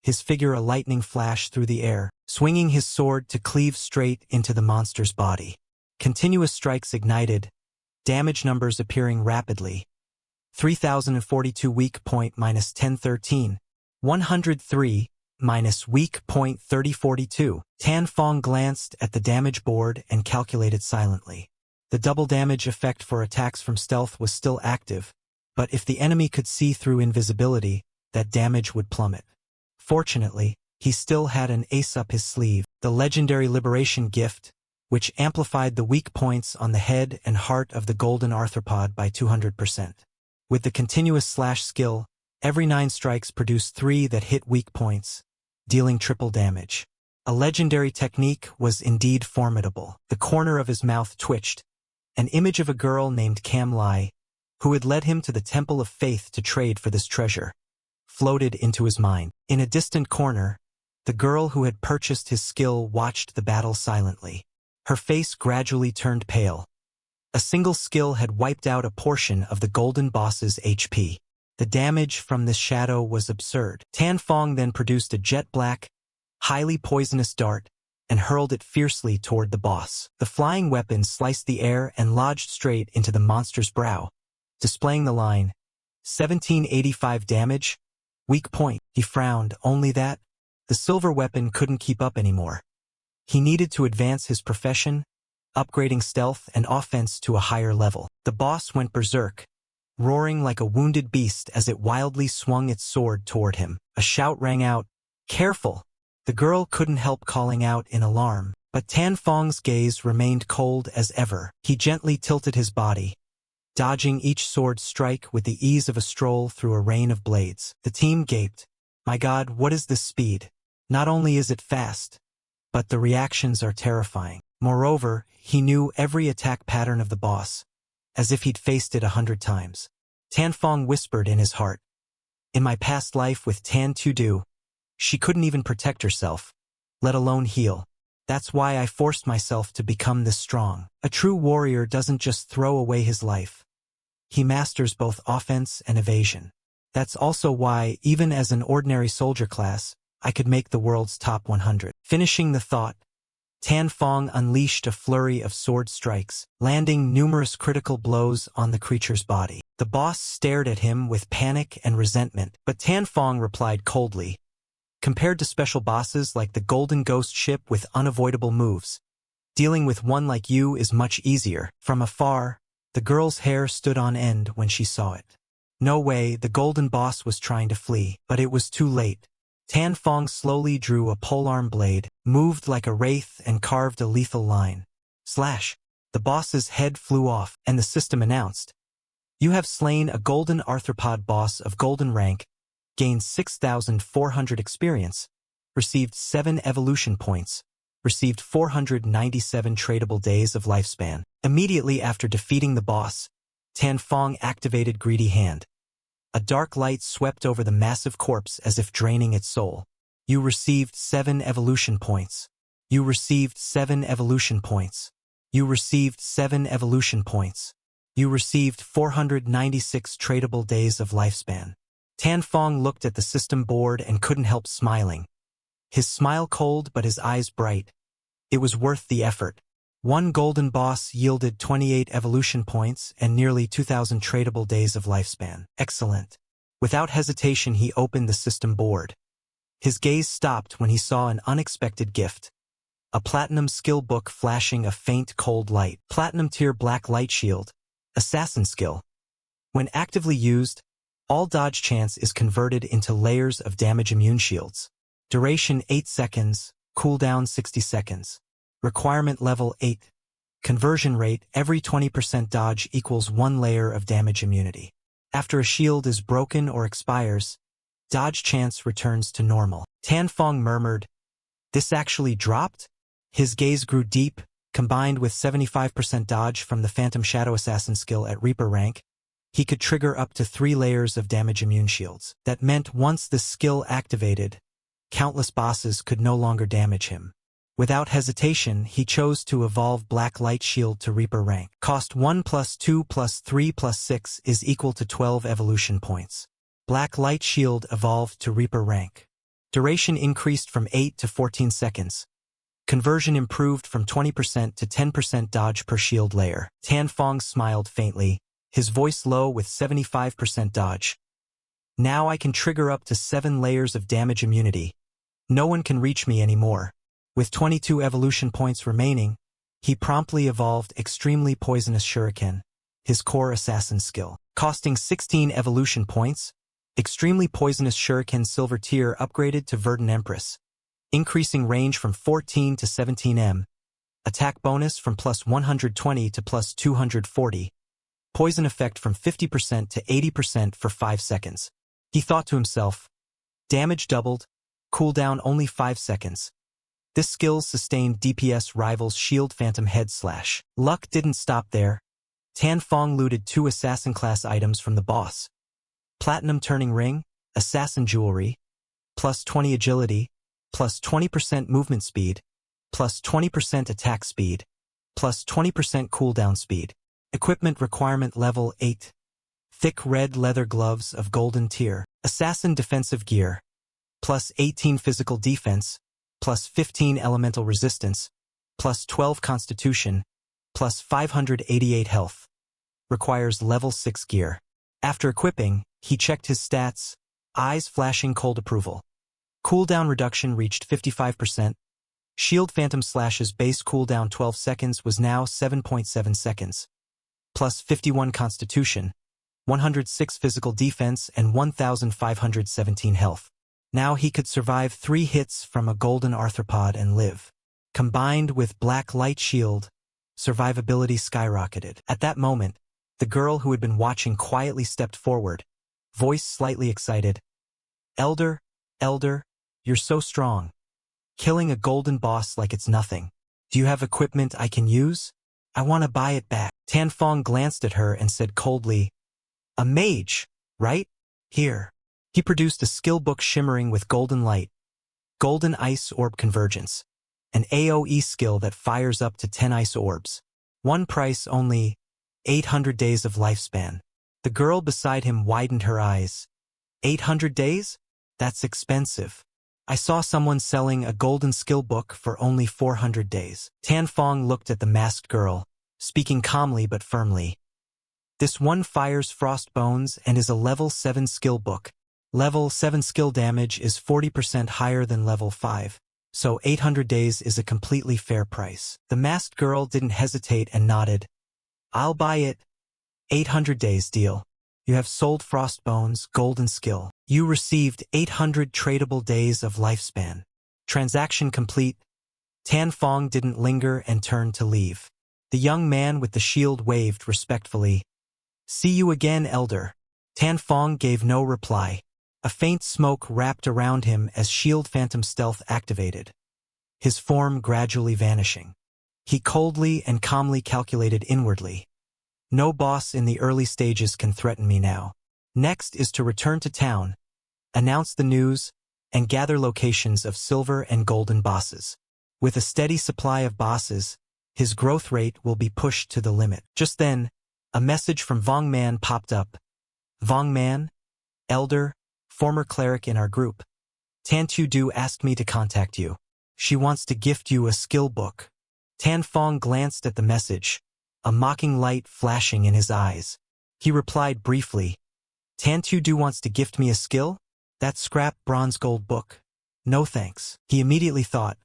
his figure a lightning flash through the air, swinging his sword to cleave straight into the monster's body. Continuous strikes ignited, damage numbers appearing rapidly. 3042 weak point minus 1013, 103 minus weak point 3042. Tan Feng glanced at the damage board and calculated silently. The double damage effect for attacks from stealth was still active, but if the enemy could see through invisibility, that damage would plummet. Fortunately, he still had an ace up his sleeve, the legendary liberation gift, which amplified the weak points on the head and heart of the golden arthropod by 200%. With the continuous slash skill, every 9 strikes produced 3 that hit weak points, dealing triple damage. A legendary technique was indeed formidable. The corner of his mouth twitched. An image of a girl named Cam Lai, who had led him to the Temple of Faith to trade for this treasure, floated into his mind. In a distant corner, the girl who had purchased his skill watched the battle silently. Her face gradually turned pale. A single skill had wiped out a portion of the golden boss's HP. The damage from this shadow was absurd. Tan Fong then produced a jet-black, highly poisonous dart and hurled it fiercely toward the boss. The flying weapon sliced the air and lodged straight into the monster's brow, displaying the line, 1785 damage, weak point. He frowned. Only that? The silver weapon couldn't keep up anymore. He needed to advance his profession, upgrading stealth and offense to a higher level. The boss went berserk, roaring like a wounded beast as it wildly swung its sword toward him. A shout rang out, "Careful!" The girl couldn't help calling out in alarm, but Tan Fong's gaze remained cold as ever. He gently tilted his body, dodging each sword strike with the ease of a stroll through a rain of blades. The team gaped. My God, what is this speed? Not only is it fast, but the reactions are terrifying. Moreover, he knew every attack pattern of the boss, as if he'd faced it 100 times. Tan Fong whispered in his heart. In my past life with Tan Tudu, she couldn't even protect herself, let alone heal. That's why I forced myself to become this strong. A true warrior doesn't just throw away his life. He masters both offense and evasion. That's also why, even as an ordinary soldier class, I could make the world's top 100. Finishing the thought, Tan Fong unleashed a flurry of sword strikes, landing numerous critical blows on the creature's body. The boss stared at him with panic and resentment, but Tan Fong replied coldly. Compared to special bosses like the Golden Ghost ship with unavoidable moves, dealing with one like you is much easier. From afar, the girl's hair stood on end when she saw it. No way, the golden boss was trying to flee, but it was too late. Tan Fong slowly drew a polearm blade, moved like a wraith and carved a lethal line. Slash! The boss's head flew off, and the system announced, "You have slain a golden arthropod boss of golden rank, gained 6,400 experience, received 7 evolution points, received 497 tradable days of lifespan." Immediately after defeating the boss, Tan Fong activated Greedy Hand. A dark light swept over the massive corpse as if draining its soul. You received 7 evolution points. You received 7 evolution points. You received 7 evolution points. You received 496 tradable days of lifespan. Tan Fong looked at the system board and couldn't help smiling. His smile cold but his eyes bright. It was worth the effort. One golden boss yielded 28 evolution points and nearly 2,000 tradable days of lifespan. Excellent. Without hesitation he opened the system board. His gaze stopped when he saw an unexpected gift. A platinum skill book flashing a faint cold light. Platinum tier black light shield. Assassin skill. When actively used, all dodge chance is converted into layers of damage immune shields. Duration 8 seconds, cooldown 60 seconds. Requirement level 8. Conversion rate, every 20% dodge equals 1 layer of damage immunity. After a shield is broken or expires, dodge chance returns to normal. Tan Fong murmured, "This actually dropped?" His gaze grew deep, combined with 75% dodge from the Phantom Shadow Assassin skill at Reaper rank. He could trigger up to 3 layers of damage immune shields. That meant once the skill activated, countless bosses could no longer damage him. Without hesitation, he chose to evolve Black Light Shield to Reaper rank. Cost 1 + 2 + 3 + 6 is equal to 12 evolution points. Black Light Shield evolved to Reaper rank. Duration increased from 8 to 14 seconds. Conversion improved from 20% to 10% dodge per shield layer. Tan Fong smiled faintly, his voice low with 75% dodge. Now I can trigger up to 7 layers of damage immunity. No one can reach me anymore. With 22 evolution points remaining, he promptly evolved Extremely Poisonous Shuriken, his core assassin skill. Costing 16 evolution points, Extremely Poisonous Shuriken Silver Tier upgraded to Verdant Empress, increasing range from 14 to 17 m, Attack bonus from plus 120 to plus 240. Poison effect from 50% to 80% for 5 seconds. He thought to himself, damage doubled, cooldown only 5 seconds. This skill's sustained DPS rivals Shield Phantom Head Slash. Luck didn't stop there. Tan Fong looted 2 assassin-class items from the boss. Platinum Turning Ring, Assassin Jewelry, plus 20 agility, plus 20% movement speed, plus 20% attack speed, plus 20% cooldown speed. Equipment requirement level 8. Thick red leather gloves of golden tier. Assassin defensive gear. Plus 18 physical defense, plus 15 elemental resistance, plus 12 constitution, plus 588 health. Requires level 6 gear. After equipping, he checked his stats, eyes flashing cold approval. Cooldown reduction reached 55%. Shield Phantom Slash's base cooldown 12 seconds was now 7.7 seconds. Plus 51 constitution, 106 physical defense, and 1,517 health. Now he could survive 3 hits from a golden arthropod and live. Combined with Black Light Shield, survivability skyrocketed. At that moment, the girl who had been watching quietly stepped forward, voice slightly excited. Elder, you're so strong. Killing a golden boss like it's nothing. Do you have equipment I can use? I want to buy it back. Tan Fong glanced at her and said coldly, a mage, right? Here. He produced a skill book shimmering with golden light, golden ice orb convergence, an AoE skill that fires up to 10 ice orbs. One price only, 800 days of lifespan. The girl beside him widened her eyes. 800 days? That's expensive. I saw someone selling a golden skill book for only 400 days. Tan Fong looked at the masked girl, speaking calmly but firmly. This one fires frost bones and is a level 7 skill book. Level 7 skill damage is 40% higher than level 5, so 800 days is a completely fair price. The masked girl didn't hesitate and nodded. I'll buy it. 800 days deal. You have sold Frostbone's golden skill. You received 800 tradable days of lifespan. Transaction complete. Tan Fong didn't linger and turned to leave. The young man with the shield waved respectfully. See you again, Elder. Tan Fong gave no reply. A faint smoke wrapped around him as Shield Phantom Stealth activated, his form gradually vanishing. He coldly and calmly calculated inwardly. No boss in the early stages can threaten me now. Next is to return to town, announce the news, and gather locations of silver and golden bosses. With a steady supply of bosses, his growth rate will be pushed to the limit. Just then, a message from Vong Man popped up. Vong Man, Elder, former cleric in our group. Tan Tu Du asked me to contact you. She wants to gift you a skill book. Tan Fong glanced at the message, a mocking light flashing in his eyes. He replied briefly, Tan Tu Du wants to gift me a skill? That scrap bronze gold book? No thanks. He immediately thought,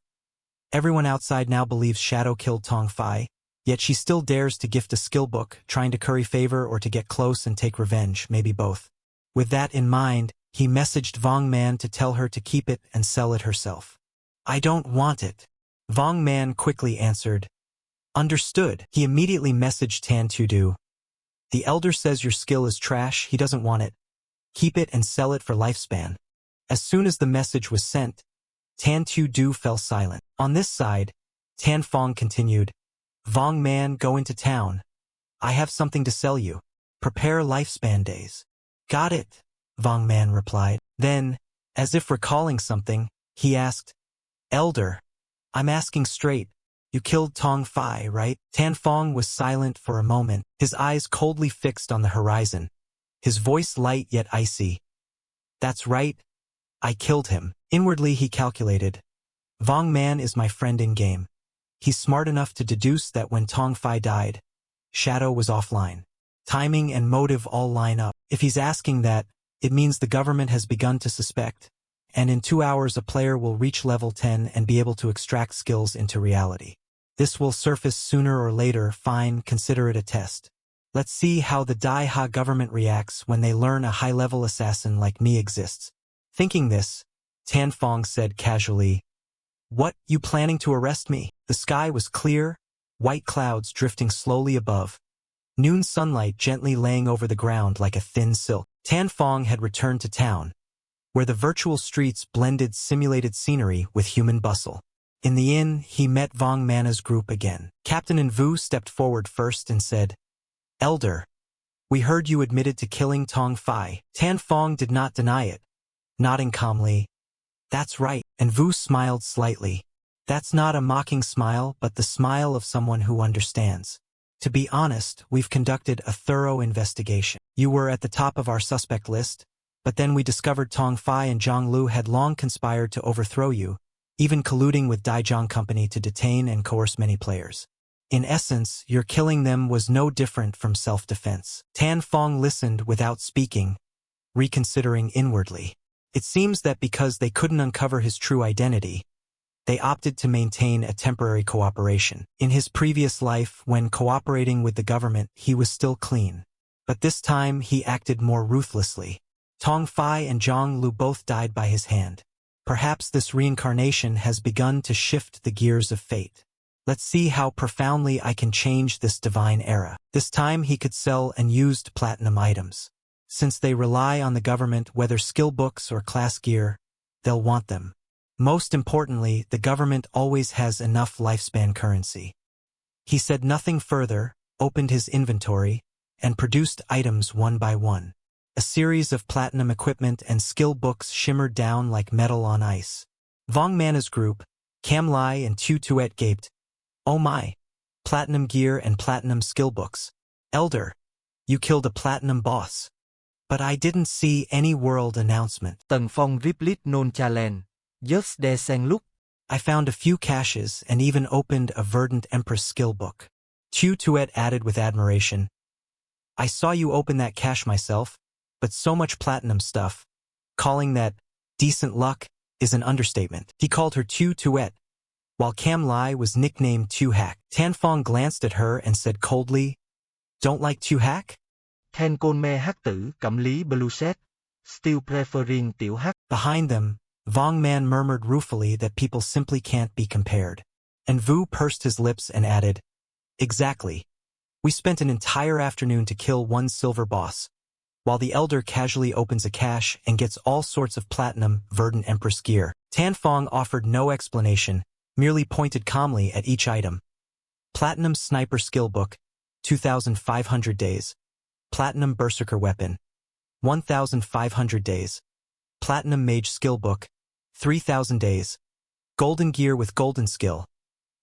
everyone outside now believes Shadow killed Tong Fai, yet she still dares to gift a skill book, trying to curry favor or to get close and take revenge, maybe both. With that in mind, he messaged Vong Man to tell her to keep it and sell it herself. I don't want it. Vong Man quickly answered. Understood. He immediately messaged Tan Tu Du. The Elder says your skill is trash, he doesn't want it. Keep it and sell it for lifespan. As soon as the message was sent, Tan Tu Du fell silent. On this side, Tan Fong continued. Vong Man, go into town. I have something to sell you. Prepare lifespan days. Got it, Vong Man replied. Then, as if recalling something, he asked, Elder, I'm asking straight. You killed Tong Fai, right? Tan Fong was silent for a moment, his eyes coldly fixed on the horizon, his voice light yet icy. That's right. I killed him. Inwardly he calculated. Vong Man is my friend in-game. He's smart enough to deduce that when Tong Fai died, Shadow was offline. Timing and motive all line up. If he's asking that, it means the government has begun to suspect, and in 2 hours a player will reach level 10 and be able to extract skills into reality. This will surface sooner or later, fine, consider it a test. Let's see how the Dai Ha government reacts when they learn a high-level assassin like me exists. Thinking this, Tan Fong said casually, What, you planning to arrest me? The sky was clear, white clouds drifting slowly above, noon sunlight gently laying over the ground like a thin silk. Tan Fong had returned to town, where the virtual streets blended simulated scenery with human bustle. In the inn, he met Vong Mana's group again. Captain and Vu stepped forward first and said, "Elder, we heard you admitted to killing Tong Fai." Tan Fong did not deny it, nodding calmly. "That's right," and Vu smiled slightly. That's not a mocking smile, but the smile of someone who understands. "To be honest, we've conducted a thorough investigation. You were at the top of our suspect list, but then we discovered Tong Fai and Zhang Lu had long conspired to overthrow you, even colluding with Daijang Company to detain and coerce many players. In essence, your killing them was no different from self-defense." Tan Fong listened without speaking, reconsidering inwardly. It seems that because they couldn't uncover his true identity, they opted to maintain a temporary cooperation. In his previous life, when cooperating with the government, he was still clean. But this time, he acted more ruthlessly. Tong Fai and Zhang Lu both died by his hand. Perhaps this reincarnation has begun to shift the gears of fate. Let's see how profoundly I can change this divine era. This time he could sell unused platinum items. Since they rely on the government, whether skill books or class gear, they'll want them. Most importantly, the government always has enough lifespan currency. He said nothing further, opened his inventory, and produced items one by one. A series of platinum equipment and skill books shimmered down like metal on ice. Vong Mana's group, Cam Lai and Tu Tuet gaped. "Oh my! Platinum gear and platinum skill books. Elder, you killed a platinum boss." "But I didn't see any world announcement." Tần Phong Riplit non challenge. Just de sang lúc. "I found a few caches and even opened a Verdant Empress skill book." Tu Tuet added with admiration. "I saw you open that cache myself, but so much platinum stuff. Calling that decent luck is an understatement." He called her Tu Tuet, while Cam Lai was nicknamed Tu Hack. Tan Fong glanced at her and said coldly, "Don't like Tu Hack?" Then Côn Me Hắc Tử Cẩm Lý Blue Set. Still preferring Tiểu Hắc. Behind them, Vong Man murmured ruefully that people simply can't be compared. And Vu pursed his lips and added, "Exactly. We spent an entire afternoon to kill one silver boss, while the elder casually opens a cache and gets all sorts of platinum Verdant Empress gear." Tan Fong offered no explanation, merely pointed calmly at each item. Platinum Sniper Skill Book, 2,500 days. Platinum Berserker Weapon, 1,500 days. Platinum Mage Skill Book, 3,000 days. Golden Gear with Golden Skill,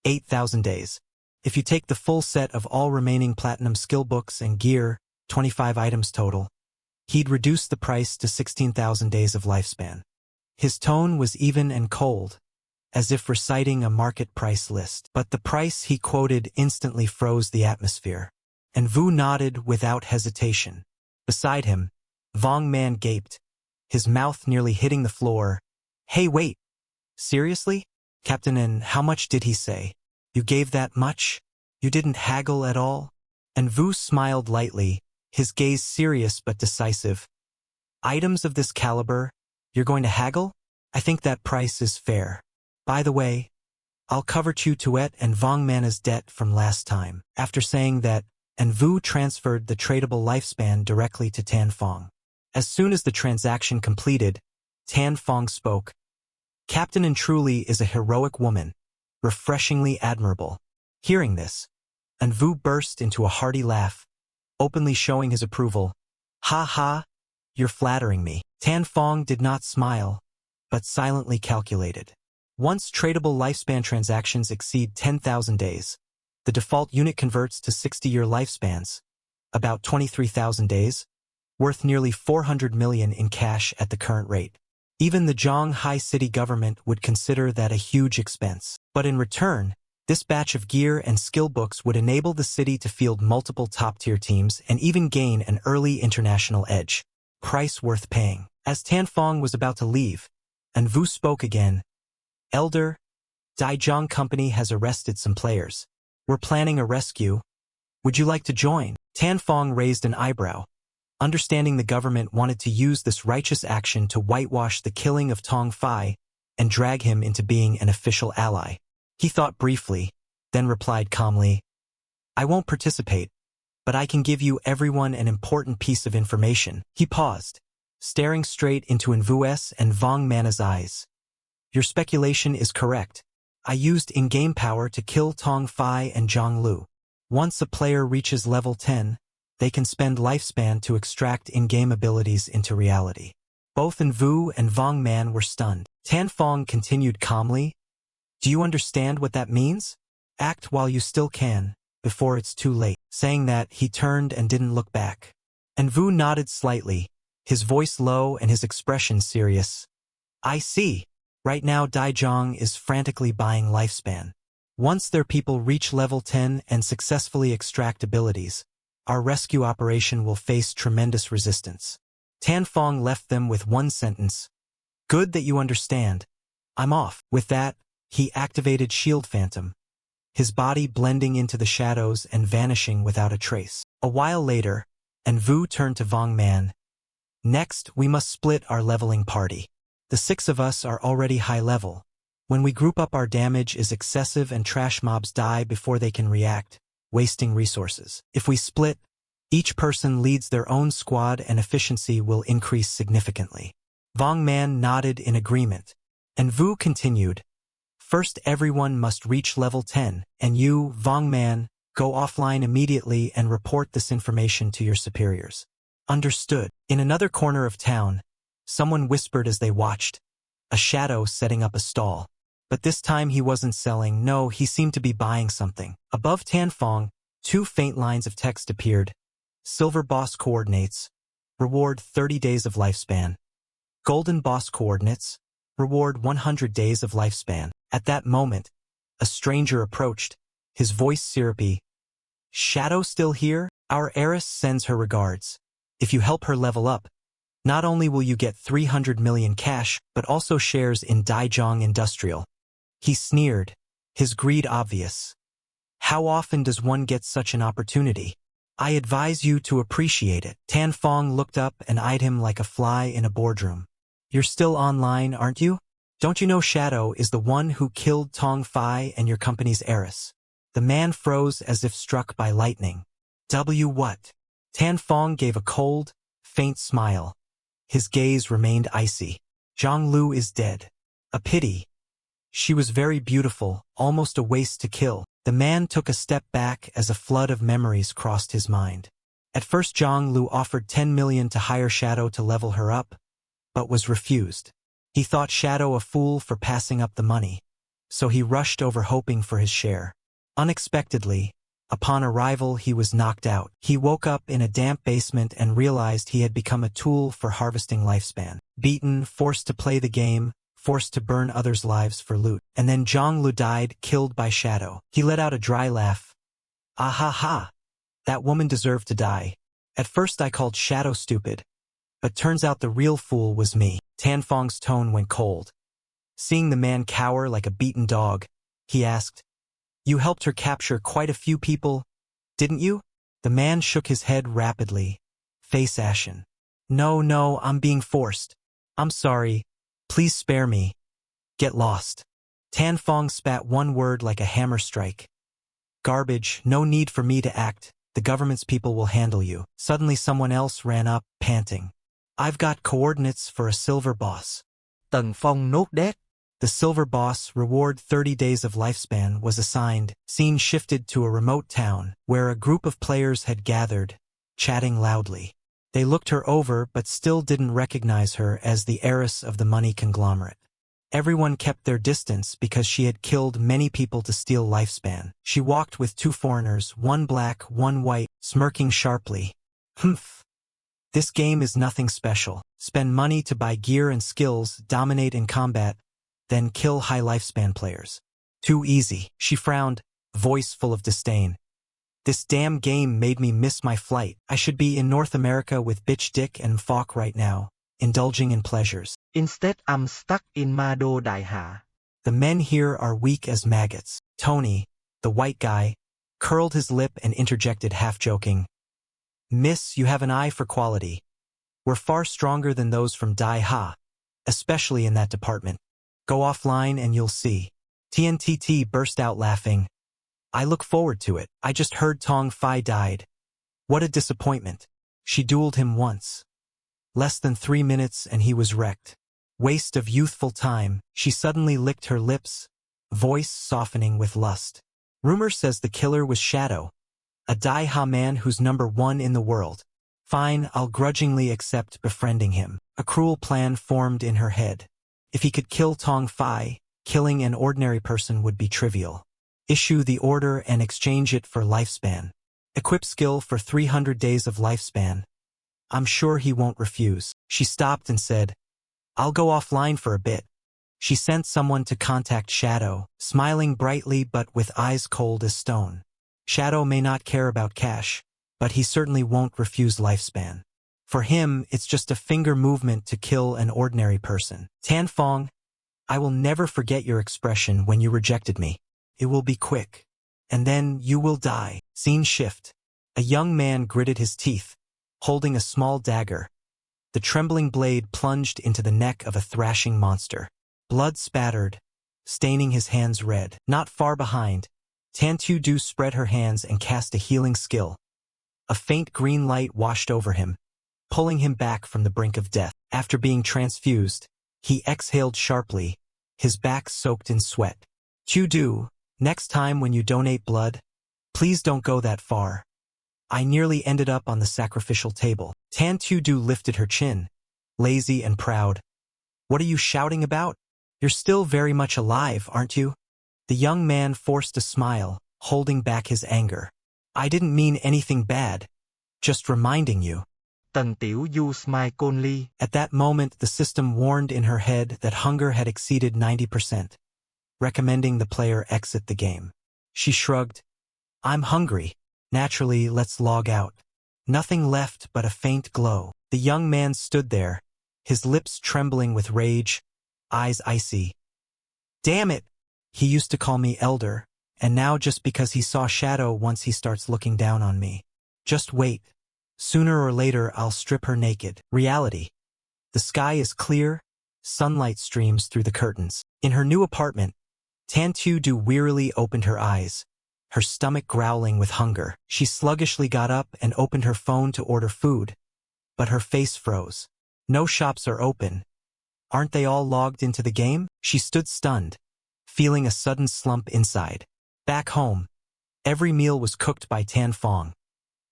8,000 days. If you take the full set of all remaining platinum skill books and gear, 25 items total, he'd reduce the price to 16,000 days of lifespan. His tone was even and cold, as if reciting a market price list. But the price he quoted instantly froze the atmosphere, and Vu nodded without hesitation. Beside him, Vong Man gaped, his mouth nearly hitting the floor. "Hey, wait! Seriously? Captain, and how much did he say? You gave that much? You didn't haggle at all?" And Vu smiled lightly, his gaze serious but decisive. "Items of this caliber, you're going to haggle? I think that price is fair. By the way, I'll cover Chu Tuet and Vong Mana's debt from last time." After saying that, and Vu transferred the tradable lifespan directly to Tan Fong. As soon as the transaction completed, Tan Fong spoke. "Captain and truly is a heroic woman, refreshingly admirable." Hearing this, and Vu burst into a hearty laugh, openly showing his approval. "Ha ha, you're flattering me." Tan Fong did not smile, but silently calculated. Once tradable lifespan transactions exceed 10,000 days, the default unit converts to 60-year lifespans, about 23,000 days, worth nearly 400 million in cash at the current rate. Even the Zhonghai city government would consider that a huge expense. But in return, this batch of gear and skill books would enable the city to field multiple top-tier teams and even gain an early international edge. Price worth paying. As Tan Fong was about to leave, and Vu spoke again. "Elder, Daijang Company has arrested some players. We're planning a rescue. Would you like to join?" Tan Fong raised an eyebrow, understanding the government wanted to use this righteous action to whitewash the killing of Tong Fai and drag him into being an official ally. He thought briefly, then replied calmly, I won't participate, but I can give you everyone an important piece of information. He paused, staring straight into Envu's and Vong Mana's eyes. Your speculation is correct. I used in-game power to kill Tong Fai and Zhang Lu. Once a player reaches level 10, they can spend lifespan to extract in-game abilities into reality. Both Envu and Vong Man were stunned. Tan Fong continued calmly, Do you understand what that means? Act while you still can, before it's too late. Saying that, he turned and didn't look back. Envu nodded slightly, his voice low and his expression serious. I see. Right now Daijong is frantically buying lifespan. Once their people reach level 10 and successfully extract abilities, our rescue operation will face tremendous resistance. Tan Fong left them with one sentence. Good that you understand. I'm off. With that, he activated Shield Phantom, his body blending into the shadows and vanishing without a trace. A while later, Envu turned to Vong Man. Next, we must split our leveling party. The 6 of us are already high level. When we group up, our damage is excessive and trash mobs die before they can react, wasting resources. If we split, each person leads their own squad and efficiency will increase significantly. Vong Man nodded in agreement, and Vu continued, First everyone must reach level 10, and you, Vong Man, go offline immediately and report this information to your superiors. Understood. In another corner of town, someone whispered as they watched, a shadow setting up a stall. But this time he wasn't selling, no, he seemed to be buying something. Above Tan Fong, 2 faint lines of text appeared. Silver Boss Coordinates, reward 30 days of lifespan. Golden Boss Coordinates, reward 100 days of lifespan. At that moment, a stranger approached, his voice syrupy. Shadow still here? Our heiress sends her regards. If you help her level up, not only will you get 300 million cash, but also shares in Daijong Industrial. He sneered, his greed obvious. How often does one get such an opportunity? I advise you to appreciate it. Tan Fong looked up and eyed him like a fly in a boardroom. You're still online, aren't you? Don't you know Shadow is the one who killed Tong Fai and your company's heiress? The man froze as if struck by lightning. What? Tan Fong gave a cold, faint smile. His gaze remained icy. Zhang Lu is dead. A pity. She was very beautiful, almost a waste to kill. The man took a step back as a flood of memories crossed his mind. At first Zhang Lu offered 10 million to hire Shadow to level her up, but was refused. He thought Shadow a fool for passing up the money, so he rushed over hoping for his share. Unexpectedly, upon arrival he was knocked out. He woke up in a damp basement and realized he had become a tool for harvesting lifespan. Beaten, forced to play the game, forced to burn others' lives for loot. And then Zhang Lu died, killed by Shadow. He let out a dry laugh. Ah ha ha! That woman deserved to die. At first I called Shadow stupid, but turns out the real fool was me. Tan Fong's tone went cold. Seeing the man cower like a beaten dog, he asked, You helped her capture quite a few people, didn't you? The man shook his head rapidly, face ashen. No, I'm being forced. I'm sorry. Please spare me. Get lost. Tan Fong spat one word like a hammer strike. Garbage, no need for me to act. The government's people will handle you. Suddenly someone else ran up, panting. I've got coordinates for a silver boss. Tần Phong nốt đét. The silver boss, reward 30 days of lifespan, was assigned. Scene shifted to a remote town, where a group of players had gathered, chatting loudly. They looked her over but still didn't recognize her as the heiress of the money conglomerate. Everyone kept their distance because she had killed many people to steal lifespan. She walked with 2 foreigners, one black, one white, smirking sharply. Humph. This game is nothing special. Spend money to buy gear and skills, dominate in combat, then kill high lifespan players. Too easy. She frowned, voice full of disdain. This damn game made me miss my flight. I should be in North America with Bitch Dick and Falk right now, indulging in pleasures. Instead I'm stuck in Mado Đại Hạ. The men here are weak as maggots. Tony, the white guy, curled his lip and interjected half-joking. Miss, you have an eye for quality. We're far stronger than those from Dai Ha, especially in that department. Go offline and you'll see. TNTT burst out laughing. I look forward to it. I just heard Tong Fai died. What a disappointment. She dueled him once. Less than 3 minutes and he was wrecked. Waste of youthful time. She suddenly licked her lips, voice softening with lust. Rumor says the killer was Shadow, a Dai-Ha man who's #1 in the world. Fine, I'll grudgingly accept befriending him. A cruel plan formed in her head. If he could kill Tong Fai, killing an ordinary person would be trivial. Issue the order and exchange it for lifespan. Equip skill for 300 days of lifespan. I'm sure he won't refuse. She stopped and said, I'll go offline for a bit. She sent someone to contact Shadow, smiling brightly but with eyes cold as stone. Shadow may not care about cash, but he certainly won't refuse lifespan. For him, it's just a finger movement to kill an ordinary person. Tan Fong, I will never forget your expression when you rejected me. It will be quick. And then you will die. Scene shift. A young man gritted his teeth, holding a small dagger. The trembling blade plunged into the neck of a thrashing monster. Blood spattered, staining his hands red. Not far behind, Tan Tu-Du spread her hands and cast a healing skill. A faint green light washed over him, pulling him back from the brink of death. After being transfused, he exhaled sharply, his back soaked in sweat. Tu-Du, next time when you donate blood, please don't go that far. I nearly ended up on the sacrificial table. Tan Tu-Du lifted her chin, lazy and proud. What are you shouting about? You're still very much alive, aren't you? The young man forced a smile, holding back his anger. I didn't mean anything bad, just reminding you. Tần Tiểu Du smiled coldly. At that moment, the system warned in her head that hunger had exceeded 90%, recommending the player exit the game. She shrugged. I'm hungry. Naturally, let's log out. Nothing left but a faint glow. The young man stood there, his lips trembling with rage, eyes icy. Damn it! He used to call me Elder, and now just because he saw Shadow once he starts looking down on me. Just wait. Sooner or later I'll strip her naked. Reality. The sky is clear, sunlight streams through the curtains. In her new apartment, Tan Tu-Du wearily opened her eyes, her stomach growling with hunger. She sluggishly got up and opened her phone to order food, but her face froze. No shops are open. Aren't they all logged into the game? She stood stunned, feeling a sudden slump inside. Back home, every meal was cooked by Tan Fong.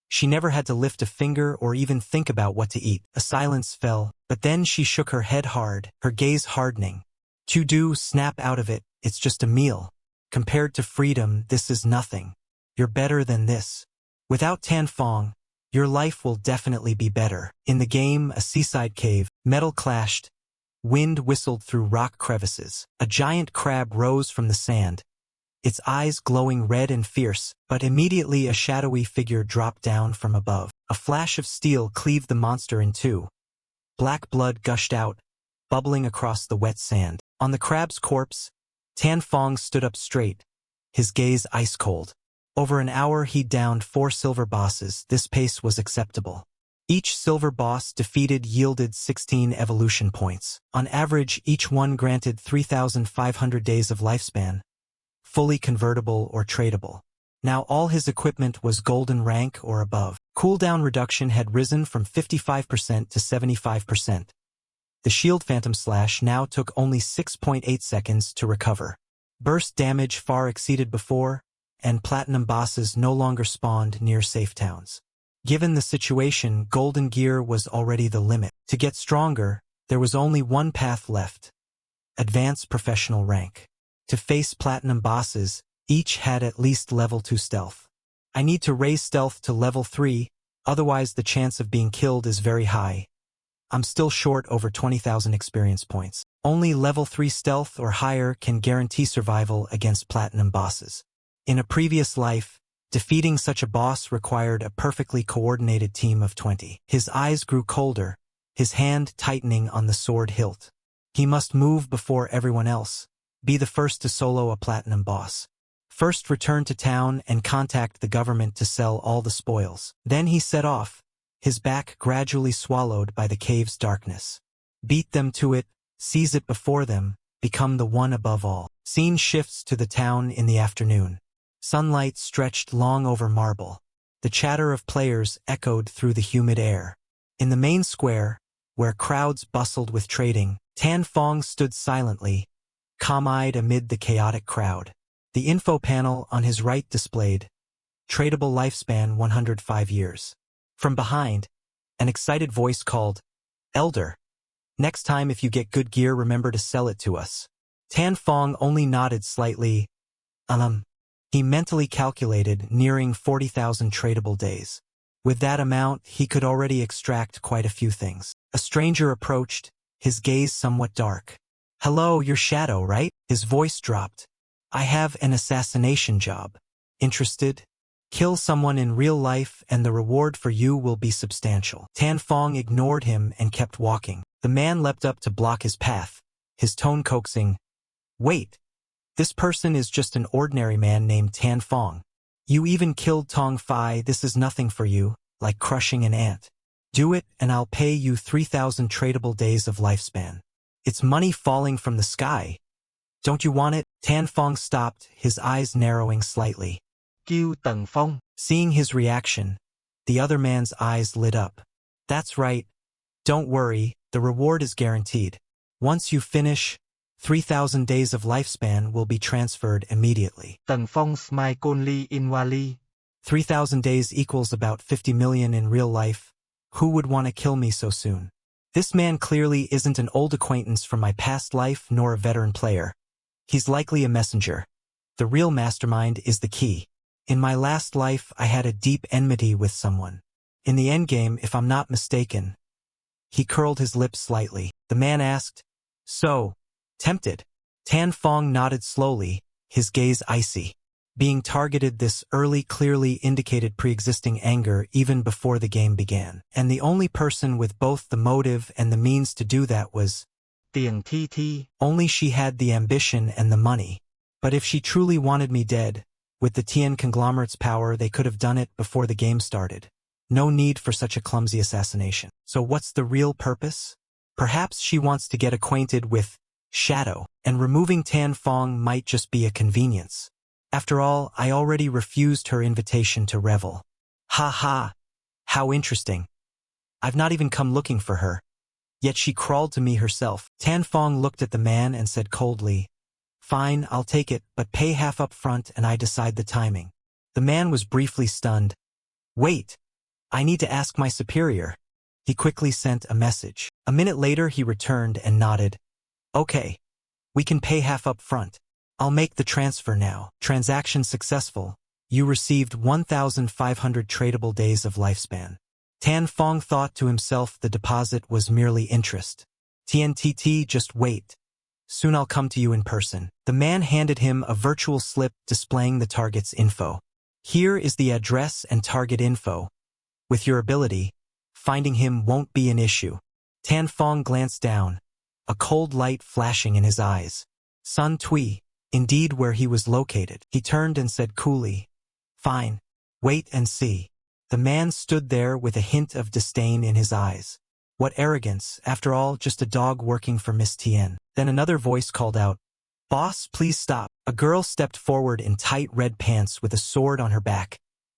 She never had to lift a finger or even think about what to eat. A silence fell, but then she shook her head hard, her gaze hardening. Tu-Du, snap out of it, it's just a meal. Compared to freedom, this is nothing. You're better than this. Without Tan Fong, your life will definitely be better. In the game, a seaside cave, metal clashed. Wind whistled through rock crevices. A giant crab rose from the sand, its eyes glowing red and fierce, but immediately a shadowy figure dropped down from above. A flash of steel cleaved the monster in two. Black blood gushed out, bubbling across the wet sand. On the crab's corpse, Tan Fong stood up straight, his gaze ice-cold. Over an hour he downed 4 silver bosses. This pace was acceptable. Each silver boss defeated yielded 16 evolution points. On average, each one granted 3,500 days of lifespan, fully convertible or tradable. Now all his equipment was golden rank or above. Cooldown reduction had risen from 55% to 75%. The shield Phantom Slash now took only 6.8 seconds to recover. Burst damage far exceeded before, and platinum bosses no longer spawned near safe towns. Given the situation, golden gear was already the limit. To get stronger, there was only one path left: advanced professional rank. To face platinum bosses, each had at least level 2 stealth. I need to raise stealth to level 3, otherwise the chance of being killed is very high. I'm still short over 20,000 experience points. Only level 3 stealth or higher can guarantee survival against platinum bosses. In a previous life, defeating such a boss required a perfectly coordinated team of 20. His eyes grew colder, his hand tightening on the sword hilt. He must move before everyone else, be the first to solo a platinum boss. First return to town and contact the government to sell all the spoils. Then he set off, his back gradually swallowed by the cave's darkness. Beat them to it, seize it before them, become the one above all. Scene shifts to the town in the afternoon. Sunlight stretched long over marble. The chatter of players echoed through the humid air. In the main square, where crowds bustled with trading, Tan Fong stood silently, calm-eyed amid the chaotic crowd. The info panel on his right displayed, tradable lifespan 105 years. From behind, an excited voice called, "Elder, next time if you get good gear remember to sell it to us." Tan Fong only nodded slightly. He mentally calculated nearing 40,000 tradable days. With that amount, he could already extract quite a few things. A stranger approached, his gaze somewhat dark. "Hello, you're Shadow, right?" His voice dropped. "I have an assassination job. Interested? Kill someone in real life and the reward for you will be substantial." Tan Fong ignored him and kept walking. The man leapt up to block his path, his tone coaxing. "Wait. This person is just an ordinary man named Tan Fong. You even killed Tong Fai. This is nothing for you, like crushing an ant. Do it and I'll pay you 3,000 tradable days of lifespan. It's money falling from the sky. Don't you want it?" Tan Fong stopped, his eyes narrowing slightly. Kêu Tần Phong. Seeing his reaction, the other man's eyes lit up. "That's right. Don't worry, the reward is guaranteed. Once you finish, 3,000 days of lifespan will be transferred immediately." Tần Phong smile coldly in Wally. 3,000 days equals about 50 million in real life. Who would want to kill me so soon? This man clearly isn't an old acquaintance from my past life nor a veteran player. He's likely a messenger. The real mastermind is the key. In my last life, I had a deep enmity with someone. In the endgame, if I'm not mistaken. He curled his lips slightly. The man asked, "So, tempted?" Tan Fong nodded slowly, his gaze icy. Being targeted this early clearly indicated pre-existing anger even before the game began. And the only person with both the motive and the means to do that was Tiền Thi Thi. only she had the ambition and the money. But if she truly wanted me dead, with the Tian conglomerate's power they could have done it before the game started. No need for such a clumsy assassination. So what's the real purpose? Perhaps she wants to get acquainted with Shadow, and removing Tan Fong might just be a convenience. After all, I already refused her invitation to revel. Ha ha! How interesting. I've not even come looking for her. Yet she crawled to me herself. Tan Fong looked at the man and said coldly, "Fine, I'll take it, but pay half up front and I decide the timing." The man was briefly stunned. "Wait, I need to ask my superior." He quickly sent a message. A minute later he returned and nodded. "Okay, we can pay half up front. I'll make the transfer now." Transaction successful. You received 1,500 tradable days of lifespan. Tan Fong thought to himself the deposit was merely interest. "TNTT, just wait. Soon I'll come to you in person." The man handed him a virtual slip displaying the target's info. "Here is the address and target info. With your ability, finding him won't be an issue." Tan Fong glanced down, a cold light flashing in his eyes. Sun Tui, indeed where he was located. He turned and said coolly, "Fine, wait and see." The man stood there with a hint of disdain in his eyes. What arrogance, after all, just a dog working for Miss Tien. Then another voice called out, "Boss, please stop." A girl stepped forward in tight red pants with a sword on her back,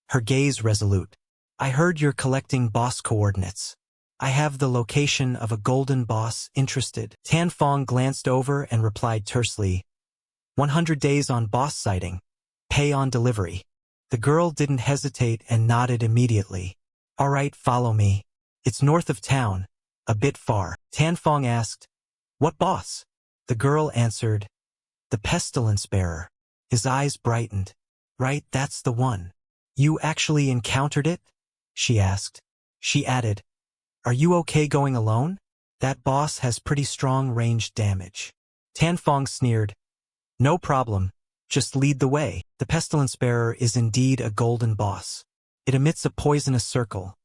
her gaze resolute. "I heard you're collecting boss coordinates. I have the location of a golden boss. Interested?" Tan Fong glanced over and replied tersely, 100 days on boss sighting. Pay on delivery." The girl didn't hesitate and nodded immediately. "All right, follow me. It's north of town, a bit far." Tan Fong asked, "What boss?" The girl answered, "The pestilence bearer." His eyes brightened. "Right, that's the one. You actually encountered it?" she asked. She added, "Are you okay going alone? That boss has pretty strong ranged damage." Tan Fong sneered, "No problem. Just lead the way." The pestilence bearer is indeed a golden boss. It emits a poisonous circle.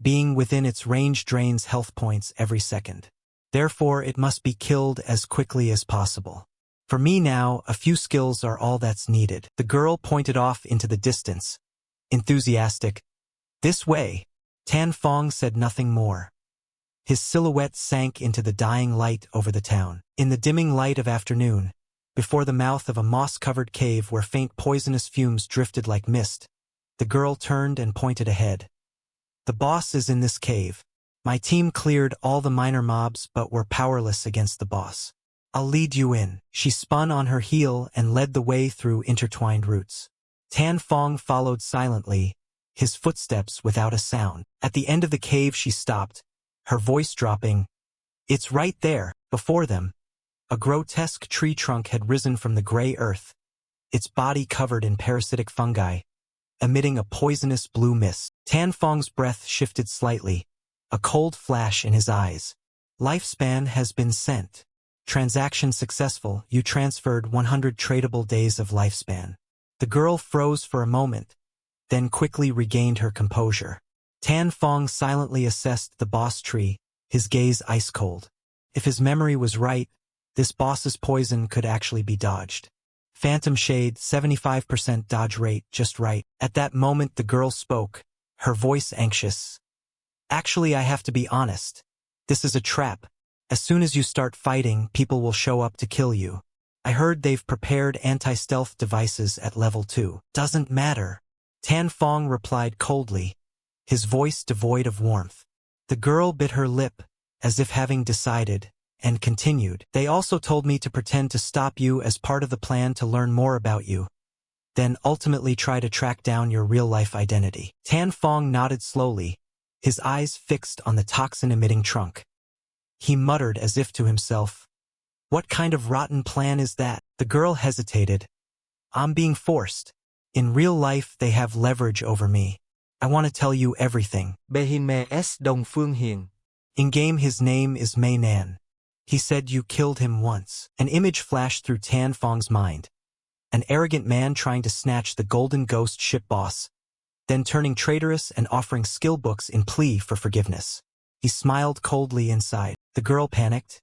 Being within its range drains health points every second. Therefore, it must be killed as quickly as possible. For me now, a few skills are all that's needed. The girl pointed off into the distance. Enthusiastic. "This way." Tan Fong said nothing more. His silhouette sank into the dying light over the town. In the dimming light of afternoon, before the mouth of a moss-covered cave where faint poisonous fumes drifted like mist, the girl turned and pointed ahead. The boss is in this cave. My team cleared all the minor mobs but were powerless against the boss. I'll lead you in. She spun on her heel and led the way through intertwined roots. Tan Fong followed silently, his footsteps without a sound. At the end of the cave she stopped, her voice dropping. It's right there, before them. A grotesque tree trunk had risen from the gray earth, its body covered in parasitic fungi, emitting a poisonous blue mist. Tan Fong's breath shifted slightly, a cold flash in his eyes. Lifespan has been sent. Transaction successful, you transferred 100 tradable days of lifespan. The girl froze for a moment, then quickly regained her composure. Tan Fong silently assessed the boss tree, his gaze ice-cold. If his memory was right, this boss's poison could actually be dodged. Phantom Shade, 75% dodge rate, just right. At that moment the girl spoke, her voice anxious. Actually, I have to be honest. This is a trap. As soon as you start fighting, people will show up to kill you. I heard they've prepared anti-stealth devices at level 2. Doesn't matter. Tan Fong replied coldly, his voice devoid of warmth. The girl bit her lip, as if having decided, and continued. They also told me to pretend to stop you as part of the plan to learn more about you, then ultimately try to track down your real-life identity. Tan Fong nodded slowly, his eyes fixed on the toxin-emitting trunk. He muttered as if to himself, "What kind of rotten plan is that?" The girl hesitated. "I'm being forced. In real life they have leverage over me. I want to tell you everything." Behime S. Đông Phương Hiền. In-game his name is Mei Nan. He said you killed him once. An image flashed through Tan Fong's mind. An arrogant man trying to snatch the Golden Ghost ship boss, then turning traitorous and offering skill books in plea for forgiveness. He smiled coldly inside. The girl panicked.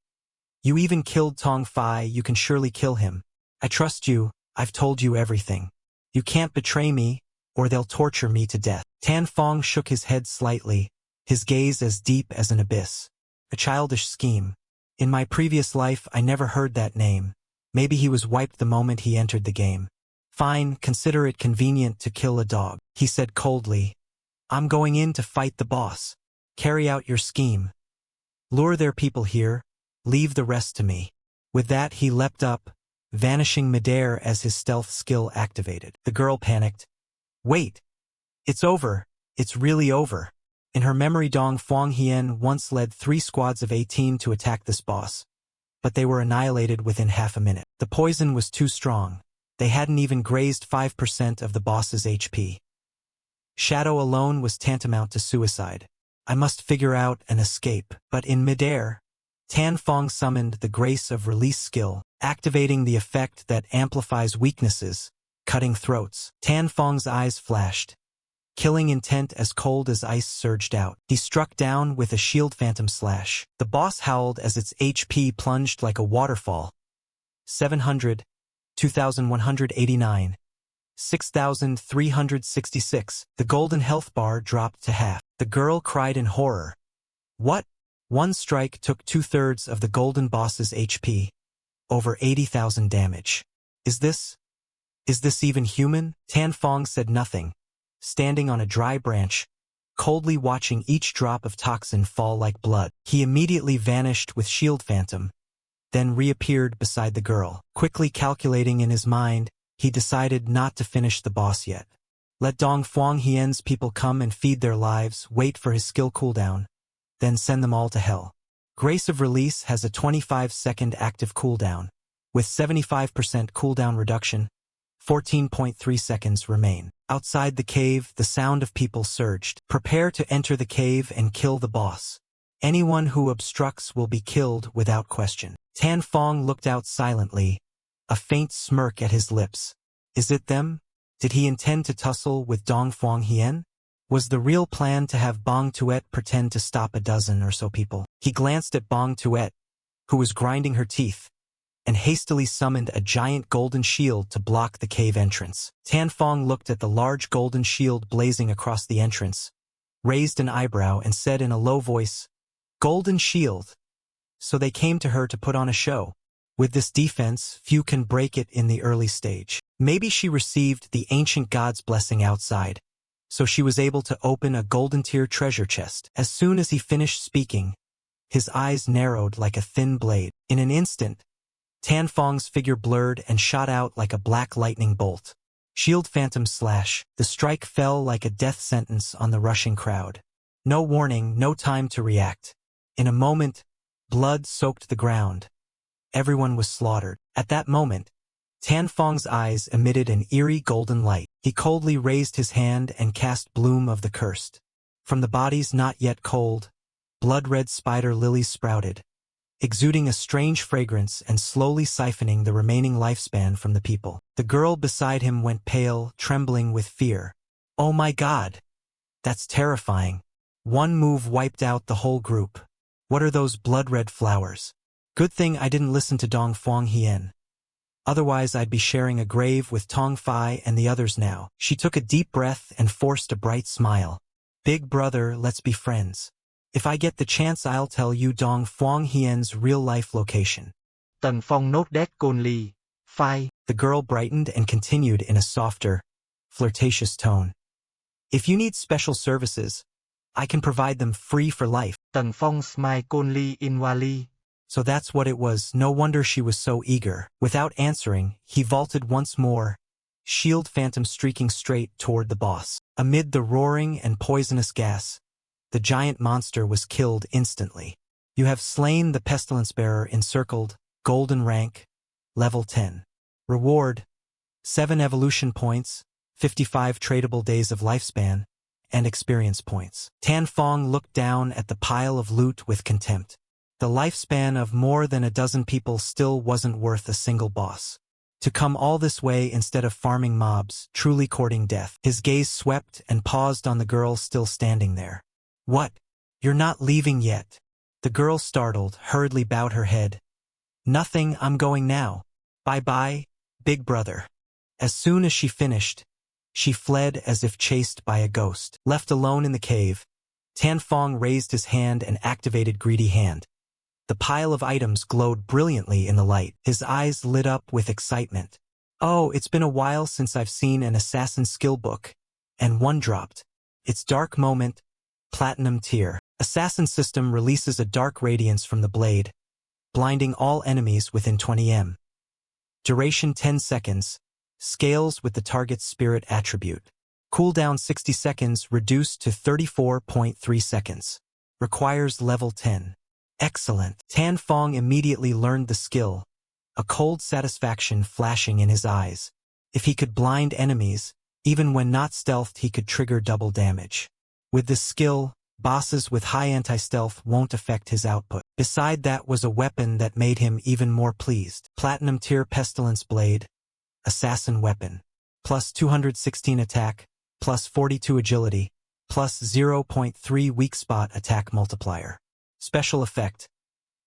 "You even killed Tong Fai, you can surely kill him. I trust you, I've told you everything. You can't betray me, or they'll torture me to death." Tan Fong shook his head slightly, his gaze as deep as an abyss. A childish scheme. In my previous life I never heard that name. Maybe he was wiped the moment he entered the game. "Fine, consider it convenient to kill a dog," he said coldly. "I'm going in to fight the boss. Carry out your scheme. Lure their people here, leave the rest to me." With that he leapt up, vanishing midair as his stealth skill activated. The girl panicked. "Wait! It's over. It's really over." In her memory Dong Fong Hien once led 3 squads of 18 to attack this boss, but they were annihilated within half a minute. The poison was too strong. They hadn't even grazed 5% of the boss's HP. Shadow alone was tantamount to suicide. I must figure out an escape. But in midair, Tan Fong summoned the Grace of Release skill, activating the effect that amplifies weaknesses, cutting throats. Tan Fong's eyes flashed. Killing intent as cold as ice surged out. He struck down with a shield phantom slash. The boss howled as its HP plunged like a waterfall. 700, 2,189, 6,366. The golden health bar dropped to half. The girl cried in horror. What? One strike took 2/3 of the golden boss's HP. Over 80,000 damage. Is this even human? Tan Fong said nothing, standing on a dry branch, coldly watching each drop of toxin fall like blood. He immediately vanished with shield phantom, then reappeared beside the girl. Quickly calculating in his mind, he decided not to finish the boss yet. Let Dong Fong Hien's people come and feed their lives, wait for his skill cooldown, then send them all to hell. Grace of Release has a 25-second active cooldown. With 75% cooldown reduction, 14.3 seconds remain. Outside the cave, the sound of people surged. Prepare to enter the cave and kill the boss. Anyone who obstructs will be killed without question. Tan Fong looked out silently, a faint smirk at his lips. Is it them? Did he intend to tussle with Dong Fong Hien? Was the real plan to have Bong Tuet pretend to stop a dozen or so people? He glanced at Bong Tuet, who was grinding her teeth, and hastily summoned a giant golden shield to block the cave entrance. Tan Fong looked at the large golden shield blazing across the entrance, raised an eyebrow and said in a low voice, golden shield. So they came to her to put on a show. With this defense, few can break it in the early stage. Maybe she received the ancient god's blessing outside, so she was able to open a golden tier treasure chest. As soon as he finished speaking, his eyes narrowed like a thin blade. In an instant, Tan Fong's figure blurred and shot out like a black lightning bolt. Shield phantom slash. The strike fell like a death sentence on the rushing crowd. No warning, no time to react. In a moment, blood soaked the ground. Everyone was slaughtered. At that moment, Tan Fong's eyes emitted an eerie golden light. He coldly raised his hand and cast Bloom of the Cursed. From the bodies not yet cold, blood-red spider lilies sprouted, exuding a strange fragrance and slowly siphoning the remaining lifespan from the people. The girl beside him went pale, trembling with fear. Oh my God! That's terrifying. One move wiped out the whole group. What are those blood-red flowers? Good thing I didn't listen to Dong Fong Hien. Otherwise I'd be sharing a grave with Tong Fai and the others now. She took a deep breath and forced a bright smile. Big brother, let's be friends. If I get the chance I'll tell you Dong Fong Hien's real-life location. Tần Phong nốt đét côn ly, phai. The girl brightened and continued in a softer, flirtatious tone. If you need special services, I can provide them free for life. Tần Phong smile côn ly in wali. So that's what it was. No wonder she was so eager. Without answering, he vaulted once more, shield phantom streaking straight toward the boss. Amid the roaring and poisonous gas, the giant monster was killed instantly. You have slain the pestilence bearer encircled, golden rank, level 10. Reward, 7 evolution points, 55 tradable days of lifespan, and experience points. Tan Fong looked down at the pile of loot with contempt. The lifespan of more than a dozen people still wasn't worth a single boss. To come all this way instead of farming mobs, truly courting death. His gaze swept and paused on the girl still standing there. What? You're not leaving yet. The girl, startled, hurriedly bowed her head. Nothing, I'm going now. Bye-bye, big brother. As soon as she finished, she fled as if chased by a ghost. Left alone in the cave, Tan Fong raised his hand and activated Greedy Hand. The pile of items glowed brilliantly in the light. His eyes lit up with excitement. Oh, it's been a while since I've seen an assassin skill book. And one dropped. It's Dark Moment, Platinum Tier. Assassin system releases a dark radiance from the blade, blinding all enemies within 20 m. Duration 10 seconds. Scales with the target's spirit attribute. Cooldown 60 seconds reduced to 34.3 seconds. Requires level 10. Excellent. Tan Fong immediately learned the skill, a cold satisfaction flashing in his eyes. If he could blind enemies, even when not stealthed he could trigger double damage. With this skill, bosses with high anti-stealth won't affect his output. Beside that was a weapon that made him even more pleased. Platinum Tier Pestilence Blade, Assassin Weapon. Plus 216 attack, plus 42 agility, plus 0.3 weak spot attack multiplier. Special effect.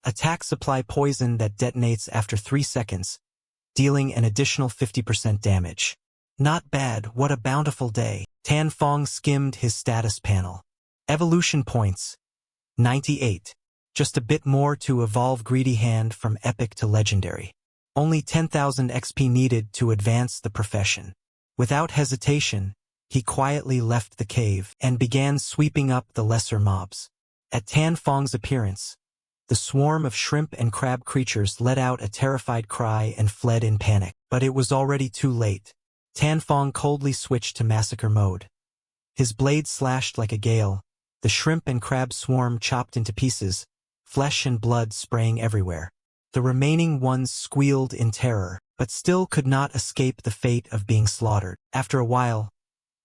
Attack supply poison that detonates after 3 seconds, dealing an additional 50% damage. Not bad, what a bountiful day. Tan Fong skimmed his status panel. Evolution points, 98. Just a bit more to evolve Greedy Hand from epic to legendary. Only 10,000 XP needed to advance the profession. Without hesitation, he quietly left the cave and began sweeping up the lesser mobs. At Tan Fong's appearance, the swarm of shrimp and crab creatures let out a terrified cry and fled in panic. But it was already too late. Tan Fong coldly switched to massacre mode. His blade slashed like a gale, the shrimp and crab swarm chopped into pieces, flesh and blood spraying everywhere. The remaining ones squealed in terror, but still could not escape the fate of being slaughtered. After a while,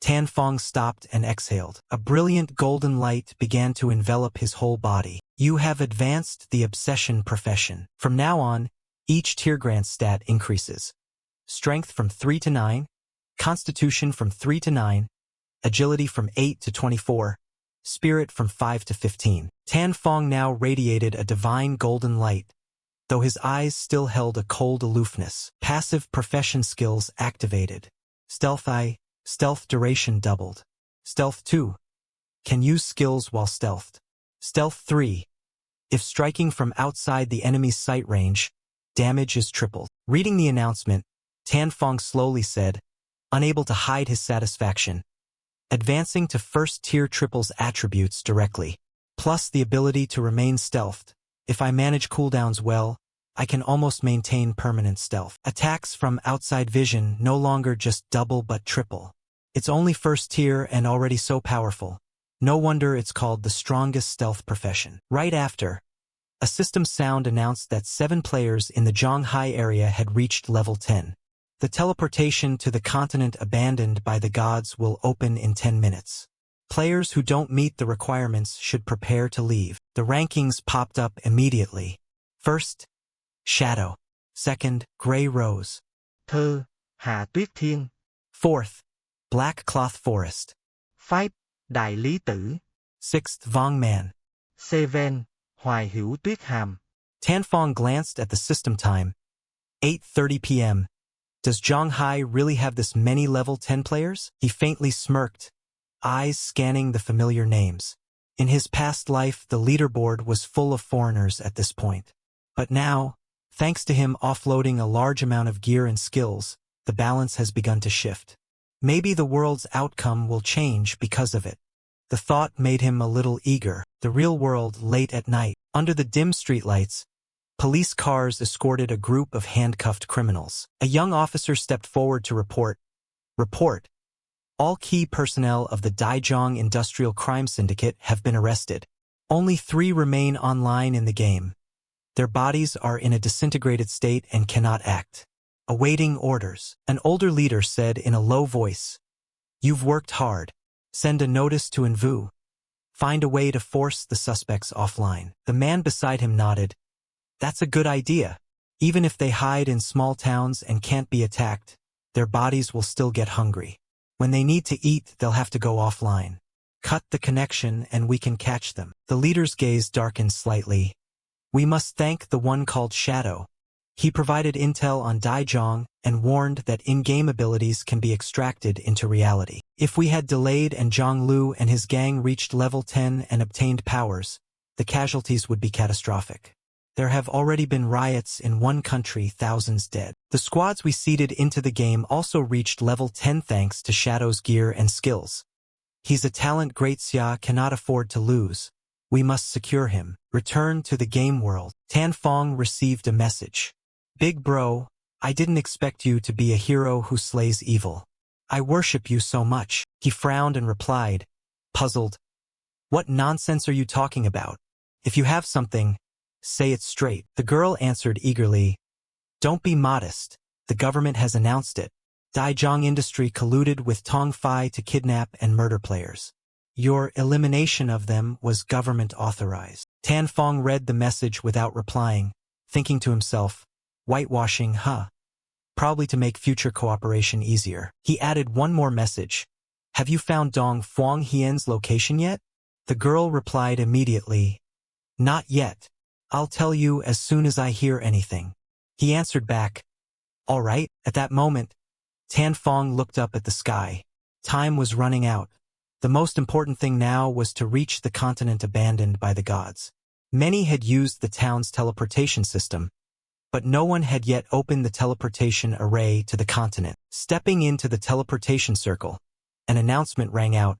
Tan Fong stopped and exhaled. A brilliant golden light began to envelop his whole body. You have advanced the obsession profession. From now on, each tier grant stat increases. Strength from 3 to 9, Constitution from 3 to 9, Agility from 8 to 24, Spirit from 5 to 15. Tan Fong now radiated a divine golden light, though his eyes still held a cold aloofness. Passive profession skills activated. Stealth I. Stealth duration doubled. Stealth 2. Can use skills while stealthed. Stealth 3. If striking from outside the enemy's sight range, damage is tripled. Reading the announcement, Tan Fong slowly said, unable to hide his satisfaction. Advancing to first-tier triples attributes directly, plus the ability to remain stealthed. If I manage cooldowns well, I can almost maintain permanent stealth. Attacks from outside vision no longer just double but triple. It's only first tier and already so powerful. No wonder it's called the strongest stealth profession. Right after, a system sound announced that 7 players in the Zhonghai area had reached level 10. The teleportation to the continent abandoned by the gods will open in 10 minutes. Players who don't meet the requirements should prepare to leave. The rankings popped up immediately. First, Shadow. Second, Grey Rose. Thơ, Hà Tuyết Thiên. Fourth, Black Cloth Forest. 5. Đại Lý Tử. Sixth, Vong Man. 7. Hoài Hữu Tuyết Hàm. Tan Fong glanced at the system time. 8:30 p.m. Does Zhonghai really have this many level 10 players? He faintly smirked, eyes scanning the familiar names. In his past life, the leaderboard was full of foreigners at this point. But now, thanks to him offloading a large amount of gear and skills, the balance has begun to shift. Maybe the world's outcome will change because of it. The thought made him a little eager. The real world late at night. Under the dim streetlights, police cars escorted a group of handcuffed criminals. A young officer stepped forward to report. All key personnel of the Daijong Industrial Crime Syndicate have been arrested. Only 3 remain online in the game. Their bodies are in a disintegrated state and cannot act. Awaiting orders. An older leader said in a low voice, "You've worked hard. Send a notice to Envu. Find a way to force the suspects offline." The man beside him nodded. That's a good idea. Even if they hide in small towns and can't be attacked, their bodies will still get hungry. When they need to eat, they'll have to go offline. Cut the connection and we can catch them. The leader's gaze darkened slightly. We must thank the one called Shadow. He provided intel on Daijong and warned that in-game abilities can be extracted into reality. If we had delayed and Zhang Lu and his gang reached level 10 and obtained powers, the casualties would be catastrophic. There have already been riots in one country, thousands dead. The squads we seeded into the game also reached level 10 thanks to Shadow's gear and skills. He's a talent Great Xia cannot afford to lose. We must secure him. Return to the game world. Tan Fong received a message. Big bro, I didn't expect you to be a hero who slays evil. I worship you so much. He frowned and replied, puzzled. What nonsense are you talking about? If you have something, say it straight. The girl answered eagerly. Don't be modest. The government has announced it. Daijong Industry colluded with Tongfei to kidnap and murder players. Your elimination of them was government authorized. Tan Fong read the message without replying, thinking to himself, whitewashing, huh? Probably to make future cooperation easier. He added one more message. Have you found Dong Fuang Hien's location yet? The girl replied immediately. Not yet. I'll tell you as soon as I hear anything. He answered back. All right. At that moment, Tan Fong looked up at the sky. Time was running out. The most important thing now was to reach the continent abandoned by the gods. Many had used the town's teleportation system, but no one had yet opened the teleportation array to the continent. Stepping into the teleportation circle, an announcement rang out.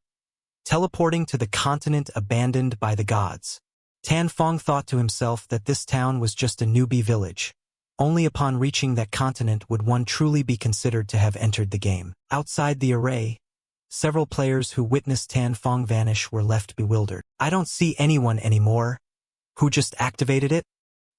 Teleporting to the continent abandoned by the gods. Tan Fong thought to himself that this town was just a newbie village. Only upon reaching that continent would one truly be considered to have entered the game. Outside the array, several players who witnessed Tan Fong vanish were left bewildered. I don't see anyone anymore. Who just activated it?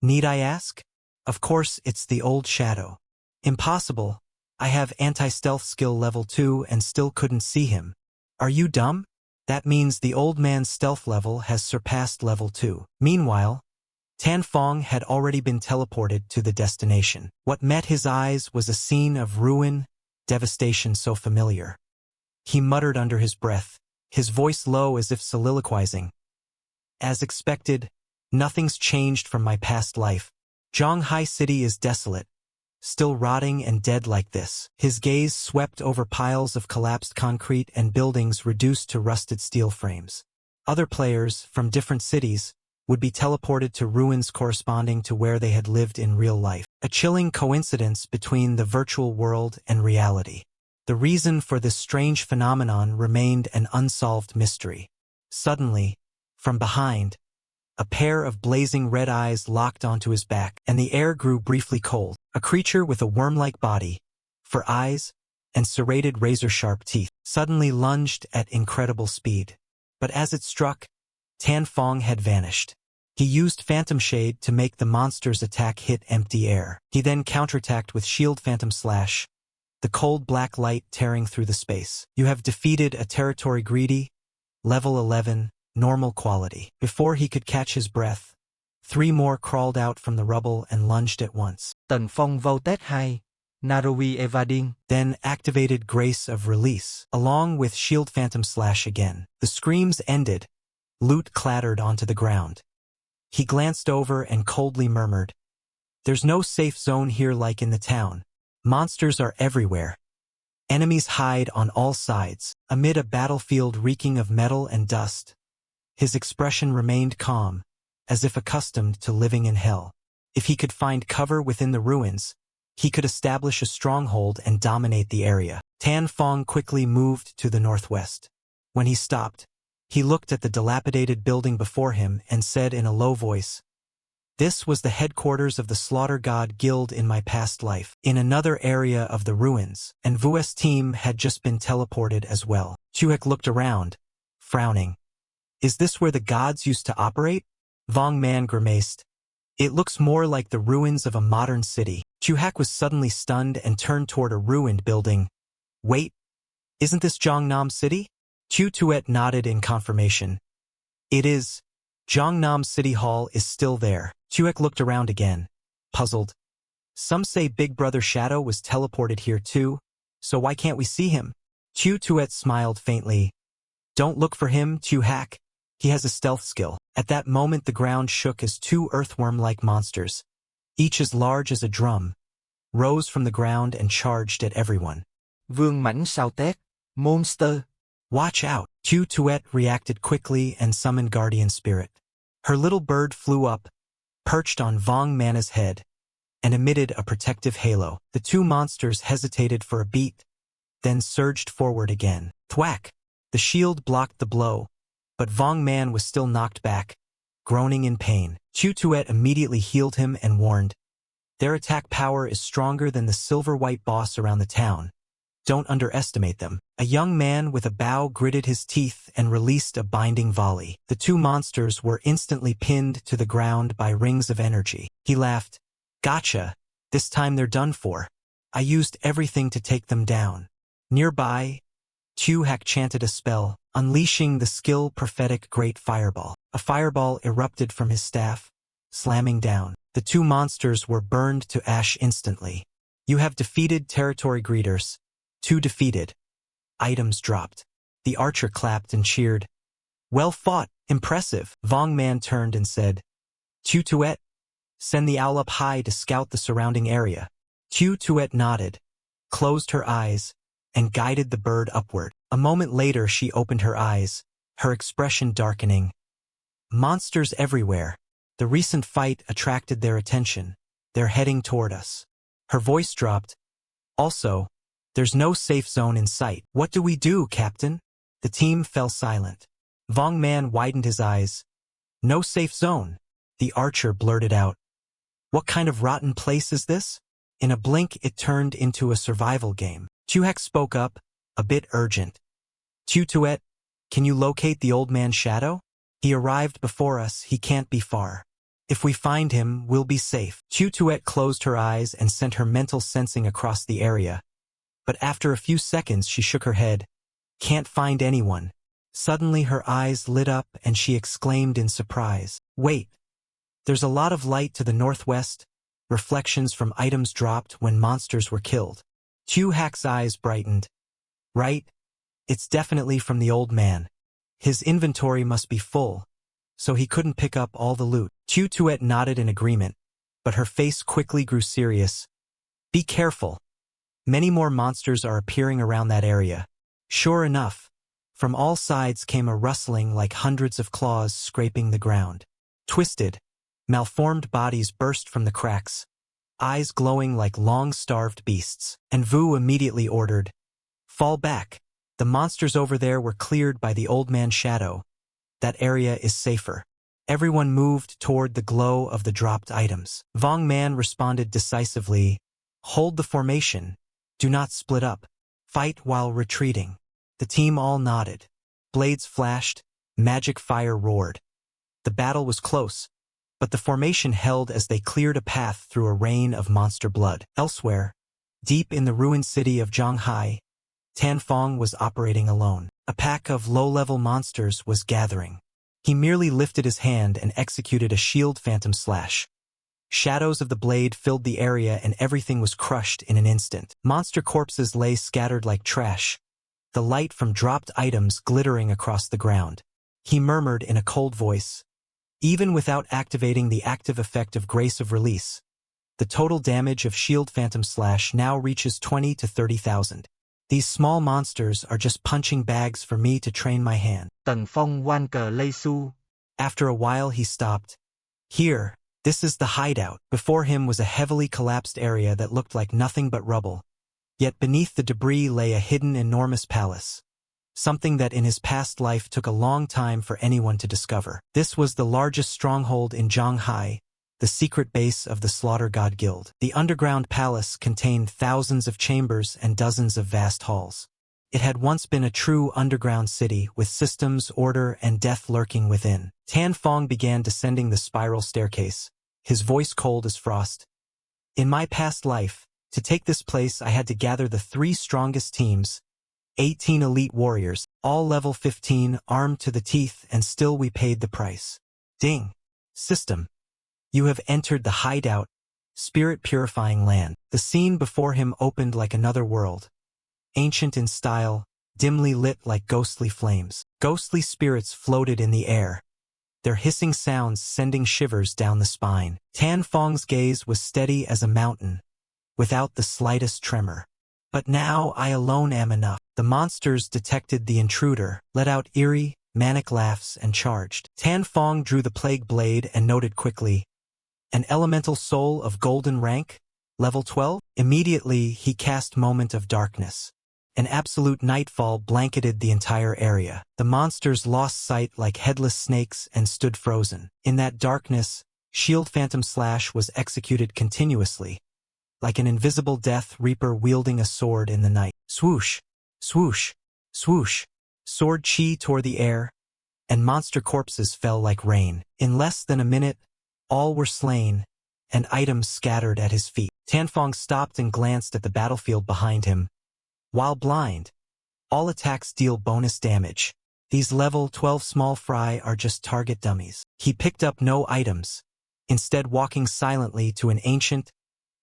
Need I ask? Of course, it's the old Shadow. Impossible. I have anti-stealth skill level 2 and still couldn't see him. Are you dumb? That means the old man's stealth level has surpassed level 2. Meanwhile, Tan Fong had already been teleported to the destination. What met his eyes was a scene of ruin, devastation so familiar. He muttered under his breath, his voice low as if soliloquizing. As expected, nothing's changed from my past life. Zhonghai City is desolate, still rotting and dead like this. His gaze swept over piles of collapsed concrete and buildings reduced to rusted steel frames. Other players, from different cities, would be teleported to ruins corresponding to where they had lived in real life. A chilling coincidence between the virtual world and reality. The reason for this strange phenomenon remained an unsolved mystery. Suddenly, from behind, a pair of blazing red eyes locked onto his back, and the air grew briefly cold. A creature with a worm-like body, for eyes, and serrated razor-sharp teeth, suddenly lunged at incredible speed. But as it struck, Tan Fong had vanished. He used Phantom Shade to make the monster's attack hit empty air. He then counterattacked with Shield Phantom Slash, the cold black light tearing through the space. You have defeated a territory greedy, level 11, normal quality. Before he could catch his breath, 3 more crawled out from the rubble and lunged at once. Tần Phong Voltet 2, Naroi Evading. Then activated Grace of Release, along with Shield Phantom Slash again. The screams ended. Loot clattered onto the ground. He glanced over and coldly murmured, "There's no safe zone here like in the town. Monsters are everywhere. Enemies hide on all sides." Amid a battlefield reeking of metal and dust, his expression remained calm, as if accustomed to living in hell. If he could find cover within the ruins, he could establish a stronghold and dominate the area. Tan Fong quickly moved to the northwest. When he stopped, he looked at the dilapidated building before him and said in a low voice, "This was the headquarters of the Slaughter God Guild in my past life, in another area of the ruins, and Vu's team had just been teleported as well." Chuhek looked around, frowning. "Is this where the gods used to operate?" Vong Man grimaced. "It looks more like the ruins of a modern city." Chuhak was suddenly stunned and turned toward a ruined building. "Wait, isn't this Jongnam City?" Chu Tuet nodded in confirmation. "It is. Jongnam City Hall is still there." Chuek looked around again, puzzled. "Some say Big Brother Shadow was teleported here too, so why can't we see him?" Chu Tuet smiled faintly. "Don't look for him, Chu Hak. He has a stealth skill." At that moment the ground shook as 2 earthworm-like monsters, each as large as a drum, rose from the ground and charged at everyone. Vương mãnh sao tét, monster. "Watch out!" Chu Tuet reacted quickly and summoned Guardian Spirit. Her little bird flew up, perched on Vong Mana's head, and emitted a protective halo. The 2 monsters hesitated for a beat, then surged forward again. Thwack! The shield blocked the blow, but Vong Man was still knocked back, groaning in pain. Chu Tuet immediately healed him and warned, "Their attack power is stronger than the silver-white boss around the town. Don't underestimate them." A young man with a bow gritted his teeth and released a binding volley. The 2 monsters were instantly pinned to the ground by rings of energy. He laughed. "Gotcha. This time they're done for. I used everything to take them down." Nearby, Chu Hak chanted a spell, unleashing the skill prophetic Great Fireball. A fireball erupted from his staff, slamming down. The 2 monsters were burned to ash instantly. "You have defeated territory greeters. 2 defeated." Items dropped. The archer clapped and cheered. "Well fought, impressive." Vong Man turned and said, "Chu Tuet, send the owl up high to scout the surrounding area." Chu Tuet nodded, closed her eyes, and guided the bird upward. A moment later she opened her eyes, her expression darkening. "Monsters everywhere. The recent fight attracted their attention. They're heading toward us." Her voice dropped. "Also, there's no safe zone in sight." "What do we do, Captain?" The team fell silent. Vong Man widened his eyes. "No safe zone," the archer blurted out. "What kind of rotten place is this?" In a blink it turned into a survival game. Chuhek spoke up, a bit urgent. "Chu Tuet, can you locate the old man Shadow? He arrived before us, he can't be far. If we find him, we'll be safe." Chu Tuet closed her eyes and sent her mental sensing across the area. But after a few seconds she shook her head. "Can't find anyone." Suddenly her eyes lit up and she exclaimed in surprise. "Wait! There's a lot of light to the northwest, reflections from items dropped when monsters were killed." Chu Hak's eyes brightened. "Right? It's definitely from the old man. His inventory must be full, so he couldn't pick up all the loot." Chu Tuet nodded in agreement, but her face quickly grew serious. "Be careful. Many more monsters are appearing around that area." Sure enough, from all sides came a rustling like hundreds of claws scraping the ground. Twisted, malformed bodies burst from the cracks, eyes glowing like long-starved beasts, and Vu immediately ordered, "Fall back. The monsters over there were cleared by the old man's shadow. That area is safer." Everyone moved toward the glow of the dropped items. Vong Man responded decisively, "Hold the formation. Do not split up. Fight while retreating." The team all nodded. Blades flashed, magic fire roared. The battle was close, but the formation held as they cleared a path through a rain of monster blood. Elsewhere, deep in the ruined city of Zhanghai, Tan Fong was operating alone. A pack of low-level monsters was gathering. He merely lifted his hand and executed a shield phantom slash. Shadows of the blade filled the area and everything was crushed in an instant. Monster corpses lay scattered like trash, the light from dropped items glittering across the ground. He murmured in a cold voice, "Even without activating the active effect of Grace of Release, the total damage of Shield Phantom Slash now reaches 20 to 30,000. These small monsters are just punching bags for me to train my hand." Tần Phong oan cờ lây su. After a while he stopped. "Here, this is the hideout." Before him was a heavily collapsed area that looked like nothing but rubble. Yet beneath the debris lay a hidden enormous palace. Something that in his past life took a long time for anyone to discover. This was the largest stronghold in Zhanghai, the secret base of the Slaughter God Guild. The underground palace contained thousands of chambers and dozens of vast halls. It had once been a true underground city with systems, order, and death lurking within. Tan Fong began descending the spiral staircase, his voice cold as frost. "In my past life, to take this place I had to gather the 3 strongest teams, 18 elite warriors, all level 15, armed to the teeth, and still we paid the price. Ding. System. You have entered the hideout, spirit-purifying land." The scene before him opened like another world. Ancient in style, dimly lit like ghostly flames. Ghostly spirits floated in the air, their hissing sounds sending shivers down the spine. Tan Fong's gaze was steady as a mountain, without the slightest tremor. "But now I alone am enough." The monsters detected the intruder, let out eerie, manic laughs, and charged. Tan Fong drew the plague blade and noted quickly, "An elemental soul of golden rank, level 12? Immediately he cast Moment of Darkness. An absolute nightfall blanketed the entire area. The monsters lost sight like headless snakes and stood frozen. In that darkness, Shield Phantom Slash was executed continuously, like an invisible death reaper wielding a sword in the night. Swoosh, swoosh, swoosh. Sword chi tore the air, and monster corpses fell like rain. In less than a minute, all were slain, and items scattered at his feet. Tan Fong stopped and glanced at the battlefield behind him. While blind, all attacks deal bonus damage. These level 12 small fry are just target dummies. He picked up no items, instead walking silently to an ancient,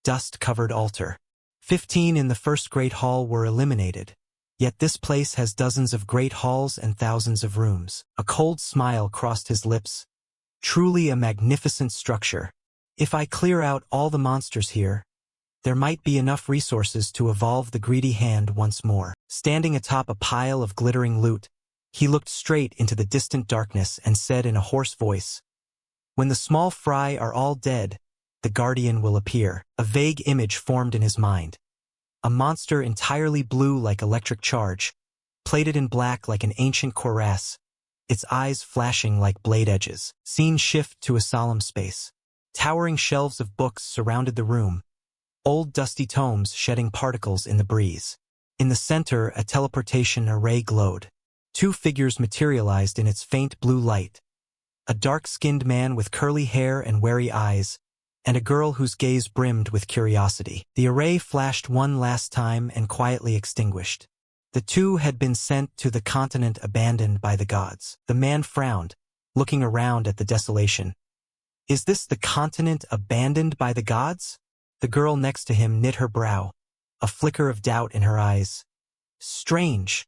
dust-covered altar. 15 in the first great hall were eliminated, yet this place has dozens of great halls and thousands of rooms. A cold smile crossed his lips. Truly a magnificent structure. If I clear out all the monsters here, there might be enough resources to evolve the greedy hand once more. Standing atop a pile of glittering loot, he looked straight into the distant darkness and said in a hoarse voice, "When the small fry are all dead, the guardian will appear." A vague image formed in his mind. A monster entirely blue like electric charge, plated in black like an ancient cuirass, its eyes flashing like blade edges. Scene shift to a solemn space. Towering shelves of books surrounded the room, old dusty tomes shedding particles in the breeze. In the center, a teleportation array glowed. 2 figures materialized in its faint blue light. A dark-skinned man with curly hair and wary eyes, and a girl whose gaze brimmed with curiosity. The array flashed one last time and quietly extinguished. The 2 had been sent to the continent abandoned by the gods. The man frowned, looking around at the desolation. "Is this the continent abandoned by the gods?" The girl next to him knit her brow, a flicker of doubt in her eyes. "Strange.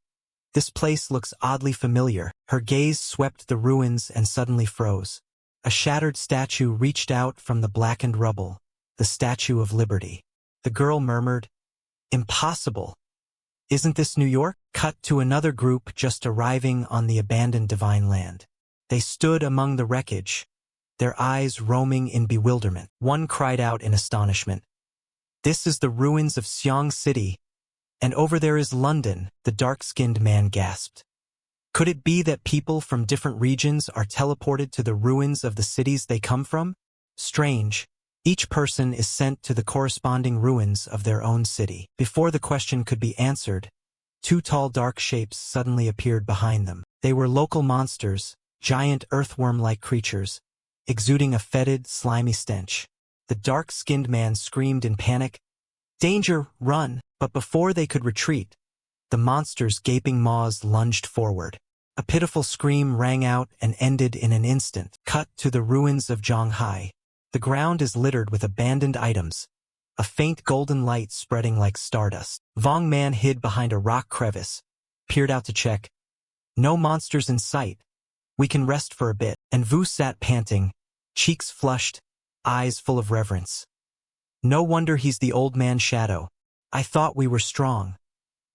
This place looks oddly familiar." Her gaze swept the ruins and suddenly froze. A shattered statue reached out from the blackened rubble, the Statue of Liberty. The girl murmured, "Impossible. Isn't this New York?" Cut to another group just arriving on the abandoned divine land. They stood among the wreckage, their eyes roaming in bewilderment. One cried out in astonishment, "This is the ruins of Xiong City, and over there is London," the dark-skinned man gasped. Could it be that people from different regions are teleported to the ruins of the cities they come from? Strange. Each person is sent to the corresponding ruins of their own city. Before the question could be answered, two tall dark shapes suddenly appeared behind them. They were local monsters, giant earthworm-like creatures, exuding a fetid, slimy stench. The dark-skinned man screamed in panic, "Danger, run!" But before they could retreat, the monster's gaping maws lunged forward. A pitiful scream rang out and ended in an instant. Cut to the ruins of Zhonghai. The ground is littered with abandoned items, a faint golden light spreading like stardust. Vong Man hid behind a rock crevice, peered out to check. No monsters in sight. We can rest for a bit. And Vu sat panting, cheeks flushed, eyes full of reverence. No wonder he's the old man's shadow. I thought we were strong,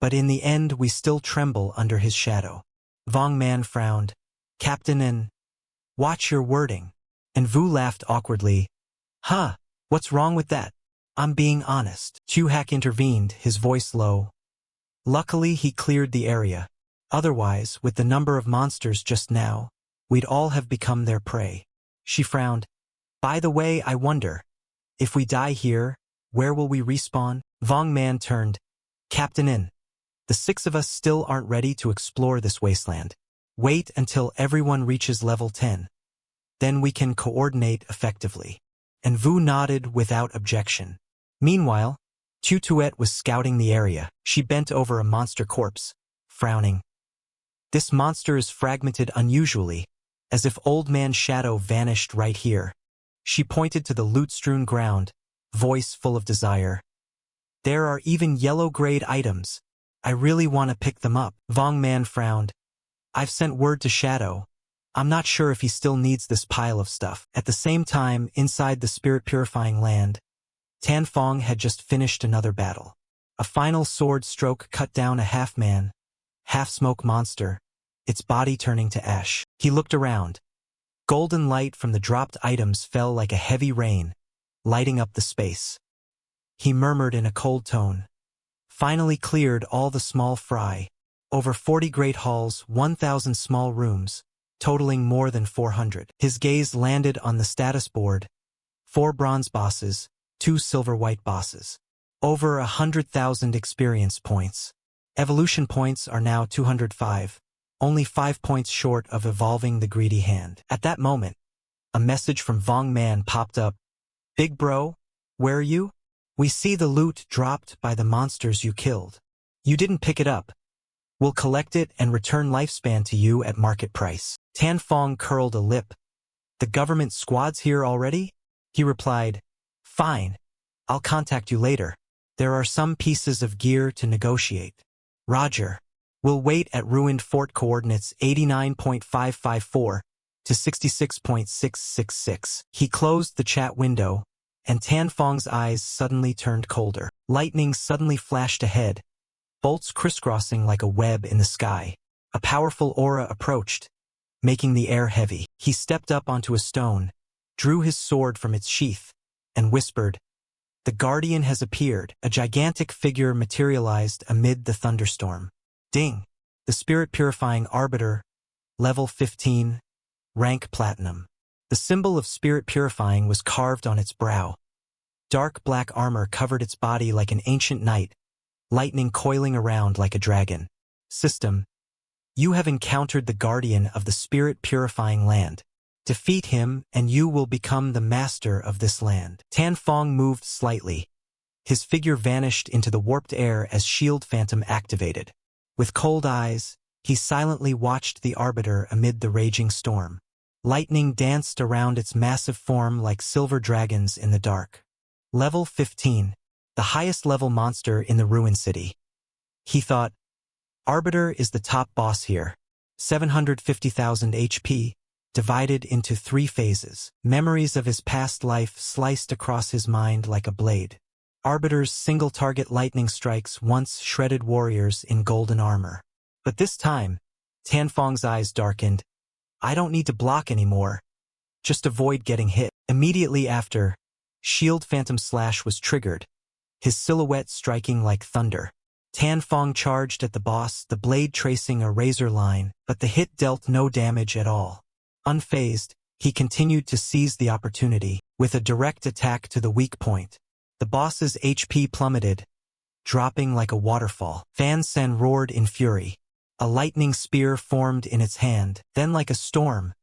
but in the end we still tremble under his shadow. Vong Man frowned. "Captain and watch your wording." And Vu laughed awkwardly. "Huh, what's wrong with that? I'm being honest." Chuhak intervened, his voice low. Luckily he cleared the area. Otherwise, with the number of monsters just now, we'd all have become their prey. She frowned. "By the way, I wonder, if we die here, where will we respawn?" Vong Man turned. "Captain In, the six of us still aren't ready to explore this wasteland. Wait until everyone reaches level 10. Then we can coordinate effectively." And Vu nodded without objection. Meanwhile, Tutuet was scouting the area. She bent over a monster corpse, frowning. This monster is fragmented unusually, as if Old Man's shadow vanished right here. She pointed to the loot-strewn ground, voice full of desire. "There are even yellow-grade items. I really want to pick them up." Vong Man frowned. "I've sent word to Shadow. I'm not sure if he still needs this pile of stuff." At the same time, inside the spirit-purifying land, Tan Fong had just finished another battle. A final sword stroke cut down a half-man, half-smoke monster, its body turning to ash. He looked around. Golden light from the dropped items fell like a heavy rain, lighting up the space. He murmured in a cold tone. "Finally cleared all the small fry. Over 40 great halls, 1,000 small rooms, totaling more than 400. His gaze landed on the status board. 4 bronze bosses, 2 silver-white bosses. Over 100,000 experience points. Evolution points are now 205, only 5 points short of evolving the greedy hand. At that moment, a message from Vong Man popped up. "Big bro, where are you? We see the loot dropped by the monsters you killed. You didn't pick it up. We'll collect it and return lifespan to you at market price." Tan Fong curled a lip. "The government squad's here already?" He replied, "Fine. I'll contact you later. There are some pieces of gear to negotiate." "Roger. We'll wait at ruined fort coordinates 89.554 to 66.666. He closed the chat window, and Tan Fong's eyes suddenly turned colder. Lightning suddenly flashed ahead, bolts crisscrossing like a web in the sky. A powerful aura approached, making the air heavy. He stepped up onto a stone, drew his sword from its sheath, and whispered, "The Guardian has appeared." A gigantic figure materialized amid the thunderstorm. Ding! The spirit-purifying arbiter, level 15, rank platinum. The symbol of spirit purifying was carved on its brow. Dark black armor covered its body like an ancient knight, lightning coiling around like a dragon. System: you have encountered the guardian of the spirit-purifying land. Defeat him and you will become the master of this land. Tan Fong moved slightly. His figure vanished into the warped air as Shield Phantom activated. With cold eyes, he silently watched the Arbiter amid the raging storm. Lightning danced around its massive form like silver dragons in the dark. Level 15, the highest level monster in the Ruin City. He thought, Arbiter is the top boss here. 750,000 HP, divided into 3 phases. Memories of his past life sliced across his mind like a blade. Arbiter's single-target lightning strikes once shredded warriors in golden armor. But this time, Tan Fong's eyes darkened. I don't need to block anymore. Just avoid getting hit. Immediately after, Shield Phantom Slash was triggered, his silhouette striking like thunder. Tan Fong charged at the boss, the blade tracing a razor line, but the hit dealt no damage at all. Unfazed, he continued to seize the opportunity, with a direct attack to the weak point. The boss's HP plummeted, dropping like a waterfall. Fan Sen roared in fury. A lightning spear formed in its hand, then like a storm,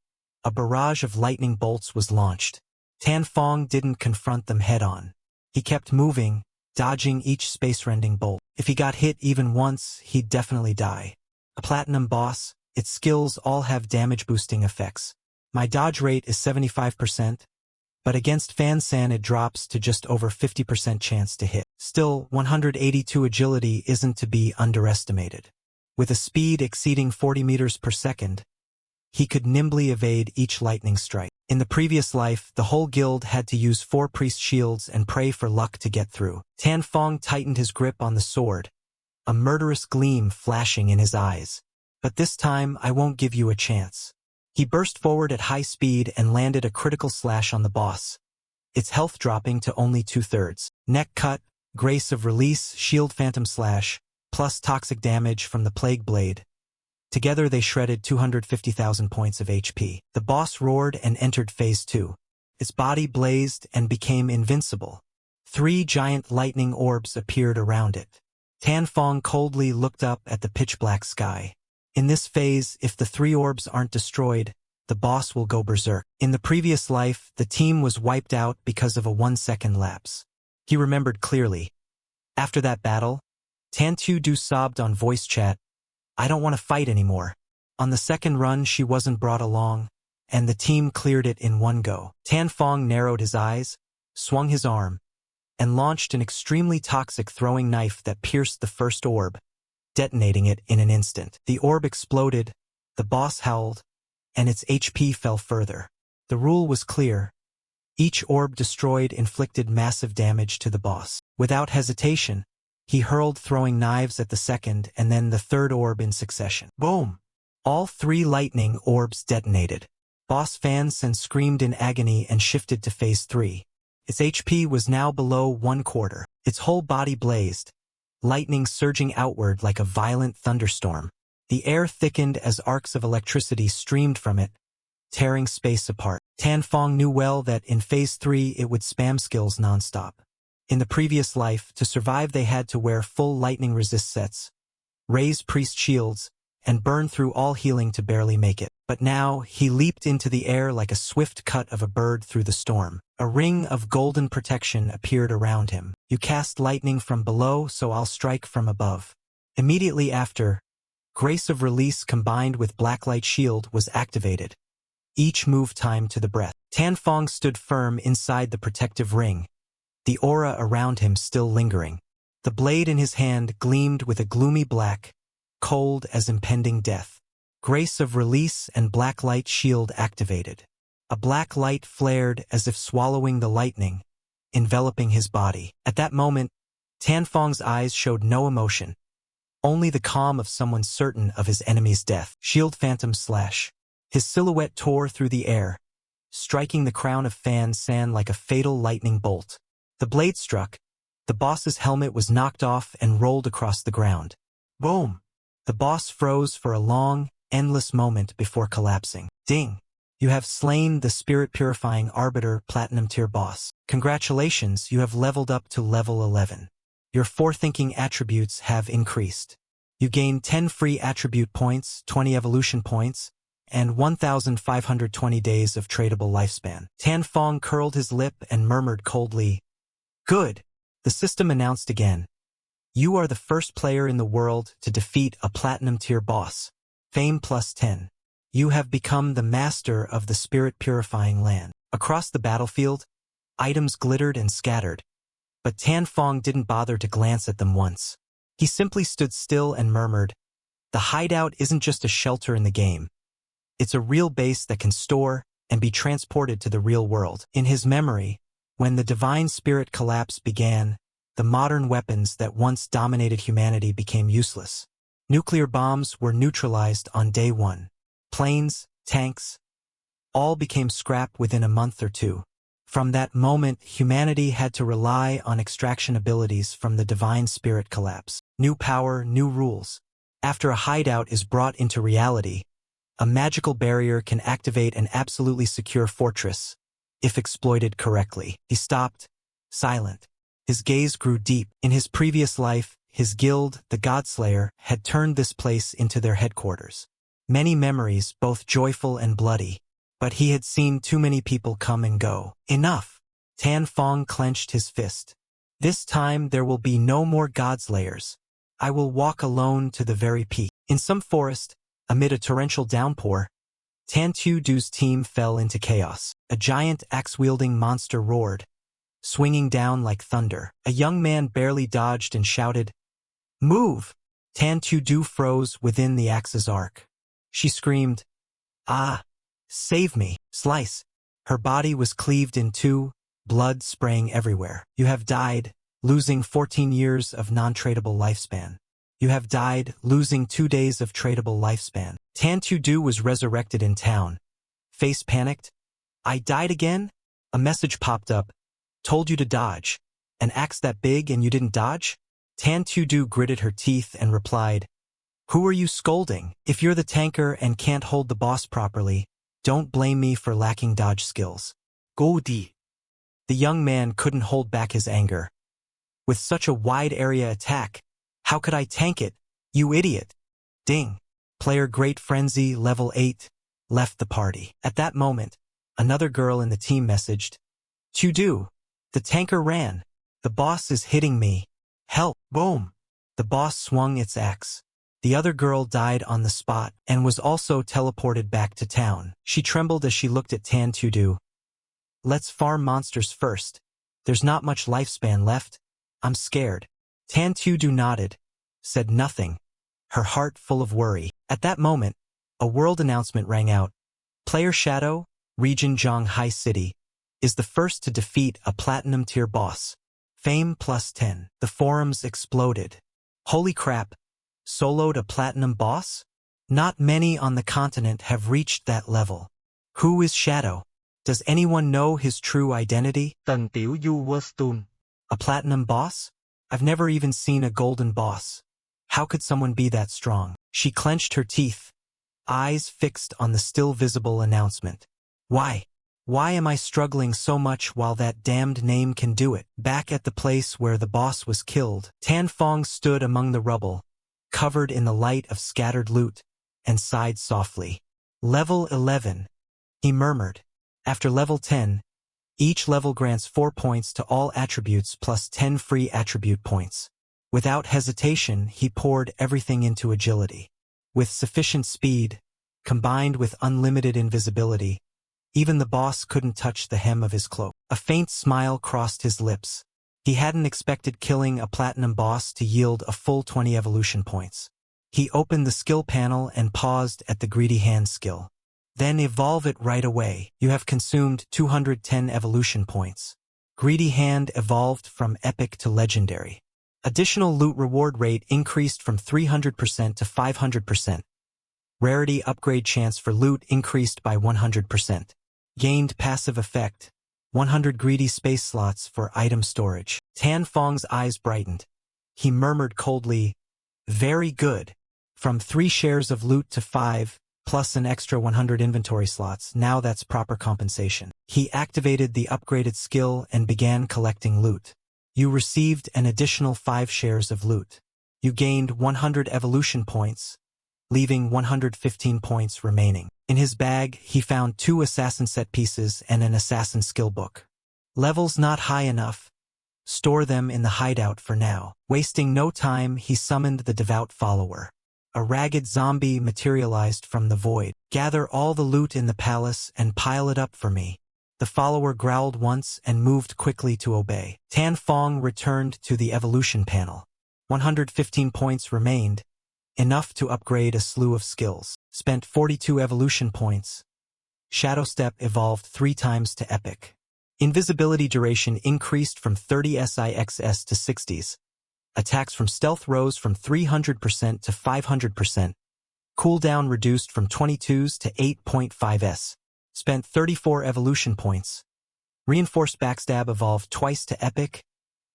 a barrage of lightning bolts was launched. Tan Fong didn't confront them head-on. He kept moving, dodging each space-rending bolt. If he got hit even once, he'd definitely die. A platinum boss, its skills all have damage-boosting effects. My dodge rate is 75%, but against Fan San it drops to just over 50% chance to hit. Still, 182 agility isn't to be underestimated. With a speed exceeding 40 meters per second, he could nimbly evade each lightning strike. In the previous life, the whole guild had to use 4 priest shields and pray for luck to get through. Tan Fong tightened his grip on the sword, a murderous gleam flashing in his eyes. But this time, I won't give you a chance. He burst forward at high speed and landed a critical slash on the boss, its health dropping to only 2/3. Neck cut, grace of release, shield phantom slash, plus toxic damage from the plague blade. Together they shredded 250,000 points of HP. The boss roared and entered phase 2. Its body blazed and became invincible. 3 giant lightning orbs appeared around it. Tan Fong coldly looked up at the pitch-black sky. In this phase, if the 3 orbs aren't destroyed, the boss will go berserk. In the previous life, the team was wiped out because of a 1-second lapse. He remembered clearly. After that battle, Tan Tu sobbed on voice chat, "I don't want to fight anymore." On the second run, she wasn't brought along, and the team cleared it in one go. Tan Fong narrowed his eyes, swung his arm, and launched an extremely toxic throwing knife that pierced the first orb, detonating it in an instant. The orb exploded, the boss howled, and its HP fell further. The rule was clear. Each orb destroyed inflicted massive damage to the boss. Without hesitation, he hurled throwing knives at the second and then the third orb in succession. Boom! All 3 lightning orbs detonated. Boss Fan Sen screamed in agony and shifted to phase 3. Its HP was now below 1/4. Its whole body blazed, lightning surging outward like a violent thunderstorm. The air thickened as arcs of electricity streamed from it, tearing space apart. Tan Fong knew well that in phase 3 it would spam skills nonstop. In the previous life, to survive they had to wear full lightning resist sets, raise priest shields, and burn through all healing to barely make it. But now, he leaped into the air like a swift cut of a bird through the storm. A ring of golden protection appeared around him. "You cast lightning from below, so I'll strike from above." Immediately after, Grace of Release combined with Blacklight Shield was activated, each move time to the breath. Tan Fong stood firm inside the protective ring, the aura around him still lingering. The blade in his hand gleamed with a gloomy black, cold as impending death. Grace of Release and Blacklight Shield activated. A black light flared as if swallowing the lightning, enveloping his body. At that moment, Tan Fong's eyes showed no emotion, only the calm of someone certain of his enemy's death. Shield Phantom Slash. His silhouette tore through the air, striking the crown of Fan San like a fatal lightning bolt. The blade struck, the boss's helmet was knocked off and rolled across the ground. Boom! The boss froze for a long, endless moment before collapsing. Ding! You have slain the spirit-purifying Arbiter Platinum Tier boss. Congratulations, you have leveled up to level 11. Your forethinking attributes have increased. You gain 10 free attribute points, 20 evolution points, and 1,520 days of tradable lifespan. Tan Fong curled his lip and murmured coldly, "Good." The system announced again. You are the first player in the world to defeat a Platinum Tier boss. Fame plus 10. You have become the master of the spirit-purifying land. Across the battlefield, items glittered and scattered, but Tan Fong didn't bother to glance at them once. He simply stood still and murmured, "The hideout isn't just a shelter in the game. It's a real base that can store and be transported to the real world." In his memory, when the divine spirit collapse began, the modern weapons that once dominated humanity became useless. Nuclear bombs were neutralized on day 1. Planes, tanks, All became scrap within a month or two. From that moment, humanity had to rely on extraction abilities from the divine spirit collapse. New power, new rules. After a hideout is brought into reality, a magical barrier can activate an absolutely secure fortress, if exploited correctly. He stopped, silent. His gaze grew deep. In his previous life, his guild, the Godslayer, had turned this place into their headquarters. Many memories, both joyful and bloody. But he had seen too many people come and go. Enough! Tan Fong clenched his fist. This time there will be no more Godslayers. I will walk alone to the very peak. In some forest, amid a torrential downpour, Tan Du's team fell into chaos. A giant axe-wielding monster roared, swinging down like thunder. A young man barely dodged and shouted, "Move!" Tan Du froze within the axe's arc. She screamed, "Ah! Save me!" Slice. Her body was cleaved in two, blood spraying everywhere. You have died, losing 14 years of non-tradable lifespan. You have died, losing 2 days of tradable lifespan. Tan Du was resurrected in town. Face panicked. "I died again?" A message popped up. "Told you to dodge. An axe that big and you didn't dodge?" Tan Du gritted her teeth and replied, "Who are you scolding? If you're the tanker and can't hold the boss properly, don't blame me for lacking dodge skills." "Goldie." The young man couldn't hold back his anger. "With such a wide area attack, how could I tank it, you idiot?" Ding. Player Great Frenzy, level 8, left the party. At that moment, another girl in the team messaged, "Chudu, the tanker ran. The boss is hitting me. Help." Boom. The boss swung its axe. The other girl died on the spot and was also teleported back to town. She trembled as she looked at Tan Du. "Let's farm monsters first. There's not much lifespan left. I'm scared." Tan Du nodded, said nothing, her heart full of worry. At that moment, a world announcement rang out. Player Shadow, Region Zhonghai City, is the first to defeat a Platinum tier boss. Fame +10. The forums exploded. Holy crap! Soloed a Platinum boss? Not many on the continent have reached that level. Who is Shadow? Does anyone know his true identity? Tần Tiểu Du Webtoon. A Platinum boss? I've never even seen a golden boss. How could someone be that strong? She clenched her teeth, eyes fixed on the still visible announcement. Why? Why am I struggling so much while that damned name can do it? Back at the place where the boss was killed, Tan Fong stood among the rubble, covered in the light of scattered loot, and sighed softly. Level 11, he murmured. After level 10, each level grants 4 points to all attributes plus 10 free attribute points. Without hesitation, he poured everything into agility. With sufficient speed, combined with unlimited invisibility, even the boss couldn't touch the hem of his cloak. A faint smile crossed his lips. He hadn't expected killing a Platinum boss to yield a full 20 evolution points. He opened the skill panel and paused at the Greedy Hand skill. Then evolve it right away. You have consumed 210 evolution points. Greedy Hand evolved from Epic to Legendary. Additional loot reward rate increased from 300% to 500%. Rarity upgrade chance for loot increased by 100%. Gained passive effect, 100 greedy space slots for item storage. Tan Fong's eyes brightened. He murmured coldly, "Very good. From 3 shares of loot to 5, plus an extra 100 inventory slots, now that's proper compensation." He activated the upgraded skill and began collecting loot. You received an additional 5 shares of loot. You gained 100 evolution points, leaving 115 points remaining. In his bag, he found 2 assassin set pieces and an assassin skill book. Levels not high enough. Store them in the hideout for now. Wasting no time, he summoned the devout follower. A ragged zombie materialized from the void. "Gather all the loot in the palace and pile it up for me." The follower growled once and moved quickly to obey. Tan Fong returned to the evolution panel. 115 points remained, enough to upgrade a slew of skills. Spent 42 evolution points. Shadow Step evolved 3 times to Epic. Invisibility duration increased from 30 SIXS to 60s. Attacks from stealth rose from 300% to 500%. Cooldown reduced from 22s to 8.5s. Spent 34 evolution points. Reinforced backstab evolved twice to epic.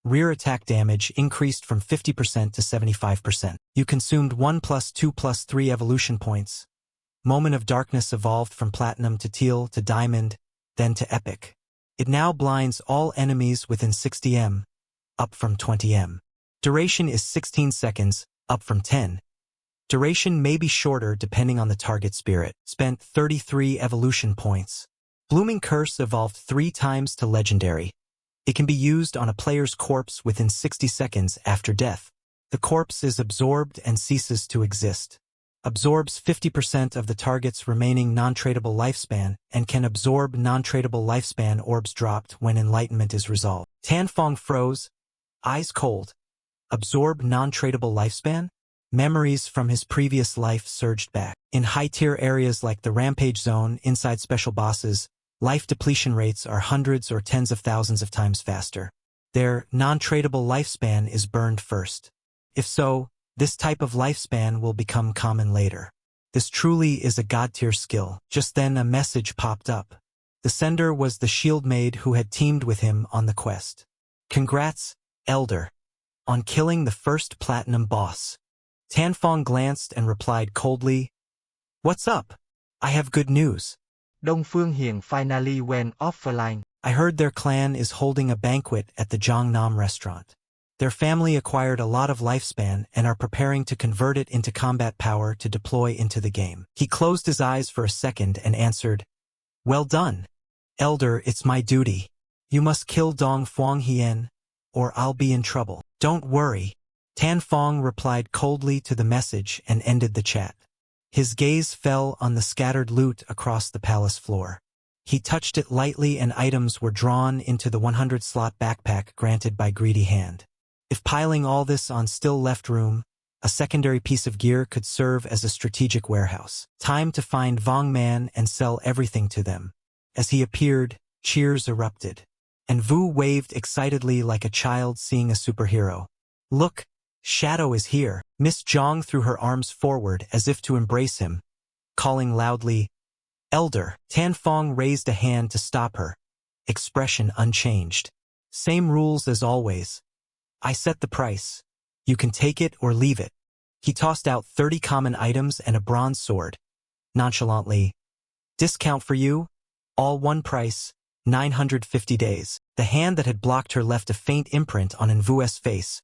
Rear attack damage increased from 50% to 75%. You consumed 1+2+3 evolution points. Moment of Darkness evolved from platinum to teal to diamond, then to epic. It now blinds all enemies within 60 m, up from 20 m. Duration is 16 seconds, up from 10. Duration may be shorter depending on the target spirit. Spent 33 evolution points. Blooming Curse evolved 3 times to legendary. It can be used on a player's corpse within 60 seconds after death. The corpse is absorbed and ceases to exist. Absorbs 50% of the target's remaining non-tradable lifespan and can absorb non-tradable lifespan orbs dropped when enlightenment is resolved. Tanfong froze. Eyes cold. Absorb non-tradable lifespan? Memories from his previous life surged back. In high-tier areas like the Rampage Zone inside special bosses, life depletion rates are hundreds or tens of thousands of times faster. Their non-tradable lifespan is burned first. If so, this type of lifespan will become common later. This truly is a god-tier skill. Just then a message popped up. The sender was the shield maid who had teamed with him on the quest. Congrats, Elder, on killing the first platinum boss. Tanfong glanced and replied coldly, "What's up? I have good news." Đông Phương Hiền finally went offline. I heard their clan is holding a banquet at the Jongnam restaurant. Their family acquired a lot of lifespan and are preparing to convert it into combat power to deploy into the game. He closed his eyes for a second and answered, "Well done. Elder, it's my duty. You must kill Dong Fuang Hien, or I'll be in trouble." "Don't worry." Tanfong replied coldly to the message and ended the chat. His gaze fell on the scattered loot across the palace floor. He touched it lightly and items were drawn into the 100-slot backpack granted by Greedy Hand. If piling all this on still left room, a secondary piece of gear could serve as a strategic warehouse. Time to find Vong Man and sell everything to them. As he appeared, cheers erupted. And Vu waved excitedly like a child seeing a superhero. "Look, Shadow is here." Miss Zhang threw her arms forward as if to embrace him, calling loudly, "Elder." Tanfong raised a hand to stop her, expression unchanged. "Same rules as always. I set the price. You can take it or leave it." He tossed out 30 common items and a bronze sword. Nonchalantly, "Discount for you? All one price, 950 days. The hand that had blocked her left a faint imprint on Envu's face,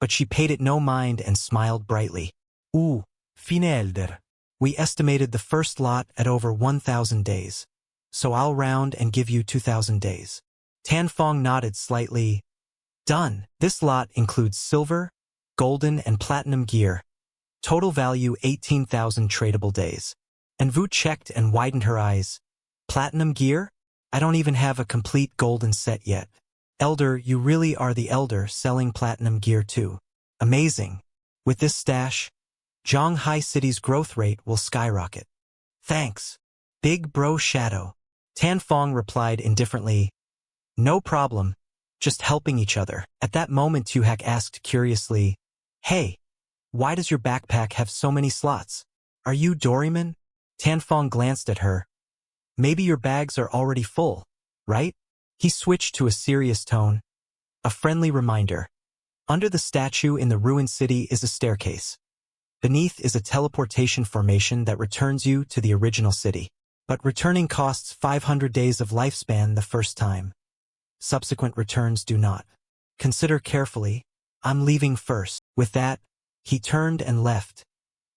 but she paid it no mind and smiled brightly. "Ooh, fine Elder. We estimated the first lot at over 1,000 days, so I'll round and give you 2,000 days." Tanfong nodded slightly. "Done. This lot includes silver, golden, and platinum gear. Total value 18,000 tradable days." And Vu checked and widened her eyes. "Platinum gear? I don't even have a complete golden set yet." "Elder, you really are the elder selling platinum gear too. Amazing. With this stash, Zhonghai City's growth rate will skyrocket." "Thanks, Big Bro Shadow." Tanfong replied indifferently, "No problem. Just helping each other." At that moment Tuhak asked curiously, "Hey, why does your backpack have so many slots? Are you Doryman?" Tanfong glanced at her. "Maybe your bags are already full, right?" He switched to a serious tone. "A friendly reminder. Under the statue in the ruined city is a staircase. Beneath is a teleportation formation that returns you to the original city. But returning costs 500 days of lifespan the first time. Subsequent returns do not. Consider carefully. I'm leaving first." With that, he turned and left,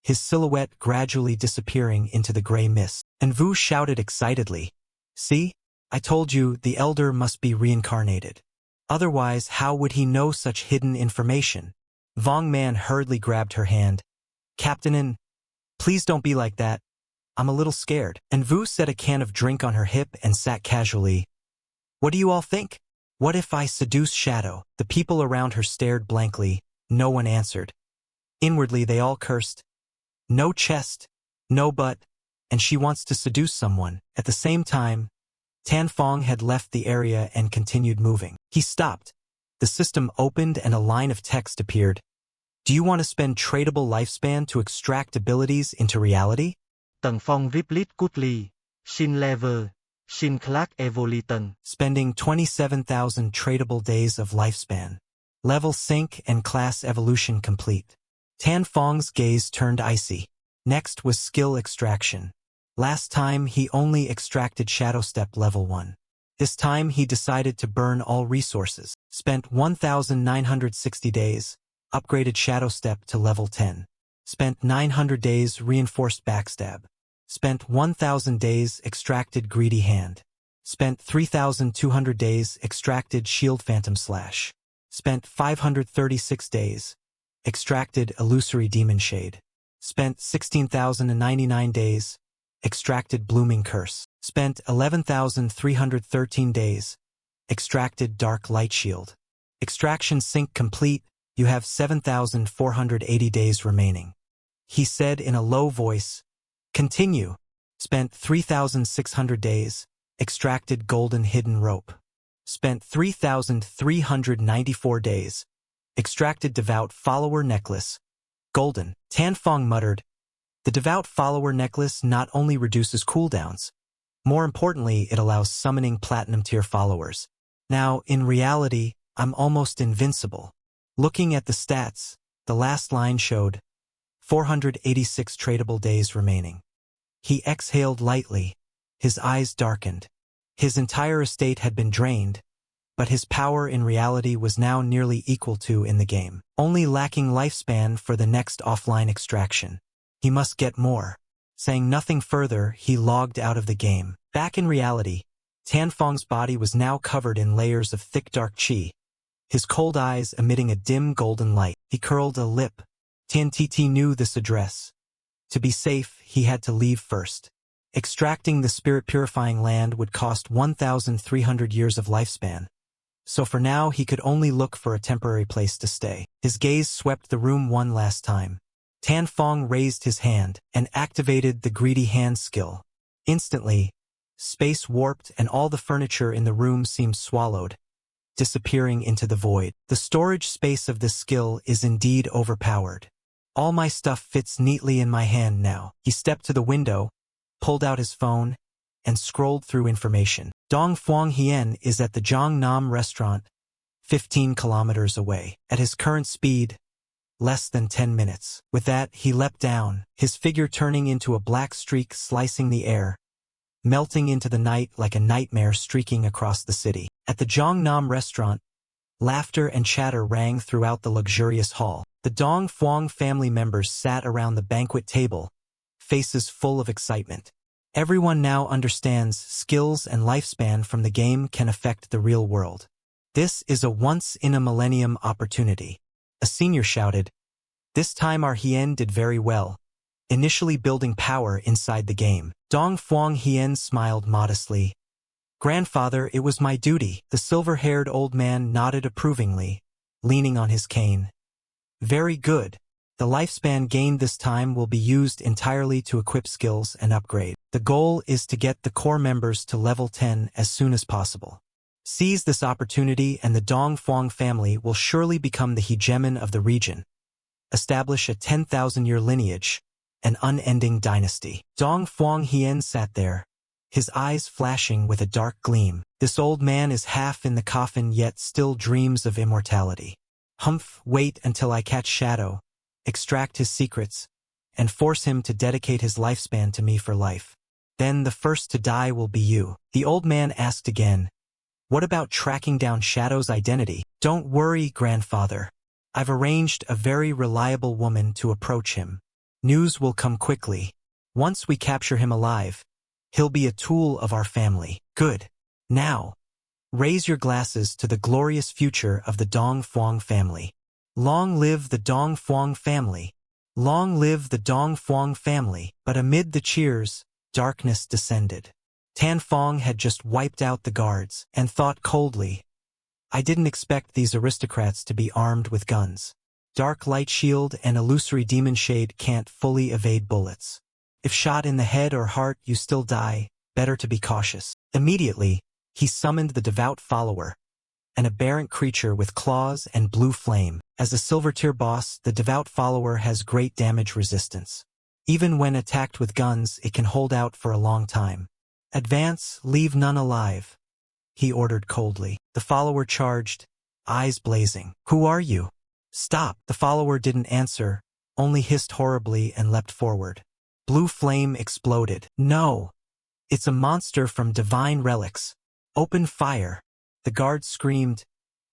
his silhouette gradually disappearing into the gray mist. And Vu shouted excitedly, "See? I told you the elder must be reincarnated. Otherwise, how would he know such hidden information?" Vong Man hurriedly grabbed her hand. "Captainin, please don't be like that. I'm a little scared." And Vu set a can of drink on her hip and sat casually. "What do you all think? What if I seduce Shadow?" The people around her stared blankly. No one answered. Inwardly they all cursed. No chest, no butt, and she wants to seduce someone. At the same time, Tanfong had left the area and continued moving. He stopped. The system opened and a line of text appeared. "Do you want to spend tradable lifespan to extract abilities into reality?" Tần Phong replied coolly, Shin Level, Shin Clark Evolution. Spending 27,000 tradable days of lifespan. Level sync and class evolution complete. Tan Fong's gaze turned icy. Next was skill extraction. Last time he only extracted Shadow Step level 1. This time he decided to burn all resources. Spent 1,960 days, upgraded Shadow Step to level 10. Spent 900 days reinforced backstab. Spent 1,000 days extracted Greedy Hand. Spent 3,200 days extracted Shield Phantom Slash. Spent 536 days extracted Illusory Demon Shade. Spent 16,099 days extracted Blooming Curse. Spent 11,313 days extracted Dark Light Shield. Extraction sync complete. You have 7,480 days remaining. He said in a low voice. Continue. Spent 3,600 days extracted Golden Hidden Rope. Spent 3,394 days extracted Devout Follower Necklace. Golden. Tan Fong muttered. The Devout Follower Necklace not only reduces cooldowns, more importantly, it allows summoning Platinum tier followers. Now, in reality, I'm almost invincible. Looking at the stats, the last line showed 486 tradable days remaining. He exhaled lightly, his eyes darkened. His entire estate had been drained, but his power in reality was now nearly equal to in the game, only lacking lifespan for the next offline extraction. He must get more. Saying nothing further, he logged out of the game. Back in reality, Tan Fong's body was now covered in layers of thick dark qi, his cold eyes emitting a dim golden light. He curled a lip. Tian Tt knew this address. To be safe, he had to leave first. Extracting the spirit-purifying land would cost 1,300 years of lifespan, so for now he could only look for a temporary place to stay. His gaze swept the room one last time. Tan Fong raised his hand and activated the Greedy Hand skill. Instantly, space warped and all the furniture in the room seemed swallowed, disappearing into the void. The storage space of this skill is indeed overpowered. All my stuff fits neatly in my hand now. He stepped to the window, pulled out his phone, and scrolled through information. Dong Phuong Hien is at the Zhongnam restaurant, 15 kilometers away. At his current speed, less than 10 minutes. With that, he leapt down, his figure turning into a black streak slicing the air, melting into the night like a nightmare streaking across the city. At the Zhongnam restaurant, laughter and chatter rang throughout the luxurious hall. The Dong Phuong family members sat around the banquet table, faces full of excitement. Everyone now understands skills and lifespan from the game can affect the real world. This is a once-in-a-millennium opportunity. A senior shouted. This time our Hien did very well, initially building power inside the game. Dong Phuong Hien smiled modestly. Grandfather, it was my duty. The silver-haired old man nodded approvingly, leaning on his cane. Very good. The lifespan gained this time will be used entirely to equip skills and upgrade. The goal is to get the core members to level 10 as soon as possible. Seize this opportunity and the Dong Phuong family will surely become the hegemon of the region. Establish a 10,000-year lineage, an unending dynasty. Dong Phuong Hien sat there, his eyes flashing with a dark gleam. This old man is half in the coffin yet still dreams of immortality. Humph, wait until I catch Shadow, extract his secrets, and force him to dedicate his lifespan to me for life. Then the first to die will be you. The old man asked again, what about tracking down Shadow's identity? Don't worry, grandfather. I've arranged a very reliable woman to approach him. News will come quickly. Once we capture him alive, he'll be a tool of our family. Good. Now, raise your glasses to the glorious future of the Dong Phuong family. Long live the Dong Phuong family. Long live the Dong Phuong family. But amid the cheers, darkness descended. Tan Fong had just wiped out the guards and thought coldly, I didn't expect these aristocrats to be armed with guns. Dark Light Shield and Illusory Demon Shade can't fully evade bullets. If shot in the head or heart you still die, better to be cautious. Immediately, he summoned the Devout Follower, an aberrant creature with claws and blue flame. As a silver tier boss, the Devout Follower has great damage resistance. Even when attacked with guns, it can hold out for a long time. Advance, leave none alive, he ordered coldly. The follower charged, eyes blazing. Who are you? Stop. The follower didn't answer, only hissed horribly and leapt forward. Blue flame exploded. No! It's a monster from divine relics. Open fire. The guard screamed,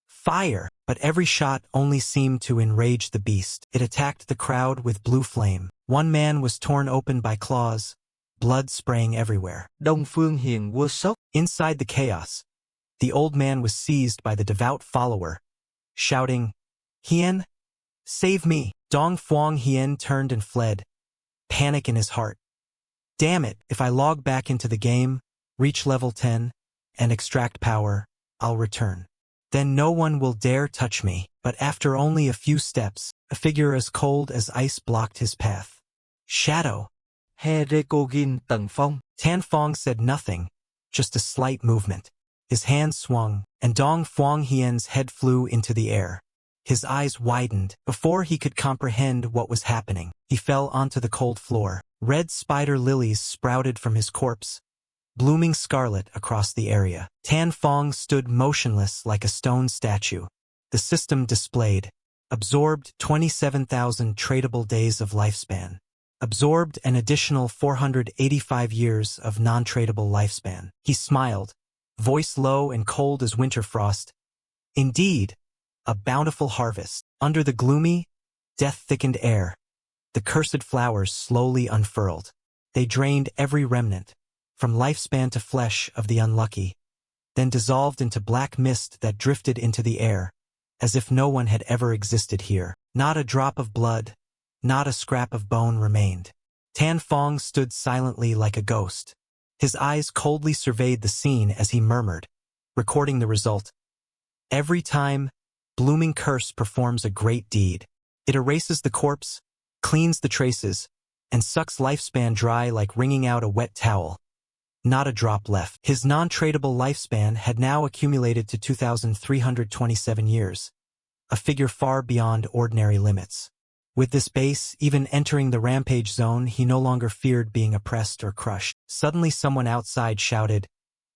fire! But every shot only seemed to enrage the beast. It attacked the crowd with blue flame. One man was torn open by claws, blood spraying everywhere. Đông Phương Hiền Vua sốc. Inside the chaos, the old man was seized by the devout follower, shouting, Hien, save me! Dong Phuong Hien turned and fled, panic in his heart. Damn it, if I log back into the game, reach level 10, and extract power, I'll return. Then no one will dare touch me. But after only a few steps, a figure as cold as ice blocked his path. Shadow. He Rekogin Tần Phong. Tan Phong said nothing, just a slight movement. His hand swung, and Dong Phuong Hien's head flew into the air. His eyes widened. Before he could comprehend what was happening, he fell onto the cold floor. Red spider lilies sprouted from his corpse, blooming scarlet across the area. Tan Phong stood motionless like a stone statue. The system displayed, absorbed 27,000 tradable days of lifespan. Absorbed an additional 485 years of non-tradable lifespan. He smiled, voice low and cold as winter frost. Indeed, a bountiful harvest. Under the gloomy, death-thickened air, the cursed flowers slowly unfurled. They drained every remnant, from lifespan to flesh of the unlucky, then dissolved into black mist that drifted into the air, as if no one had ever existed here. Not a drop of blood, not a scrap of bone remained. Tan Phong stood silently like a ghost. His eyes coldly surveyed the scene as he murmured, recording the result. Every time, blooming curse performs a great deed. It erases the corpse, cleans the traces, and sucks lifespan dry like wringing out a wet towel. Not a drop left. His non-tradable lifespan had now accumulated to 2,327 years, a figure far beyond ordinary limits. With this base, even entering the rampage zone, he no longer feared being oppressed or crushed. Suddenly someone outside shouted,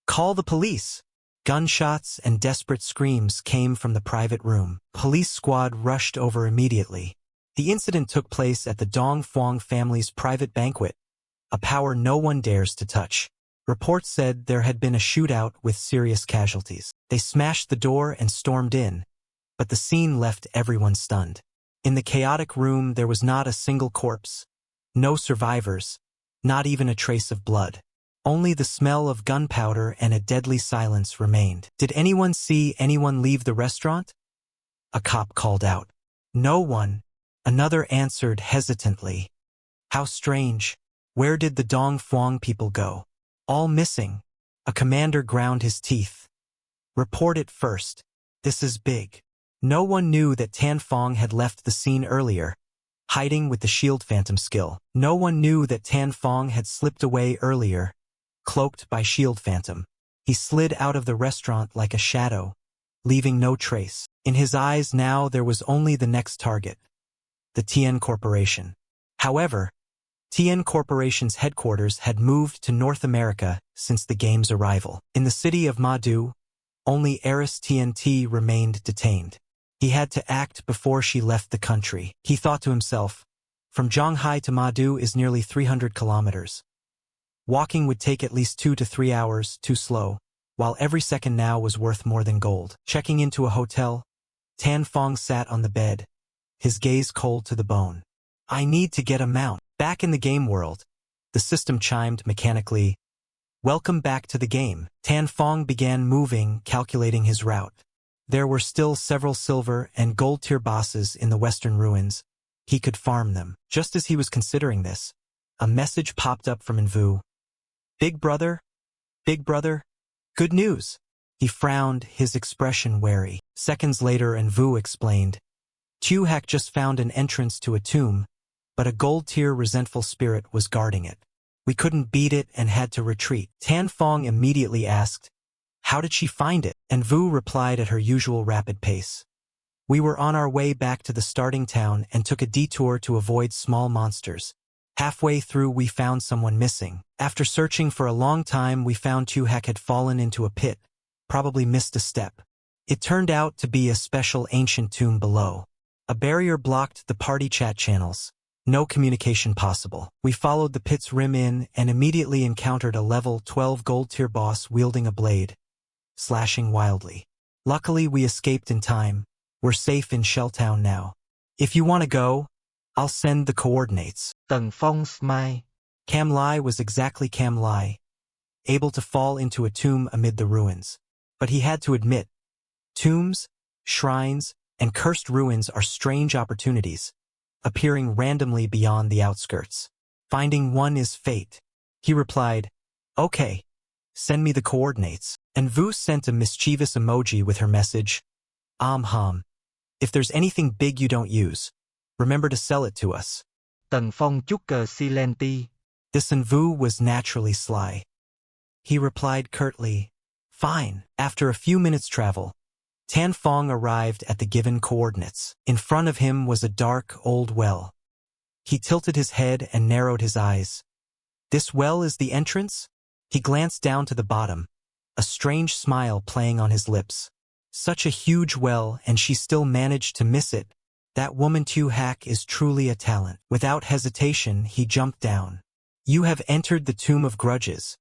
"Call the police!" Gunshots and desperate screams came from the private room. Police squad rushed over immediately. The incident took place at the Dong Phuong family's private banquet, a power no one dares to touch. Reports said there had been a shootout with serious casualties. They smashed the door and stormed in, but the scene left everyone stunned. In the chaotic room there was not a single corpse, no survivors, not even a trace of blood. Only the smell of gunpowder and a deadly silence remained. Did anyone see anyone leave the restaurant? A cop called out. No one. Another answered hesitantly. How strange. Where did the Dong Phuong people go? All missing. A commander ground his teeth. Report it first. This is big. No one knew that Tan Phong had left the scene earlier, hiding with the shield phantom skill. No one knew that Tan Phong had slipped away earlier, cloaked by shield phantom. He slid out of the restaurant like a shadow, leaving no trace. In his eyes now there was only the next target, the Tien Corporation. However, Tien Corporation's headquarters had moved to North America since the game's arrival. In the city of Madu, only heiress TNT remained detained. He had to act before she left the country. He thought to himself, from Zhonghai to Madu is nearly 300 kilometers. Walking would take at least 2 to 3 hours, too slow, while every second now was worth more than gold. Checking into a hotel, Tan Phong sat on the bed, his gaze cold to the bone. I need to get a mount. Back in the game world, the system chimed mechanically. Welcome back to the game. Tan Phong began moving, calculating his route. There were still several silver and gold tier bosses in the western ruins. He could farm them. Just as he was considering this, a message popped up from Envu. Big brother? Big brother? Good news. He frowned, his expression wary. Seconds later, Envu explained. Tuhac just found an entrance to a tomb, but a gold tier resentful spirit was guarding it. We couldn't beat it and had to retreat. Tan Phong immediately asked, how did she find it? And Vu replied at her usual rapid pace. We were on our way back to the starting town and took a detour to avoid small monsters. Halfway through we found someone missing. After searching for a long time we found Tuhak had fallen into a pit, probably missed a step. It turned out to be a special ancient tomb below. A barrier blocked the party chat channels. No communication possible. We followed the pit's rim in and immediately encountered a level 12 gold tier boss wielding a blade, slashing wildly. Luckily we escaped in time. We're safe in Shelltown now. If you want to go, I'll send the coordinates. Tần Phong smile. Cam Lai was exactly Cam Lai, able to fall into a tomb amid the ruins. But he had to admit, tombs, shrines, and cursed ruins are strange opportunities, appearing randomly beyond the outskirts. Finding one is fate. He replied, okay, send me the coordinates. And Vu sent a mischievous emoji with her message, hum. If there's anything big you don't use, remember to sell it to us. Tần Phong chúc cờ silenti. This and Vu was naturally sly. He replied curtly, fine. After a few minutes' travel, Tan Fong arrived at the given coordinates. In front of him was a dark, old well. He tilted his head and narrowed his eyes. This well is the entrance? He glanced down to the bottom, a strange smile playing on his lips. Such a huge well, and she still managed to miss it. That woman Tuhak is truly a talent. Without hesitation, he jumped down. You have entered the Tomb of Grudges.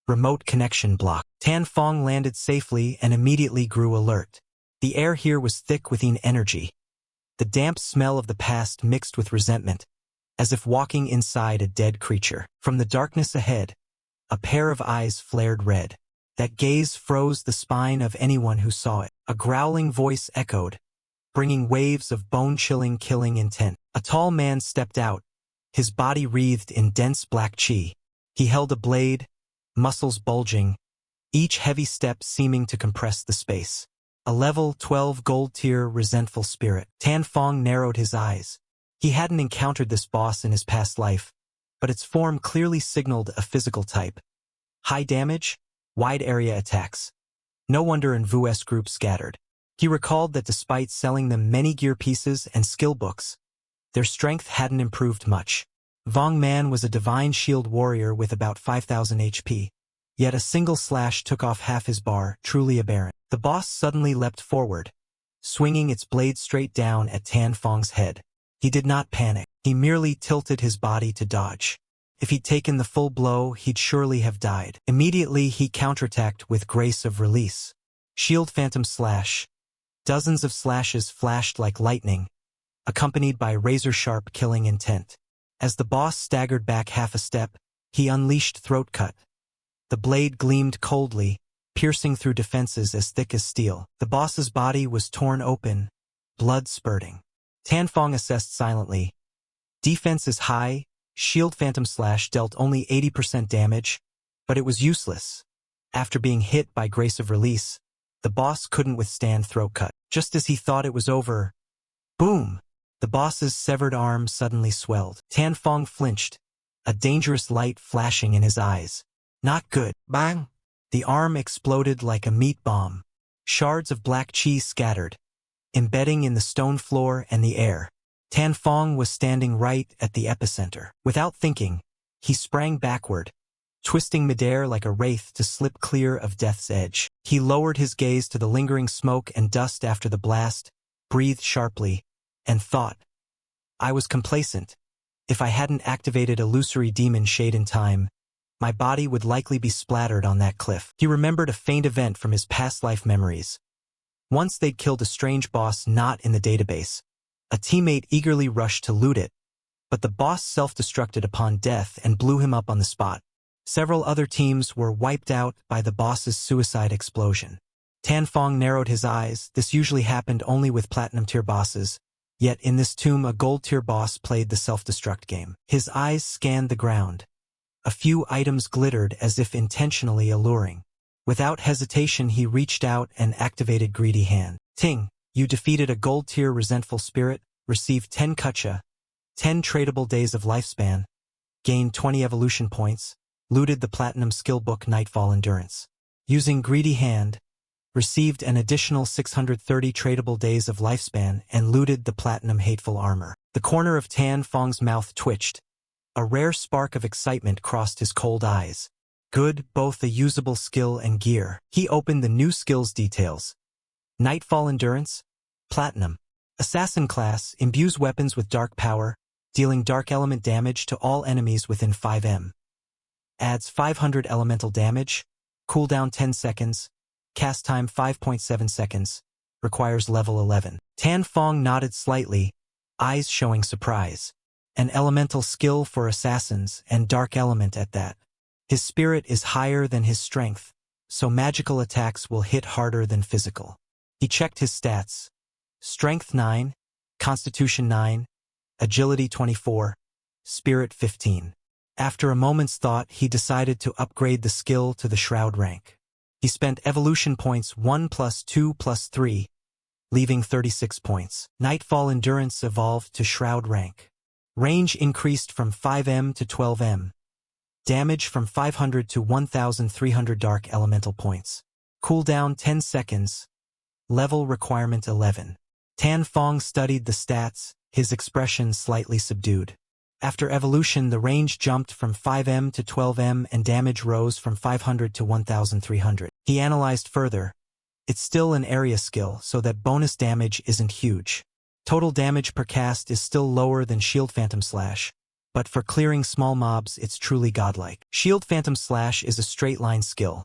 Remote connection block. Tan Fong landed safely and immediately grew alert. The air here was thick with energy. The damp smell of the past mixed with resentment, as if walking inside a dead creature. From the darkness ahead, a pair of eyes flared red. That gaze froze the spine of anyone who saw it. A growling voice echoed, bringing waves of bone-chilling killing intent. A tall man stepped out, his body wreathed in dense black chi. He held a blade, muscles bulging, each heavy step seeming to compress the space. A level 12 gold tier resentful spirit. Tan Fong narrowed his eyes. He hadn't encountered this boss in his past life, but its form clearly signaled a physical type. High damage, wide area attacks. No wonder Vu's group scattered. He recalled that despite selling them many gear pieces and skill books, their strength hadn't improved much. Vong Man was a divine shield warrior with about 5,000 HP, yet a single slash took off half his bar, truly aberrant. The boss suddenly leapt forward, swinging its blade straight down at Tan Fong's head. He did not panic. He merely tilted his body to dodge. If he'd taken the full blow, he'd surely have died. Immediately, he counterattacked with Grace of Release. Shield Phantom Slash. Dozens of slashes flashed like lightning, accompanied by razor-sharp killing intent. As the boss staggered back half a step, he unleashed Throat Cut. The blade gleamed coldly, piercing through defenses as thick as steel. The boss's body was torn open, blood spurting. Tan Fong assessed silently. Defense is high. Shield Phantom Slash dealt only 80% damage, but it was useless. After being hit by Grace of Release, the boss couldn't withstand Throat Cut. Just as he thought it was over, boom! The boss's severed arm suddenly swelled. Tan Fong flinched, a dangerous light flashing in his eyes. Not good. Bang! The arm exploded like a meat bomb. Shards of black cheese scattered, embedding in the stone floor and the air. Tan Fong was standing right at the epicenter. Without thinking, he sprang backward, twisting midair like a wraith to slip clear of death's edge. He lowered his gaze to the lingering smoke and dust after the blast, breathed sharply, and thought, I was complacent. If I hadn't activated Illusory Demon Shade in time, my body would likely be splattered on that cliff. He remembered a faint event from his past life memories. Once they'd killed a strange boss not in the database. A teammate eagerly rushed to loot it, but the boss self-destructed upon death and blew him up on the spot. Several other teams were wiped out by the boss's suicide explosion. Tan Fong narrowed his eyes. This usually happened only with platinum-tier bosses, yet in this tomb a gold-tier boss played the self-destruct game. His eyes scanned the ground. A few items glittered as if intentionally alluring. Without hesitation he reached out and activated Greedy Hand. Ting! You defeated a gold-tier resentful spirit, received 10 Kucha, 10 tradable days of lifespan, gained 20 evolution points, looted the platinum skill book Nightfall Endurance. Using Greedy Hand, received an additional 630 tradable days of lifespan and looted the platinum Hateful Armor. The corner of Tan Fong's mouth twitched, A rare spark of excitement crossed his cold eyes. Good, both a usable skill and gear. He opened the new skills details. Nightfall Endurance, Platinum. Assassin class imbues weapons with dark power, dealing dark element damage to all enemies within 5 m. Adds 500 elemental damage, cooldown 10 seconds, cast time 5.7 seconds, requires level 11. Tan Fong nodded slightly, eyes showing surprise. An elemental skill for assassins and dark element at that. His spirit is higher than his strength, so magical attacks will hit harder than physical. He checked his stats. Strength 9, Constitution 9, Agility 24, Spirit 15. After a moment's thought, he decided to upgrade the skill to the Shroud rank. He spent evolution points 1+2+3, leaving 36 points. Nightfall Endurance evolved to Shroud rank. Range increased from 5 m to 12 m. Damage from 500 to 1,300 dark elemental points. Cooldown 10 seconds. Level requirement 11. Tan Fong studied the stats, his expression slightly subdued. After evolution, the range jumped from 5 m to 12 m and damage rose from 500 to 1,300. He analyzed further. It's still an area skill, so that bonus damage isn't huge. Total damage per cast is still lower than Shield Phantom Slash, but for clearing small mobs it's truly godlike. Shield Phantom Slash is a straight-line skill.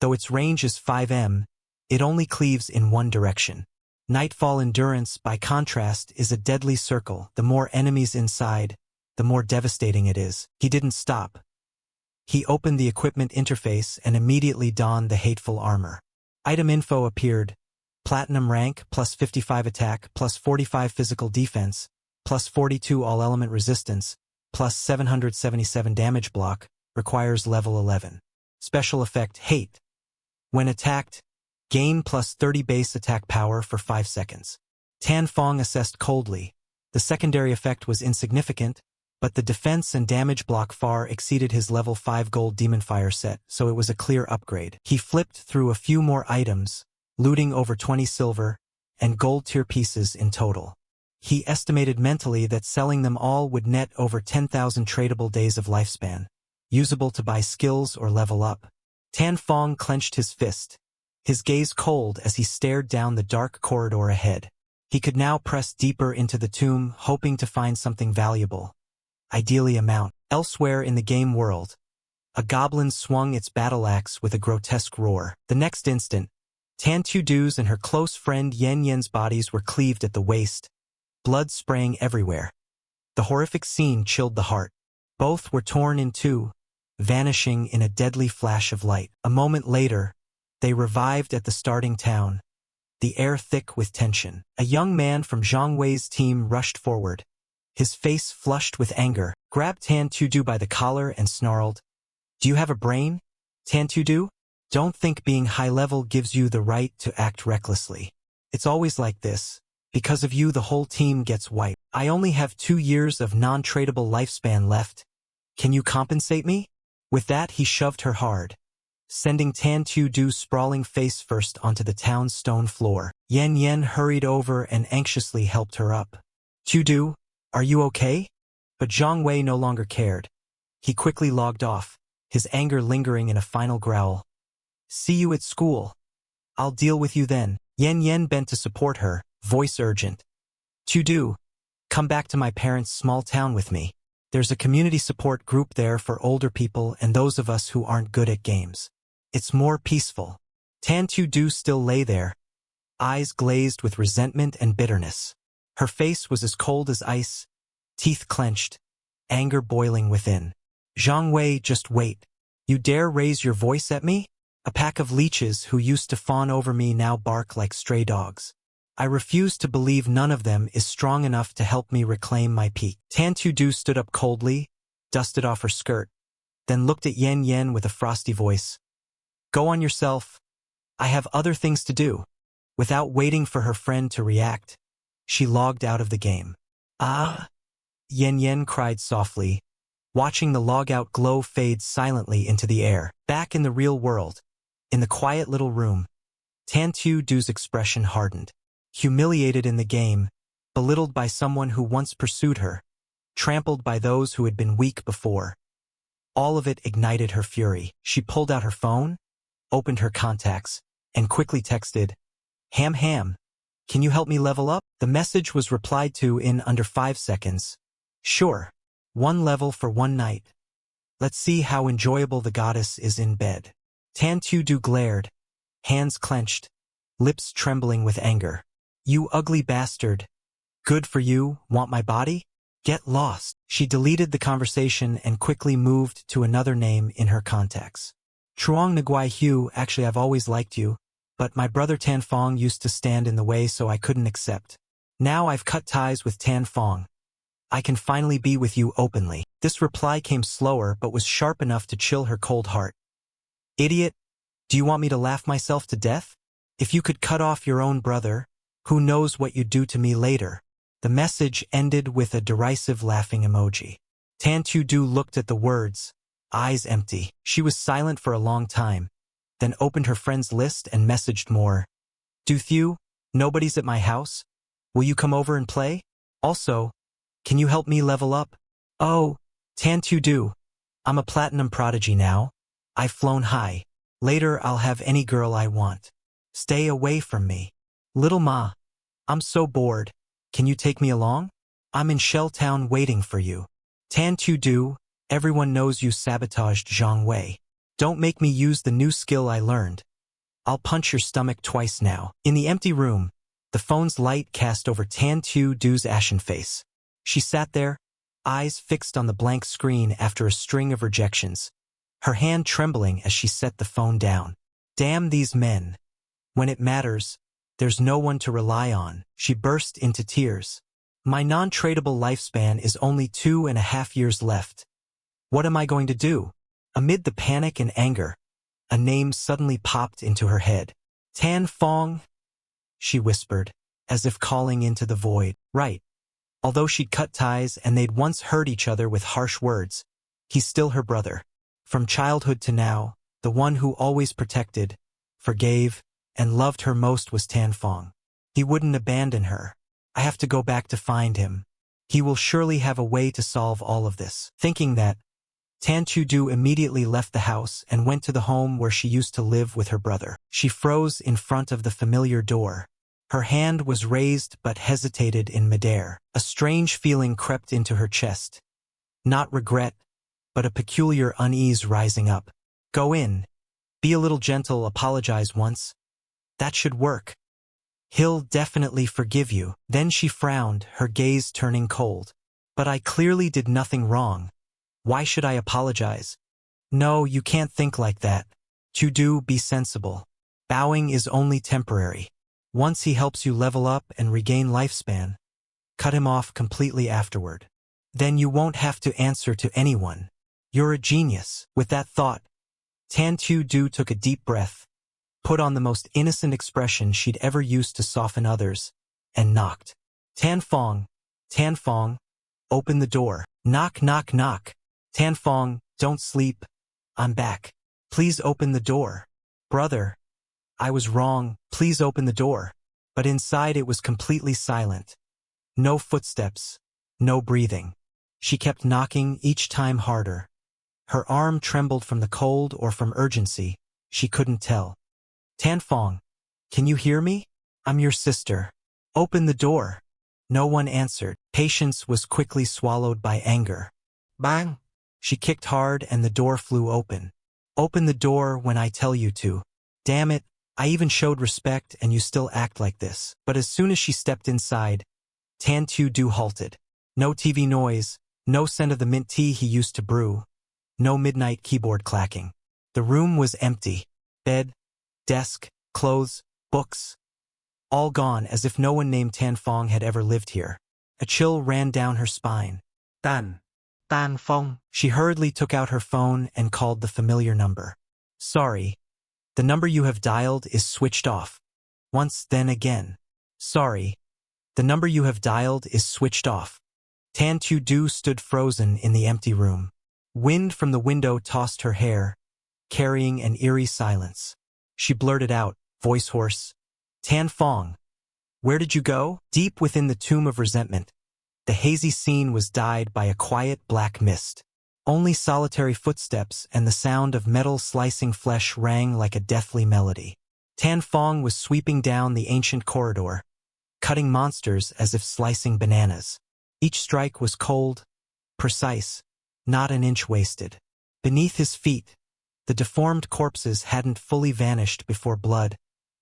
Though its range is 5 m, it only cleaves in one direction. Nightfall Endurance, by contrast, is a deadly circle. The more enemies inside, the more devastating it is. He didn't stop. He opened the equipment interface and immediately donned the hateful armor. Item info appeared. Platinum rank, plus 55 attack, plus 45 physical defense, plus 42 all-element resistance, plus 777 damage block, requires level 11. Special effect, Hate. When attacked, gain plus 30 base attack power for 5 seconds. Tan Fong assessed coldly. The secondary effect was insignificant, but the defense and damage block far exceeded his level 5 gold Demon Fire set, so it was a clear upgrade. He flipped through a few more items, looting over 20 silver and gold tier pieces in total. He estimated mentally that selling them all would net over 10,000 tradable days of lifespan, usable to buy skills or level up. Tan Fong clenched his fist, his gaze cold as he stared down the dark corridor ahead. He could now press deeper into the tomb, hoping to find something valuable. Ideally a mount. Elsewhere in the game world, a goblin swung its battle axe with a grotesque roar. The next instant, Tan Tudu's and her close friend Yen Yen's bodies were cleaved at the waist, blood spraying everywhere. The horrific scene chilled the heart. Both were torn in two, vanishing in a deadly flash of light. A moment later, they revived at the starting town, the air thick with tension. A young man from Zhang Wei's team rushed forward, his face flushed with anger, grabbed Tan Tudu by the collar and snarled, "Do you have a brain, Tan Tudu? Don't think being high-level gives you the right to act recklessly. It's always like this. Because of you the whole team gets wiped. I only have 2 years of non-tradable lifespan left. Can you compensate me?" With that he shoved her hard, sending Tan Tudu sprawling face first onto the town's stone floor. Yen Yen hurried over and anxiously helped her up. "Tudu, are you okay?" But Zhang Wei no longer cared. He quickly logged off, his anger lingering in a final growl. "See you at school. I'll deal with you then." Yen Yen bent to support her, voice urgent. "Tudu, come back to my parents' small town with me. There's a community support group there for older people and those of us who aren't good at games. It's more peaceful." Tan Tudu still lay there, eyes glazed with resentment and bitterness. Her face was as cold as ice, teeth clenched, anger boiling within. "Zhang Wei, just wait. You dare raise your voice at me? A pack of leeches who used to fawn over me now bark like stray dogs. I refuse to believe none of them is strong enough to help me reclaim my peak." Tan Tudu stood up coldly, dusted off her skirt, then looked at Yen Yen with a frosty voice. "Go on yourself. I have other things to do." Without waiting for her friend to react, she logged out of the game. "Ah!" Yen Yen cried softly, watching the logout glow fade silently into the air. Back in the real world, in the quiet little room, Tan Tudu's expression hardened. Humiliated in the game, belittled by someone who once pursued her, trampled by those who had been weak before. All of it ignited her fury. She pulled out her phone, opened her contacts, and quickly texted, "Ham ham, can you help me level up?" The message was replied to in under 5 seconds. "Sure. 1 level for 1 night. Let's see how enjoyable the goddess is in bed." Tan Tu-do glared, hands clenched, lips trembling with anger. "You ugly bastard. Good for you, want my body? Get lost." She deleted the conversation and quickly moved to another name in her contacts. "Truong Nguai Hu, actually I've always liked you, but my brother Tan Fong used to stand in the way so I couldn't accept. Now I've cut ties with Tan Fong. I can finally be with you openly." This reply came slower but was sharp enough to chill her cold heart. "Idiot, do you want me to laugh myself to death? If you could cut off your own brother, who knows what you'd do to me later?" The message ended with a derisive laughing emoji. Tan Tu-do looked at the words, eyes empty. She was silent for a long time, then opened her friends list and messaged more. "Du Thieu, nobody's at my house. Will you come over and play? Also, can you help me level up? Oh, Tan Tu-do, I'm a platinum prodigy now. I've flown high. Later I'll have any girl I want. Stay away from me. Little Ma, I'm so bored. Can you take me along? I'm in Shelltown waiting for you. Tan Tu-do, everyone knows you sabotaged Zhang Wei. Don't make me use the new skill I learned. I'll punch your stomach twice now." In the empty room, the phone's light cast over Tan Tu-do's ashen face. She sat there, eyes fixed on the blank screen after a string of rejections, her hand trembling as she set the phone down. Damn these men. When it matters, there's no one to rely on. She burst into tears. "My non-tradable lifespan is only 2.5 years left. What am I going to do?" Amid the panic and anger, a name suddenly popped into her head. "Tan Fong," she whispered, as if calling into the void. Right. Although she'd cut ties and they'd once hurt each other with harsh words, he's still her brother. From childhood to now, the one who always protected, forgave, and loved her most was Tan Fong. He wouldn't abandon her. I have to go back to find him. He will surely have a way to solve all of this. Thinking that, Tan Tu-do immediately left the house and went to the home where she used to live with her brother. She froze in front of the familiar door. Her hand was raised but hesitated in midair. A strange feeling crept into her chest. Not regret, but a peculiar unease rising up. Go in. Be a little gentle, apologize once. That should work. He'll definitely forgive you. Then she frowned, her gaze turning cold. But I clearly did nothing wrong. Why should I apologize? No, you can't think like that. To be sensible. Bowing is only temporary. Once he helps you level up and regain lifespan, cut him off completely afterward. Then you won't have to answer to anyone. You're a genius. With that thought, Tan Tu-do took a deep breath, put on the most innocent expression she'd ever used to soften others, and knocked. Tan Fong, open the door. Knock, knock, knock. Tan Fong, don't sleep. I'm back. Please open the door. Brother, I was wrong. Please open the door. But inside it was completely silent. No footsteps, no breathing. She kept knocking, each time harder. Her arm trembled from the cold or from urgency. She couldn't tell. Tan Fong, can you hear me? I'm your sister. Open the door. No one answered. Patience was quickly swallowed by anger. Bang! She kicked hard and the door flew open. Open the door when I tell you to. Damn it, I even showed respect and you still act like this. But as soon as she stepped inside, Tan Tu-do halted. No TV noise, no scent of the mint tea he used to brew, no midnight keyboard clacking. The room was empty. Bed, desk, clothes, books, all gone as if no one named Tan Fong had ever lived here. A chill ran down her spine. Tan Fong. She hurriedly took out her phone and called the familiar number. Sorry, the number you have dialed is switched off. Once, then again. Sorry, the number you have dialed is switched off. Tan Tu-do stood frozen in the empty room. Wind from the window tossed her hair, carrying an eerie silence. She blurted out, voice hoarse, Tan Fong, where did you go? Deep within the tomb of resentment, The hazy scene was dyed by a quiet black mist. Only solitary footsteps and the sound of metal slicing flesh rang like a deathly melody. Tan Fong was sweeping down the ancient corridor, cutting monsters as if slicing bananas. Each strike was cold, precise, not an inch wasted. Beneath his feet, the deformed corpses hadn't fully vanished before blood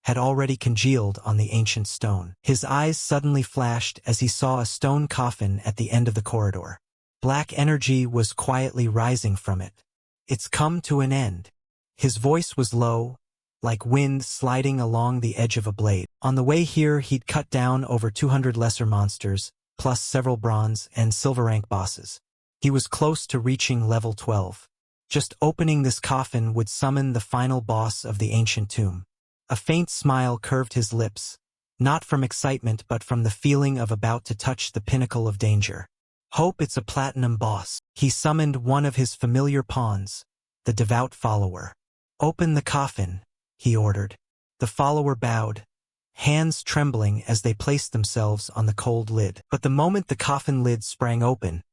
had already congealed on the ancient stone. His eyes suddenly flashed as he saw a stone coffin at the end of the corridor. Black energy was quietly rising from it. It's come to an end. His voice was low, like wind sliding along the edge of a blade. On the way here, he'd cut down over 200 lesser monsters, plus several bronze and silver rank bosses. He was close to reaching level 12. Just opening this coffin would summon the final boss of the ancient tomb. A faint smile curved his lips, not from excitement but from the feeling of about to touch the pinnacle of danger. Hope it's a platinum boss. He summoned one of his familiar pawns, the devout follower. Open the coffin, he ordered. The follower bowed, hands trembling as they placed themselves on the cold lid. But the moment the coffin lid sprang open,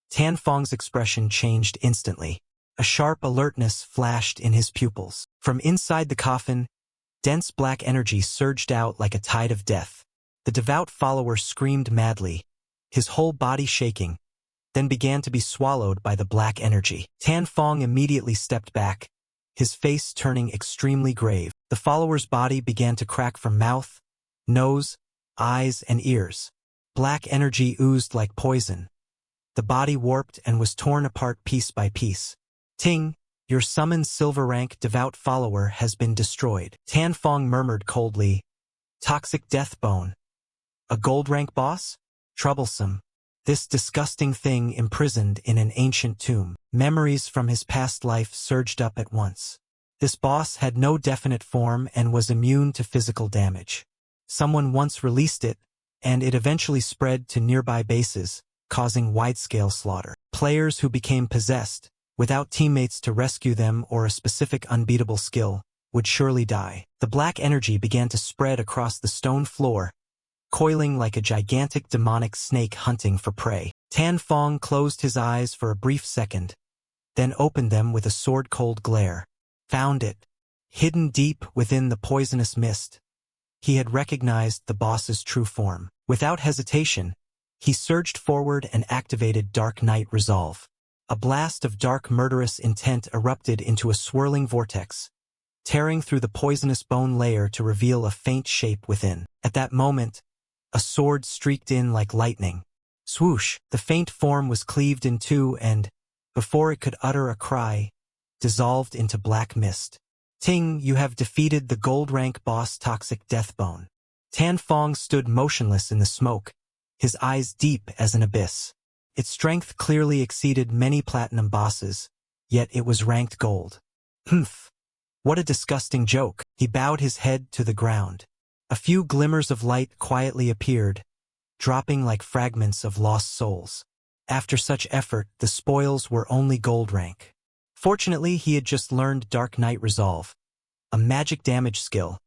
Tan Fong's expression changed instantly. A sharp alertness flashed in his pupils. From inside the coffin, dense black energy surged out like a tide of death. The devout follower screamed madly, his whole body shaking, then began to be swallowed by the black energy. Tan Fong immediately stepped back, his face turning extremely grave. The follower's body began to crack from mouth, nose, eyes, and ears. Black energy oozed like poison. The body warped and was torn apart piece by piece. Ting, your summoned silver rank devout follower has been destroyed. Tan Fong murmured coldly, Toxic death bone. A gold rank boss? Troublesome. This disgusting thing imprisoned in an ancient tomb. Memories from his past life surged up at once. This boss had no definite form and was immune to physical damage. Someone once released it, and it eventually spread to nearby bases, causing wide-scale slaughter. Players who became possessed, without teammates to rescue them or a specific unbeatable skill, would surely die. The black energy began to spread across the stone floor, coiling like a gigantic demonic snake hunting for prey. Tan Fong closed his eyes for a brief second, then opened them with a sword-cold glare. Found it. Hidden deep within the poisonous mist. He had recognized the boss's true form. Without hesitation, he surged forward and activated Dark Night Resolve. A blast of dark murderous intent erupted into a swirling vortex, tearing through the poisonous bone layer to reveal a faint shape within. At that moment, a sword streaked in like lightning. Swoosh! The faint form was cleaved in two and, before it could utter a cry, dissolved into black mist. Ting, you have defeated the gold rank boss Toxic Deathbone. Tan Fong stood motionless in the smoke, his eyes deep as an abyss. Its strength clearly exceeded many platinum bosses, yet it was ranked gold. Humph! What a disgusting joke. He bowed his head to the ground. A few glimmers of light quietly appeared, dropping like fragments of lost souls. After such effort, the spoils were only gold rank. Fortunately, he had just learned Dark Night Resolve, a magic damage skill.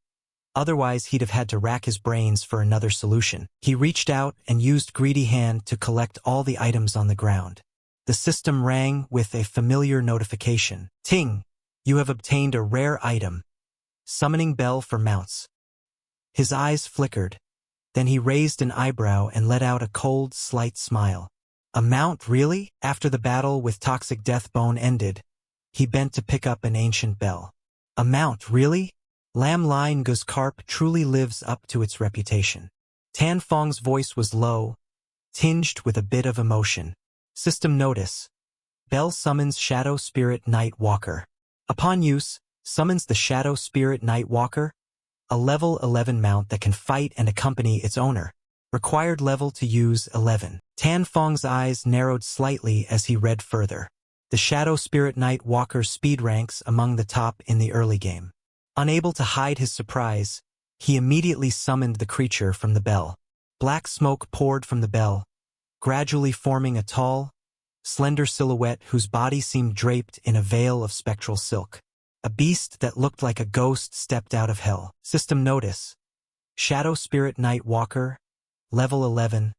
Otherwise, he'd have had to rack his brains for another solution. He reached out and used Greedy Hand to collect all the items on the ground. The system rang with a familiar notification. Ting! You have obtained a rare item. Summoning Bell for mounts. His eyes flickered. Then he raised an eyebrow and let out a cold, slight smile. A mount, really? After the battle with Toxic Deathbone ended, he bent to pick up an ancient bell. A mount, really? Lam Line Guz Carp truly lives up to its reputation. Tan Fong's voice was low, tinged with a bit of emotion. System notice. Bell summons Shadow Spirit Night Walker. Upon use, summons the Shadow Spirit Night Walker, a level 11 mount that can fight and accompany its owner. Required level to use 11. Tan Fong's eyes narrowed slightly as he read further. The Shadow Spirit Night Walker's speed ranks among the top in the early game. Unable to hide his surprise, he immediately summoned the creature from the bell. Black smoke poured from the bell, gradually forming a tall, slender silhouette whose body seemed draped in a veil of spectral silk. A beast that looked like a ghost stepped out of hell. System notice. Shadow Spirit Night Walker, level 11,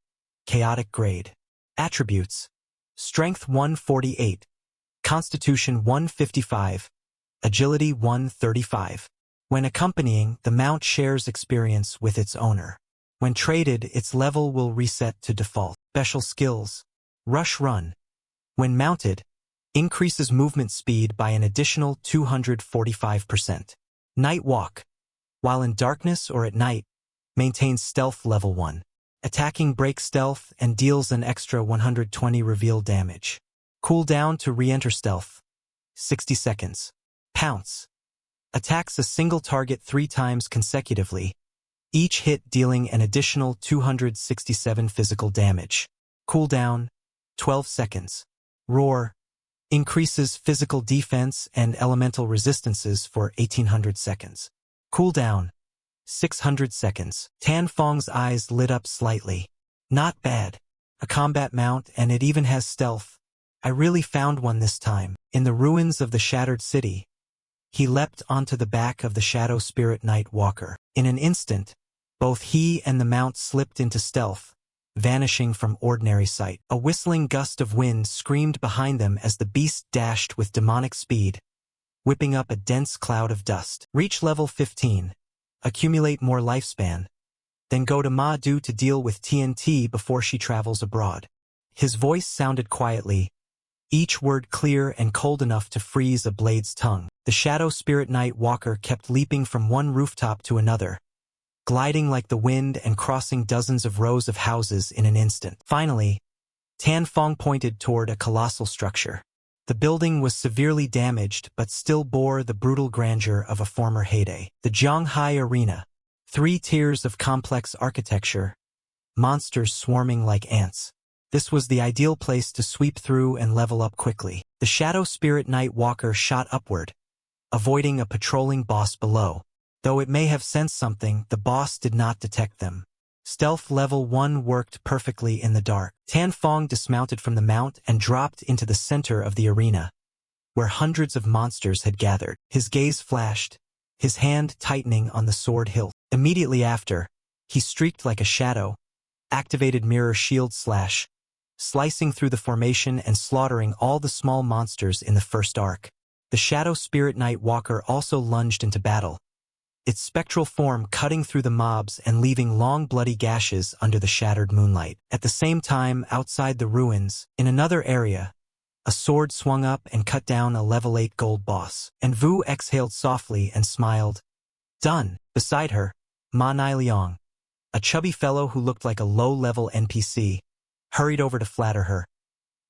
chaotic grade. Attributes: Strength 148, Constitution 155, Agility 135. When accompanying, the mount shares experience with its owner. When traded, its level will reset to default. Special skills: Rush Run. When mounted, increases movement speed by an additional 245%. Night Walk. While in darkness or at night, maintains stealth level 1. Attacking breaks stealth and deals an extra 120 reveal damage. Cooldown to re-enter stealth: 60 seconds. Pounce. Attacks a single target 3 times consecutively, each hit dealing an additional 267 physical damage. Cooldown: 12 seconds. Roar. Increases physical defense and elemental resistances for 1800 seconds. Cooldown: 600 seconds. Tan Fong's eyes lit up slightly. Not bad. A combat mount, and it even has stealth. I really found one this time. In the ruins of the shattered city, he leapt onto the back of the Shadow Spirit Night Walker. In an instant, both he and the mount slipped into stealth, vanishing from ordinary sight. A whistling gust of wind screamed behind them as the beast dashed with demonic speed, whipping up a dense cloud of dust. Reach level 15. Accumulate more lifespan. Then go to Ma-Du to deal with TNT before she travels abroad. His voice sounded quietly, each word clear and cold enough to freeze a blade's tongue. The Shadow Spirit Night Walker kept leaping from one rooftop to another, gliding like the wind and crossing dozens of rows of houses in an instant. Finally, Tan Fong pointed toward a colossal structure. The building was severely damaged but still bore the brutal grandeur of a former heyday. The Zhanghai Arena. 3 tiers of complex architecture, monsters swarming like ants. This was the ideal place to sweep through and level up quickly. The Shadow Spirit Night Walker shot upward, avoiding a patrolling boss below. Though it may have sensed something, the boss did not detect them. Stealth level 1 worked perfectly in the dark. Tan Fong dismounted from the mount and dropped into the center of the arena, where hundreds of monsters had gathered. His gaze flashed, his hand tightening on the sword hilt. Immediately after, he streaked like a shadow, activated Mirror Shield Slash, slicing through the formation and slaughtering all the small monsters in the first arc. The Shadow Spirit Night Walker also lunged into battle, its spectral form cutting through the mobs and leaving long bloody gashes under the shattered moonlight. At the same time, outside the ruins, in another area, a sword swung up and cut down a level 8 gold boss. And Vu exhaled softly and smiled. Done. Beside her, Ma Niliang, a chubby fellow who looked like a low-level NPC, hurried over to flatter her.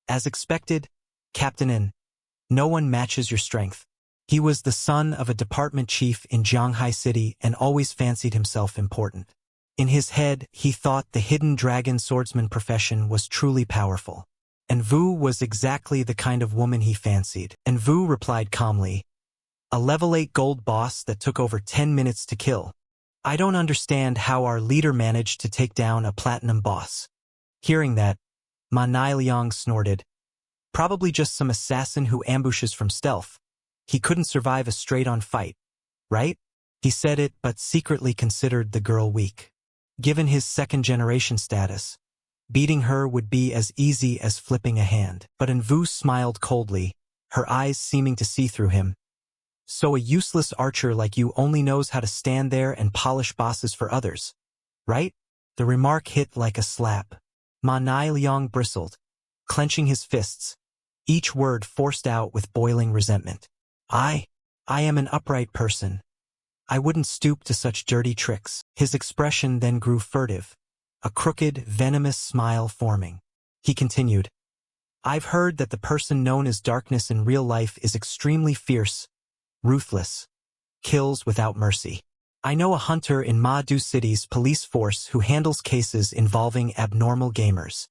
As expected, Captain In, no one matches your strength. He was the son of a department chief in Zhanghai City and always fancied himself important. In his head, he thought the hidden dragon swordsman profession was truly powerful. And Vu was exactly the kind of woman he fancied. And Vu replied calmly, a level 8 gold boss that took over 10 minutes to kill. I don't understand how our leader managed to take down a platinum boss. Hearing that, Ma Niliang snorted. Probably just some assassin who ambushes from stealth. He couldn't survive a straight-on fight, right? He said it but secretly considered the girl weak. Given his second-generation status, beating her would be as easy as flipping a hand. But Vu smiled coldly, her eyes seeming to see through him. So a useless archer like you only knows how to stand there and polish bosses for others, right? The remark hit like a slap. Ma Niliang bristled, clenching his fists, each word forced out with boiling resentment. I am an upright person. I wouldn't stoop to such dirty tricks. His expression then grew furtive, a crooked, venomous smile forming. He continued, I've heard that the person known as Darkness in real life is extremely fierce, ruthless, kills without mercy. I know a hunter in Ma-Du City's police force who handles cases involving abnormal gamers.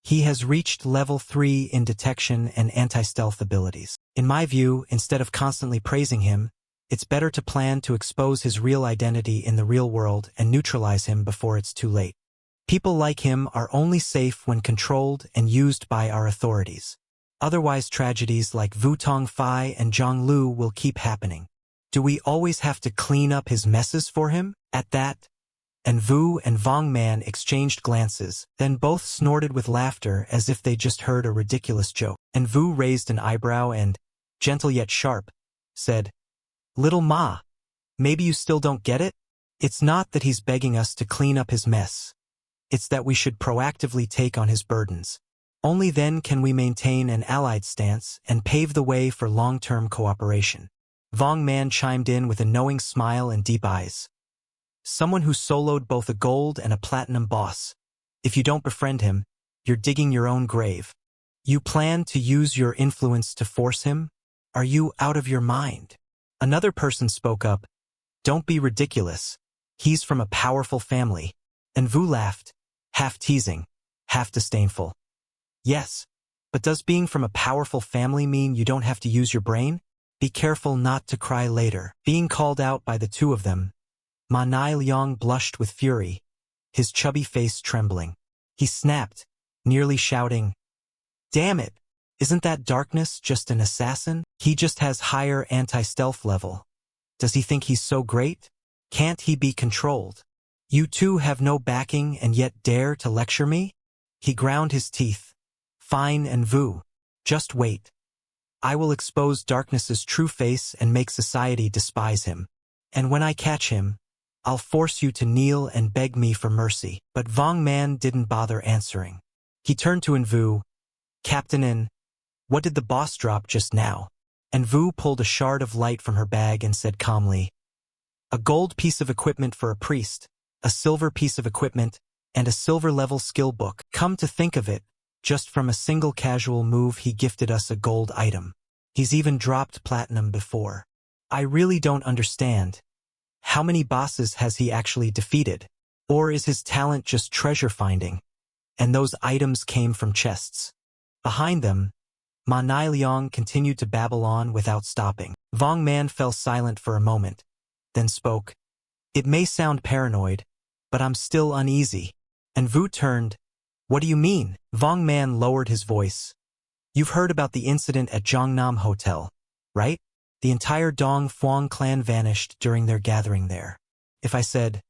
He has reached level 3 in detection and anti-stealth abilities. In my view, instead of constantly praising him, it's better to plan to expose his real identity in the real world and neutralize him before it's too late. People like him are only safe when controlled and used by our authorities. Otherwise, tragedies like Wutong Fai and Zhang Lu will keep happening. Do we always have to clean up his messes for him? At that, and Vu and Vong Man exchanged glances, then both snorted with laughter as if they just heard a ridiculous joke. And Vu raised an eyebrow and, gentle yet sharp, said, "Little Ma, maybe you still don't get it? It's not that he's begging us to clean up his mess. It's that we should proactively take on his burdens. Only then can we maintain an allied stance and pave the way for long-term cooperation." Vong Man chimed in with a knowing smile and deep eyes. "Someone who soloed both a gold and a platinum boss. If you don't befriend him, you're digging your own grave. You plan to use your influence to force him? Are you out of your mind?" Another person spoke up. "Don't be ridiculous. He's from a powerful family." And Vu laughed, half teasing, half disdainful. "Yes, but does being from a powerful family mean you don't have to use your brain? Be careful not to cry later." Being called out by the two of them, Ma Nai-liang blushed with fury, his chubby face trembling. He snapped, nearly shouting, "Damn it! Isn't that Darkness just an assassin? He just has higher anti-stealth level. Does he think he's so great? Can't he be controlled? You two have no backing and yet dare to lecture me?" He ground his teeth. "Fine and Vu. Just wait. I will expose Darkness's true face and make society despise him. And when I catch him, I'll force you to kneel and beg me for mercy." But Vong Man didn't bother answering. He turned to Vu. "Captain In, what did the boss drop just now?" And Vu pulled a shard of light from her bag and said calmly, "A gold piece of equipment for a priest, a silver piece of equipment, and a silver-level skill book. Come to think of it, just from a single casual move he gifted us a gold item. He's even dropped platinum before. I really don't understand. How many bosses has he actually defeated? Or is his talent just treasure-finding? And those items came from chests." Behind them, Ma Nai-liang continued to babble on without stopping. Vong Man fell silent for a moment, then spoke. "It may sound paranoid, but I'm still uneasy." And Vu turned. "What do you mean?" Vong Man lowered his voice. "You've heard about the incident at Zhongnam Hotel, right? The entire Dong Phuong clan vanished during their gathering there. If I said,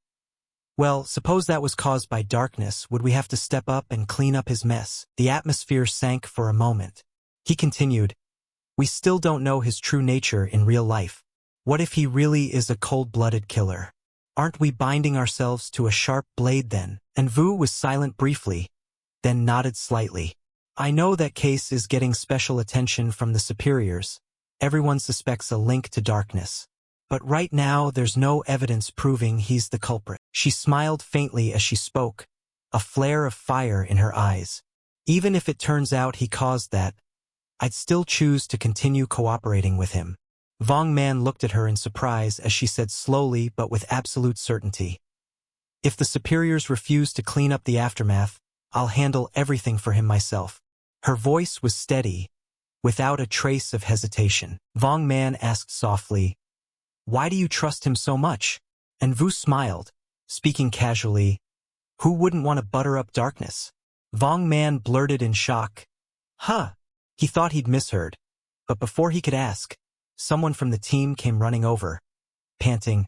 well, suppose that was caused by Darkness, would we have to step up and clean up his mess?" The atmosphere sank for a moment. He continued, "We still don't know his true nature in real life. What if he really is a cold-blooded killer? Aren't we binding ourselves to a sharp blade then?" And Vu was silent briefly, then nodded slightly. "I know that case is getting special attention from the superiors. Everyone suspects a link to Darkness. But right now there's no evidence proving he's the culprit." She smiled faintly as she spoke, a flare of fire in her eyes. "Even if it turns out he caused that, I'd still choose to continue cooperating with him." Vong Man looked at her in surprise as she said slowly but with absolute certainty, "If the superiors refuse to clean up the aftermath, I'll handle everything for him myself." Her voice was steady, without a trace of hesitation. Vong Man asked softly, "Why do you trust him so much?" And Vu smiled, speaking casually, "Who wouldn't want to butter up Darkness?" Vong Man blurted in shock, "Huh." He thought he'd misheard, but before he could ask, someone from the team came running over, panting,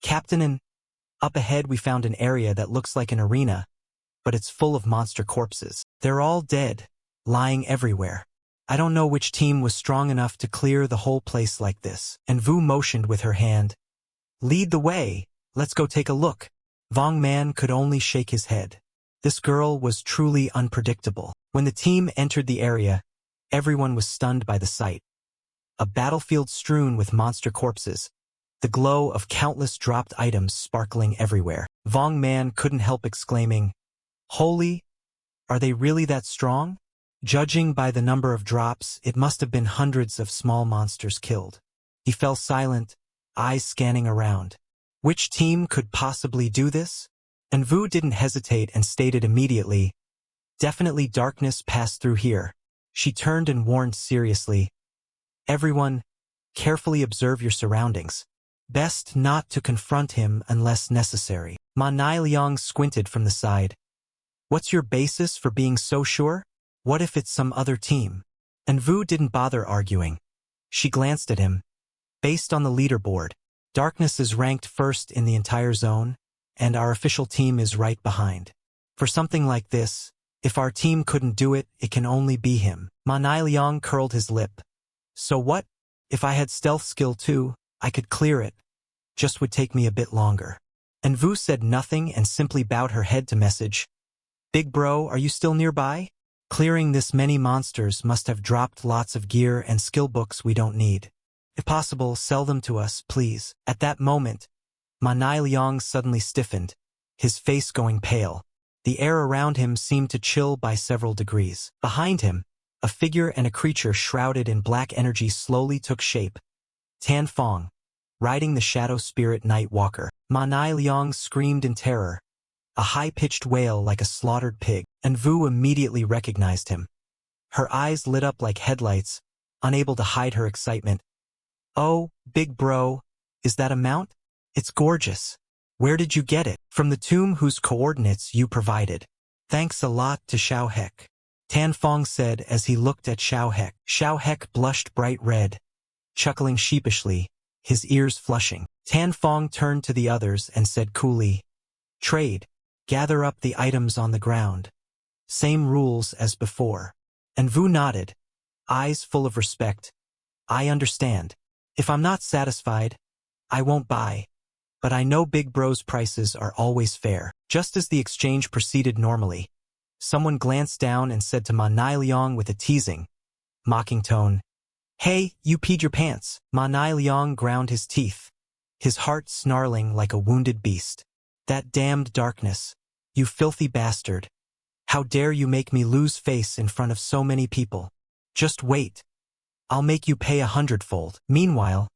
"Captain In, up ahead we found an area that looks like an arena, but it's full of monster corpses. They're all dead, lying everywhere. I don't know which team was strong enough to clear the whole place like this." And Vu motioned with her hand, "Lead the way, let's go take a look." Vong Man could only shake his head. This girl was truly unpredictable. When the team entered the area, everyone was stunned by the sight. A battlefield strewn with monster corpses, the glow of countless dropped items sparkling everywhere. Vong Man couldn't help exclaiming, "Holy, are they really that strong?" Judging by the number of drops, it must have been hundreds of small monsters killed. He fell silent, eyes scanning around. Which team could possibly do this? And Vu didn't hesitate and stated immediately, "Definitely Darkness passed through here." She turned and warned seriously, "Everyone, carefully observe your surroundings. Best not to confront him unless necessary." Ma Nai-liang squinted from the side. "What's your basis for being so sure? What if it's some other team?" And Vu didn't bother arguing. She glanced at him. "Based on the leaderboard, Darkness is ranked first in the entire zone, and our official team is right behind. For something like this, if our team couldn't do it, it can only be him. Ma Nigliang curled his lip. So what? If I had stealth skill too, I could clear it. Just would take me a bit longer. And Vu said nothing and simply bowed her head to message. Big bro, are you still nearby? Clearing this many monsters must have dropped lots of gear and skill books we don't need. If possible, sell them to us, please. At that moment, Ma Nigliang suddenly stiffened, his face going pale. The air around him seemed to chill by several degrees. Behind him, a figure and a creature shrouded in black energy slowly took shape. Tan Fong, riding the shadow spirit Night Walker. Ma Nigliang screamed in terror, a high-pitched wail like a slaughtered pig, and Vu immediately recognized him. Her eyes lit up like headlights, unable to hide her excitement. Oh, big bro, is that a mount? It's gorgeous. Where did you get it? From the tomb whose coordinates you provided. Thanks a lot to Xiao Hek. Tan Fong said as he looked at Xiao Hek. Xiao Hek blushed bright red, chuckling sheepishly, his ears flushing. Tan Fong turned to the others and said coolly, Trade. Gather up the items on the ground. Same rules as before. And Vu nodded, eyes full of respect. I understand. If I'm not satisfied, I won't buy. But I know Big Bro's prices are always fair. Just as the exchange proceeded normally, someone glanced down and said to Ma Nigliang with a teasing, mocking tone, Hey, you peed your pants. Ma Nigliang ground his teeth, his heart snarling like a wounded beast. That damned darkness. You filthy bastard. How dare you make me lose face in front of so many people. Just wait. I'll make you pay 100-fold. Meanwhile,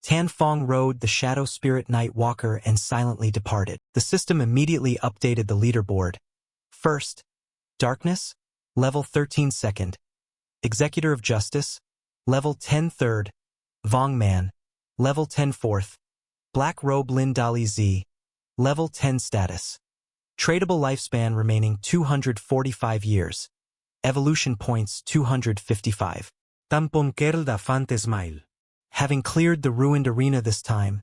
Tan Fong rode the Shadow Spirit Night Walker and silently departed. The system immediately updated the leaderboard. First, Darkness, level 13 second. Executor of Justice, level 10 third. Vong Man, level 10 fourth. Black Robe Lin Dali Z, level 10 status. Tradable lifespan remaining 245 years. Evolution points 255. Tamponker da Fantasmile. Having cleared the ruined arena this time,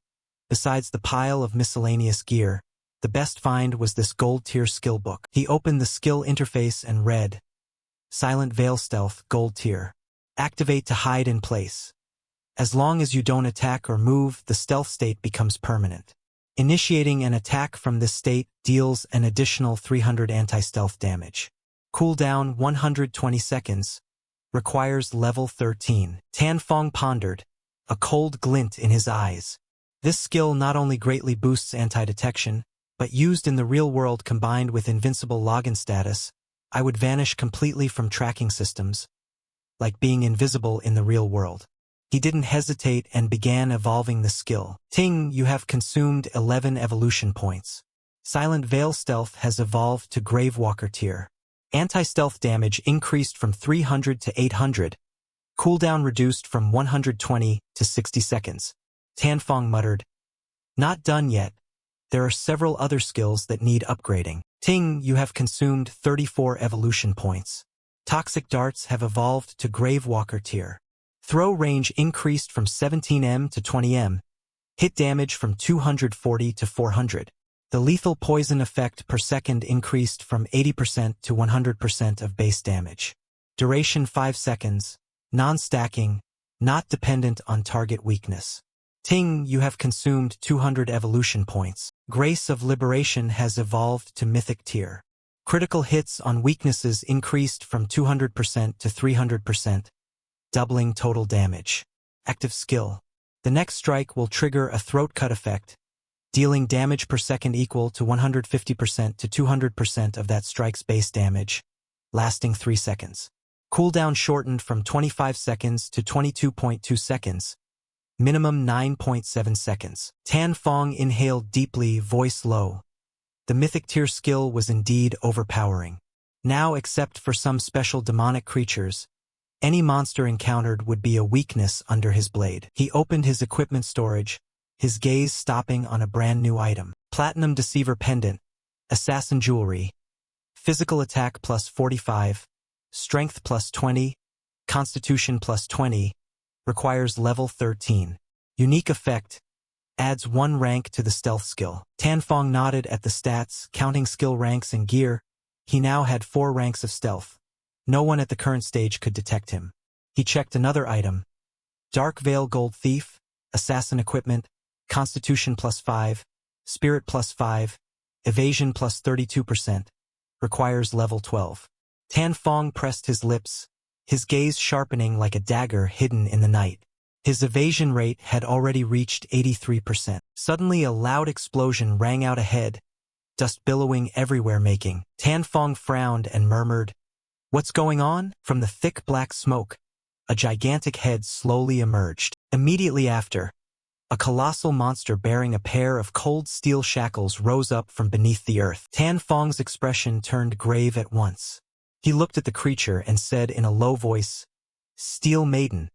besides the pile of miscellaneous gear, the best find was this gold tier skill book. He opened the skill interface and read, Silent Veil Stealth, gold tier. Activate to hide in place. As long as you don't attack or move, the stealth state becomes permanent. Initiating an attack from this state deals an additional 300 anti-stealth damage. Cooldown 120 seconds. Requires level 13. Tan Fong pondered, a cold glint in his eyes. This skill not only greatly boosts anti-detection, but used in the real world combined with invincible login status, I would vanish completely from tracking systems, like being invisible in the real world. He didn't hesitate and began evolving the skill. Ting, you have consumed 11 evolution points. Silent Veil Stealth has evolved to Gravewalker tier. Anti-stealth damage increased from 300 to 800. Cooldown reduced from 120 to 60 seconds. Tan Fong muttered, Not done yet. There are several other skills that need upgrading. Ting, you have consumed 34 evolution points. Toxic Darts have evolved to Gravewalker tier. Throw range increased from 17m to 20m. Hit damage from 240 to 400. The lethal poison effect per second increased from 80% to 100% of base damage. Duration 5 seconds. Non-stacking, not dependent on target weakness. Ting, you have consumed 200 evolution points. Grace of Liberation has evolved to Mythic tier. Critical hits on weaknesses increased from 200% to 300%, doubling total damage. Active skill. The next strike will trigger a throat cut effect, dealing damage per second equal to 150% to 200% of that strike's base damage, lasting 3 seconds. Cooldown shortened from 25 seconds to 22.2 seconds, minimum 9.7 seconds. Tan Fong inhaled deeply, voice low. The Mythic tier skill was indeed overpowering. Now, except for some special demonic creatures, any monster encountered would be a weakness under his blade. He opened his equipment storage, his gaze stopping on a brand new item. Platinum Deceiver Pendant, Assassin Jewelry, Physical Attack plus 45, Strength plus 20, Constitution plus 20, requires level 13. Unique effect, Adds 1 rank to the stealth skill. Tanfong nodded at the stats, counting skill ranks and gear. He now had 4 ranks of stealth. No one at the current stage could detect him. He checked another item. Dark Veil Gold Thief, Assassin Equipment, Constitution +5, Spirit +5, Evasion +32%. Requires level 12. Tanfong pressed his lips, his gaze sharpening like a dagger hidden in the night. His evasion rate had already reached 83%. Suddenly a loud explosion rang out ahead, dust billowing everywhere making. Tanfong frowned and murmured, "What's going on?" From the thick black smoke, a gigantic head slowly emerged. Immediately after, a colossal monster bearing a pair of cold steel shackles rose up from beneath the earth. Tanfong's expression turned grave at once. He looked at the creature and said in a low voice, "Steel Maiden.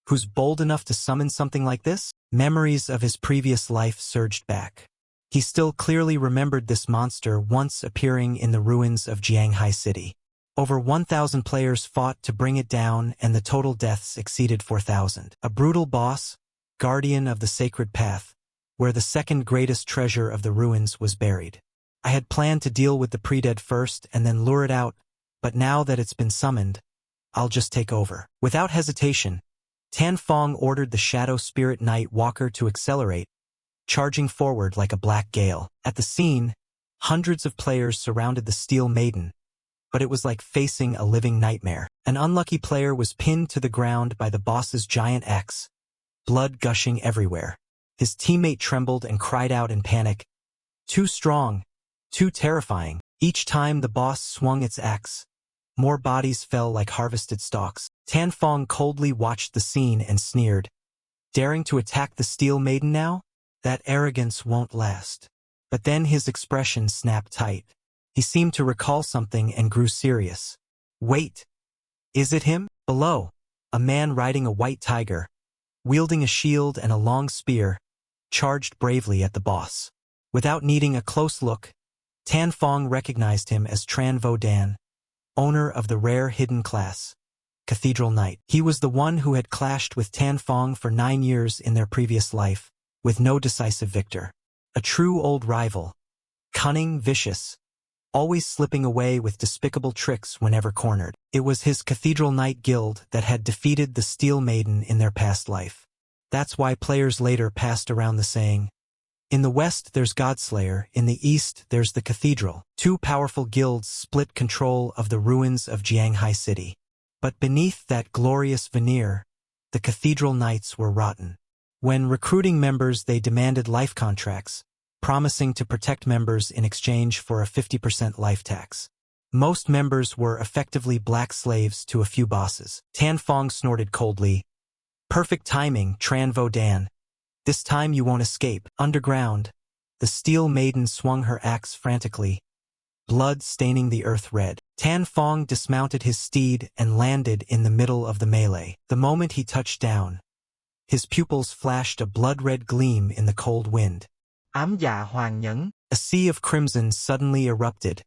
Who's bold enough to summon something like this?" Memories of his previous life surged back. He still clearly remembered this monster once appearing in the ruins of Jianghai City. Over 1,000 players fought to bring it down, and the total deaths exceeded 4,000. A brutal boss, guardian of the sacred path, where the second greatest treasure of the ruins was buried. I had planned to deal with the pre-dead first and then lure it out, but now that it's been summoned, I'll just take over. Without hesitation, Tanfong ordered the Shadow Spirit Night Walker to accelerate, charging forward like a black gale. At the scene, hundreds of players surrounded the Steel Maiden, but it was like facing a living nightmare. An unlucky player was pinned to the ground by the boss's giant axe, blood gushing everywhere. His teammate trembled and cried out in panic, "Too strong, too terrifying." Each time the boss swung its axe, more bodies fell like harvested stalks. Tanfong coldly watched the scene and sneered, "Daring to attack the Steel Maiden now? That arrogance won't last." But then his expression snapped tight. He seemed to recall something and grew serious. "Wait, is it him?" Below, a man riding a white tiger, wielding a shield and a long spear, charged bravely at the boss. Without needing a close look, Tanfong recognized him as Tran Vodan, owner of the rare hidden class, Cathedral Knight. He was the one who had clashed with Tanfong for 9 years in their previous life, with no decisive victor. A true old rival, cunning, vicious, always slipping away with despicable tricks whenever cornered. It was his Cathedral Knight guild that had defeated the Steel Maiden in their past life. That's why players later passed around the saying, "In the West there's Godslayer, in the East there's the Cathedral." 2 powerful guilds split control of the ruins of Jianghai City. But beneath that glorious veneer, the Cathedral Knights were rotten. When recruiting members, they demanded life contracts, promising to protect members in exchange for a 50% life tax. Most members were effectively black slaves to a few bosses. Tanfong snorted coldly, "Perfect timing, Tran Vodan. This time you won't escape." Underground, the Steel Maiden swung her axe frantically, blood staining the earth red. Tanfong dismounted his steed and landed in the middle of the melee. The moment he touched down, his pupils flashed a blood-red gleam in the cold wind. Ám dạ hoàng nhẫn. A sea of crimson suddenly erupted,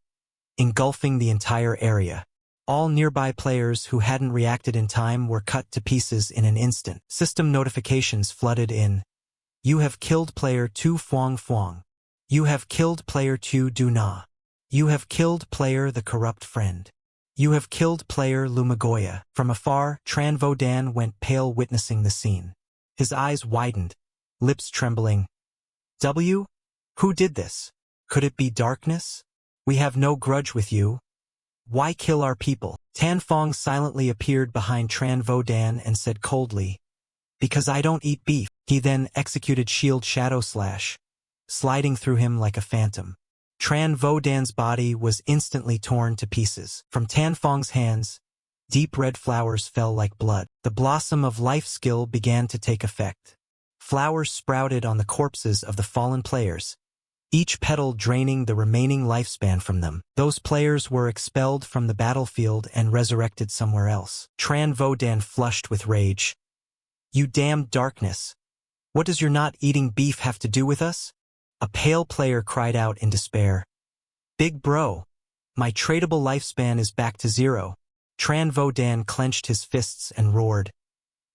engulfing the entire area. All nearby players who hadn't reacted in time were cut to pieces in an instant. System notifications flooded in. "You have killed player 2 Fuang Fuang. You have killed player 2 Du Na. You have killed player the corrupt friend. You have killed player Lumagoya." From afar, Tran Vodan went pale witnessing the scene. His eyes widened, lips trembling. "W? Who did this? Could it be darkness? We have no grudge with you. Why kill our people?" Tanfong silently appeared behind Tran Vodan and said coldly, "Because I don't eat beef." He then executed Shield Shadow Slash, sliding through him like a phantom. Tran Vodan's body was instantly torn to pieces. From Tanfong's hands, deep red flowers fell like blood. The blossom of life skill began to take effect. Flowers sprouted on the corpses of the fallen players, each petal draining the remaining lifespan from them. Those players were expelled from the battlefield and resurrected somewhere else. Tran Vodan flushed with rage. "You damned darkness! What does your not eating beef have to do with us?" A pale player cried out in despair. "Big bro, my tradable lifespan is back to 0. Tran Vodan clenched his fists and roared,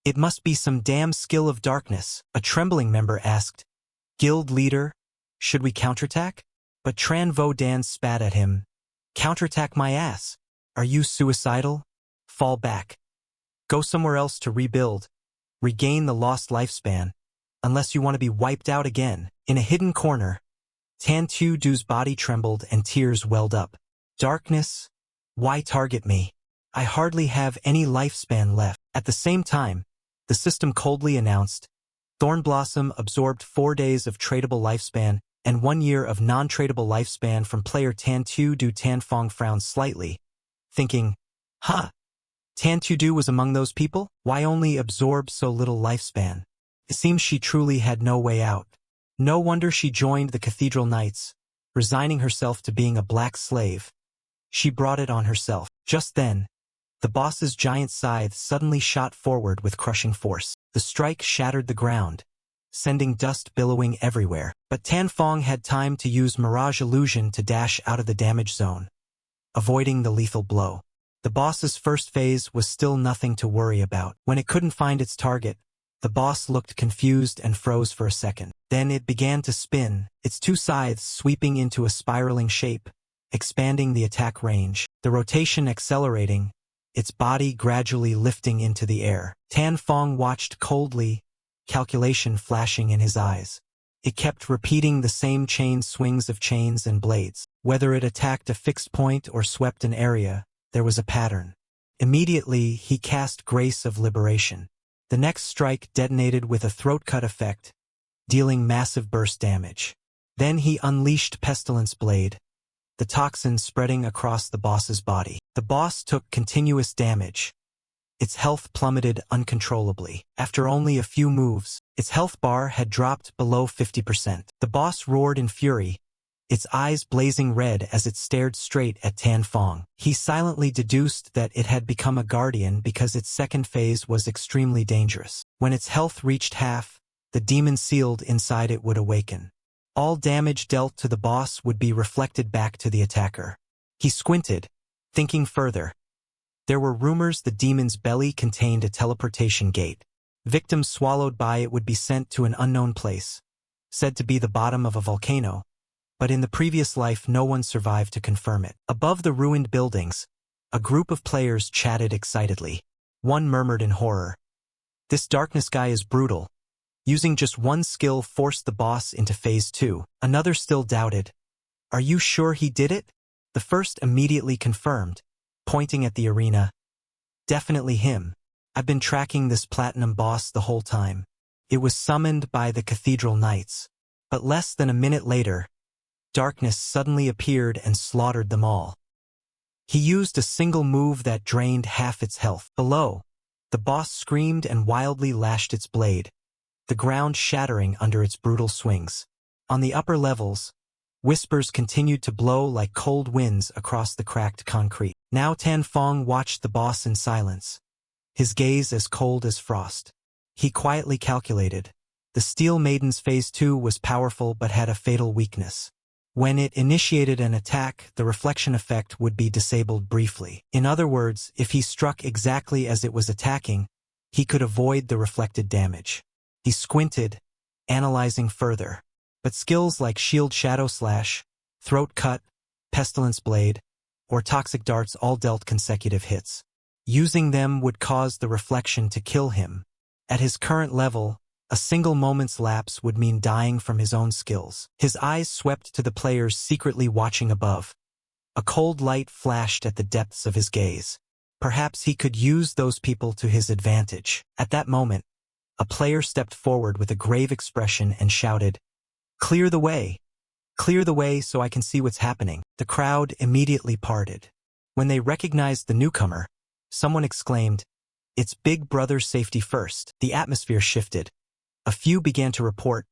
"It must be some damn skill of darkness." A trembling member asked, Guild leader, should we counterattack? But Tran Vo Dan spat at him. Counterattack my ass. Are you suicidal? Fall back. Go somewhere else to rebuild. Regain the lost lifespan. Unless you want to be wiped out again. In a hidden corner, Tan Tu Du's body trembled and tears welled up. Darkness? Why target me? I hardly have any lifespan left. At the same time, the system coldly announced, Thornblossom absorbed 4 days of tradable lifespan and 1 year of non-tradable lifespan from player Tan Tu Du. Tan Fong frowned slightly, thinking, Tan Tu Du was among those people? Why only absorb so little lifespan? It seems she truly had no way out. No wonder she joined the Cathedral Knights, resigning herself to being a black slave. She brought it on herself. Just then, the boss's giant scythe suddenly shot forward with crushing force. The strike shattered the ground, sending dust billowing everywhere. But Tan Fong had time to use Mirage Illusion to dash out of the damage zone, avoiding the lethal blow. The boss's first phase was still nothing to worry about. When it couldn't find its target, the boss looked confused and froze for a second. Then it began to spin, its 2 scythes sweeping into a spiraling shape, expanding the attack range. The rotation accelerating, its body gradually lifting into the air. Tan Fong watched coldly, calculation flashing in his eyes. It kept repeating the same chain swings of chains and blades. Whether it attacked a fixed point or swept an area, there was a pattern. Immediately, he cast Grace of Liberation. The next strike detonated with a throat cut effect, dealing massive burst damage. Then he unleashed Pestilence Blade, the toxin spreading across the boss's body. The boss took continuous damage. Its health plummeted uncontrollably. After only a few moves, its health bar had dropped below 50%. The boss roared in fury, its eyes blazing red as it stared straight at Tan Fong. He silently deduced that it had become a guardian because its second phase was extremely dangerous. When its health reached half, the demon sealed inside it would awaken. All damage dealt to the boss would be reflected back to the attacker. He squinted, thinking further. There were rumors the demon's belly contained a teleportation gate. Victims swallowed by it would be sent to an unknown place, said to be the bottom of a volcano, but in the previous life no one survived to confirm it. Above the ruined buildings, a group of players chatted excitedly. One murmured in horror, "This darkness guy is brutal. Using just one skill forced the boss into phase 2. Another still doubted. Are you sure he did it? The first immediately confirmed, pointing at the arena. Definitely him. I've been tracking this platinum boss the whole time. It was summoned by the Cathedral Knights. But less than a minute later, darkness suddenly appeared and slaughtered them all. He used a single move that drained half its health. Below, the boss screamed and wildly lashed its blade, the ground shattering under its brutal swings. On the upper levels, whispers continued to blow like cold winds across the cracked concrete. Now Tan Fong watched the boss in silence, his gaze as cold as frost. He quietly calculated. The Steel Maiden's phase 2 was powerful but had a fatal weakness. When it initiated an attack, the reflection effect would be disabled briefly. In other words, if he struck exactly as it was attacking, he could avoid the reflected damage. He squinted, analyzing further. But skills like Shield Shadow Slash, Throat Cut, Pestilence Blade, or Toxic Darts all dealt consecutive hits. Using them would cause the reflection to kill him. At his current level, a single moment's lapse would mean dying from his own skills. His eyes swept to the players secretly watching above. A cold light flashed at the depths of his gaze. Perhaps he could use those people to his advantage. At that moment, a player stepped forward with a grave expression and shouted, "Clear the way! Clear the way so I can see what's happening." The crowd immediately parted. When they recognized the newcomer, someone exclaimed, "It's Big Brother safety first." The atmosphere shifted. A few began to report,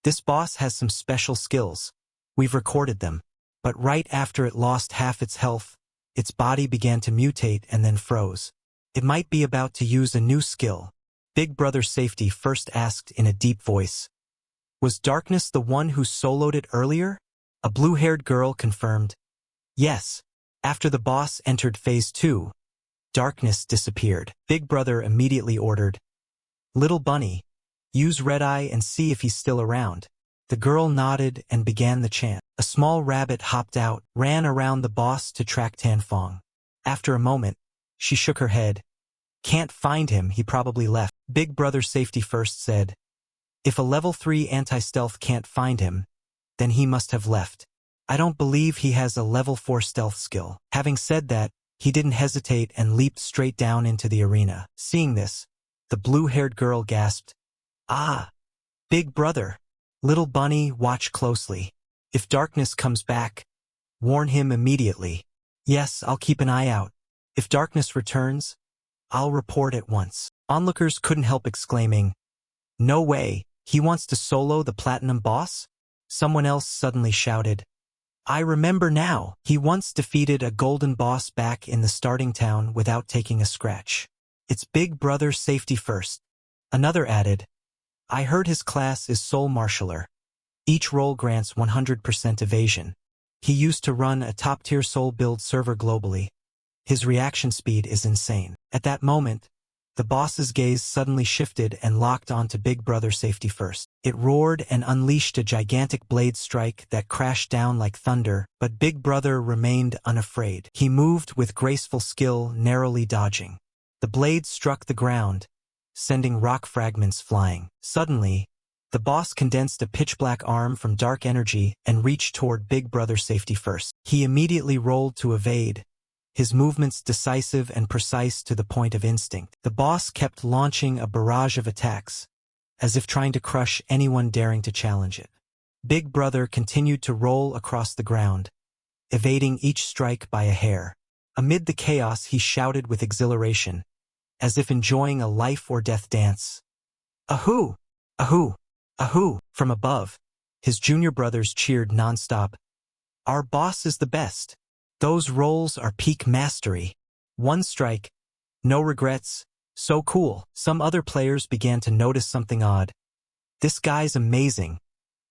"This boss has some special skills. We've recorded them." But right after it lost half its health, its body began to mutate and then froze. It might be about to use a new skill. Big Brother Safety first asked in a deep voice, "Was Darkness the one who soloed it earlier?" A blue-haired girl confirmed, "Yes." After the boss entered phase 2, Darkness disappeared. Big Brother immediately ordered, "Little Bunny, use Red Eye and see if he's still around." The girl nodded and began the chant. A small rabbit hopped out, ran around the boss to track Tanfong. After a moment, she shook her head. Can't find him, he probably left. Big Brother Safety First said, if a level 3 anti-stealth can't find him, then he must have left. I don't believe he has a level 4 stealth skill. Having said that, he didn't hesitate and leaped straight down into the arena. Seeing this, the blue-haired girl gasped, ah, Big Brother. Little bunny, watch closely. If darkness comes back, warn him immediately. Yes, I'll keep an eye out. If darkness returns, I'll report at once. Onlookers couldn't help exclaiming, no way, he wants to solo the platinum boss? Someone else suddenly shouted, I remember now, he once defeated a golden boss back in the starting town without taking a scratch. It's Big Brother Safety First. Another added, I heard his class is Soul Marshaller. Each role grants 100% evasion. He used to run a top-tier soul build server globally. His reaction speed is insane. At that moment, the boss's gaze suddenly shifted and locked onto Big Brother Safety First. It roared and unleashed a gigantic blade strike that crashed down like thunder, but Big Brother remained unafraid. He moved with graceful skill, narrowly dodging. The blade struck the ground, sending rock fragments flying. Suddenly, the boss condensed a pitch-black arm from dark energy and reached toward Big Brother Safety First. He immediately rolled to evade, his movements decisive and precise to the point of instinct. The boss kept launching a barrage of attacks, as if trying to crush anyone daring to challenge it. Big Brother continued to roll across the ground, evading each strike by a hair. Amid the chaos, he shouted with exhilaration, as if enjoying a life-or-death dance. Ahoo! Ahoo! Ahoo! From above, his junior brothers cheered nonstop. Our boss is the best. Those rolls are peak mastery. One strike, no regrets, so cool. Some other players began to notice something odd. This guy's amazing.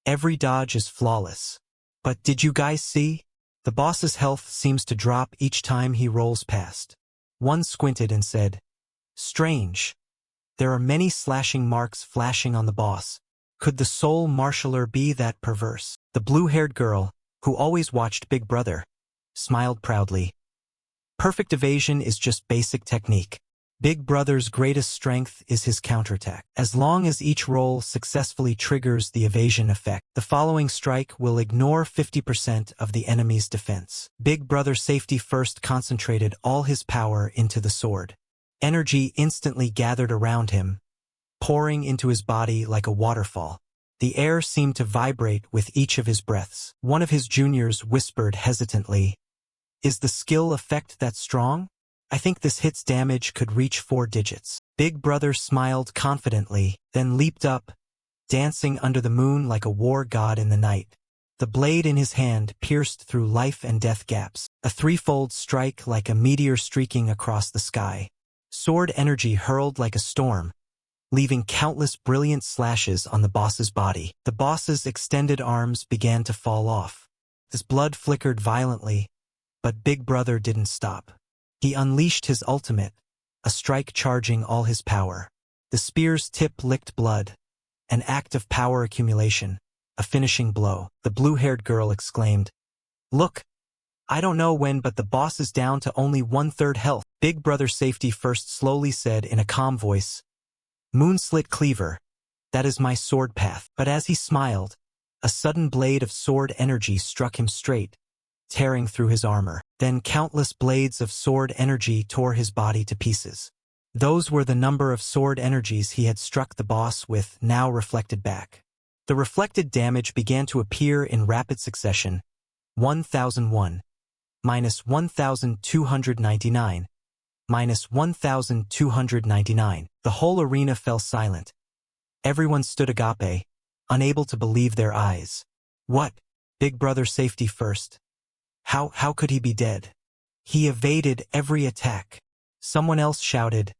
Every dodge is flawless. But did you guys see? The boss's health seems to drop each time he rolls past. One squinted and said, strange. There are many slashing marks flashing on the boss. Could the Soul Marshaller be that perverse? The blue-haired girl, who always watched Big Brother, smiled proudly. Perfect evasion is just basic technique. Big Brother's greatest strength is his counterattack. As long as each roll successfully triggers the evasion effect, the following strike will ignore 50% of the enemy's defense. Big Brother Safety First concentrated all his power into the sword. Energy instantly gathered around him, pouring into his body like a waterfall. The air seemed to vibrate with each of his breaths. One of his juniors whispered hesitantly, is the skill effect that strong? I think this hit's damage could reach 4 digits. Big Brother smiled confidently, then leaped up, dancing under the moon like a war god in the night. The blade in his hand pierced through life and death gaps, a threefold strike like a meteor streaking across the sky. Sword energy hurled like a storm, leaving countless brilliant slashes on the boss's body. The boss's extended arms began to fall off. His blood flickered violently, but Big Brother didn't stop. He unleashed his ultimate, a strike charging all his power. The spear's tip licked blood, an act of power accumulation, a finishing blow. The blue-haired girl exclaimed, look, I don't know when, but the boss is down to only 1/3 health. Big Brother Safety First slowly said in a calm voice, Moonslit Cleaver, that is my sword path. But as he smiled, a sudden blade of sword energy struck him straight, tearing through his armor. Then countless blades of sword energy tore his body to pieces. Those were the number of sword energies he had struck the boss with, now reflected back. The reflected damage began to appear in rapid succession. 1001, minus 1299, minus 1299. The whole arena fell silent. Everyone stood agape, unable to believe their eyes. What? Big Brother Safety First. How could he be dead? He evaded every attack. Someone else shouted,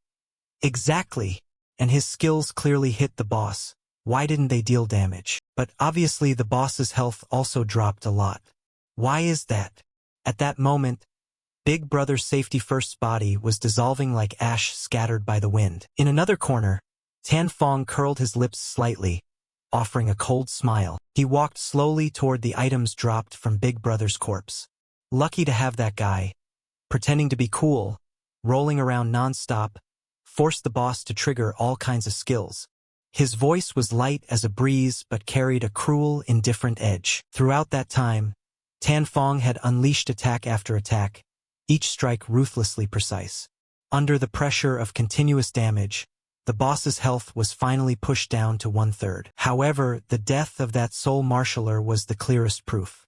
exactly, and his skills clearly hit the boss. Why didn't they deal damage? But obviously the boss's health also dropped a lot. Why is that? At that moment, Big Brother Safety First's body was dissolving like ash scattered by the wind. In another corner, Tan Fong curled his lips slightly, offering a cold smile. He walked slowly toward the items dropped from Big Brother's corpse. Lucky to have that guy, pretending to be cool, rolling around non-stop, forced the boss to trigger all kinds of skills. His voice was light as a breeze but carried a cruel, indifferent edge. Throughout that time, Tan Fong had unleashed attack after attack, each strike ruthlessly precise. Under the pressure of continuous damage, the boss's health was finally pushed down to 1/3. However, the death of that soul marshaller was the clearest proof.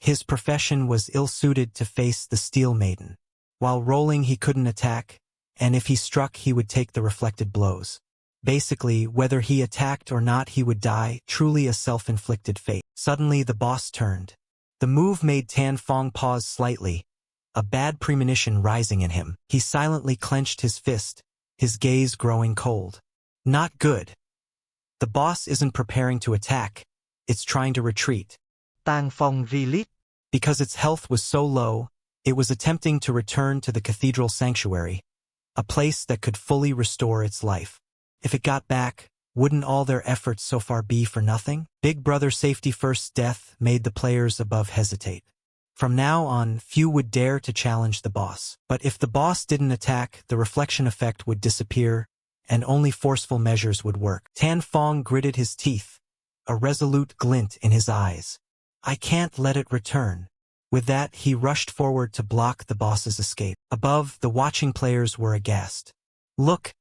His profession was ill-suited to face the Steel Maiden. While rolling, he couldn't attack, and if he struck, he would take the reflected blows. Basically, whether he attacked or not, he would die, truly a self-inflicted fate. Suddenly, the boss turned. The move made Tan Fong pause slightly, a bad premonition rising in him. He silently clenched his fist, his gaze growing cold. Not good. The boss isn't preparing to attack, it's trying to retreat. Tan Phong re-lit. Because its health was so low, it was attempting to return to the cathedral sanctuary, a place that could fully restore its life. If it got back, wouldn't all their efforts so far be for nothing? Big Brother Safety First's death made the players above hesitate. From now on, few would dare to challenge the boss. But if the boss didn't attack, the reflection effect would disappear, and only forceful measures would work. Tan Fong gritted his teeth, a resolute glint in his eyes. I can't let it return. With that, he rushed forward to block the boss's escape. Above, the watching players were aghast. Look,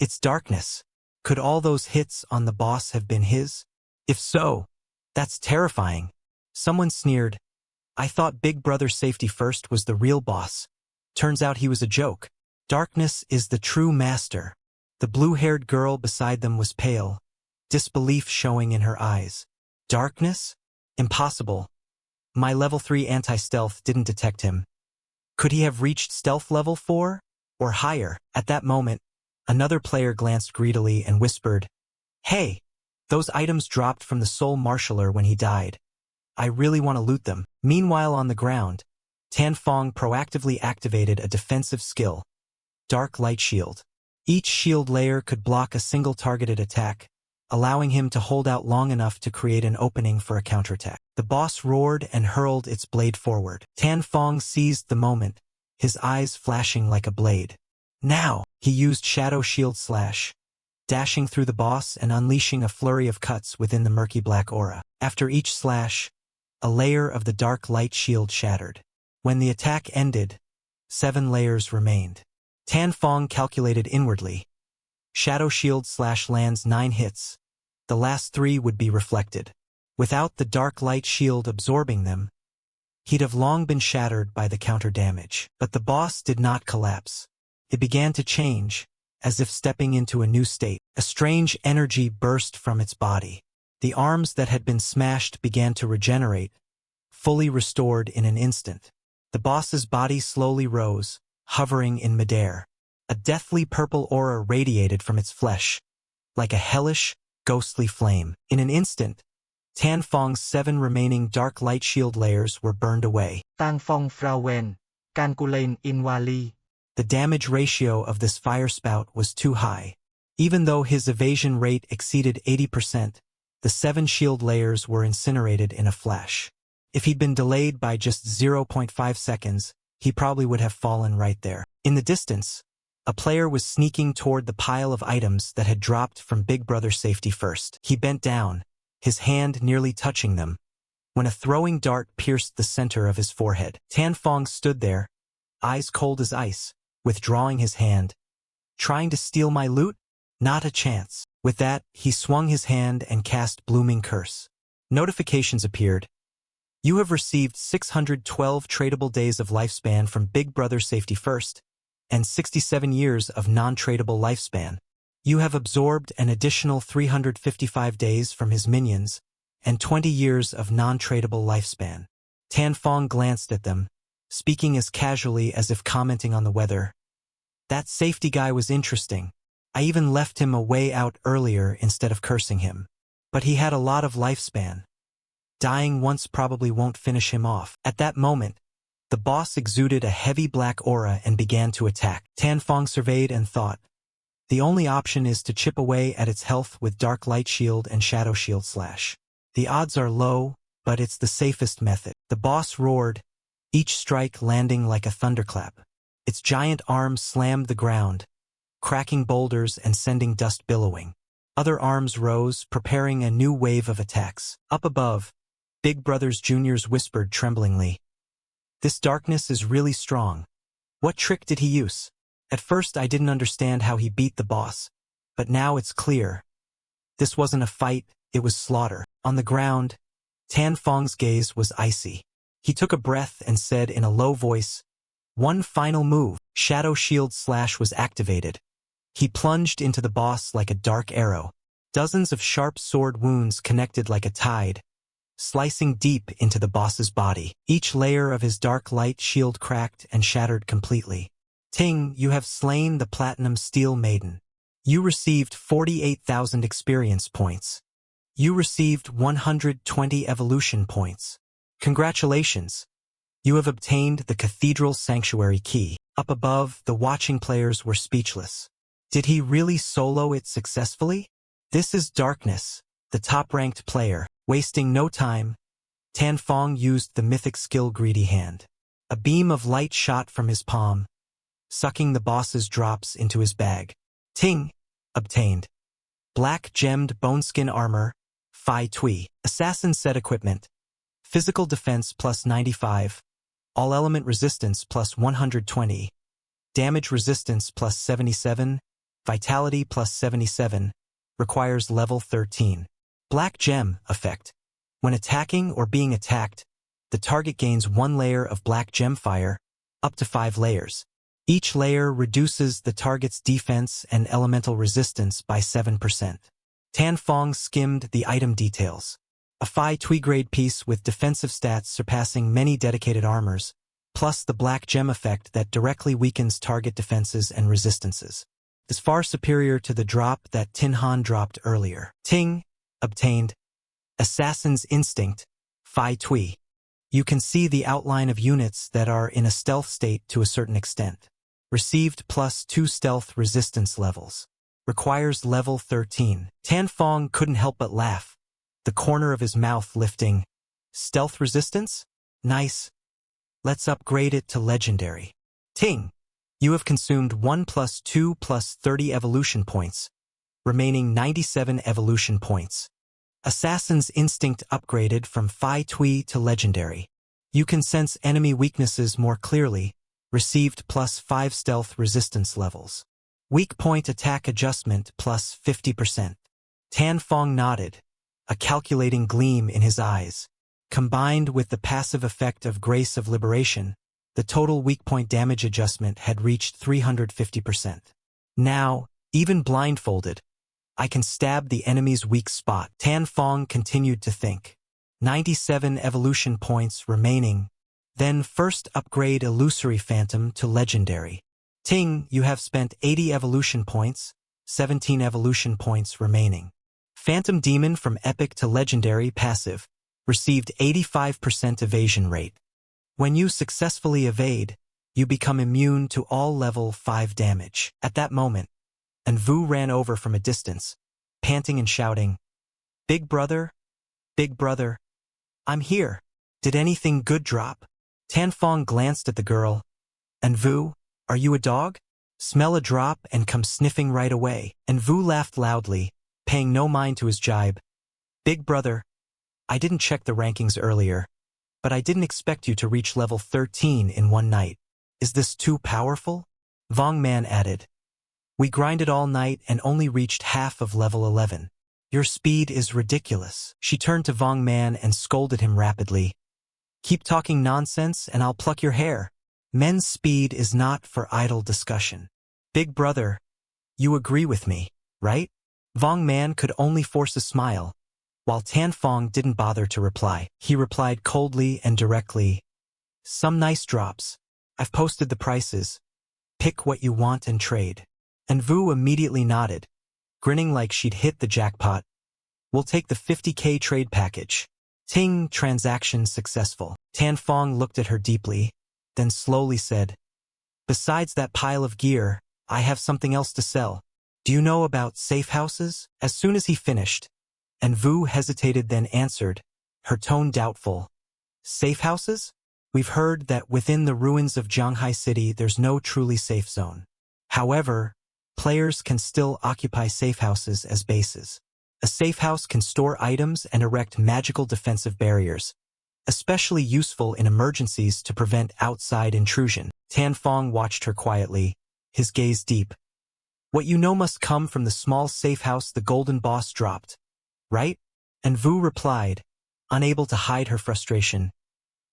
it's darkness. Could all those hits on the boss have been his? If so, that's terrifying. Someone sneered, I thought Big Brother Safety First was the real boss. Turns out he was a joke. Darkness is the true master. The blue-haired girl beside them was pale, disbelief showing in her eyes. Darkness? Impossible. My level 3 anti-stealth didn't detect him. Could he have reached stealth level 4? Or higher? At that moment, another player glanced greedily and whispered, Hey, those items dropped from the Soul Marshaller when he died. I really want to loot them. Meanwhile on the ground, Tan Fong proactively activated a defensive skill, Dark Light Shield. Each shield layer could block a single targeted attack, allowing him to hold out long enough to create an opening for a counterattack. The boss roared and hurled its blade forward. Tan Fong seized the moment, his eyes flashing like a blade. Now, he used Shadow Shield Slash, dashing through the boss and unleashing a flurry of cuts within the murky black aura. After each slash, a layer of the dark light shield shattered. When the attack ended, 7 layers remained. Tan Fong calculated inwardly. Shadow Shield Slash lands 9 hits. The last 3 would be reflected. Without the dark light shield absorbing them, he'd have long been shattered by the counter damage. But the boss did not collapse. It began to change, as if stepping into a new state. A strange energy burst from its body. The arms that had been smashed began to regenerate, fully restored in an instant. The boss's body slowly rose, hovering in midair. A deathly purple aura radiated from its flesh, like a hellish, ghostly flame. In an instant, Tan Fong's 7 remaining dark light shield layers were burned away. Tan Phong Frauen, Canculen in Wali. The damage ratio of this fire spout was too high. Even though his evasion rate exceeded 80%, the 7 shield layers were incinerated in a flash. If he'd been delayed by just 0.5 seconds, he probably would have fallen right there. In the distance, a player was sneaking toward the pile of items that had dropped from Big Brother Safety First. He bent down, his hand nearly touching them, when a throwing dart pierced the center of his forehead. Tan Fong stood there, eyes cold as ice, withdrawing his hand. Trying to steal my loot? Not a chance. With that, he swung his hand and cast Blooming Curse. Notifications appeared. You have received 612 tradable days of lifespan from Big Brother Safety First, and 67 years of non-tradable lifespan. You have absorbed an additional 355 days from his minions, and 20 years of non-tradable lifespan. Tan Fong glanced at them, speaking as casually as if commenting on the weather. That safety guy was interesting. I even left him a way out earlier instead of cursing him. But he had a lot of lifespan. Dying once probably won't finish him off. At that moment, the boss exuded a heavy black aura and began to attack. Tan Fong surveyed and thought, the only option is to chip away at its health with Dark Light Shield and Shadow Shield Slash. The odds are low, but it's the safest method. The boss roared, each strike landing like a thunderclap. Its giant arms slammed the ground, cracking boulders and sending dust billowing. Other arms rose, preparing a new wave of attacks. Up above, Big Brothers Juniors whispered tremblingly, "This darkness is really strong. What trick did he use?" At first I didn't understand how he beat the boss, but now it's clear. This wasn't a fight, it was slaughter. On the ground, Tan Fong's gaze was icy. He took a breath and said in a low voice, "One final move." Shadow Shield Slash was activated. He plunged into the boss like a dark arrow. Dozens of sharp sword wounds connected like a tide, slicing deep into the boss's body. Each layer of his dark light shield cracked and shattered completely. "Ting, you have slain the Platinum Steel Maiden. You received 48,000 experience points. You received 120 evolution points. Congratulations. You have obtained the Cathedral Sanctuary Key." Up above, the watching players were speechless. Did he really solo it successfully? This is Darkness, the top-ranked player. Wasting no time, Tan Fong used the mythic skill Greedy Hand. A beam of light shot from his palm, sucking the boss's drops into his bag. Ting! Obtained. Black gemmed boneskin armor, Phi Tui. Assassin set equipment. Physical defense plus 95. All element resistance plus 120. Damage resistance plus 77. Vitality plus 77. Requires level 13. Black Gem effect. When attacking or being attacked, the target gains 1 layer of black gem fire, up to 5 layers. Each layer reduces the target's defense and elemental resistance by 7%. Tan Fong skimmed the item details. A Phi Tui grade piece with defensive stats surpassing many dedicated armors, plus the black gem effect that directly weakens target defenses and resistances. Is far superior to the drop that Tin Han dropped earlier. Ting! Obtained. Assassin's Instinct, Phi Tui. You can see the outline of units that are in a stealth state to a certain extent. Received plus 2 stealth resistance levels. Requires level 13. Tan Fong couldn't help but laugh, the corner of his mouth lifting. Stealth resistance? Nice. Let's upgrade it to legendary. Ting! You have consumed 1 plus 2 plus 30 evolution points, remaining 97 evolution points. Assassin's Instinct upgraded from Phi Tui to legendary. You can sense enemy weaknesses more clearly, received plus 5 stealth resistance levels. Weak point attack adjustment plus 50%. Tan Fong nodded, a calculating gleam in his eyes. Combined with the passive effect of Grace of Liberation, the total weak point damage adjustment had reached 350%. Now, even blindfolded, I can stab the enemy's weak spot. Tan Fong continued to think. 97 evolution points remaining. Then first upgrade Illusory Phantom to legendary. Ting, you have spent 80 evolution points, 17 evolution points remaining. Phantom Demon from epic to legendary passive, received 85% evasion rate. When you successfully evade, you become immune to all level 5 damage. At that moment, and Vu ran over from a distance, panting and shouting, Big brother, I'm here. Did anything good drop?" Tan Fong glanced at the girl. "And Vu, are you a dog? Smell a drop and come sniffing right away." And Vu laughed loudly, paying no mind to his jibe. "Big brother, I didn't check the rankings earlier, but I didn't expect you to reach level 13 in one night. Is this too powerful?" Vong Man added. "We grinded all night and only reached half of level 11. Your speed is ridiculous." She turned to Vong Man and scolded him rapidly. "Keep talking nonsense and I'll pluck your hair. Men's speed is not for idle discussion." "Big brother, you agree with me, right?" Vong Man could only force a smile, while Tan Fong didn't bother to reply. He replied coldly and directly, "Some nice drops. I've posted the prices. Pick what you want and trade." And Vu immediately nodded, grinning like she'd hit the jackpot. "We'll take the 50K trade package." Ting, transaction successful. Tan Fong looked at her deeply, then slowly said, "Besides that pile of gear, I have something else to sell. Do you know about safe houses?" As soon as he finished, And Vu hesitated then answered, her tone doubtful. Safe houses? We've heard that within the ruins of Jianghai City there's no truly safe zone. However, players can still occupy safe houses as bases. A safe house can store items and erect magical defensive barriers, especially useful in emergencies to prevent outside intrusion. Tan Fong watched her quietly, his gaze deep. What you know must come from the small safe house the Golden Boss dropped, right? And Vu replied, unable to hide her frustration.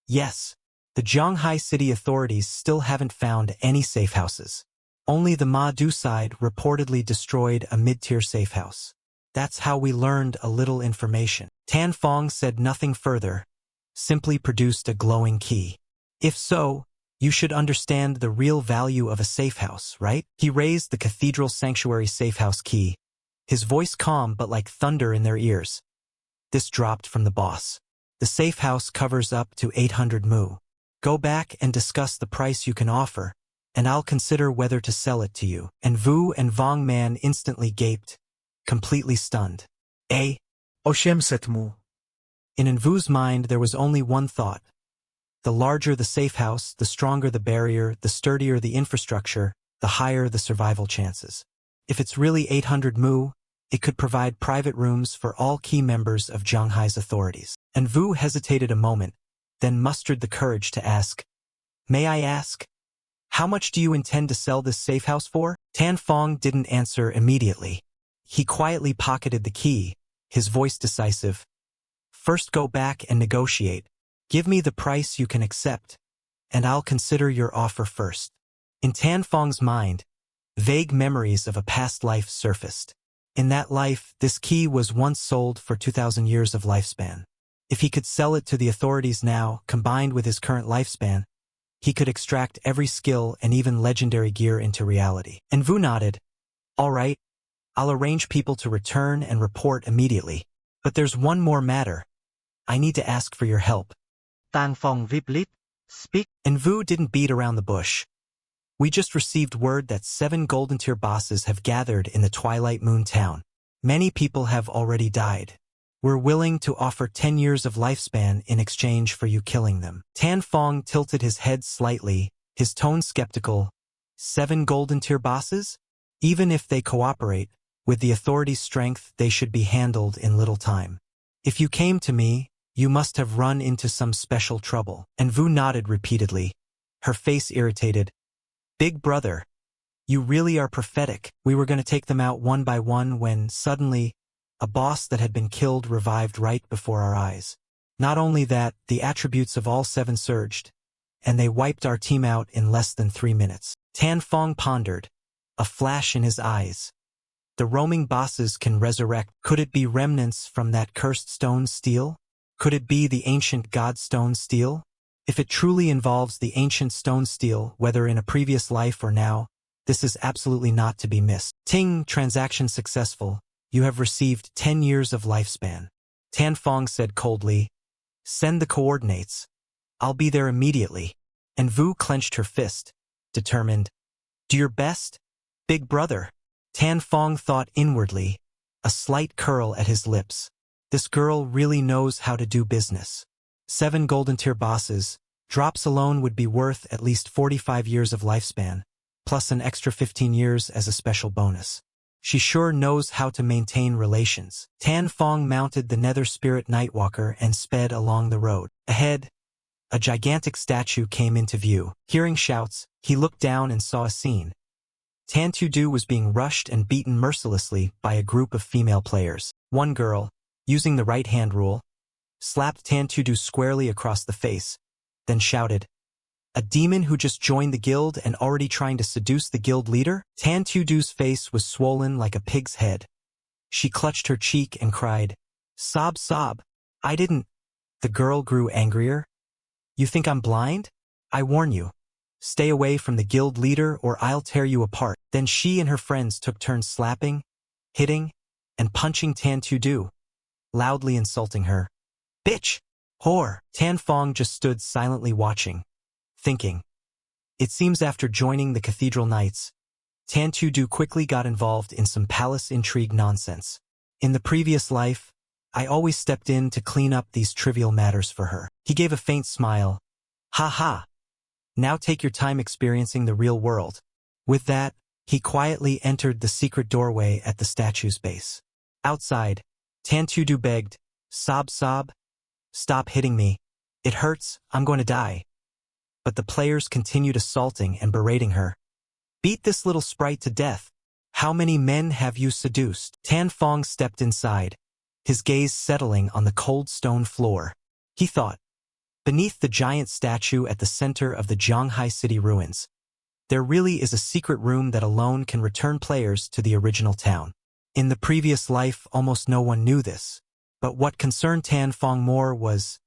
Yes, the Jianghai City authorities still haven't found any safe houses. Only the Ma Du side reportedly destroyed a mid-tier safe house. That's how we learned a little information. Tan Fong said nothing further, simply produced a glowing key. If so, you should understand the real value of a safe house, right? He raised the cathedral sanctuary safe house key, his voice calm but like thunder in their ears. This dropped from the boss. The safe house covers up to 800 mu. Go back and discuss the price you can offer, and I'll consider whether to sell it to you. And Vu and Vong Man instantly gaped, completely stunned. 800 mu. In Vu's mind there was only one thought. The larger the safe house, the stronger the barrier, the sturdier the infrastructure, the higher the survival chances. If it's really 800 mu, it could provide private rooms for all key members of Jianghai's authorities. And Vu hesitated a moment, then mustered the courage to ask, "May I ask, how much do you intend to sell this safe house for?" Tan Fong didn't answer immediately. He quietly pocketed the key, his voice decisive. "First go back and negotiate. Give me the price you can accept, and I'll consider your offer first." In Tan Fong's mind, vague memories of a past life surfaced. In that life, this key was once sold for 2,000 years of lifespan. If he could sell it to the authorities now, combined with his current lifespan, he could extract every skill and even legendary gear into reality. And Vu nodded. "All right, I'll arrange people to return and report immediately. But there's one more matter. I need to ask for your help." Tan Phong replied, "Speak." And Vu didn't beat around the bush. "We just received word that 7 golden tier bosses have gathered in the Twilight Moon town. Many people have already died. We're willing to offer 10 years of lifespan in exchange for you killing them." Tan Fong tilted his head slightly, his tone skeptical. 7 golden tier bosses? Even if they cooperate, with the authorities' strength they should be handled in little time. If you came to me, you must have run into some special trouble. And Vu nodded repeatedly, her face irritated. "Big brother, you really are prophetic. We were going to take them out one by one when, suddenly, a boss that had been killed revived right before our eyes. Not only that, the attributes of all 7 surged, and they wiped our team out in less than 3 minutes." Tan Fong pondered, a flash in his eyes. The roaming bosses can resurrect. Could it be remnants from that cursed stone steel? Could it be the ancient god stone steel? If it truly involves the ancient stone steel, whether in a previous life or now, this is absolutely not to be missed. "Ting, transaction successful. You have received 10 years of lifespan." Tan Fong said coldly, "Send the coordinates. I'll be there immediately." And Vu clenched her fist, determined. "Do your best, big brother." Tan Fong thought inwardly, a slight curl at his lips. This girl really knows how to do business. 7 golden tier bosses, drops alone would be worth at least 45 years of lifespan, plus an extra 15 years as a special bonus. She sure knows how to maintain relations. Tan Fong mounted the Nether Spirit Nightwalker and sped along the road. Ahead, a gigantic statue came into view. Hearing shouts, he looked down and saw a scene. Tan Tu-Du was being rushed and beaten mercilessly by a group of female players. One girl, using the right-hand rule, slapped Tan Tu-Du squarely across the face, then shouted, "A demon who just joined the guild and already trying to seduce the guild leader?" Tan Tu-Du's face was swollen like a pig's head. She clutched her cheek and cried, "Sob, sob. I didn't." The girl grew angrier. "You think I'm blind? I warn you. Stay away from the guild leader or I'll tear you apart." Then she and her friends took turns slapping, hitting, and punching Tan Tu-Du, loudly insulting her. "Bitch! Whore!" Tan Fong just stood silently watching, thinking. It seems after joining the Cathedral Knights, Tan Tu-Du quickly got involved in some palace intrigue nonsense. In the previous life, I always stepped in to clean up these trivial matters for her. He gave a faint smile. Ha ha. Now take your time experiencing the real world. With that, he quietly entered the secret doorway at the statue's base. Outside, Tantudu begged, Sob sob. Stop hitting me. It hurts, I'm going to die. But the players continued assaulting and berating her. Beat this little sprite to death. How many men have you seduced? Tan Fong stepped inside, his gaze settling on the cold stone floor. He thought, beneath the giant statue at the center of the Zhanghai city ruins, there really is a secret room that alone can return players to the original town. In the previous life, almost no one knew this. But what concerned Tan Fong more was,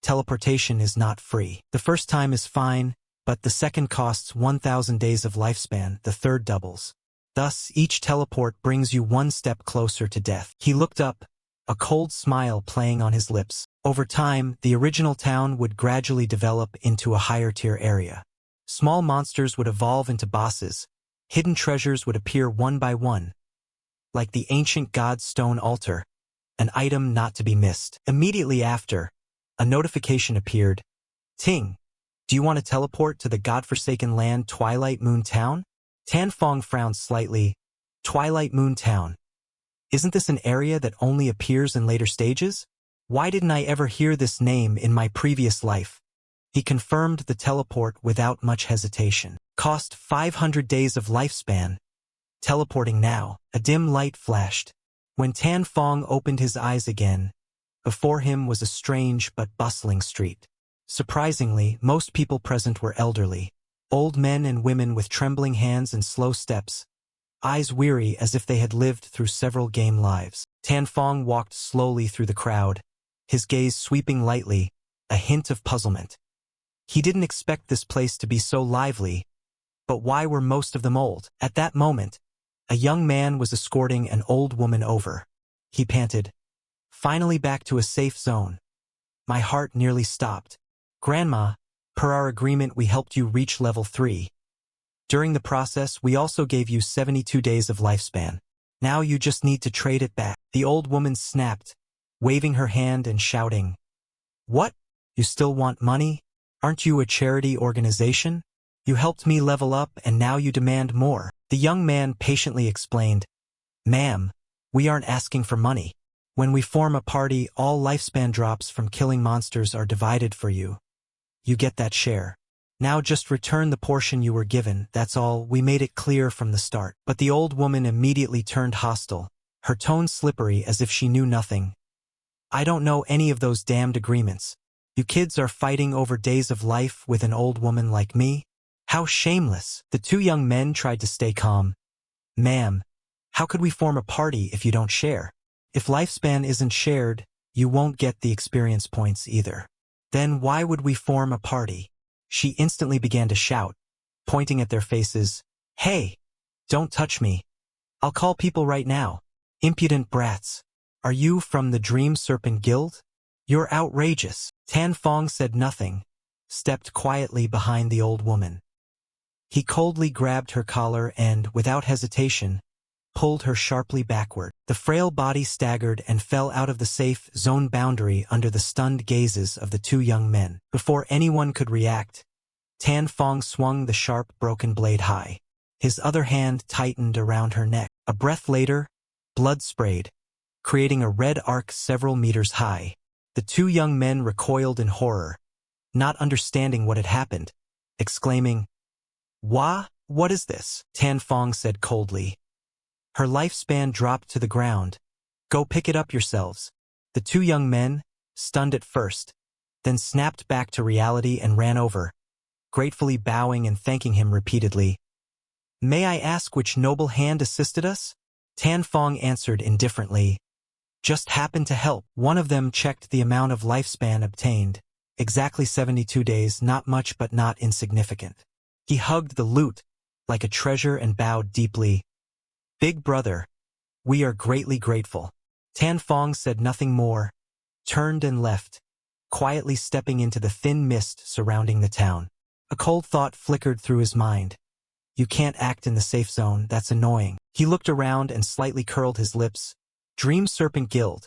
teleportation is not free. The first time is fine, but the second costs 1,000 days of lifespan, the third doubles. Thus, each teleport brings you one step closer to death. He looked up, a cold smile playing on his lips. Over time, the original town would gradually develop into a higher-tier area. Small monsters would evolve into bosses. Hidden treasures would appear one by one, like the ancient god's stone altar, an item not to be missed. Immediately after, a notification appeared. Ting, do you want to teleport to the godforsaken land Twilight Moon Town? Tan Fong frowned slightly. Twilight Moon Town. Isn't this an area that only appears in later stages? Why didn't I ever hear this name in my previous life? He confirmed the teleport without much hesitation. Cost 500 days of lifespan. Teleporting now. A dim light flashed. When Tan Fong opened his eyes again, before him was a strange but bustling street. Surprisingly, most people present were elderly. Old men and women with trembling hands and slow steps, eyes weary as if they had lived through several game lives. Tan Fong walked slowly through the crowd, his gaze sweeping lightly, a hint of puzzlement. He didn't expect this place to be so lively, but why were most of them old? At that moment, a young man was escorting an old woman over. He panted, finally back to a safe zone. My heart nearly stopped. Grandma, per our agreement we helped you reach level 3. During the process we also gave you 72 days of lifespan. Now you just need to trade it back. The old woman snapped, waving her hand and shouting, What? You still want money? Aren't you a charity organization? You helped me level up and now you demand more. The young man patiently explained, Ma'am, we aren't asking for money. When we form a party, all lifespan drops from killing monsters are divided for you. You get that share. Now just return the portion you were given, that's all, we made it clear from the start. But the old woman immediately turned hostile, her tone slippery as if she knew nothing. I don't know any of those damned agreements. You kids are fighting over days of life with an old woman like me? How shameless. The two young men tried to stay calm. Ma'am, how could we form a party if you don't share? If lifespan isn't shared, you won't get the experience points either. Then why would we form a party? She instantly began to shout, pointing at their faces. Hey, don't touch me. I'll call people right now. Impudent brats. Are you from the Dream Serpent Guild? You're outrageous. Tan Fong said nothing, stepped quietly behind the old woman. He coldly grabbed her collar and, without hesitation, pulled her sharply backward. The frail body staggered and fell out of the safe zone boundary under the stunned gazes of the two young men. Before anyone could react, Tan Fong swung the sharp, broken blade high. His other hand tightened around her neck. A breath later, blood sprayed, creating a red arc several meters high. The two young men recoiled in horror, not understanding what had happened, exclaiming, What is this? Tan Fong said coldly. Her lifespan dropped to the ground. Go pick it up yourselves. The two young men, stunned at first, then snapped back to reality and ran over, gratefully bowing and thanking him repeatedly. May I ask which noble hand assisted us? Tan Fong answered indifferently. Just happened to help. One of them checked the amount of lifespan obtained. Exactly 72 days, not much but not insignificant. He hugged the loot like a treasure and bowed deeply. Big brother, we are greatly grateful. Tan Fong said nothing more, turned and left, quietly stepping into the thin mist surrounding the town. A cold thought flickered through his mind. You can't act in the safe zone, that's annoying. He looked around and slightly curled his lips. Dream Serpent Guild.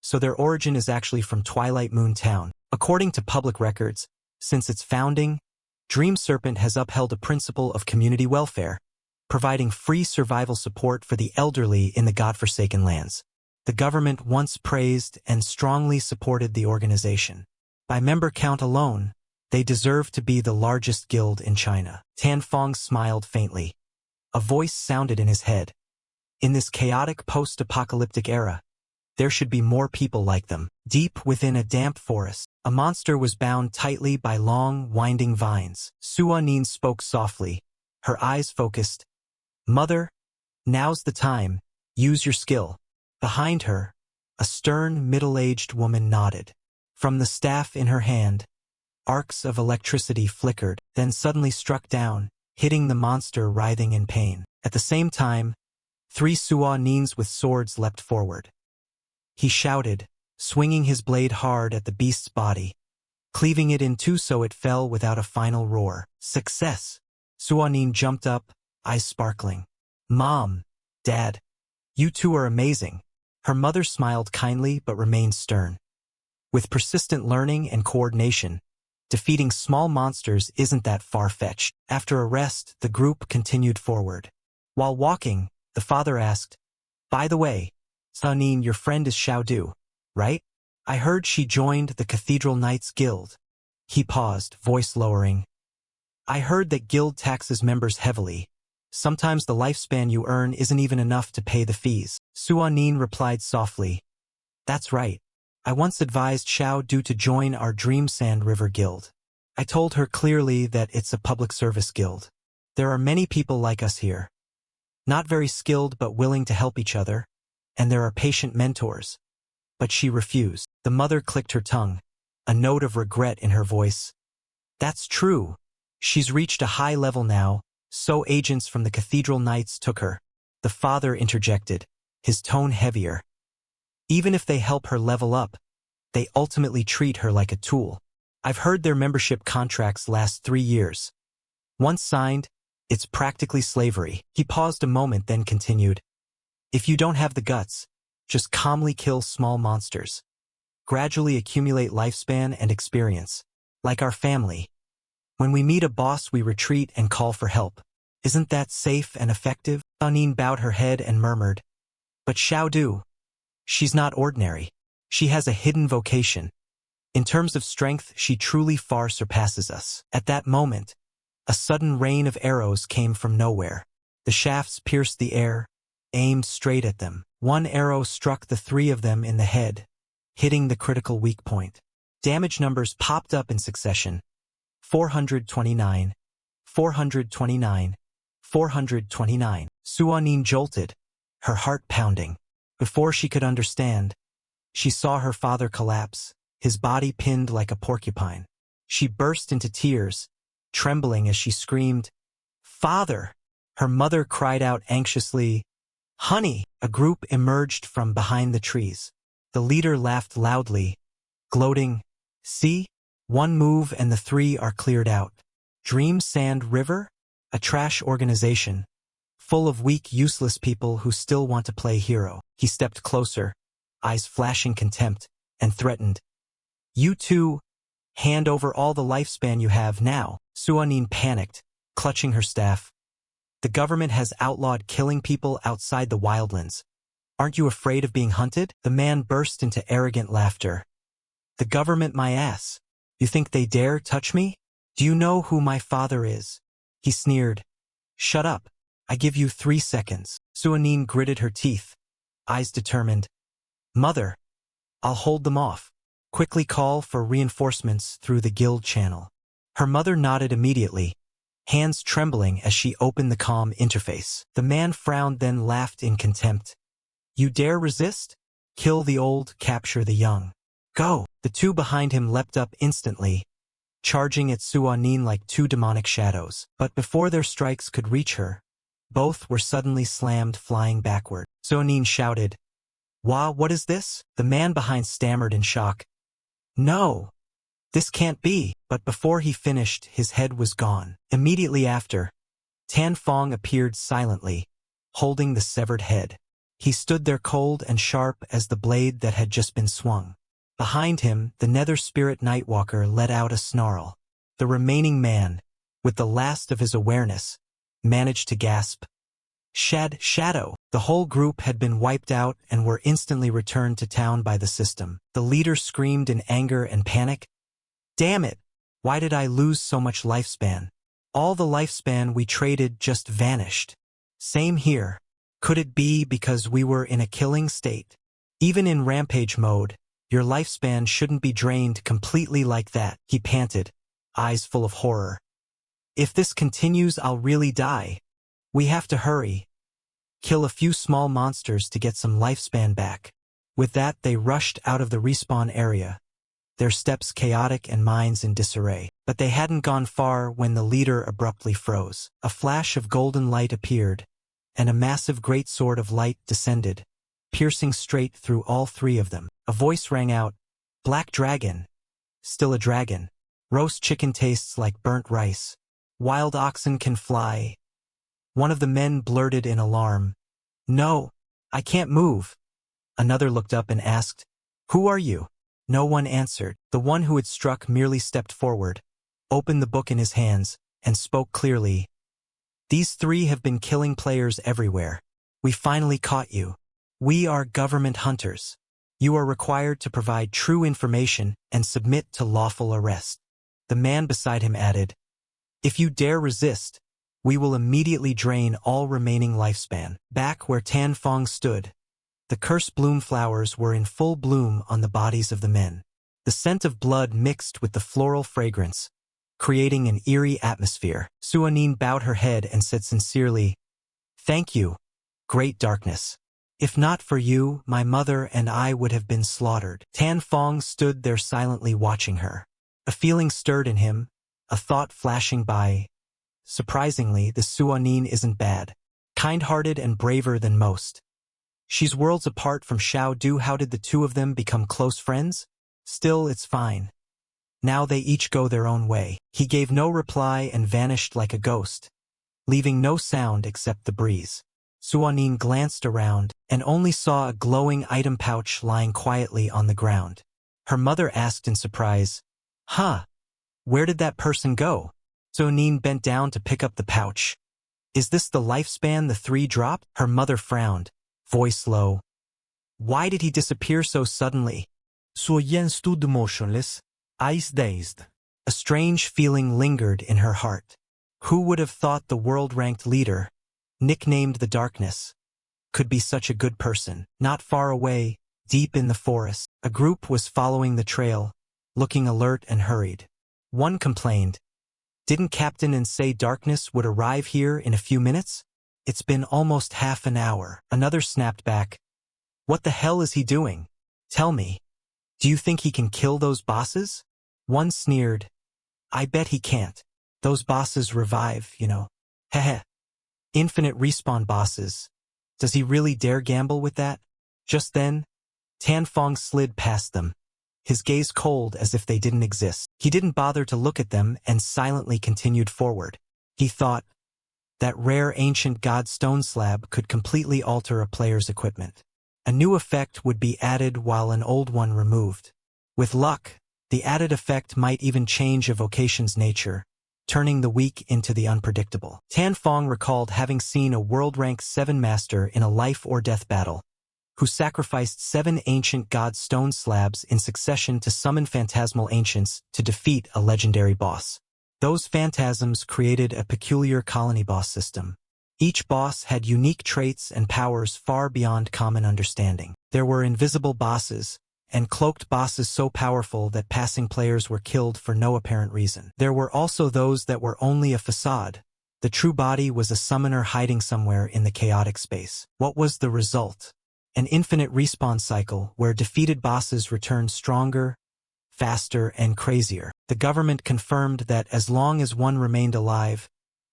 so their origin is actually from Twilight Moon Town. According to public records, since its founding, Dream Serpent has upheld a principle of community welfare, providing free survival support for the elderly in the godforsaken lands. The government once praised and strongly supported the organization. By member count alone, they deserve to be the largest guild in China. Tan Fong smiled faintly. A voice sounded in his head. In this chaotic post-apocalyptic era, there should be more people like them. Deep within a damp forest, a monster was bound tightly by long, winding vines. Suanin spoke softly, her eyes focused. Mother, now's the time. Use your skill. Behind her, a stern, middle-aged woman nodded. From the staff in her hand, arcs of electricity flickered, then suddenly struck down, hitting the monster writhing in pain. At the same time, 3 Suanins with swords leapt forward. He shouted, swinging his blade hard at the beast's body, cleaving it in two so it fell without a final roar. Success! Suanin jumped up, eyes sparkling. Mom, Dad, you two are amazing. Her mother smiled kindly but remained stern. With persistent learning and coordination, defeating small monsters isn't that far-fetched. After a rest, the group continued forward. While walking, the father asked, "By the way, Suanin, your friend is Xiaodu, right? I heard she joined the Cathedral Knights Guild." He paused, voice lowering. "I heard that guild taxes members heavily. Sometimes the lifespan you earn isn't even enough to pay the fees." Suanin replied softly, "That's right. I once advised Xiaodu to join our Dream Sand River Guild. I told her clearly that it's a public service guild. There are many people like us here. Not very skilled but willing to help each other, and there are patient mentors." But she refused. The mother clicked her tongue, a note of regret in her voice. "That's true. She's reached a high level now, so agents from the Cathedral Knights took her." The father interjected, his tone heavier. "Even if they help her level up, they ultimately treat her like a tool. I've heard their membership contracts last 3 years. Once signed, it's practically slavery." He paused a moment then continued, "If you don't have the guts, just calmly kill small monsters. Gradually accumulate lifespan and experience. Like our family. When we meet a boss we retreat and call for help. Isn't that safe and effective?" Suanin bowed her head and murmured, "But Xiaodu, she's not ordinary. She has a hidden vocation. In terms of strength, she truly far surpasses us." At that moment, a sudden rain of arrows came from nowhere. The shafts pierced the air, aimed straight at them. One arrow struck the 3 of them in the head, hitting the critical weak point. Damage numbers popped up in succession. 429, 429, 429. Suanin jolted, her heart pounding. Before she could understand, she saw her father collapse, his body pinned like a porcupine. She burst into tears, trembling as she screamed, "Father!" Her mother cried out anxiously, "Honey!" A group emerged from behind the trees. The leader laughed loudly, gloating, "See? One move and the 3 are cleared out. Dream Sand River? A trash organization, full of weak, useless people who still want to play hero." He stepped closer, eyes flashing contempt, and threatened, "You two, hand over all the lifespan you have now." Suanin panicked, clutching her staff. "The government has outlawed killing people outside the wildlands. Aren't you afraid of being hunted?" The man burst into arrogant laughter. "The government my ass. You think they dare touch me? Do you know who my father is?" He sneered. "Shut up. I give you 3 seconds." Suanin gritted her teeth, eyes determined. "Mother, I'll hold them off. Quickly call for reinforcements through the guild channel." Her mother nodded immediately, hands trembling as she opened the comm interface. The man frowned then laughed in contempt. "You dare resist? Kill the old, capture the young. Go!" The 2 behind him leapt up instantly, charging at Suanin like 2 demonic shadows. But before their strikes could reach her, both were suddenly slammed flying backward. Suanin shouted, What is this?" The man behind stammered in shock. "No! This can't be." But before he finished, his head was gone. Immediately after, Tan Fong appeared silently, holding the severed head. He stood there cold and sharp as the blade that had just been swung. Behind him, the nether spirit Nightwalker let out a snarl. The remaining man, with the last of his awareness, managed to gasp. Shadow. The whole group had been wiped out and were instantly returned to town by the system. The leader screamed in anger and panic. Damn it! Why did I lose so much lifespan? All the lifespan we traded just vanished. Same here. Could it be because we were in a killing state? Even in rampage mode, your lifespan shouldn't be drained completely like that, he panted, eyes full of horror. If this continues, I'll really die. We have to hurry. Kill a few small monsters to get some lifespan back. With that, they rushed out of the respawn area, their steps chaotic and minds in disarray. But they hadn't gone far when the leader abruptly froze. A flash of golden light appeared, and a massive greatsword of light descended, piercing straight through all three of them. A voice rang out, "Black dragon. Still a dragon. Roast chicken tastes like burnt rice. Wild oxen can fly." One of the men blurted in alarm, "No, I can't move." Another looked up and asked, "Who are you?" No one answered. The one who had struck merely stepped forward, opened the book in his hands, and spoke clearly. "These three have been killing players everywhere. We finally caught you. We are government hunters. You are required to provide true information and submit to lawful arrest." The man beside him added, "If you dare resist, we will immediately drain all remaining lifespan." Back where Tan Fong stood, the curse bloom flowers were in full bloom on the bodies of the men. The scent of blood mixed with the floral fragrance, creating an eerie atmosphere. Suanin bowed her head and said sincerely, "Thank you, Great Darkness. If not for you, my mother and I would have been slaughtered." Tan Fong stood there silently watching her. A feeling stirred in him, a thought flashing by. Surprisingly, the Suanin isn't bad. Kind-hearted and braver than most. She's worlds apart from Xiao Du. How did the two of them become close friends? Still, it's fine. Now they each go their own way. He gave no reply and vanished like a ghost, leaving no sound except the breeze. Suanin glanced around and only saw a glowing item pouch lying quietly on the ground. Her mother asked in surprise, "Huh? Where did that person go?" Suanin bent down to pick up the pouch. "Is this the lifespan the three dropped?" Her mother frowned, voice low. "Why did he disappear so suddenly?" Suoyen stood motionless, eyes dazed. A strange feeling lingered in her heart. Who would have thought the world-ranked leader, nicknamed the Darkness, could be such a good person? Not far away, deep in the forest, a group was following the trail, looking alert and hurried. One complained, "Didn't Captain N say Darkness would arrive here in a few minutes? It's been almost half an hour." Another snapped back, "What the hell is he doing? Tell me. Do you think he can kill those bosses?" One sneered, "I bet he can't. Those bosses revive, you know. Heh. Infinite respawn bosses. Does he really dare gamble with that?" Just then, Tan Fong slid past them, his gaze cold as if they didn't exist. He didn't bother to look at them and silently continued forward. He thought, that rare ancient god stone slab could completely alter a player's equipment. A new effect would be added while an old one removed. With luck, the added effect might even change a vocation's nature, turning the weak into the unpredictable. Tan Fong recalled having seen a world-rank 7 master in a life-or-death battle, who sacrificed 7 ancient god stone slabs in succession to summon phantasmal ancients to defeat a legendary boss. Those phantasms created a peculiar colony boss system. Each boss had unique traits and powers far beyond common understanding. There were invisible bosses, and cloaked bosses so powerful that passing players were killed for no apparent reason. There were also those that were only a facade. The true body was a summoner hiding somewhere in the chaotic space. What was the result? An infinite respawn cycle where defeated bosses returned stronger, faster, and crazier. The government confirmed that as long as one remained alive,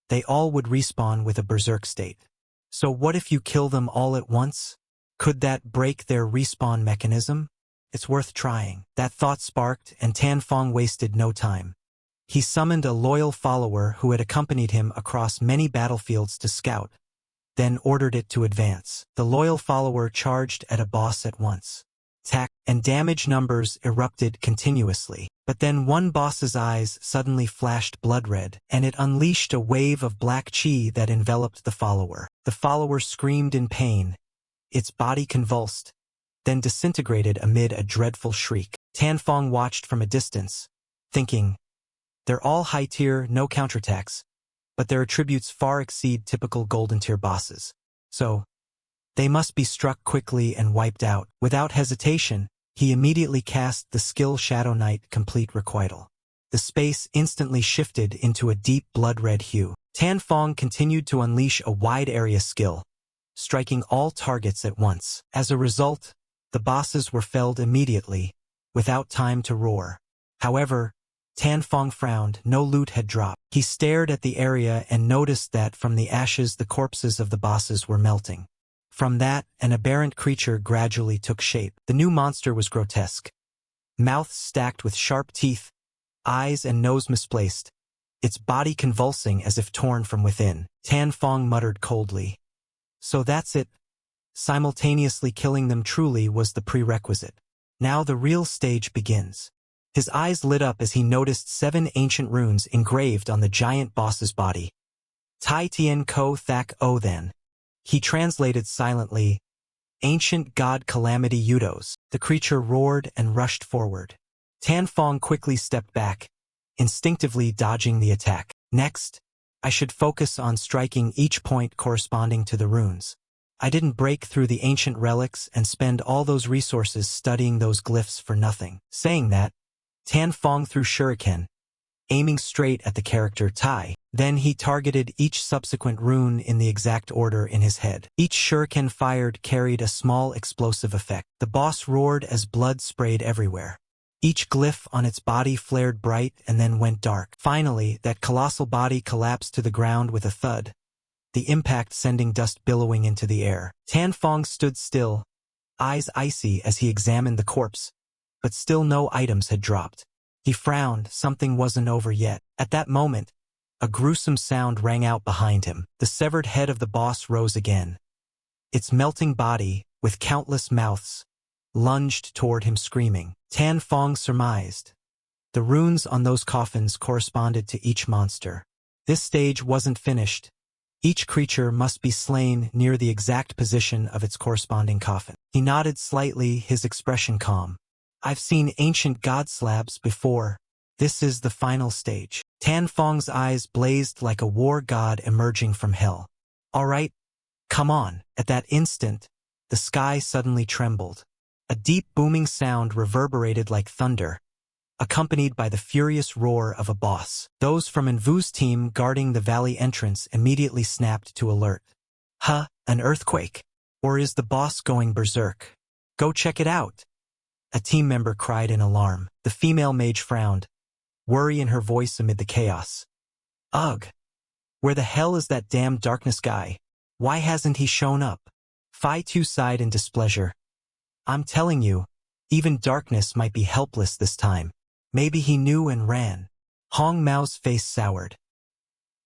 they all would respawn with a berserk state. So what if you kill them all at once? Could that break their respawn mechanism? It's worth trying. That thought sparked, and Tan Fong wasted no time. He summoned a loyal follower who had accompanied him across many battlefields to scout, then ordered it to advance. The loyal follower charged at a boss at once. Attack and damage numbers erupted continuously. But then one boss's eyes suddenly flashed blood red, and it unleashed a wave of black chi that enveloped the follower. The follower screamed in pain. Its body convulsed, then disintegrated amid a dreadful shriek. Tanfong watched from a distance, thinking, they're all high tier, no counterattacks, but their attributes far exceed typical golden tier bosses. So, they must be struck quickly and wiped out. Without hesitation, he immediately cast the skill Shadow Knight Complete Requital. The space instantly shifted into a deep blood-red hue. Tanfong continued to unleash a wide-area skill, striking all targets at once. As a result, the bosses were felled immediately, without time to roar. However, Tanfong frowned. No loot had dropped. He stared at the area and noticed that from the ashes the corpses of the bosses were melting. From that, an aberrant creature gradually took shape. The new monster was grotesque. Mouth stacked with sharp teeth, eyes and nose misplaced, its body convulsing as if torn from within. Tanfong muttered coldly. So that's it. Simultaneously killing them truly was the prerequisite. Now the real stage begins. His eyes lit up as he noticed 7 ancient runes engraved on the giant boss's body. Tai Tien Ko Thak O Then. He translated silently, Ancient God Calamity Udos. The creature roared and rushed forward. Tanfong quickly stepped back, instinctively dodging the attack. Next, I should focus on striking each point corresponding to the runes. I didn't break through the ancient relics and spend all those resources studying those glyphs for nothing. Saying that, Tanfong threw shuriken, aiming straight at the character Tai. Then he targeted each subsequent rune in the exact order in his head. Each shuriken fired carried a small explosive effect. The boss roared as blood sprayed everywhere. Each glyph on its body flared bright and then went dark. Finally, that colossal body collapsed to the ground with a thud, the impact sending dust billowing into the air. Tanfong stood still, eyes icy as he examined the corpse, but still no items had dropped. He frowned. Something wasn't over yet. At that moment, a gruesome sound rang out behind him. The severed head of the boss rose again. Its melting body, with countless mouths, lunged toward him screaming. Tanfong surmised. The runes on those coffins corresponded to each monster. This stage wasn't finished. Each creature must be slain near the exact position of its corresponding coffin. He nodded slightly, his expression calm. I've seen ancient god slabs before. This is the final stage. Tanfong's eyes blazed like a war god emerging from hell. All right, come on. At that instant, the sky suddenly trembled. A deep booming sound reverberated like thunder, accompanied by the furious roar of a boss. Those from Envu's team guarding the valley entrance immediately snapped to alert. Huh, an earthquake? Or is the boss going berserk? Go check it out. A team member cried in alarm. The female mage frowned, worry in her voice amid the chaos. Ugh! Where the hell is that damn darkness guy? Why hasn't he shown up? Phi Tu sighed in displeasure. I'm telling you, even darkness might be helpless this time. Maybe he knew and ran. Hong Mao's face soured.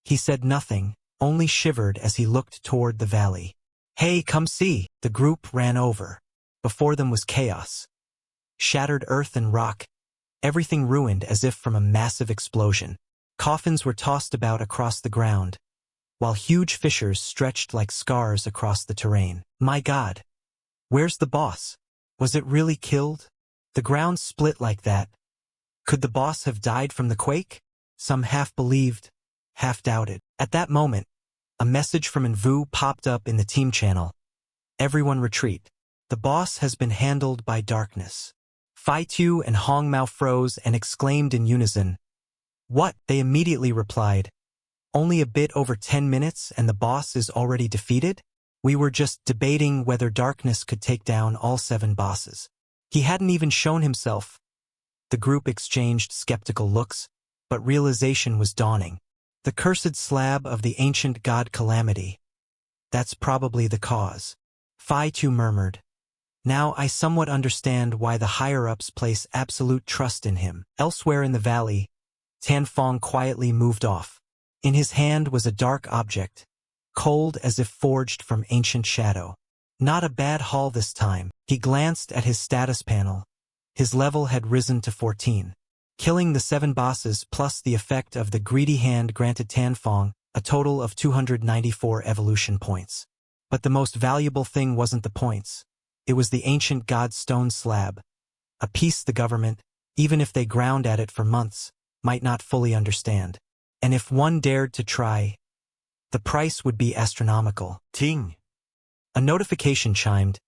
He said nothing, only shivered as he looked toward the valley. Hey, come see! The group ran over. Before them was chaos. Shattered earth and rock, everything ruined as if from a massive explosion. Coffins were tossed about across the ground, while huge fissures stretched like scars across the terrain. My God! Where's the boss? Was it really killed? The ground split like that. Could the boss have died from the quake? Some half believed, half doubted. At that moment, a message from Envu popped up in the team channel. Everyone retreat. The boss has been handled by darkness. Phi Tu and Hong Mao froze and exclaimed in unison. What? They immediately replied. Only a bit over 10 minutes and the boss is already defeated? We were just debating whether darkness could take down all 7 bosses. He hadn't even shown himself. The group exchanged skeptical looks, but realization was dawning. The cursed slab of the ancient god Calamity. That's probably the cause. Phi Tu murmured. Now I somewhat understand why the higher-ups place absolute trust in him. Elsewhere in the valley, Tanfong quietly moved off. In his hand was a dark object, cold as if forged from ancient shadow. Not a bad haul this time. He glanced at his status panel. His level had risen to 14. Killing the 7 bosses plus the effect of the greedy hand granted Tanfong a total of 294 evolution points. But the most valuable thing wasn't the points. It was the ancient god stone slab. A piece the government, even if they ground at it for months, might not fully understand. And if one dared to try, the price would be astronomical. Ting. A notification chimed.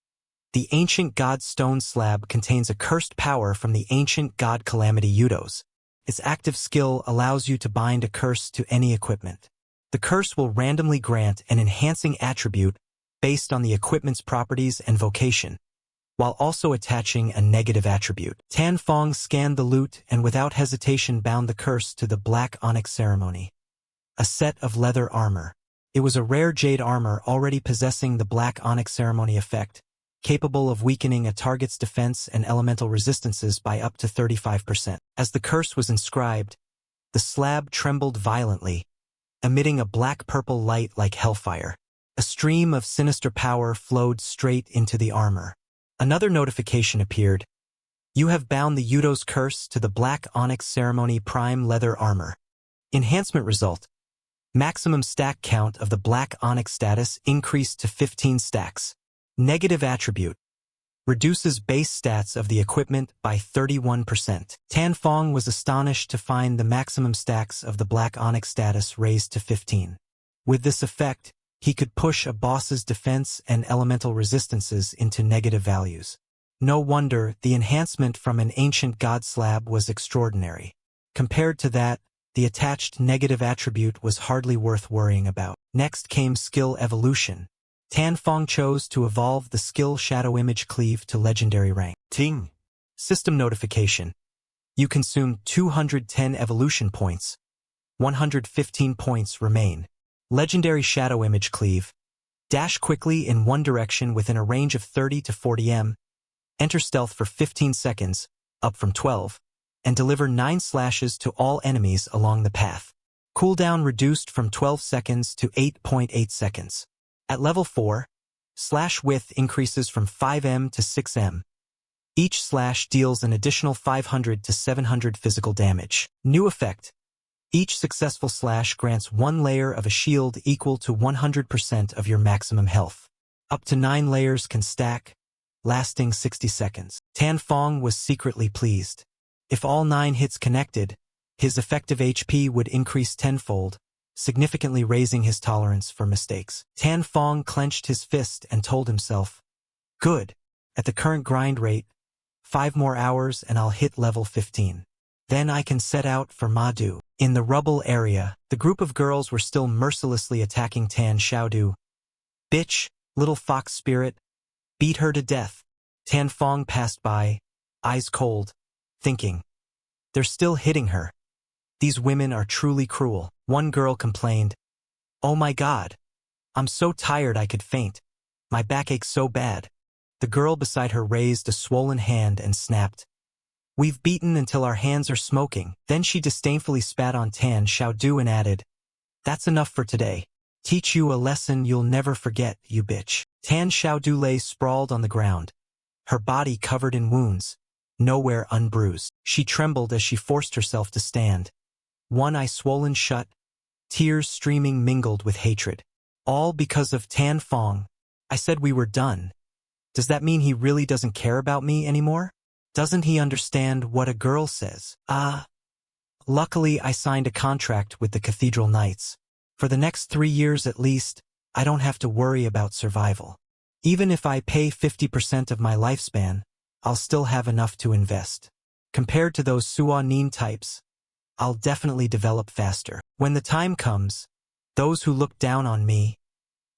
The ancient god stone slab contains a cursed power from the ancient god Calamity Udos. Its active skill allows you to bind a curse to any equipment. The curse will randomly grant an enhancing attribute based on the equipment's properties and vocation, while also attaching a negative attribute. Tanfong scanned the loot and without hesitation bound the curse to the black onyx ceremony. A set of leather armor. It was a rare jade armor already possessing the black onyx ceremony effect, capable of weakening a target's defense and elemental resistances by up to 35%. As the curse was inscribed, the slab trembled violently, emitting a black-purple light like hellfire. A stream of sinister power flowed straight into the armor. Another notification appeared. You have bound the Udo's curse to the black onyx ceremony prime leather armor. Enhancement result. Maximum stack count of the black onyx status increased to 15 stacks. Negative attribute. Reduces base stats of the equipment by 31%. Tanfong was astonished to find the maximum stacks of the black onyx status raised to 15. With this effect, he could push a boss's defense and elemental resistances into negative values. No wonder the enhancement from an ancient god slab was extraordinary. Compared to that, the attached negative attribute was hardly worth worrying about. Next came skill evolution. Tanfong chose to evolve the skill Shadow Image Cleave to legendary rank. Ting. System notification. You consumed 210 evolution points. 115 points remain. Legendary Shadow Image Cleave. Dash quickly in one direction within a range of 30 to 40 m. Enter stealth for 15 seconds, up from 12, and deliver 9 slashes to all enemies along the path. Cooldown reduced from 12 seconds to 8.8 seconds. At level 4, slash width increases from 5m to 6m. Each slash deals an additional 500 to 700 physical damage. New effect. Each successful slash grants 1 layer of a shield equal to 100% of your maximum health. Up to 9 layers can stack, lasting 60 seconds. Tanfong was secretly pleased. If all 9 hits connected, his effective HP would increase tenfold, significantly raising his tolerance for mistakes. Tanfong clenched his fist and told himself, "Good. At the current grind rate, 5 more hours and I'll hit level 15. Then I can set out for Madu." In the rubble area, the group of girls were still mercilessly attacking Tan Xiaodu. "Bitch, little fox spirit. Beat her to death." Tanfong passed by, eyes cold, thinking, "They're still hitting her. These women are truly cruel." One girl complained, "Oh my God. I'm so tired I could faint. My back aches so bad." The girl beside her raised a swollen hand and snapped, "We've beaten until our hands are smoking." Then she disdainfully spat on Tan Xiaodu and added, "That's enough for today. Teach you a lesson you'll never forget, you bitch." Tan Xiaodu lay sprawled on the ground, her body covered in wounds, nowhere unbruised. She trembled as she forced herself to stand. One eye swollen shut, tears streaming mingled with hatred. All because of Tanfong. I said we were done. Does that mean he really doesn't care about me anymore? Doesn't he understand what a girl says? Luckily I signed a contract with the Cathedral Knights. For the next 3 years at least, I don't have to worry about survival. Even if I pay 50% of my lifespan, I'll still have enough to invest. Compared to those Suanin types, I'll definitely develop faster. When the time comes, those who look down on me,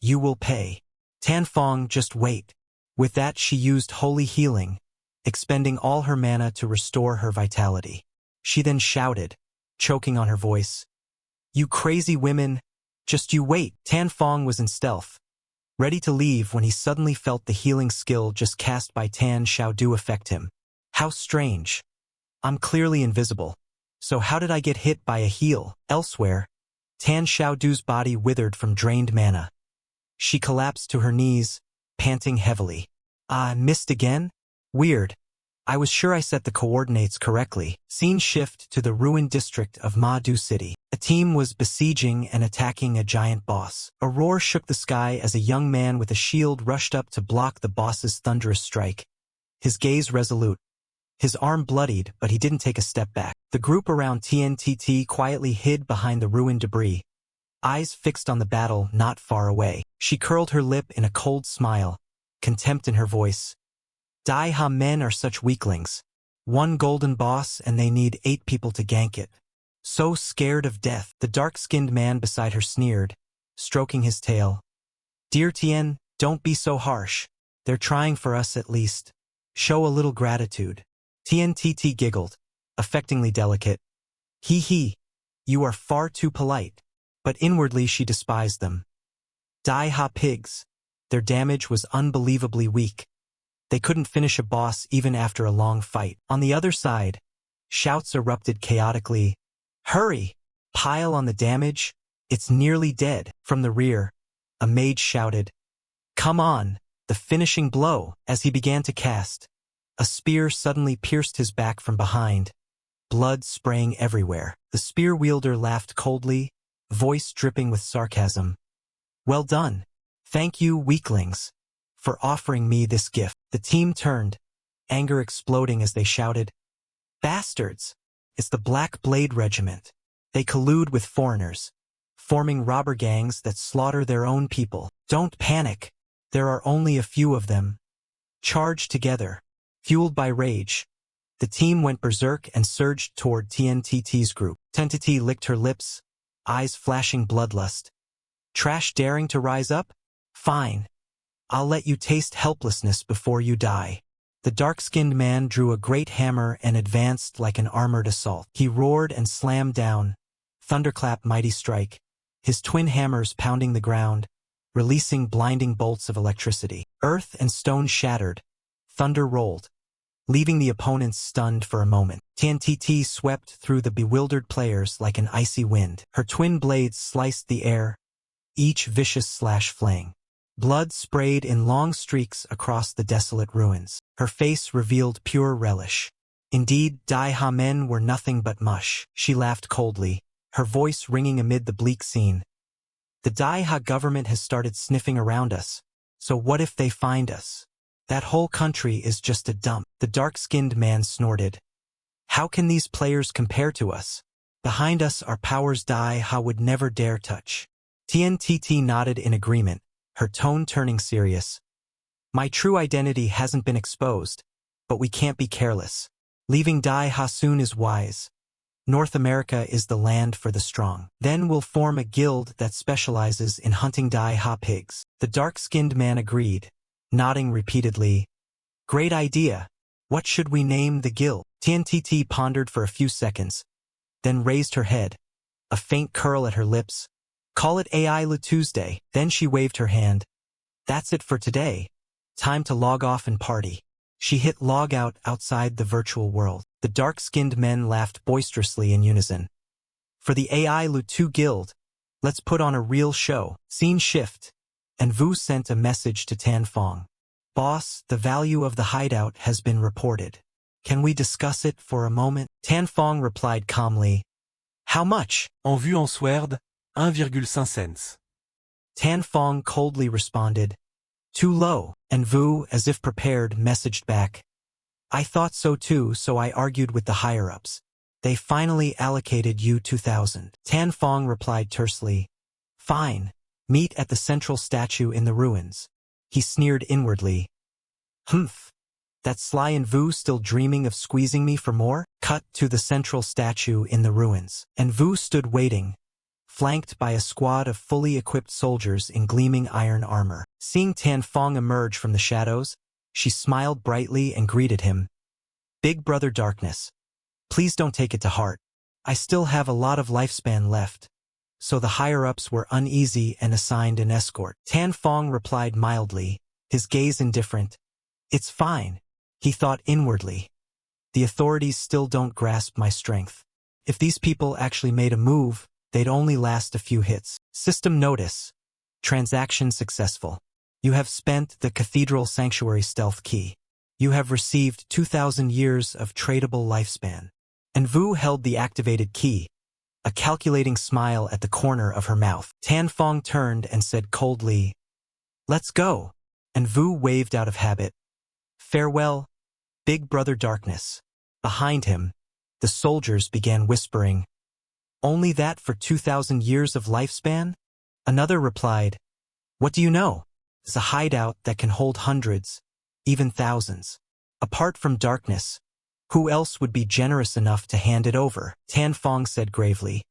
you will pay. Tanfong, just wait. With that she used holy healing, expending all her mana to restore her vitality. She then shouted, choking on her voice, "You crazy women, just you wait." Tanfong was in stealth, ready to leave when he suddenly felt the healing skill just cast by Tan Xiaodu affect him. How strange. I'm clearly invisible. So how did I get hit by a heal? Elsewhere, Tan Xiaodu's body withered from drained mana. She collapsed to her knees, panting heavily. Missed again? Weird. I was sure I set the coordinates correctly. Scene shift to the ruined district of Ma-Du City. A team was besieging and attacking a giant boss. A roar shook the sky as a young man with a shield rushed up to block the boss's thunderous strike. His gaze resolute. His arm bloodied, but he didn't take a step back. The group around TNTT quietly hid behind the ruined debris, eyes fixed on the battle not far away. She curled her lip in a cold smile, contempt in her voice. Daiha men are such weaklings. One golden boss and they need 8 people to gank it. So scared of death. The dark-skinned man beside her sneered, stroking his tail. Dear Tien, don't be so harsh. They're trying for us at least. Show a little gratitude. TNTT giggled, affectingly delicate. Hee, you are far too polite. But inwardly she despised them. Daiha pigs. Their damage was unbelievably weak. They couldn't finish a boss even after a long fight. On the other side, shouts erupted chaotically. Hurry! Pile on the damage. It's nearly dead. From the rear, a mage shouted. Come on, the finishing blow. As he began to cast, a spear suddenly pierced his back from behind, blood spraying everywhere. The spear wielder laughed coldly, voice dripping with sarcasm. Well done. Thank you, weaklings, for offering me this gift. The team turned, anger exploding as they shouted, Bastards! It's the Black Blade Regiment. They collude with foreigners, forming robber gangs that slaughter their own people. Don't panic. There are only a few of them. Charge together. Fueled by rage, the team went berserk and surged toward TNTT's group. TNTT licked her lips, eyes flashing bloodlust. Trash daring to rise up? Fine. I'll let you taste helplessness before you die. The dark-skinned man drew a great hammer and advanced like an armored assault. He roared and slammed down, thunderclap mighty strike, his twin hammers pounding the ground, releasing blinding bolts of electricity. Earth and stone shattered, thunder rolled, leaving the opponents stunned for a moment. TNTT swept through the bewildered players like an icy wind. Her twin blades sliced the air, each vicious slash flaying. Blood sprayed in long streaks across the desolate ruins. Her face revealed pure relish. Indeed, Daiha men were nothing but mush. She laughed coldly, her voice ringing amid the bleak scene. The Daiha government has started sniffing around us, so what if they find us? That whole country is just a dump. The dark-skinned man snorted. How can these players compare to us? Behind us are powers Daiha would never dare touch. TNTT nodded in agreement, her tone turning serious. My true identity hasn't been exposed, but we can't be careless. Leaving Daiha soon is wise. North America is the land for the strong. Then we'll form a guild that specializes in hunting Daiha pigs. The dark-skinned man agreed, nodding repeatedly. Great idea. What should we name the guild? TNTT pondered for a few seconds, then raised her head, a faint curl at her lips. Call it AI Le Tuesday. Then she waved her hand. That's it for today. Time to log off and party. She hit log out outside the virtual world. The dark-skinned men laughed boisterously in unison. For the AI Le 2 guild, let's put on a real show. Scene shift, and Vu sent a message to Tan Fong. Boss, the value of the hideout has been reported. Can we discuss it for a moment? Tan Fong replied calmly. How much? En vue en Sword, 1,5 cents. Tan Fong coldly responded. Too low. And Vu, as if prepared, messaged back. I thought so too, so I argued with the higher-ups. They finally allocated you 2,000. Tan Fong replied tersely. Fine. Meet at the central statue in the ruins. He sneered inwardly. Humph. That Sly and Vu still dreaming of squeezing me for more? Cut to the central statue in the ruins. And Vu stood waiting, flanked by a squad of fully equipped soldiers in gleaming iron armor. Seeing Tan Fong emerge from the shadows, she smiled brightly and greeted him. Big Brother Darkness. Please don't take it to heart. I still have a lot of lifespan left. So the higher-ups were uneasy and assigned an escort. Tan Fong replied mildly, his gaze indifferent. It's fine, he thought inwardly. The authorities still don't grasp my strength. If these people actually made a move, they'd only last a few hits. System notice. Transaction successful. You have spent the Cathedral Sanctuary stealth key. You have received 2,000 years of tradable lifespan. And Vu held the activated key, a calculating smile at the corner of her mouth. Tan Fong turned and said coldly, "Let's go." And Vu waved out of habit. "Farewell, Big Brother Darkness." Behind him, the soldiers began whispering, "Only that for 2,000 years of lifespan?" Another replied, "What do you know? It's a hideout that can hold hundreds, even thousands. Apart from darkness, who else would be generous enough to hand it over?" Tan Fong said gravely.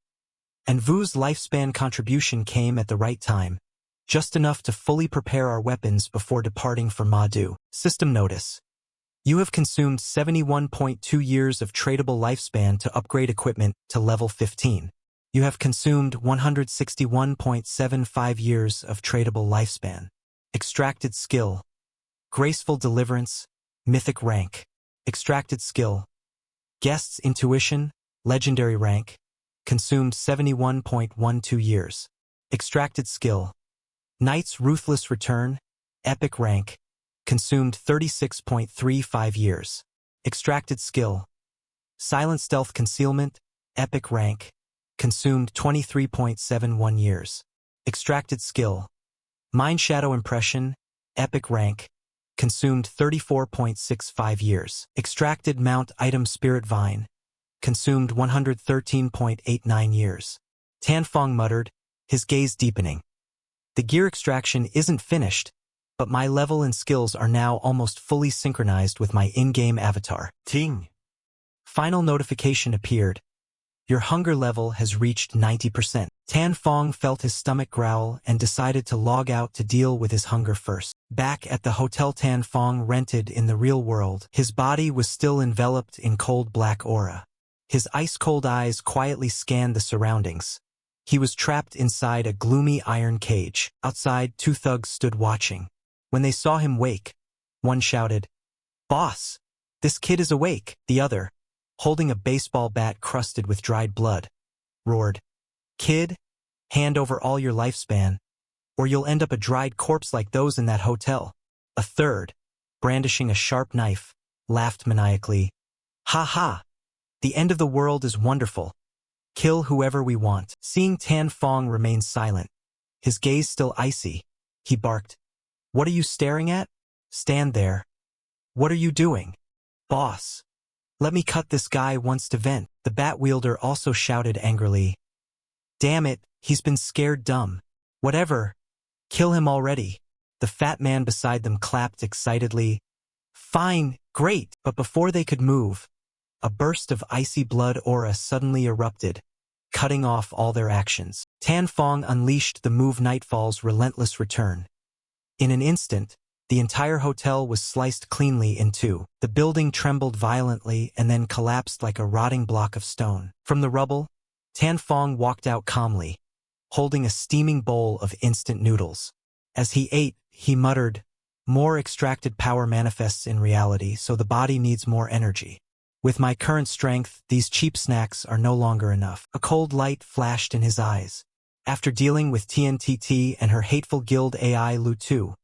And Vu's lifespan contribution came at the right time, just enough to fully prepare our weapons before departing for Madu. System notice. You have consumed 71.2 years of tradable lifespan to upgrade equipment to level 15. You have consumed 161.75 years of tradable lifespan. Extracted skill. Graceful Deliverance, Mythic rank. Extracted skill. Guest's Intuition, Legendary rank. Consumed 71.12 years. Extracted skill. Knight's Ruthless Return, Epic rank. Consumed 36.35 years. Extracted skill. Silent Stealth Concealment, Epic rank. Consumed 23.71 years. Extracted skill. Mind Shadow Impression, Epic rank. Consumed 34.65 years. Extracted Mount Item Spirit Vine. Consumed 113.89 years. Tan Fong muttered, his gaze deepening. The gear extraction isn't finished, but my level and skills are now almost fully synchronized with my in-game avatar. Ting. Final notification appeared. Your hunger level has reached 90%. Tan Fong felt his stomach growl and decided to log out to deal with his hunger first. Back at the hotel Tan Fong rented in the real world, his body was still enveloped in cold black aura. His ice-cold eyes quietly scanned the surroundings. He was trapped inside a gloomy iron cage. Outside, two thugs stood watching. When they saw him wake, one shouted, "Boss, this kid is awake." The other, holding a baseball bat crusted with dried blood, roared, "Kid, hand over all your lifespan, or you'll end up a dried corpse like those in that hotel." A third, brandishing a sharp knife, laughed maniacally, "Ha ha! The end of the world is wonderful. Kill whoever we want." Seeing Tan Fong remain silent, his gaze still icy, he barked, "What are you staring at? Stand there. What are you doing? Boss, let me cut this guy once to vent." The bat wielder also shouted angrily, "Damn it, he's been scared dumb. Whatever. Kill him already." The fat man beside them clapped excitedly. "Fine, great." But before they could move, a burst of icy blood aura suddenly erupted, cutting off all their actions. Tan Fong unleashed the move Nightfall's relentless return. In an instant, the entire hotel was sliced cleanly in two. The building trembled violently and then collapsed like a rotting block of stone. From the rubble, Tan Fong walked out calmly, holding a steaming bowl of instant noodles. As he ate, he muttered, "More extracted power manifests in reality, so the body needs more energy. With my current strength, these cheap snacks are no longer enough." A cold light flashed in his eyes. After dealing with TNTT and her hateful guild AI Lu Tu,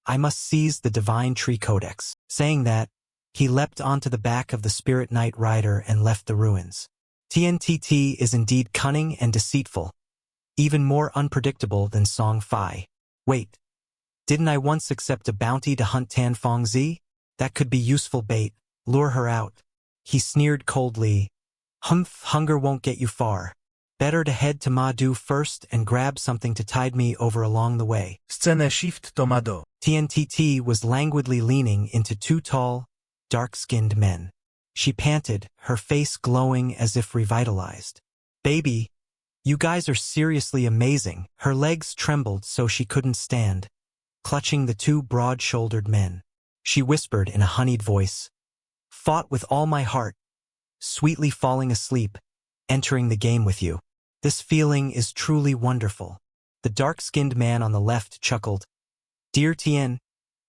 I must seize the Divine Tree Codex. Saying that, he leapt onto the back of the Spirit Knight Rider and left the ruins. TNTT is indeed cunning and deceitful, even more unpredictable than Song Fi. Wait, didn't I once accept a bounty to hunt Tan Fong Zi? That could be useful bait, lure her out. He sneered coldly. Humph, hunger won't get you far. Better to head to Madu first and grab something to tide me over along the way. Scene shift to Mado. TNTT was languidly leaning into two tall, dark-skinned men. She panted, her face glowing as if revitalized. "Baby, you guys are seriously amazing." Her legs trembled so she couldn't stand, clutching the two broad-shouldered men. She whispered in a honeyed voice, "Fought with all my heart, sweetly falling asleep, entering the game with you. This feeling is truly wonderful." The dark-skinned man on the left chuckled. "Dear Tien,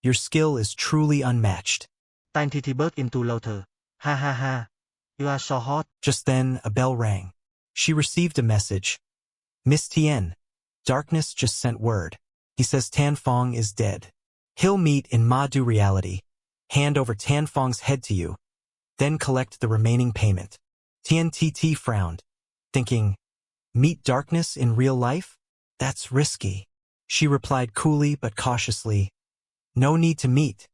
your skill is truly unmatched." Tan Thi burst into laughter. "Ha ha ha. You are so hot." Just then, a bell rang. She received a message. "Miss Tien, Darkness just sent word. He says Tan Fong is dead. He'll meet in Madu reality, hand over Tan Fong's head to you, then collect the remaining payment. TNTT frowned, thinking, meet darkness in real life? That's risky. She replied coolly but cautiously, no need to meet.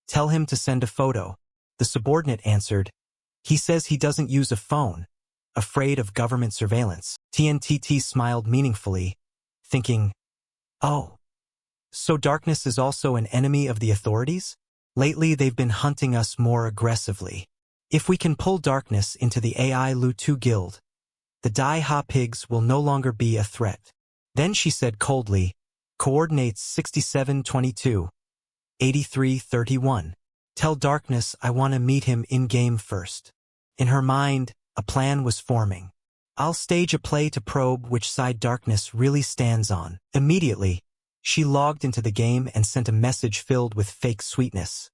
Tell him to send a photo. The subordinate answered, he says he doesn't use a phone, afraid of government surveillance. TNTT smiled meaningfully, thinking, oh, so darkness is also an enemy of the authorities? Lately they've been hunting us more aggressively. If we can pull darkness into the AI Lu2 guild, the Dai Ha pigs will no longer be a threat. Then she said coldly, coordinates 6722, 8331. Tell darkness I want to meet him in-game first. In her mind, a plan was forming. I'll stage a play to probe which side darkness really stands on. Immediately, she logged into the game and sent a message filled with fake sweetness.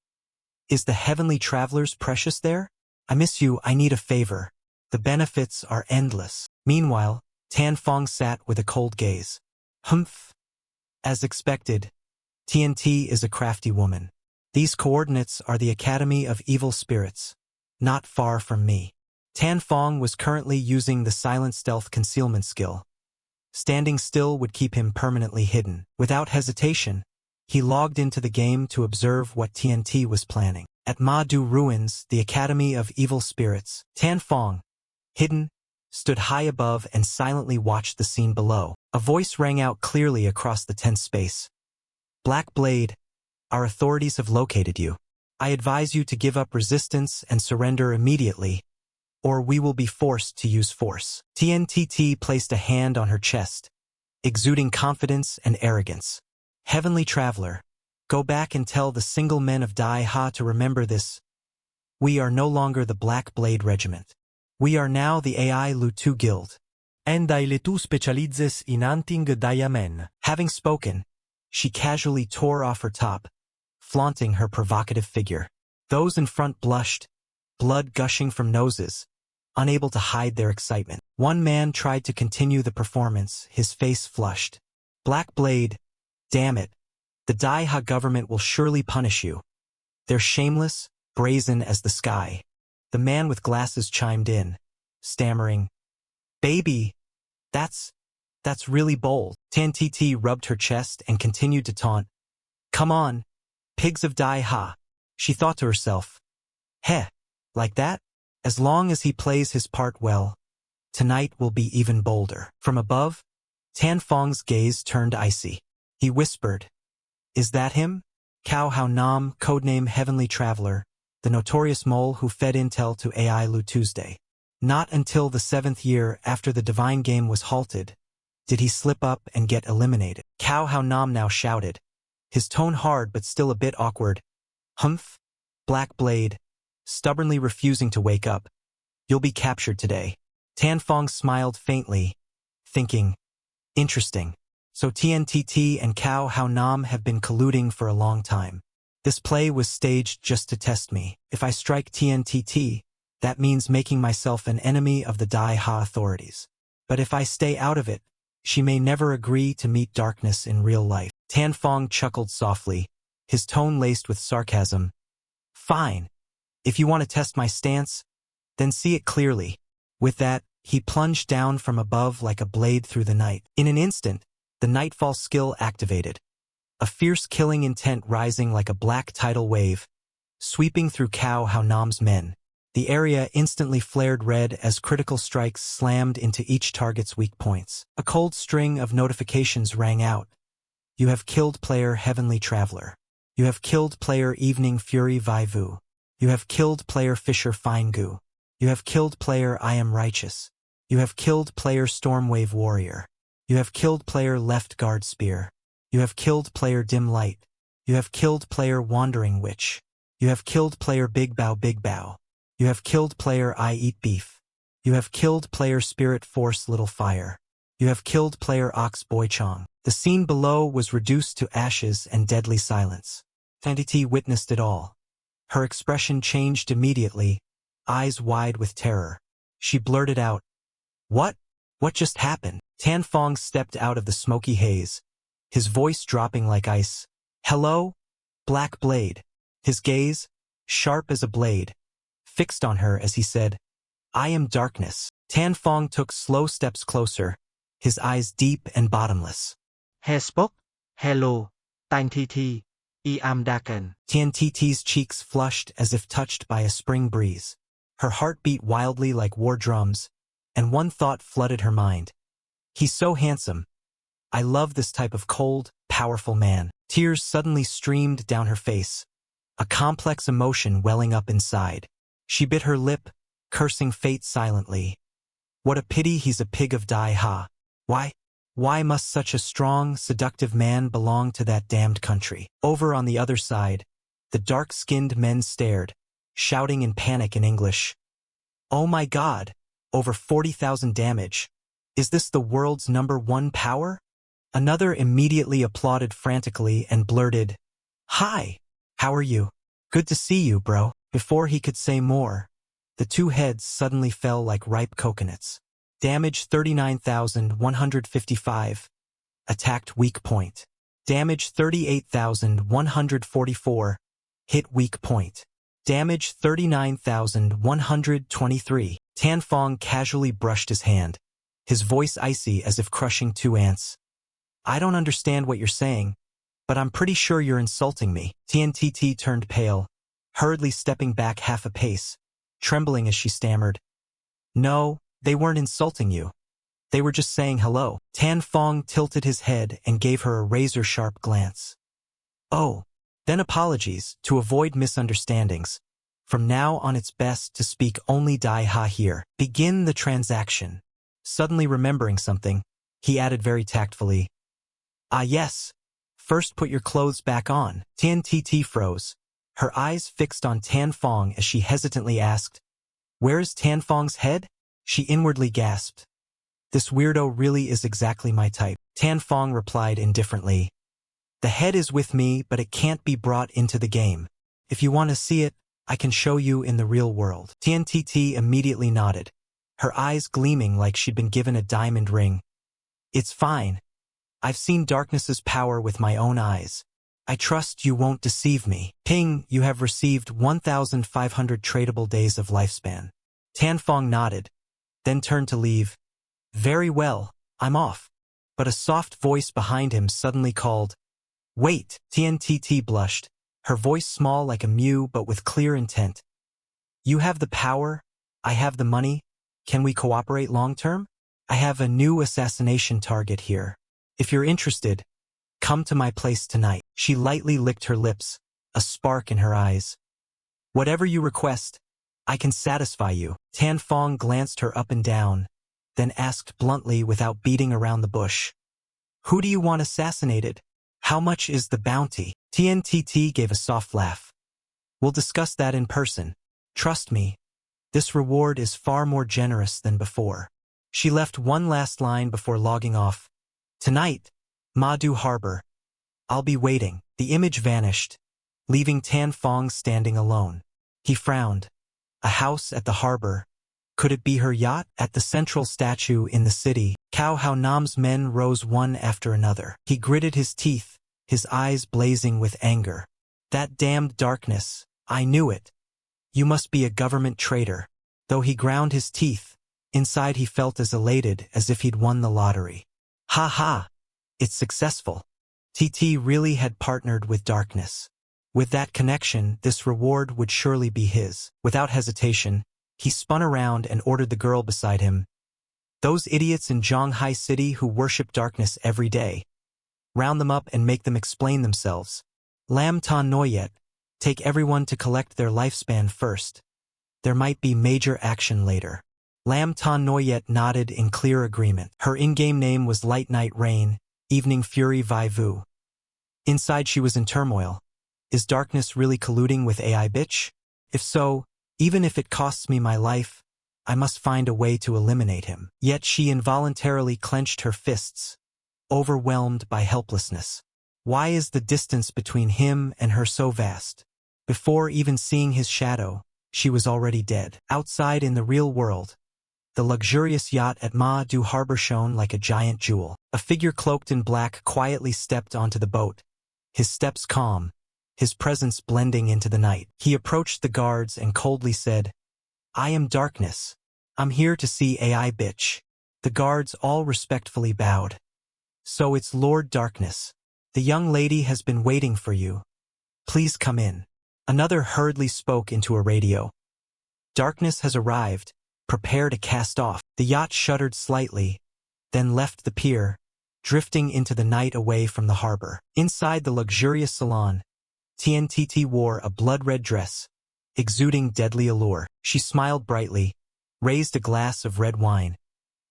Is the heavenly traveler's precious there? I miss you, I need a favor. The benefits are endless. Meanwhile, Tan Fong sat with a cold gaze. Humph. As expected, TNT is a crafty woman. These coordinates are the Academy of Evil Spirits, not far from me. Tan Fong was currently using the silent stealth concealment skill. Standing still would keep him permanently hidden. Without hesitation, he logged into the game to observe what TNT was planning. At Ma-Du Ruins, the Academy of Evil Spirits, Tan Fong, hidden, stood high above and silently watched the scene below. A voice rang out clearly across the tense space. Black Blade, our authorities have located you. I advise you to give up resistance and surrender immediately, or we will be forced to use force. TNTT placed a hand on her chest, exuding confidence and arrogance. Heavenly Traveler, go back and tell the single men of Dai Ha to remember this. We are no longer the Black Blade Regiment. We are now the AI Lu2 Guild. And ai le tu specializes in hunting diamen. Having spoken, she casually tore off her top, flaunting her provocative figure. Those in front blushed, blood gushing from noses, unable to hide their excitement. One man tried to continue the performance, his face flushed. Black Blade, damn it, the Dai Ha government will surely punish you. They're shameless, brazen as the sky. The man with glasses chimed in, stammering, baby, that's really bold. TNTT rubbed her chest and continued to taunt. Come on, pigs of Dai Ha. She thought to herself, heh, like that? As long as he plays his part well, tonight will be even bolder. From above, Tan Fong's gaze turned icy. He whispered, is that him? Cao Hao Nam, codename Heavenly Traveler, the notorious mole who fed intel to AI Lu Tuesday. Not until the 7th year after the Divine Game was halted did he slip up and get eliminated. Cao Hao Nam now shouted, his tone hard but still a bit awkward. Humph, Black Blade, stubbornly refusing to wake up. You'll be captured today. Tan Fong smiled faintly, thinking, interesting. So TNTT and Cao Hao Nam have been colluding for a long time. This play was staged just to test me. If I strike TNTT, that means making myself an enemy of the Dai Ha authorities. But if I stay out of it, she may never agree to meet darkness in real life. Tan Fong chuckled softly, his tone laced with sarcasm. Fine. If you want to test my stance, then see it clearly. With that, he plunged down from above like a blade through the night. In an instant, the Nightfall skill activated. A fierce killing intent rising like a black tidal wave, sweeping through Cao Hao Nam's men. The area instantly flared red as critical strikes slammed into each target's weak points. A cold string of notifications rang out. You have killed player Heavenly Traveler. You have killed player Evening Fury Vaivu. You have killed player Fisher Finegu. You have killed player I Am Righteous. You have killed player Stormwave Warrior. You have killed player Left Guard Spear. You have killed player Dim Light. You have killed player Wandering Witch. You have killed player Big Bow Big Bow. You have killed player I Eat Beef. You have killed player Spirit Force Little Fire. You have killed player Ox Boy Chong. The scene below was reduced to ashes and deadly silence. TNTT witnessed it all. Her expression changed immediately, eyes wide with terror. She blurted out, What? What just happened? Tan Fong stepped out of the smoky haze, his voice dropping like ice. Hello, Black Blade. His gaze, sharp as a blade, fixed on her as he said, I am darkness. Tan Fong took slow steps closer, his eyes deep and bottomless. He spoke, hello, Tan TT, I am darken. Tian TT's cheeks flushed as if touched by a spring breeze. Her heart beat wildly like war drums, and one thought flooded her mind. He's so handsome. I love this type of cold, powerful man. Tears suddenly streamed down her face, a complex emotion welling up inside. She bit her lip, cursing fate silently. What a pity he's a pig of Dai Ha. Why must such a strong, seductive man belong to that damned country? Over on the other side, the dark-skinned men stared, shouting in panic in English. Oh my God! Over 40,000 damage. Is this the world's #1 power? Another immediately applauded frantically and blurted, Hi! How are you? Good to see you, bro. Before he could say more, the two heads suddenly fell like ripe coconuts. Damage 39,155. Attacked weak point. Damage 38,144. Hit weak point. Damage 39,123. Tan Fong casually brushed his hand, his voice icy as if crushing two ants. I don't understand what you're saying, but I'm pretty sure you're insulting me. TNTT turned pale, hurriedly stepping back half a pace, trembling as she stammered. No, they weren't insulting you. They were just saying hello. Tan Fong tilted his head and gave her a razor-sharp glance. Oh, then apologies, to avoid misunderstandings. From now on it's best to speak only Dai Ha here. Begin the transaction. Suddenly remembering something, he added very tactfully. Ah yes. First put your clothes back on. Tian TT froze, her eyes fixed on Tan Fong as she hesitantly asked, Where's Tan Fong's head? She inwardly gasped. This weirdo really is exactly my type. Tan Fong replied indifferently. The head is with me, but it can't be brought into the game. If you want to see it, I can show you in the real world. Tian TT immediately nodded, her eyes gleaming like she'd been given a diamond ring. It's fine. I've seen darkness's power with my own eyes. I trust you won't deceive me. Ping, you have received 1,500 tradable days of lifespan. Tan Fong nodded, then turned to leave. Very well, I'm off. But a soft voice behind him suddenly called, Wait! TNTT blushed, her voice small like a mew but with clear intent. You have the power, I have the money. Can we cooperate long-term? I have a new assassination target here. If you're interested, come to my place tonight. She lightly licked her lips, a spark in her eyes. Whatever you request, I can satisfy you. Tan Fong glanced her up and down, then asked bluntly without beating around the bush. Who do you want assassinated? How much is the bounty? TNTT gave a soft laugh. We'll discuss that in person. Trust me, this reward is far more generous than before. She left one last line before logging off. Tonight, Madu Harbor. I'll be waiting. The image vanished, leaving Tan Fong standing alone. He frowned. A house at the harbor. Could it be her yacht? At the central statue in the city, Cao Hao Nam's men rose one after another. He gritted his teeth, his eyes blazing with anger. That damned darkness, I knew it. You must be a government traitor. Though he ground his teeth, inside he felt as elated as if he'd won the lottery. Ha ha! It's successful. TT really had partnered with darkness. With that connection, this reward would surely be his. Without hesitation, he spun around and ordered the girl beside him. Those idiots in Zhonghai City who worship darkness every day. Round them up and make them explain themselves. Lam Ta Noyet, take everyone to collect their lifespan first. There might be major action later. Lam Ta Noyet nodded in clear agreement. Her in-game name was Light Night Rain, Evening Fury Vai Vu. Inside she was in turmoil. Is darkness really colluding with AI bitch? If so, even if it costs me my life, I must find a way to eliminate him. Yet she involuntarily clenched her fists, overwhelmed by helplessness. Why is the distance between him and her so vast? Before even seeing his shadow, she was already dead. Outside in the real world, The luxurious yacht at Ma-Du Harbor shone like a giant jewel. A figure cloaked in black quietly stepped onto the boat, his steps calm, his presence blending into the night. He approached the guards and coldly said, "I am Darkness. I'm here to see AI bitch." The guards all respectfully bowed. "So it's Lord Darkness. The young lady has been waiting for you. Please come in." Another hurriedly spoke into a radio. "Darkness has arrived. Prepare to cast off." The yacht shuddered slightly, then left the pier, drifting into the night away from the harbor. Inside the luxurious salon, TNTT wore a blood-red dress, exuding deadly allure. She smiled brightly, raised a glass of red wine,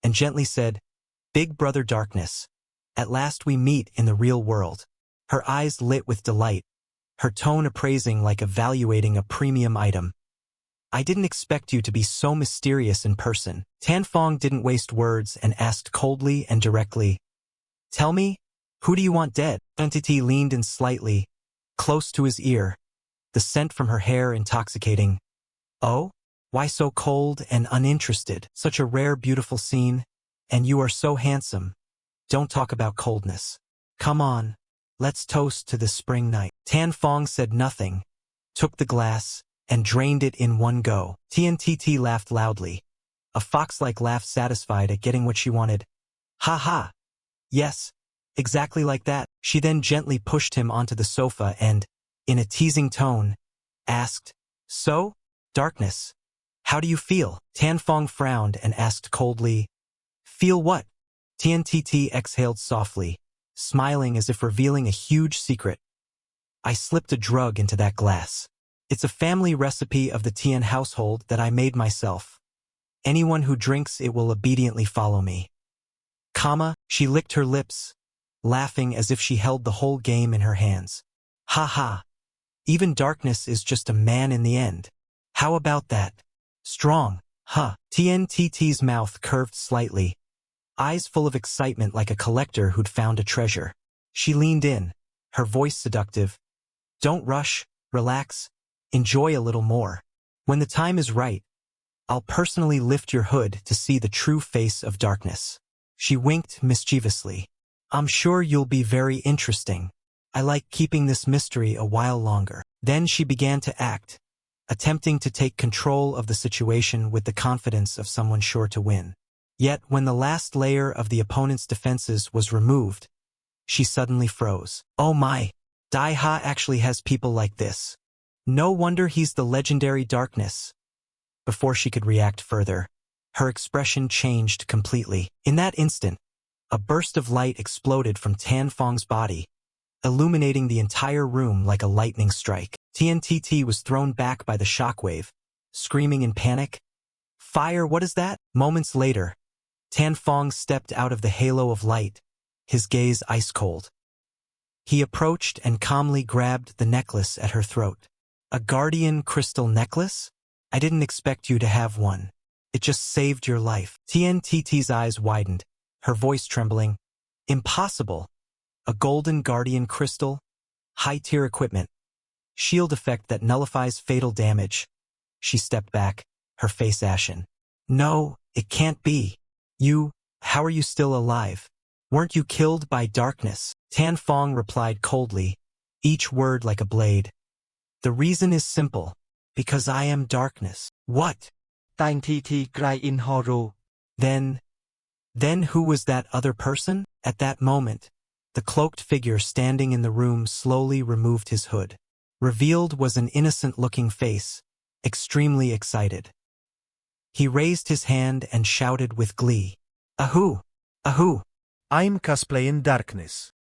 and gently said, "Big Brother Darkness, at last we meet in the real world." Her eyes lit with delight, her tone appraising like evaluating a premium item. "I didn't expect you to be so mysterious in person." Tan Fong didn't waste words and asked coldly and directly, "Tell me, who do you want dead?" Entity leaned in slightly, close to his ear, the scent from her hair intoxicating. "Oh? Why so cold and uninterested? Such a rare, beautiful scene, and you are so handsome. Don't talk about coldness. Come on, let's toast to this spring night." Tan Fong said nothing, took the glass, and drained it in one go. TNTT laughed loudly, a fox-like laugh satisfied at getting what she wanted. "Ha ha! Yes, exactly like that." She then gently pushed him onto the sofa and, in a teasing tone, asked, "So, Darkness, how do you feel?" Tan Fong frowned and asked coldly, "Feel what?" TNTT exhaled softly, smiling as if revealing a huge secret. "I slipped a drug into that glass. It's a family recipe of the Tian household that I made myself. Anyone who drinks it will obediently follow me." She licked her lips, laughing as if she held the whole game in her hands. "Ha ha! Even Darkness is just a man in the end. How about that? Strong, huh?" TNTT's mouth curved slightly, eyes full of excitement like a collector who'd found a treasure. She leaned in, her voice seductive. "Don't rush, relax, enjoy a little more. When the time is right, I'll personally lift your hood to see the true face of Darkness." She winked mischievously. "I'm sure you'll be very interesting. I like keeping this mystery a while longer." Then she began to act, attempting to take control of the situation with the confidence of someone sure to win. Yet when the last layer of the opponent's defenses was removed, she suddenly froze. "Oh my, Dai Ha actually has people like this. No wonder he's the legendary Darkness." Before she could react further, her expression changed completely. In that instant, a burst of light exploded from Tan Fong's body, illuminating the entire room like a lightning strike. TNTT was thrown back by the shockwave, screaming in panic, "Fire, what is that?" Moments later, Tan Fong stepped out of the halo of light, his gaze ice-cold. He approached and calmly grabbed the necklace at her throat. "A guardian crystal necklace? I didn't expect you to have one. It just saved your life." TNTT's eyes widened, her voice trembling. "Impossible. A golden guardian crystal? High-tier equipment. Shield effect that nullifies fatal damage." She stepped back, her face ashen. "No, it can't be. How are you still alive? Weren't you killed by Darkness?" Tan Fong replied coldly, each word like a blade. "The reason is simple. Because I am Darkness." "What?" TNTT cried in horror. Then who was that other person? At that moment, the cloaked figure standing in the room slowly removed his hood. Revealed was an innocent-looking face, extremely excited. He raised his hand and shouted with glee, "Ahoo! Ahoo! I'm cosplaying Darkness.